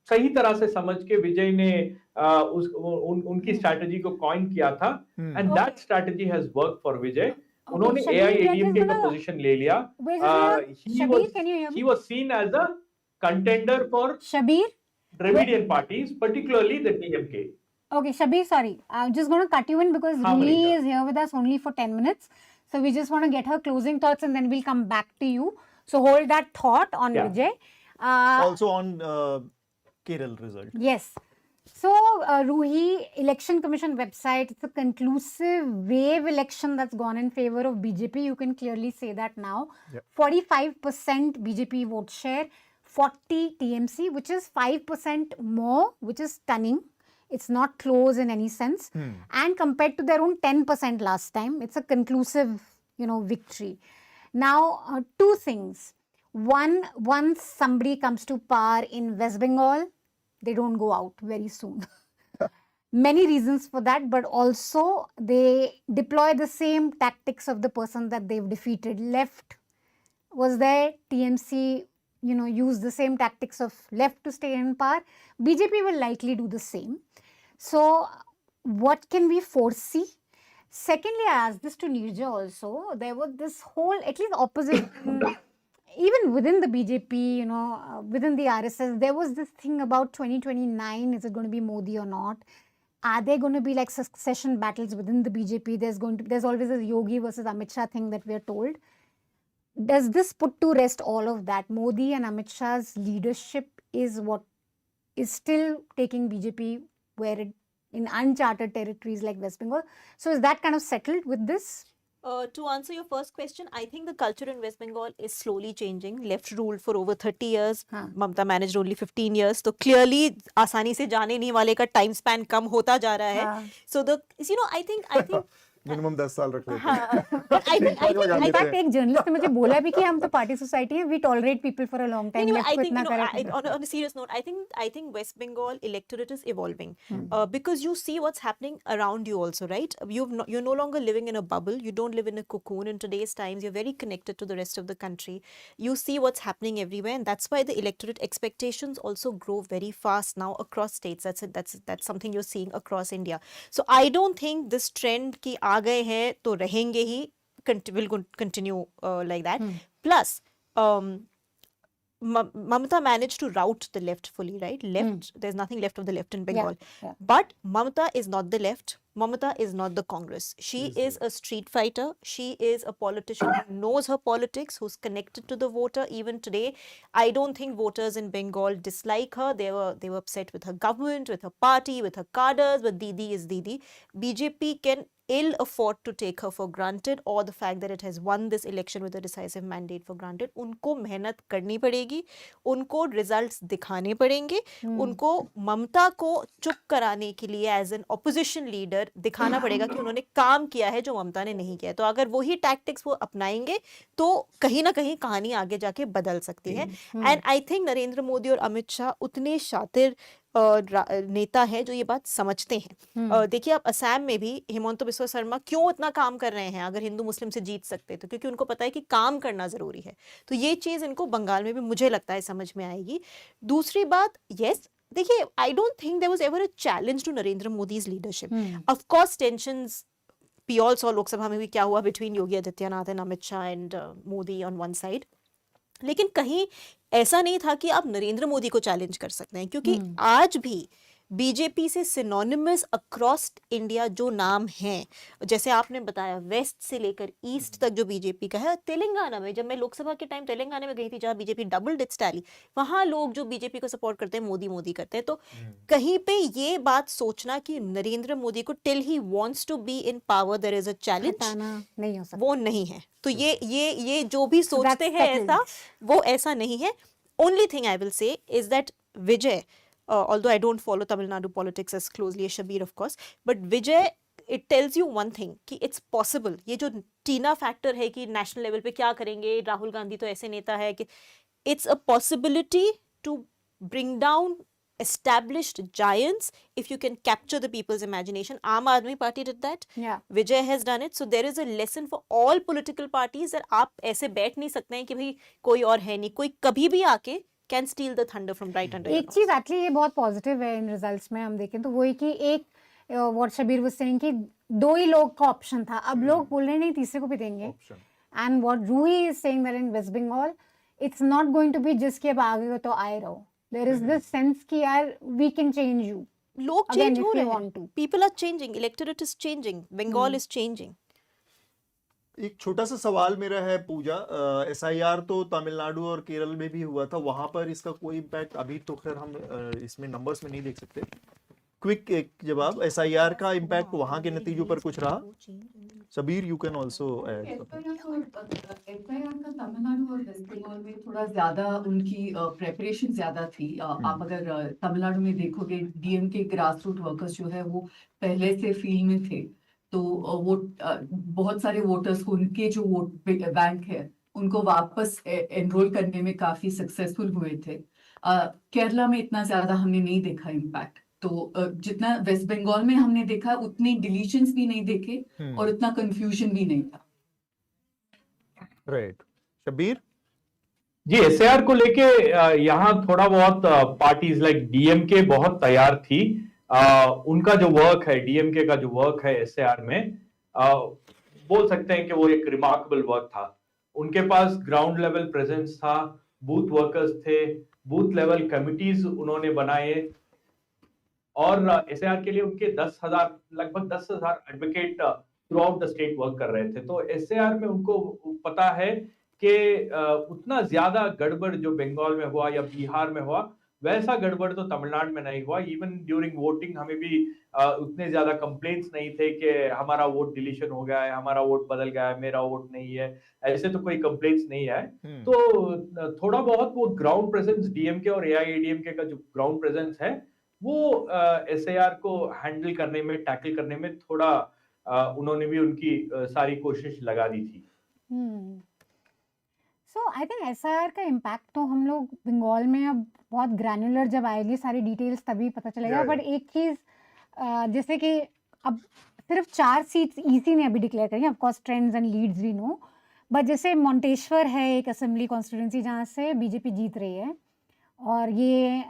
सही तरह से समझ के विजय ने उनकी स्ट्रैटेजी को कॉइन किया था, and that strategy has work for Vijay. उन्होंने AIADMK का पोजीशन ले लिया. He was seen as a contender for Dravidian parties, particularly the DMK. Okay, Shabir, sorry. I'm just going to cut you in because Ruhi is here with us only for 10 minutes. So we just want to get her closing thoughts and then we'll come back to you. So hold that thought on Vijay. Also on Kerala result. Yes. So, Ruhi, Election Commission website, it's a conclusive wave election that's gone in favor of BJP. You can clearly say that now. 45% BJP vote share, 40 TMC, which is 5% more, which is stunning. It's not close in any sense. And compared to their own 10% last time, it's a conclusive, victory. Now, two things. One, once somebody comes to power in West Bengal, they don't go out very soon. Many reasons for that, but also they deploy the same tactics of the person that they've defeated. Left was there, TMC, use the same tactics of left to stay in power. BJP will likely do the same. So, what can we foresee? Secondly, I asked this to Nirja also. There was this whole, at least opposition, even within the BJP, within the RSS, there was this thing about 2029, is it going to be Modi or not? Are there going to be like succession battles within the BJP? There's always a Yogi versus Amit Shah thing that we are told. Does this put to rest all of that? Modi and Amit Shah's leadership is what is still taking BJP in uncharted territories like West Bengal. So is that kind of settled with this? To answer your first question, I think the culture in West Bengal is slowly changing. Left ruled for over 30 years. Mamata managed only 15 years. So clearly, आसानी से जाने नहीं वाले का time span कम होता जा रहा है. So I think मिनिमम 10 साल रख लेते हैं. In fact, एक जर्नलिस्ट ने मुझे बोला भी कि हम तो पार्टी सोसाइटी हैं, we tolerate people for a long time. Anyway, I think on a serious note, I think West Bengal electorate is evolving because you see what's happening around you also, right? You're no longer living in a bubble. You don't live in a cocoon. In today's times, you're very connected to the rest of the country. You see what's happening everywhere, and that's why the electorate expectations also grow very fast now across states. That's something you're seeing across India. So I don't think this trend ki आ गए हैं तो रहेंगे ही, will continue like that. Plus, Mamata managed to rout the left fully, right? There's nothing left of the left in Bengal. But Mamata is not the left. Mamata is not the Congress. She is a street fighter. She is a politician who knows her politics, who's connected to the voter. Even today, I don't think voters in Bengal dislike her. They were upset with her government, with her party, with her cadres, but Didi is Didi. BJP can ill afford to take her for granted, or the fact that it has won this election with a decisive mandate for granted. उनको मेहनत करनी पड़ेगी, उनको results दिखाने पड़ेंगे, उनको ममता को चुप कराने के लिए as an opposition leader दिखाना पड़ेगा कि उन्होंने काम किया है जो ममता ने नहीं किया. तो अगर वही tactics वो अपनाएंगे तो कहीं ना कहीं कहानी आगे जाके बदल सकती है. And I think Narendra Modi और अमित शाह उतने शातिर नेता है जो ये बात समझते हैं. देखिए आप असम में भी हेमंत बिस्वा शर्मा क्यों इतना काम कर रहे हैं अगर हिंदू मुस्लिम से जीत सकते तो क्योंकि उनको पता है कि काम करना जरूरी है. तो ये चीज इनको बंगाल में भी मुझे लगता है समझ में आएगी. दूसरी बात, यस देखिए, I don't think there was ever a challenge to Narendra Modi's leadership. Of course tensions we all saw Lok Sabha में भी क्या हुआ between Yogi Adityanath and Amit Shah and Modi on one side. लेकिन कहीं ऐसा नहीं था कि आप नरेंद्र मोदी को चैलेंज कर सकते हैं, क्योंकि आज भी बीजेपी से सिनोनिमस अक्रॉस इंडिया जो नाम हैं, जैसे आपने बताया वेस्ट से लेकर ईस्ट तक जो बीजेपी का है. तेलंगाना में जब मैं लोकसभा के टाइम तेलंगाना में गई थी जहां बीजेपी डबल्ड इट्स टैली, वहां लोग जो बीजेपी को सपोर्ट करते हैं मोदी मोदी करते हैं. तो कहीं पे ये बात सोचना कि नरेंद्र मोदी को till he wants to be in power there is a challenge नहीं हो सकता, वो नहीं है. तो ये जो भी सोचते हैं ऐसा, वो ऐसा नहीं है. Only thing I will say is that Vijay, although I don't follow Tamil Nadu politics as closely as Shabir, of course, but Vijay, it tells you one thing कि it's possible. ये जो टीना फैक्टर है कि national level पे क्या करेंगे, राहुल गांधी तो ऐसे नेता है कि it's a possibility to bring down established giants if you can capture the people's imagination. Aam Aadmi Party did that. Vijay has done it. So there is a lesson for all political parties that आप ऐसे बैठ नहीं सकते हैं कि भाई कोई और है नहीं, कोई कभी भी आके can steal the thunder from right under. एक चीज एक्चुअली ये बहुत पॉजिटिव है इन रिजल्ट्स में हम देखें तो वो है कि एक व्हाट शबीर वाज सेइंग कि 2 ही लोग का ऑप्शन था, अब लोग बोल रहे नहीं तीसरे को भी देंगे. And what Ruhi is saying that in West Bengal it's not going to be जिसके अब आगे हो तो आए रहो. देयर इज दिस सेंस कि यार वी कैन चेंज यू. लोग चेंज हो रहे हैं, people are changing, electorate is changing, Bengal is changing. एक छोटा सा सवाल मेरा है पूजा, SIR तो तमिलनाडु और केरल में भी हुआ था, वहां पर इसका कोई इम्पैक्ट अभी तो खैर हम इसमें नंबर्स में नहीं देख सकते. क्विक एक जवाब, SIR का इम्पैक्ट वहां के नतीजों पर कुछ रहा? Sabir you can also add. Tamil Nadu और वेस्ट बंगाल में थोड़ा ज्यादा उनकी प्रेपरेशन ज्यादा थी. आप अगर तमिलनाडु में देखोगे DMK ग्रास रूट वर्कर्स जो है वो पहले से फील्ड में थे, तो वो बहुत सारे वोटर्स को उनके जो वोट बैंक है उनको वापस एनरोल करने में काफी सक्सेसफुल हुए थे. केरला में इतना ज्यादा हमने नहीं देखा इम्पैक्ट. तो जितना वेस्ट बंगाल में हमने देखा उतने डिलीशंस भी नहीं देखे और उतना कंफ्यूजन भी नहीं था. राइट. शबीर जी, SIR को लेके यहाँ थोड़ा बहुत पार्टीज लाइक DMK बहुत तैयार थी. उनका जो वर्क है, DMK का जो वर्क है SIR में, बोल सकते हैं कि वो एक रिमार्केबल वर्क था. उनके पास ग्राउंड लेवल प्रेजेंस था, बूथ वर्कर्स थे, बूथ लेवल कमिटीज उन्होंने बनाए और SIR के लिए उनके लगभग 10,000 advocate through out the state work कर रहे थे. तो SIR में उनको पता है कि उतना ज्यादा गड़बड़ जो बंगाल में हुआ या बिहार में हुआ वैसा गड़बड़ तो तमिलनाडु में नहीं हुआ. इवन ड्यूरिंग वोटिंग हमें भी उतने ज्यादा कंप्लेंट्स नहीं थे कि हमारा वोट डिलीशन हो गया है, हमारा वोट बदल गया है, मेरा वोट नहीं है, ऐसे तो कोई कंप्लेंट्स नहीं है. तो थोड़ा बहुत वो ग्राउंड प्रेजेंस DMK और AIADMK का जो ग्राउंड प्रेजेंस है वो SIR को हैंडल करने में, टैकल करने में थोड़ा उन्होंने भी उनकी सारी कोशिश लगा दी थी. सो आई थिंक SIR का इम्पैक्ट तो हम लोग बंगाल में अब बहुत ग्रैनुलर जब आएगी सारी डिटेल्स तभी पता चलेगा. बट एक चीज़ जैसे कि अब सिर्फ 4 सीट्स EC ने अभी डिक्लेयर करी, of course trends and leads we know, but जैसे मोंटेश्वर है एक असेंबली कॉन्स्टिट्यूंसी जहाँ से BJP जीत रही है और ये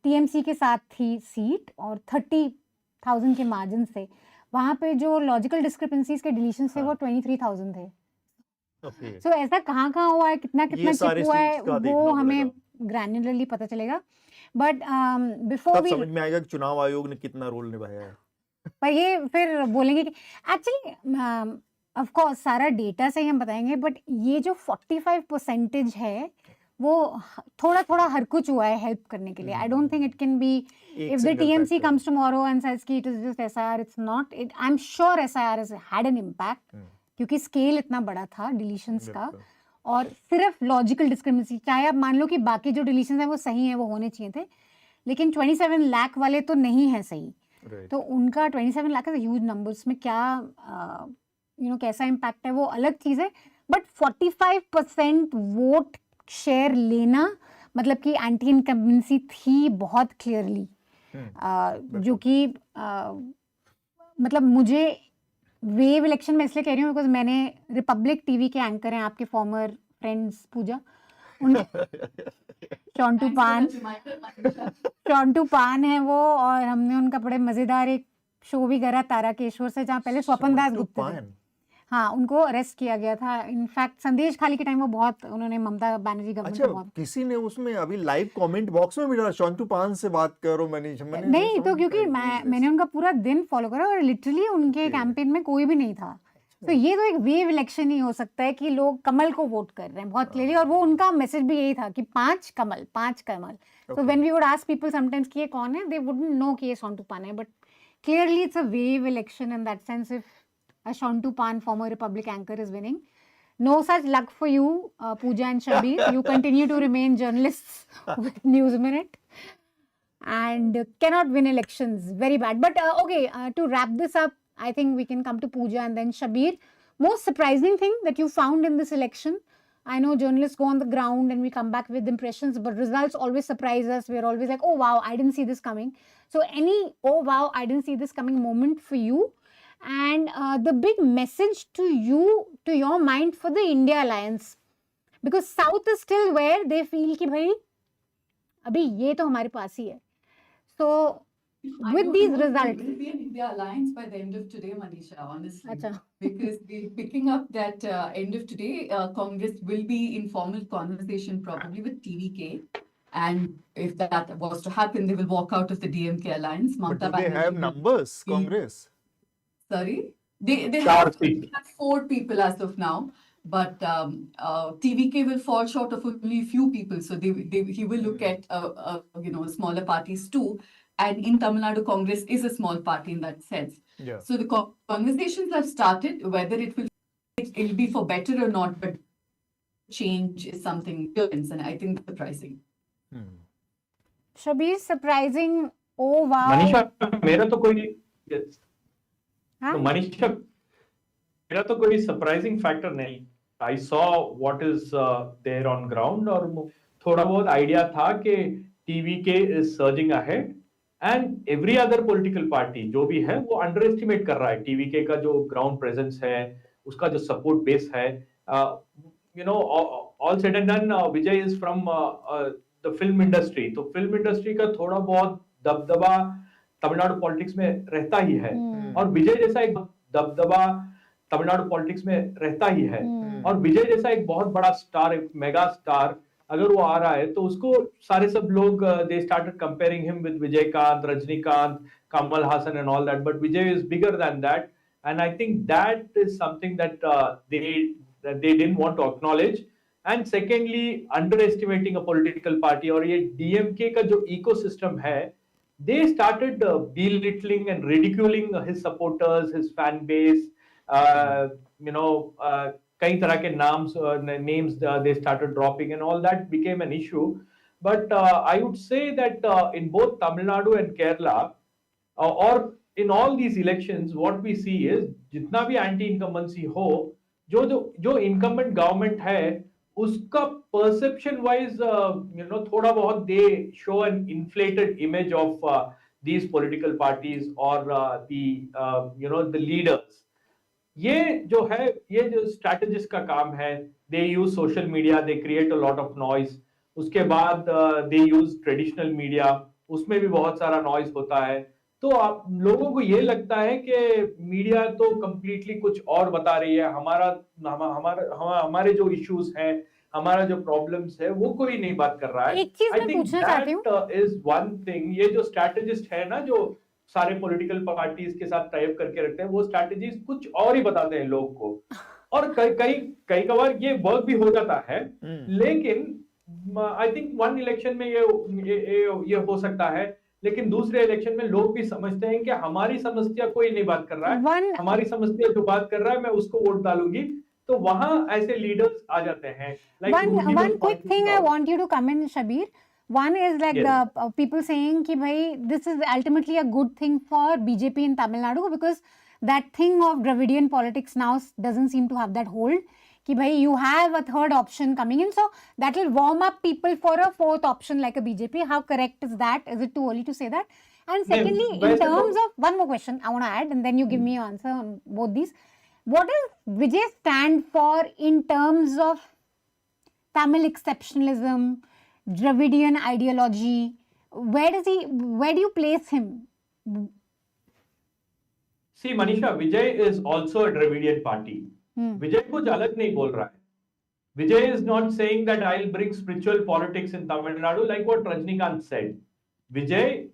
TMC के साथ थी सीट और 30,000 के मार्जिन से वहाँ पे जो लॉजिकल डिस्क्रिपेंसीज के डिलीशन से वो 23,000 थे. सो ऐसा कहाँ हुआ है, कितना चिप हुआ है वो हमें ग्रैन्युलरली पता चलेगा. बट बिफोर वी समझ में आएगा कि चुनाव आयोग ने कितना रोल निभाया है. पर ये फिर बोलेंगे कि एक्चुअली ऑफ कोर्स सारा डेटा से ही हम बताएंगे, बट ये जो 45% है वो थोड़ा हर कुछ हुआ है हेल्प करने के लिए. I don't think it can be if the TMC comes tomorrow and says कि it is just SIR, it's not. I am sure SIR has had an impact क्योंकि स्केल इतना बड़ा था डिलीशंस का. और सिर्फ लॉजिकल डिस्क्रिमिनेंसी, चाहे आप मान लो कि बाकी जो डिलीशंस हैं वो सही हैं, वो होने चाहिए थे, लेकिन 27 लाख वाले तो नहीं है सही. तो उनका 27 लाख है ह्यूज नंबर्स में क्या कैसा इम्पैक्ट है वो अलग चीज़ है. बट 45% वोट शेयर लेना मतलब कि एंटी इनकम्बेंसी थी बहुत क्लियरली, जो कि मतलब मुझे वेव इलेक्शन में इसलिए कह रही हूँ बिकॉज मैंने रिपब्लिक TV के एंकर हैं आपके फॉर्मर फ्रेंड्स पूजा, चौंटू पान है वो, और हमने उनका बड़े मज़ेदार एक शो भी करा ताराकेश्वर से जहाँ पहले स्वपन दास गुप्ता थे. हाँ, उनको अरेस्ट किया गया था. इनफैक्ट संदेश खाली के टाइम वो बहुत उन्होंने ममता बनर्जी गवर्नमेंट को बहुत किसी ने उसमें अभी लाइव कमेंट बॉक्स में भी डाला चौंटू पान से बात करो. मैंने नहीं तो क्योंकि मैंने उनका पूरा दिन फॉलो करा और लिटरली उनके कैंपेन में कोई भी नहीं था. तो ये तो एक वेव इलेक्शन ही हो सकता है कि लोग कमल को वोट कर रहे हैं बहुत क्लियरली, और वो उनका मैसेज भी यही था कि 5 कमल. So when we would ask people sometimes कि ये कौन है, they wouldn't know कि ये चौंटू पान है, but clearly it's a wave election in that sense. If a Chontu Pan, former Republic anchor, is winning, no such luck for you, Pooja and Shabir. You continue to remain journalists with News Minute and cannot win elections. Very bad. But okay, to wrap this up, I think we can come to Pooja and then Shabir. Most surprising thing that you found in this election? I know journalists go on the ground and we come back with impressions, but results always surprise us. We're always like, oh wow, I didn't see this coming. So any, oh wow, I didn't see this coming moment for you? And the big message to you, to your mind for the India Alliance? Because South is still where they feel कि भाई अभी ये तो हमारे पास ही है. So with these results, It will be an India alliance by the end of today, Manisha, honestly. Acha. Because we're picking up that end of today, Congress will be in formal conversation probably with TVK. And if that was to happen, they will walk out of the DMK alliance. But Mamata do they have Banerjee will- numbers, Congress? Sorry? They have 4 people as of now. But TVK will fall short of only a few people. So he will look at smaller parties too. And in Tamil Nadu, Congress is a small party in that sense. Yeah. So the conversations have started. Whether it'll be for better or not, but change is something different, and I think surprising. Shabir, surprising. Oh wow. Manisha मेरा तो कोई हाँ? तो मनीषा मेरा तो कोई surprising factor नहीं. I saw what is there on ground और थोड़ा बहुत आइडिया था कि TVK is surging ahead and every other political party जो भी है वो अंडर एस्टिमेट कर रहा है टीवीके का जो ग्राउंड प्रेजेंस है, उसका जो सपोर्ट बेस है. All said and done, Vijay is from the film industry, तो फिल्म इंडस्ट्री का थोड़ा बहुत दबदबा तमिलनाडु पॉलिटिक्स में रहता ही है. और विजय जैसा एक दबदबा तमिलनाडु पॉलिटिक्स में रहता ही है. और विजय जैसा एक बहुत बड़ा स्टार, एक मेगा स्टार अगर वो आ रहा है तो उसको सारे सब लोग they started comparing him with Vijayakanth, Rajinikanth, Kamal Haasan and all that. But Vijay is bigger than that and I think that is something that they didn't want to acknowledge. And secondly, underestimating a political party और ये DMK का जो ecosystem है, they started belittling and ridiculing his supporters, his fan base. कई तरह के names they started dropping and all that became an issue. But I would say that in both Tamil Nadu and Kerala or in all these elections, what we see is जितना भी anti-incumbency हो, जो incumbent government है उसका perception wise थोड़ा बहुत they show an inflated image of these political parties or the leaders. ये जो है, ये जो strategist का काम है, they use social media, they create a lot of noise. उसके बाद they use traditional media, उसमें भी बहुत सारा noise होता है. तो आप लोगों को ये लगता है कि मीडिया तो कंप्लीटली कुछ और बता रही है, हमारे जो इश्यूज हैं, हमारा जो प्रॉब्लम्स है वो कोई नहीं बात कर रहा है. एक चीज मैं पूछना चाहती हूँ, इज वन थिंग. ये जो स्ट्रैटेजिस्ट है ना, जो सारे पॉलिटिकल पार्टीज के साथ टाइप करके रखते हैं, वो स्ट्रैटेजीज कुछ और ही बताते हैं लोग को. और कई बार ये वर्क भी हो जाता है, लेकिन आई थिंक वन इलेक्शन में ये हो सकता है, लेकिन दूसरे इलेक्शन में लोग भी समझते हैं कि हमारी समस्या कोई नहीं बात कर रहा है, हमारी समस्या जो बात कर रहा है मैं उसको वोट डालूंगी. तो वहां ऐसे लीडर्स आ जाते हैं. one quick thing I want you to come in, Shabir. One is like the people saying कि भाई this is ultimately a good thing for BJP in Tamil Nadu, because that thing of Dravidian politics now doesn't seem to have that hold. कि भाई you have a third option coming in, so that will warm up people for a fourth option like a BJP. How correct is that? Is it too early to say that? And secondly, in terms of, one more question I want to add and then you give me your answer on both these. What does Vijay stand for in terms of Tamil exceptionalism, Dravidian ideology? Where do you place him? See, Manisha, Vijay is also a Dravidian party. Vijay कुछ अलग नहीं बोल रहा है. Vijay is not saying that I'll bring spiritual politics in Tamil Nadu like what Rajnikant said. Vijay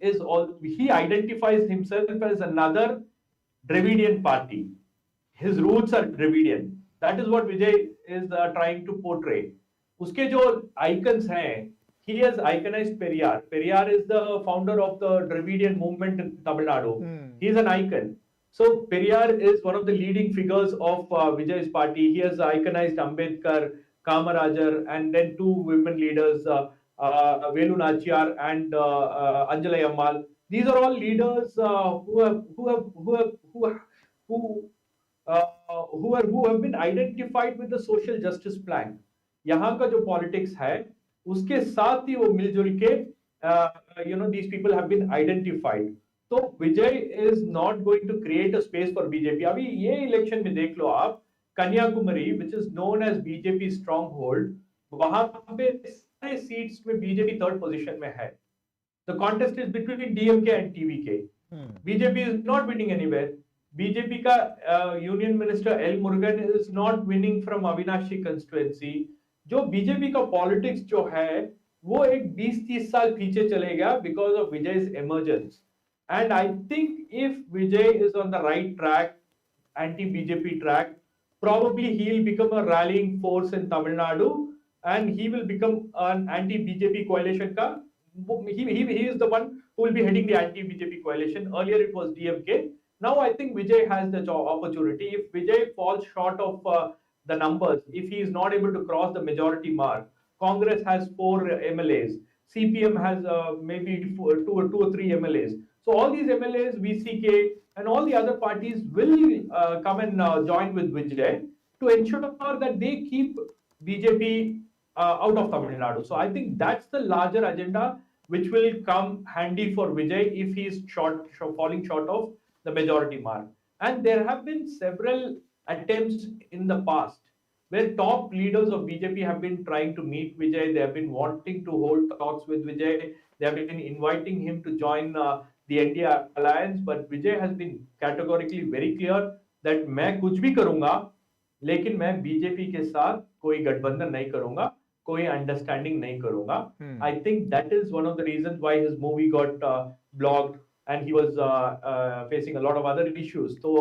he identifies himself as another Dravidian party. His roots are Dravidian. That is what Vijay is trying to portray. उसके जो icons हैं, he has iconized Periyar. Periyar is the founder of the Dravidian movement in Tamil Nadu. He is an icon. So Periyar is one of the leading figures of Vijay's party. He has iconized Ambedkar, Kamarajar, and then two women leaders, Velu Nachiyar and Anjalai Ammal. These are all leaders who have been identified with the social justice plan. यहाँ का जो politics है, उसके साथ ही वो मिलजुल के these people have been identified. तो विजय is not going to create a space for BJP. अभी ये इलेक्शन में देख लो आप, Kanyakumari, which is known as BJP stronghold, वहां पे सारे सीट्स में बीजेपी थर्ड पोजीशन में है. The contest is between DMK and TVK. BJP is not winning anywhere. BJP का union minister L Murugan is not winning from अविनाशी constituency. जो BJP का पॉलिटिक्स जो है वो एक 20-30 साल पीछे चलेगा because of Vijay's emergence. And I think if Vijay is on the right track, anti-BJP track, probably he'll become a rallying force in Tamil Nadu, and he will become an anti-BJP coalition ka. He is the one who will be heading the anti-BJP coalition. Earlier it was DMK. Now I think Vijay has the opportunity. If Vijay falls short of the numbers, if he is not able to cross the majority mark, Congress has 4 MLAs. CPM has maybe 2 or 3 MLAs. So all these MLAs, VCK, and all the other parties will come and join with Vijay to ensure that they keep BJP out of Tamil Nadu. So I think that's the larger agenda which will come handy for Vijay if he is falling short of the majority mark. And there have been several attempts in the past where top leaders of BJP have been trying to meet Vijay. They have been wanting to hold talks with Vijay. They have been inviting him to join the NDA alliance. But Vijay has been categorically very clear that मैं कुछ भी करूंगा, लेकिन मैं BJP के साथ कोई गठबंधन नहीं करूंगा, कोई अंडरस्टैंडिंग नहीं करूंगा. I think that is one of the reasons why his movie got blocked and he was facing a lot of other issues. तो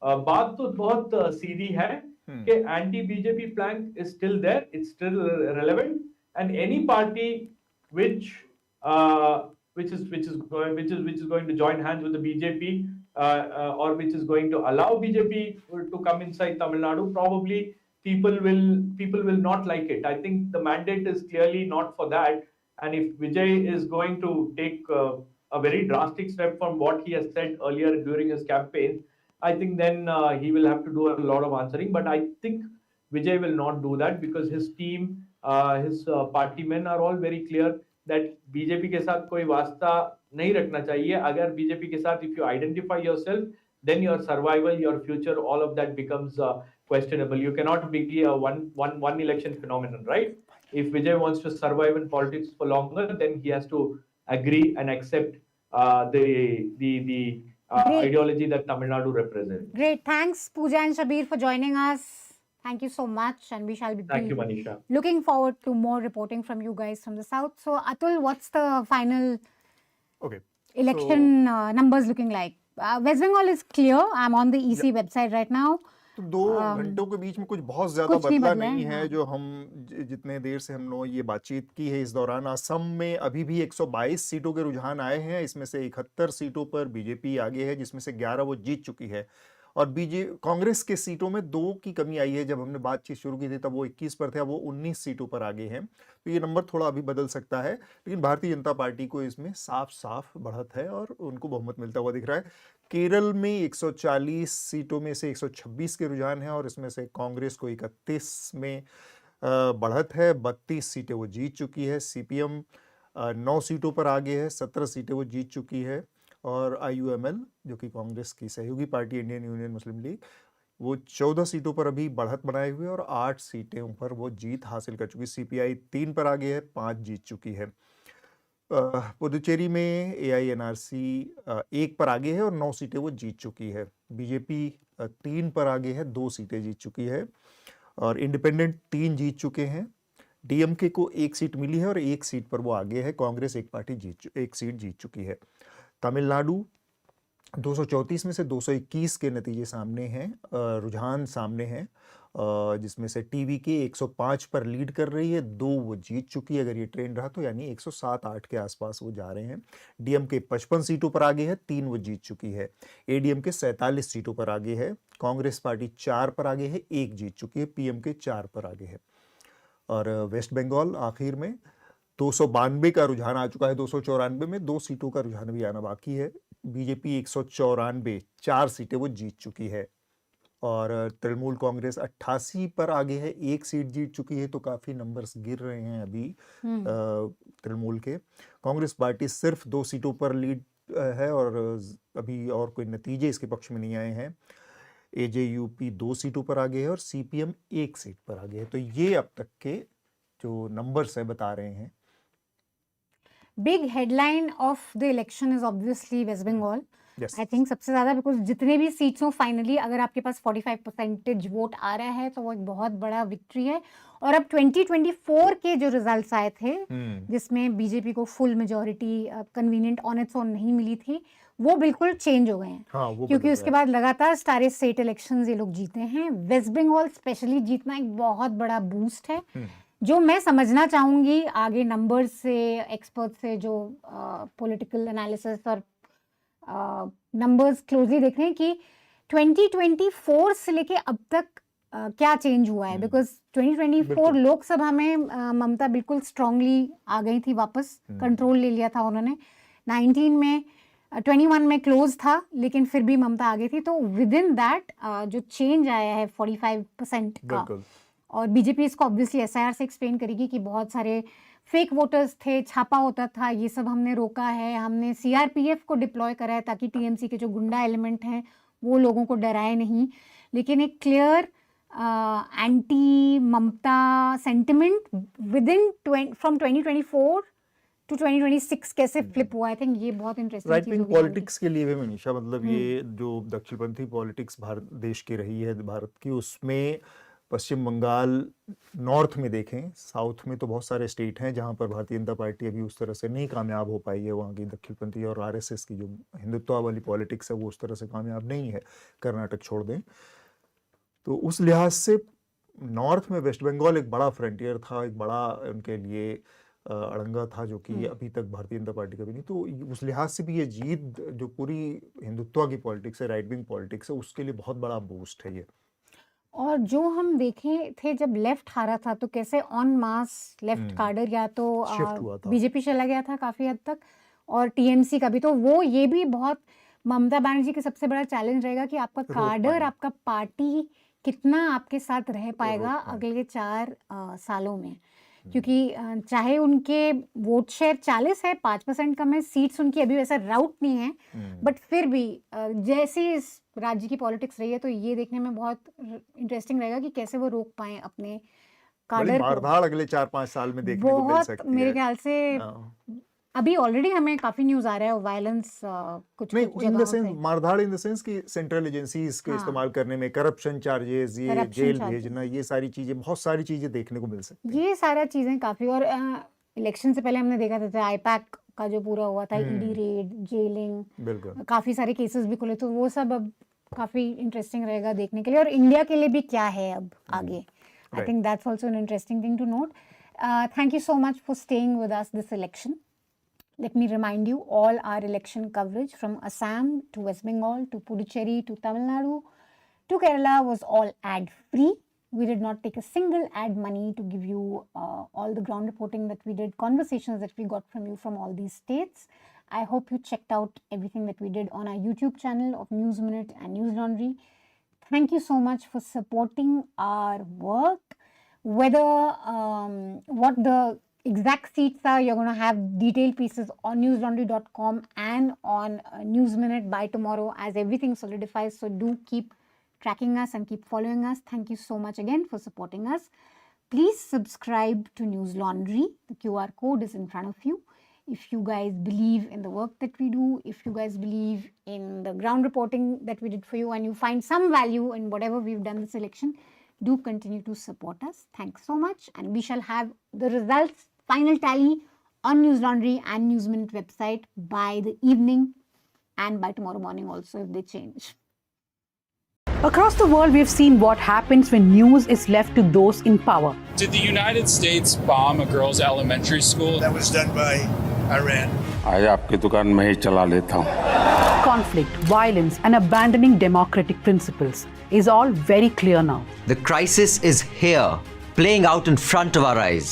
बात तो बहुत सीधी है कि anti BJP plank is still there, it's still relevant, and any party which is going to join hands with the BJP or which is going to allow BJP to come inside Tamil Nadu, probably people will not like it. I think the mandate is clearly not for that. And if Vijay is going to take a very drastic step from what he has said earlier during his campaign, I think then he will have to do a lot of answering. But I think Vijay will not do that because his team, his party men are all very clear that BJP के साथ कोई वास्ता नहीं रखना चाहिए. अगर BJP के साथ, if you identify yourself, then your survival, your future, all of that becomes questionable. You cannot be a one election phenomenon, right? If Vijay wants to survive in politics for longer, then he has to agree and accept the ideology that Tamil Nadu represents. Great. Thanks, Pooja and Shabir, for joining us. Thank you so much. And we shall be Thank you, Manisha. looking forward to more reporting from you guys from the south. So, Atul, what's the final election numbers looking like? West Bengal is clear. I'm on the EC website right now. तो 2 घंटों के बीच में कुछ बहुत ज्यादा बदला नहीं है. जो हम जितने देर से हम लोग ये बातचीत की है इस दौरान, असम में अभी भी 122 सीटों के रुझान आए हैं. इसमें से 71 सीटों पर बीजेपी आगे है, जिसमें से 11 वो जीत चुकी है. और कांग्रेस के सीटों में 2 की कमी आई है. जब हमने बातचीत शुरू की थी तब वो 21 पर थे, अब वो 19 सीटों पर आगे हैं. तो ये नंबर थोड़ा अभी बदल सकता है, लेकिन भारतीय जनता पार्टी को इसमें साफ बढ़त है और उनको बहुमत मिलता हुआ दिख रहा है. केरल में 140 सीटों में से 126 के रुझान है और इसमें से कांग्रेस को 31 में बढ़त है. 32 सीटें वो जीत चुकी है. CPM 9 सीटों पर आगे है, 17 सीटें वो जीत चुकी है. और IUML जो कि कांग्रेस की सहयोगी पार्टी इंडियन यूनियन मुस्लिम लीग, वो 14 सीटों पर अभी बढ़त बनाए हुए और 8 सीटों पर वो जीत हासिल कर चुकी. CPI 3 पर आगे है, 5 जीत चुकी है. पुदुचेरी में AINRC 1 पर आगे है और 9 सीटें वो जीत चुकी है. बीजेपी 3 पर आगे है, 2 सीटें जीत चुकी है. और इंडिपेंडेंट 3 जीत चुके हैं. DMK को 1 सीट मिली है और 1 सीट पर वो आगे है. कांग्रेस एक सीट जीत चुकी है. तमिलनाडु 234 में से 221 के नतीजे सामने हैं, रुझान सामने हैं, जिसमें से TVK 105 पर लीड कर रही है. 2 वो जीत चुकी है. अगर ये ट्रेंड रहा तो यानी 107-8 के आसपास वो जा रहे हैं. DMK 55 सीटों पर आगे है, 3 वो जीत चुकी है. ADMK 47 सीटों पर आगे है. कांग्रेस पार्टी 4 पर आगे है, 1 जीत चुकी है. PMK 4 पर आगे है. और वेस्ट बंगाल आखिर में 292 का रुझान आ चुका है. 294 में 2 सीटों का रुझान भी आना बाकी है. बीजेपी 194, 4 सीटें वो जीत चुकी है. और तृणमूल कांग्रेस 88 पर आगे है, 1 सीट जीत चुकी है. तो काफ़ी नंबर्स गिर रहे हैं अभी तृणमूल के. कांग्रेस पार्टी सिर्फ 2 सीटों पर लीड है और अभी और कोई नतीजे इसके पक्ष में नहीं आए हैं. AJUP 2 सीटों पर आगे है और CPM 1 सीट पर आगे है. तो ये अब तक के जो नंबर्स है बता रहे हैं? Big headline of the election is obviously West Bengal. Yes. I think सबसे ज़्यादा बिकॉज जितने भी सीट्स हो फाइनली अगर आपके पास 45% वोट आ रहा है तो वो एक बहुत बड़ा विक्ट्री है। और अब 2024 के जो रिजल्ट्स आए थे जिसमें बीजेपी को full majority convenient on its own नहीं मिली थी वो बिल्कुल चेंज हो गए हैं। हाँ, वो क्योंकि उसके बाद लगातार सारे स्टेट इलेक्शंस ये लोग जीते हैं। वेस्ट बंगाल स्पेशली जीतना एक बहुत बड़ा बूस्ट है जो मैं समझना चाहूंगी आगे नंबर्स से एक्सपर्ट से जो पॉलिटिकल एनालिसिस और नंबर्स क्लोजली देख रहे हैं कि 2024 से लेके अब तक क्या चेंज हुआ है। बिकॉज 2024 लोकसभा में ममता बिल्कुल स्ट्रांगली आ गई थी वापस, कंट्रोल ले लिया था उन्होंने। 21 में क्लोज था लेकिन फिर भी ममता आ गई थी। तो विद इन दैट जो चेंज आया है 45% का, और बीजेपी इसको ऑब्वियसली एसआईआर से एक्सप्लेन करेगी कि बहुत सारे फेक वोटर्स थे, छापा होता था, ये सब हमने रोका है। हमने सीआरपीएफ को डिप्लॉय करा है ताकि टीएमसी के जो गुंडा एलिमेंट हैं वो लोगों को डराए नहीं। लेकिन एक clear anti Mamata sentiment within from 2024 to 2026 कैसे फ्लिप हुआ, आई थिंक ये बहुत इंटरेस्टिंग राइट विंग पॉलिटिक्स के लिए भी मनीषा, मतलब ये जो दक्षिणपंथी पॉलिटिक्स भारत देश की रही है भारत की, उसमें पश्चिम बंगाल नॉर्थ में देखें, साउथ में तो बहुत सारे स्टेट हैं जहां पर भारतीय जनता पार्टी अभी उस तरह से नहीं कामयाब हो पाई है। वहाँ की दक्षिणपंथी और आरएसएस की जो हिंदुत्व वाली पॉलिटिक्स है वो उस तरह से कामयाब नहीं है, कर्नाटक छोड़ दें तो। उस लिहाज से नॉर्थ में वेस्ट बंगाल एक बड़ा फ्रंटियर था, एक बड़ा उनके लिए अड़ंगा था जो कि अभी तक भारतीय जनता पार्टी का भी नहीं। तो उस लिहाज से भी ये जीत जो पूरी हिंदुत्व की पॉलिटिक्स है, राइट विंग पॉलिटिक्स है, उसके लिए बहुत बड़ा बूस्ट है ये। और जो हम देखे थे जब लेफ्ट हारा था तो कैसे ऑन मास लेफ्ट कार्डर या तो बीजेपी चला गया था काफी हद तक, और टीएमसी का भी। तो वो ये भी बहुत ममता बनर्जी के सबसे बड़ा चैलेंज रहेगा कि आपका कार्डर, आपका पार्टी कितना आपके साथ रह पाएगा अगले 4 सालों में। क्योंकि चाहे उनके वोट शेयर 40 है, 5% कम है, सीट्स उनकी अभी वैसा राउट नहीं है, बट फिर भी जैसे इस राज्य की पॉलिटिक्स रही है तो ये देखने में बहुत इंटरेस्टिंग रहेगा कि कैसे वो रोक पाए अपने कार्डर मारधाड़ अगले 4-5 साल में देखने को मिल सकती है मेरे ख्याल से। अभी ऑलरेडी हमें काफी न्यूज आ रहा है वायलेंस कुछ इन द सेंस मारधाड़ इन द सेंस कि सेंट्रल एजेंसीज के इस्तेमाल करने में, करप्शन चार्जेस, ये जेल भेजना, ये सारी चीजें, बहुत सारी चीजें देखने को मिल सकती है। ये सारा चीजें काफी। और इलेक्शन से पहले हमने देखा था आईपैक का जो पूरा हुआ था, ईडी रेड, जेलिंग, काफी सारे केसेस भी खुले, तो वो सब अब काफी इंटरेस्टिंग रहेगा देखने के लिए। और इंडिया के लिए भी क्या है अब आगे, I think that's also an interesting thing to note. Thank you so much for staying with us this election. Let me remind you, all our election coverage from Assam to West Bengal to Puducherry to Tamil Nadu to Kerala was all ad-free. We did not take a single ad money to give you all the ground reporting that we did, conversations that we got from you from all these states. I hope you checked out everything that we did on our YouTube channel of News Minute and Newslaundry. Thank you so much for supporting our work. Whether what the exact seats are, you're going to have detailed pieces on newslaundry.com and on News Minute by tomorrow as everything solidifies. So do keep tracking us and keep following us. Thank you so much again for supporting us. Please subscribe to Newslaundry. The QR code is in front of you. If you guys believe in the work that we do, if you guys believe in the ground reporting that we did for you and you find some value in whatever we've done this election, do continue to support us. Thanks so much, and we shall have the results, final tally on Newslaundry and News Minute website by the evening and by tomorrow morning also if they change. Across the world, we've seen what happens when news is left to those in power. Did the United States bomb a girls' elementary school? That was done by Iran. आज आपकी दुकान में ही चला लेता हूँ. Conflict, violence, and abandoning democratic principles is all very clear now. The crisis is here, playing out in front of our eyes.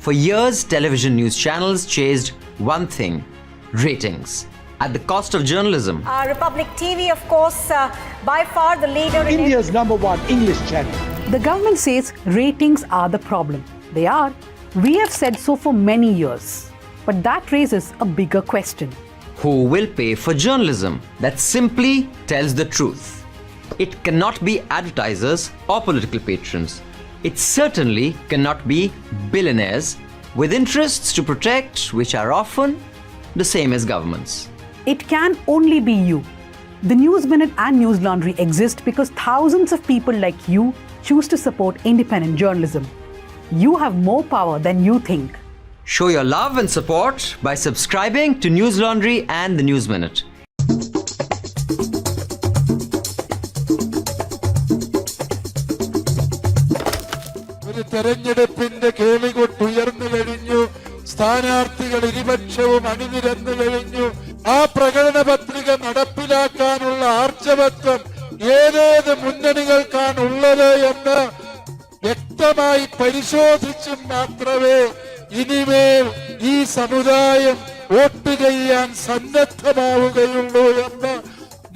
For years, television news channels chased one thing: ratings, at the cost of journalism. Republic TV, of course, by far the leader in India's #1 English channel. The government says ratings are the problem. They are. We have said so for many years. But that raises a bigger question. Who will pay for journalism that simply tells the truth? It cannot be advertisers or political patrons. it certainly cannot be billionaires with interests to protect which are often the same as governments. It can only be you. The News Minute and Newslaundry exist because thousands of people like you choose to support independent journalism. You have more power than you think. Show your love and support by subscribing to Newslaundry and the News Minute. തെരഞ്ഞെടുപ്പിന്റെ കേളികൊട്ടുയർന്നു കഴിഞ്ഞു. സ്ഥാനാർത്ഥികൾ ഇരുപക്ഷവും അണിനിരന്നു കഴിഞ്ഞു. ആ പ്രകടന പത്രിക നടപ്പിലാക്കാനുള്ള ആർജവത്വം ഏതേത് മുന്നണികൾക്കാണുള്ളത് എന്ന് വ്യക്തമായി പരിശോധിച്ചും മാത്രമേ ഇനിമേൽ ഈ സമുദായം വോട്ട് ചെയ്യാൻ സന്നദ്ധമാവുകയുള്ളൂ എന്ന്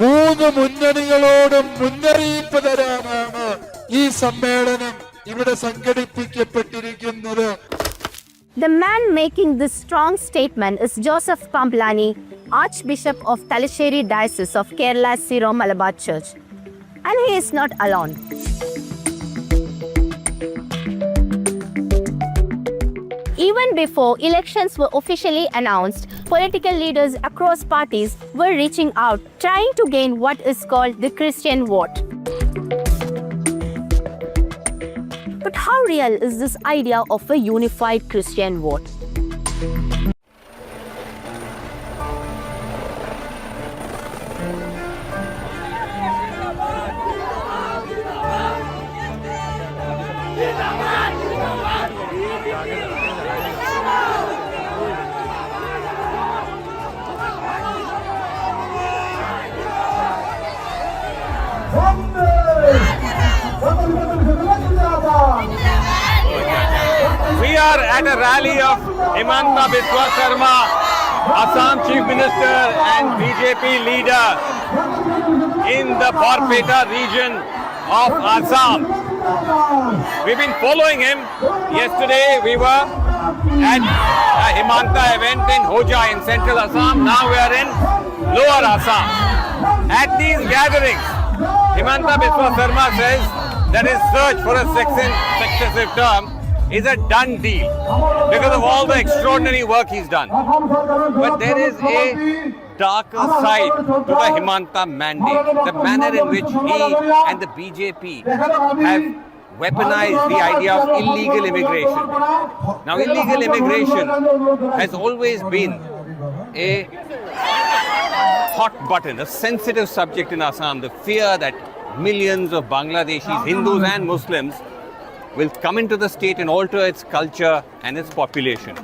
മൂന്ന് മുന്നണികളോടും മുന്നറിയിപ്പ് തരാനാണ് ഈ സമ്മേളനം ഇവിടെ സംഘടിപ്പിക്കപ്പെട്ടിരിക്കുന്നത്. The man making this strong statement is Joseph Pamplani, Archbishop of Talasheri Diocese of Kerala's Syro-Malabar Church. And he is not alone. Even before elections were officially announced, political leaders across parties were reaching out, trying to gain what is called the Christian vote. But how real is this idea of a unified Christian vote? We are at a rally of Himanta Biswa Sarma, Assam Chief Minister and BJP leader in the Barpeta region of Assam. We've been following him. Yesterday we were at a Himanta event in Hoja in central Assam. Now we are in lower Assam. At these gatherings, Himanta Biswa Sarma says that his search for a successive term is a done deal because of all the extraordinary work he's done. But there is a darker side to the Himanta mandate, the manner in which he and the BJP have weaponized the idea of illegal immigration. Now, illegal immigration has always been a hot button, a sensitive subject in Assam. The fear that millions of Bangladeshis, Hindus and Muslims will come into the state and alter its culture and its population.